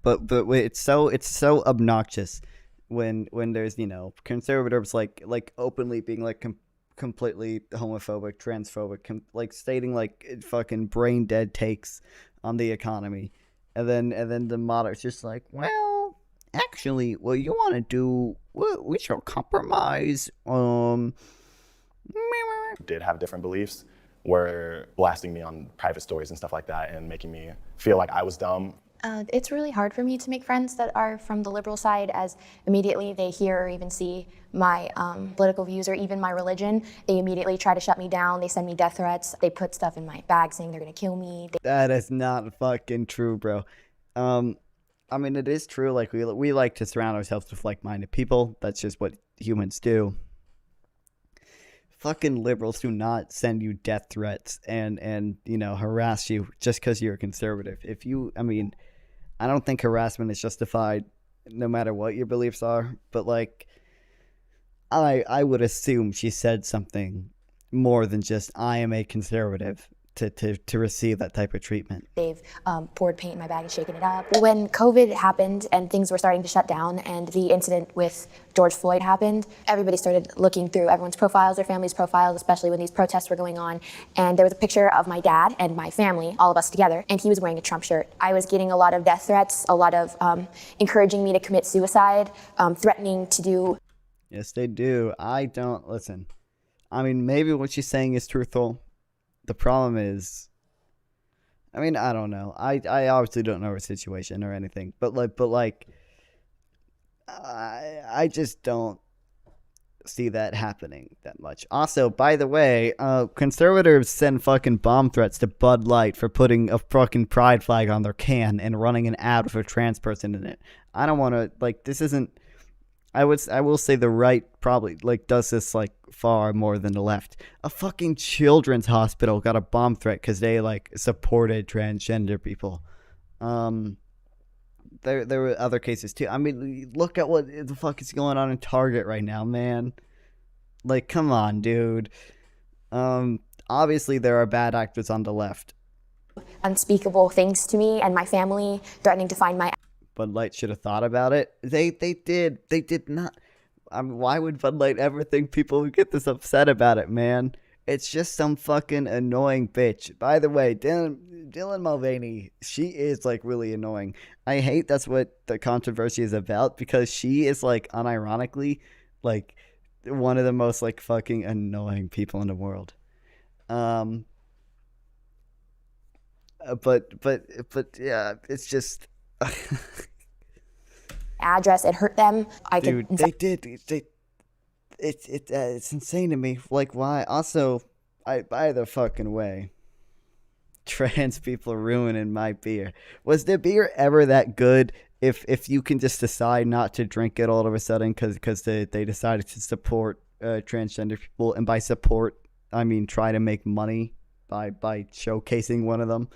Speaker 1: but it's so obnoxious when there's conservatives like openly being like completely homophobic, transphobic, like stating like fucking brain dead takes on the economy. And then the moderates just like, well, actually, what you want to do, we shall compromise.
Speaker 6: Did have different beliefs, were blasting me on private stories and stuff like that, and making me feel like I was dumb.
Speaker 7: It's really hard for me to make friends that are from the liberal side, as immediately they hear or even see my political views or even my religion, they immediately try to shut me down. They send me death threats. They put stuff in my bag saying they're going to kill me.
Speaker 1: That is not fucking true, bro. I mean, it is true. Like we like to surround ourselves with like-minded people. That's just what humans do. Fucking liberals do not send you death threats and harass you just because you're a conservative. I don't think harassment is justified no matter what your beliefs are, but like I would assume she said something more than just I am a conservative to receive that type of treatment.
Speaker 7: They've poured paint in my bag and shaken it up. When COVID happened and things were starting to shut down and the incident with George Floyd happened, everybody started looking through everyone's profiles, their family's profiles, especially when these protests were going on. And there was a picture of my dad and my family, all of us together, and he was wearing a Trump shirt. I was getting a lot of death threats, a lot of encouraging me to commit suicide, threatening to do.
Speaker 1: Yes, they do. I don't listen. I mean, maybe what she's saying is truthful. The problem is, I don't know. I obviously don't know her situation or anything, but I just don't see that happening that much. Also, by the way, conservatives send fucking bomb threats to Bud Light for putting a fucking pride flag on their can and running an ad with a trans person in it. I don't want to this isn't. I will say the right probably does this far more than the left. A fucking children's hospital got a bomb threat because they supported transgender people. There were other cases too. I mean, look at what the fuck is going on in Target right now, man. Come on, dude. Obviously there are bad actors on the left.
Speaker 7: Unspeakable things to me and my family, threatening to find my.
Speaker 1: Bud Light should have thought about it. They did not. Why would Bud Light ever think people would get this upset about it, man? It's just some fucking annoying bitch. By the way, Dylan Mulvaney, she is really annoying. I hate that's what the controversy is about because she is unironically one of the most fucking annoying people in the world. But yeah, it's just.
Speaker 7: Address, it hurt them.
Speaker 1: It's insane to me. Why? Also, by the fucking way, trans people are ruining my beer. Was the beer ever that good? If you can just decide not to drink it all of a sudden because they decided to support transgender people, and by support I mean try to make money by showcasing one of them.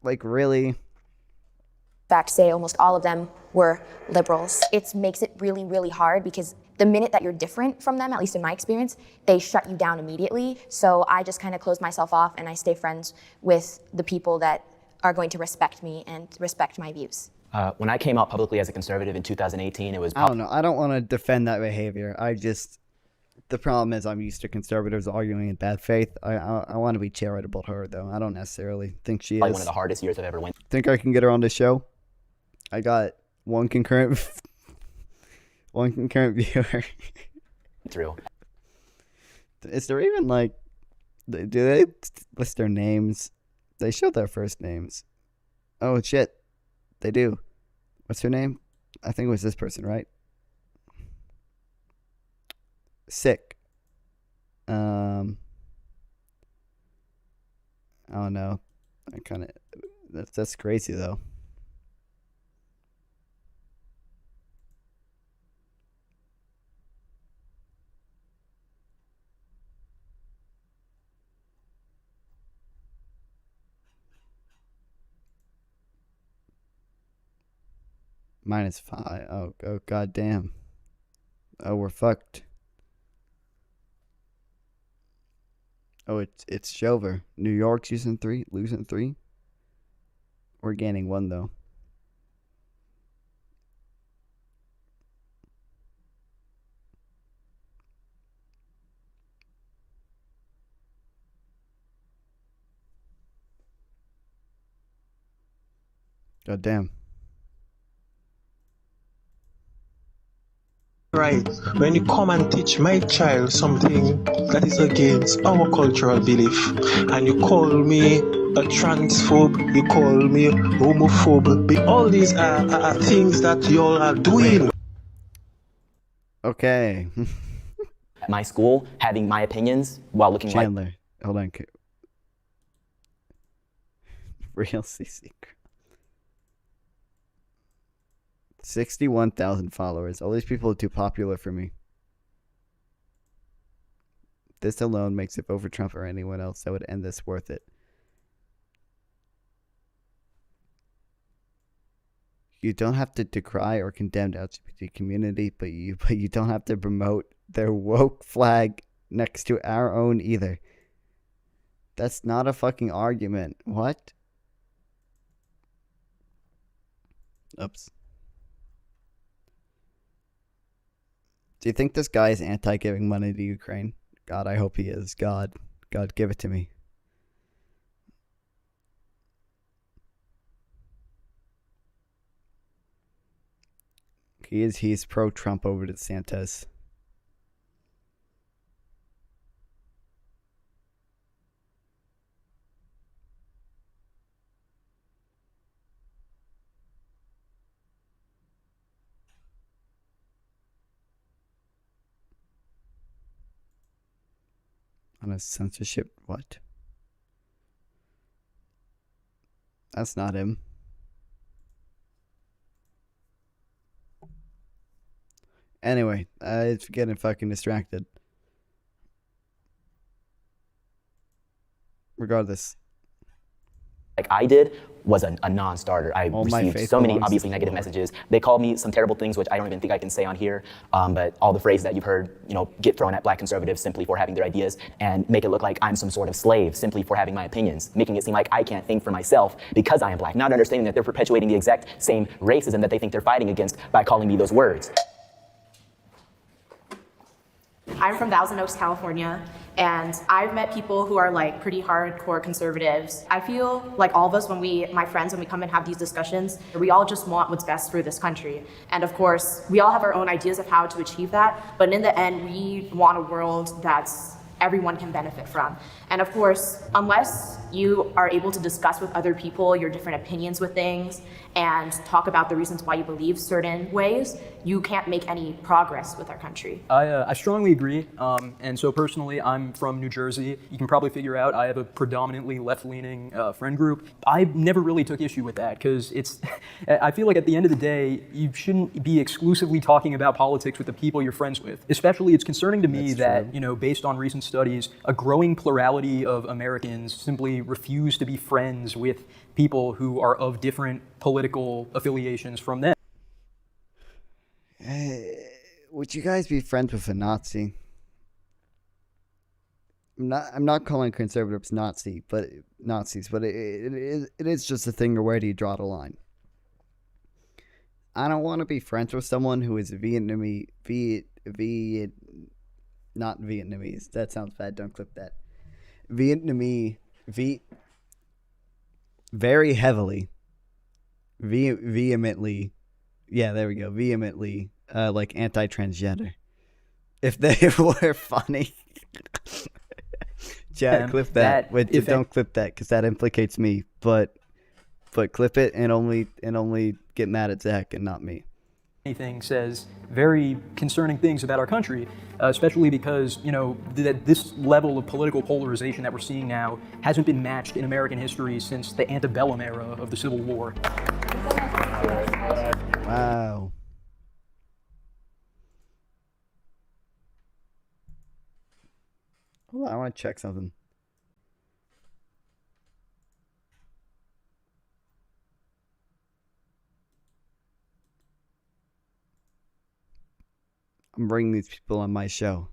Speaker 1: Really.
Speaker 7: Fact, say almost all of them were liberals. It makes it really, really hard because the minute that you're different from them, at least in my experience, they shut you down immediately. So I just kind of close myself off and I stay friends with the people that are going to respect me and respect my views.
Speaker 9: When I came out publicly as a conservative in 2018, it was.
Speaker 1: I don't know. I don't want to defend that behavior. The problem is I'm used to conservatives arguing in bad faith. I want to be charitable to her, though. I don't necessarily think she is.
Speaker 9: Probably one of the hardest years I've ever went.
Speaker 1: Think I can get her on this show? I got one concurrent viewer.
Speaker 9: Through.
Speaker 1: Is there even do they list their names? They show their first names. Oh shit. They do. What's her name? I think it was this person, right? Sick. I don't know. I kind of that's crazy though. -5. Oh god damn. Oh, we're fucked. Oh, it's Shover. New York's losing 3. We're gaining 1 though. God damn.
Speaker 14: Right, when you come and teach my child something that is against our cultural belief, and you call me a transphobe, you call me homophobe, all these are things that y'all are doing.
Speaker 1: Okay.
Speaker 9: At my school, having my opinions while looking
Speaker 1: Chandler,
Speaker 9: like...
Speaker 1: hold on. Real CC. 61,000 followers. All these people are too popular for me. This alone makes it vote for Trump or anyone else that would end this worth it. You don't have to decry or condemn the LGBT community, but you don't have to promote their woke flag next to our own either. That's not a fucking argument. What? Oops. Do you think this guy is anti-giving money to Ukraine? God, I hope he is. God, give it to me. He's pro-Trump over DeSantis. On a censorship, what? That's not him. Anyway, it's getting fucking distracted. Regardless.
Speaker 9: Like I did was a non-starter. I received so many obviously negative messages. They called me some terrible things, which I don't even think I can say on here. But all the phrases that you've heard, get thrown at black conservatives simply for having their ideas and make it look like I'm some sort of slave simply for having my opinions, making it seem like I can't think for myself because I am black, not understanding that they're perpetuating the exact same racism that they think they're fighting against by calling me those words.
Speaker 17: I'm from Thousand Oaks, California, and I've met people who are like pretty hardcore conservatives. I feel like all of us, when we come and have these discussions, we all just want what's best for this country. And of course, we all have our own ideas of how to achieve that, but in the end, we want a world that's everyone can benefit from. And of course, unless you are able to discuss with other people your different opinions with things and talk about the reasons why you believe certain ways, you can't make any progress with our country.
Speaker 25: I strongly agree. And so personally, I'm from New Jersey. You can probably figure out I have a predominantly left-leaning friend group. I never really took issue with that because I feel like at the end of the day, you shouldn't be exclusively talking about politics with the people you're friends with. Especially, it's concerning to me that, based on recent studies, a growing plurality of Americans simply refuse to be friends with people who are of different political affiliations from them.
Speaker 1: Would you guys be friends with a Nazi? I'm not calling conservatives Nazis, but it is just a thing of where do you draw the line. I don't want to be friends with someone who is not Vietnamese. That sounds bad. Don't clip that. Very heavily, vehemently, yeah, there we go. Vehemently, like anti-transgender. If they were funny, Chad, clip that. Don't clip that because that implicates me. But but clip it and only get mad at Zach and not me.
Speaker 25: Anything says very concerning things about our country, especially because, you know, that this level of political polarization that we're seeing now hasn't been matched in American history since the antebellum era of the Civil War.
Speaker 1: Wow. Hold on, I want to check something. I'm bringing these people on my show.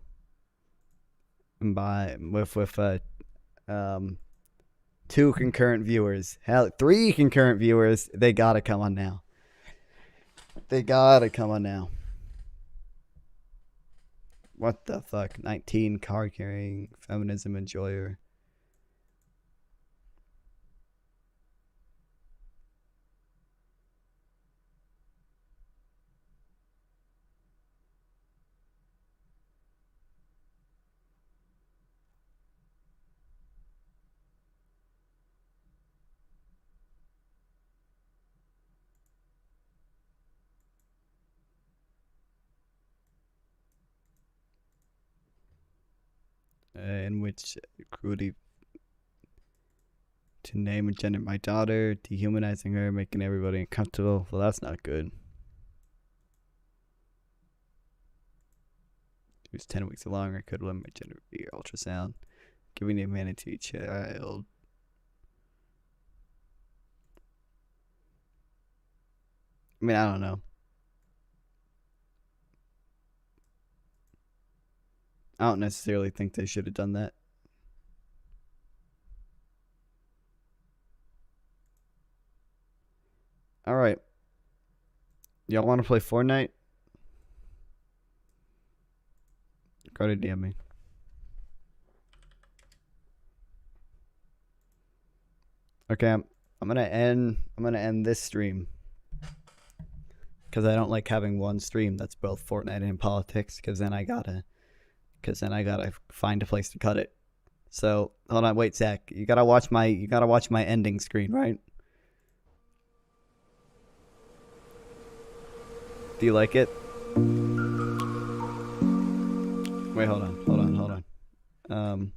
Speaker 1: And with 2 concurrent viewers. Hell, 3 concurrent viewers. They gotta come on now. They gotta come on now. What the fuck? 19 car carrying feminism enjoyer. In which cruelty to name and gender my daughter, dehumanizing her, making everybody uncomfortable. Well, that's not good. It was 10 weeks along. I could limit my gender via ultrasound, giving the advantage to each child. I mean, I don't know. I don't necessarily think they should have done that. Alright. Y'all want to play Fortnite? Go to DM me. Okay, I'm gonna end this stream. Because I don't like having one stream that's both Fortnite and politics, because then I gotta find a place to cut it. So hold on, wait, Zach. You gotta watch my ending screen, right? Do you like it? Wait, hold on.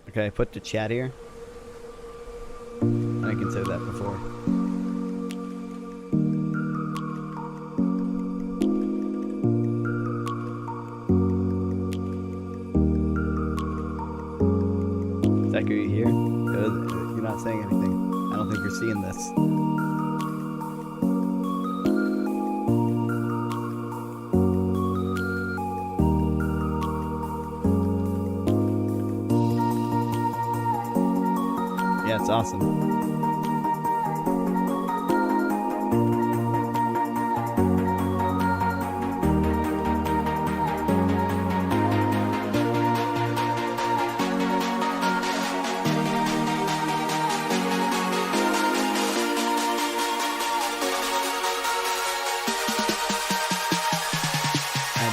Speaker 1: Okay, I put the chat here. I considered that before. Zach, are you here? You're not saying anything. I don't think you're seeing this. Yeah, it's awesome.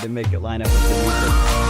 Speaker 1: Make it line up with the music.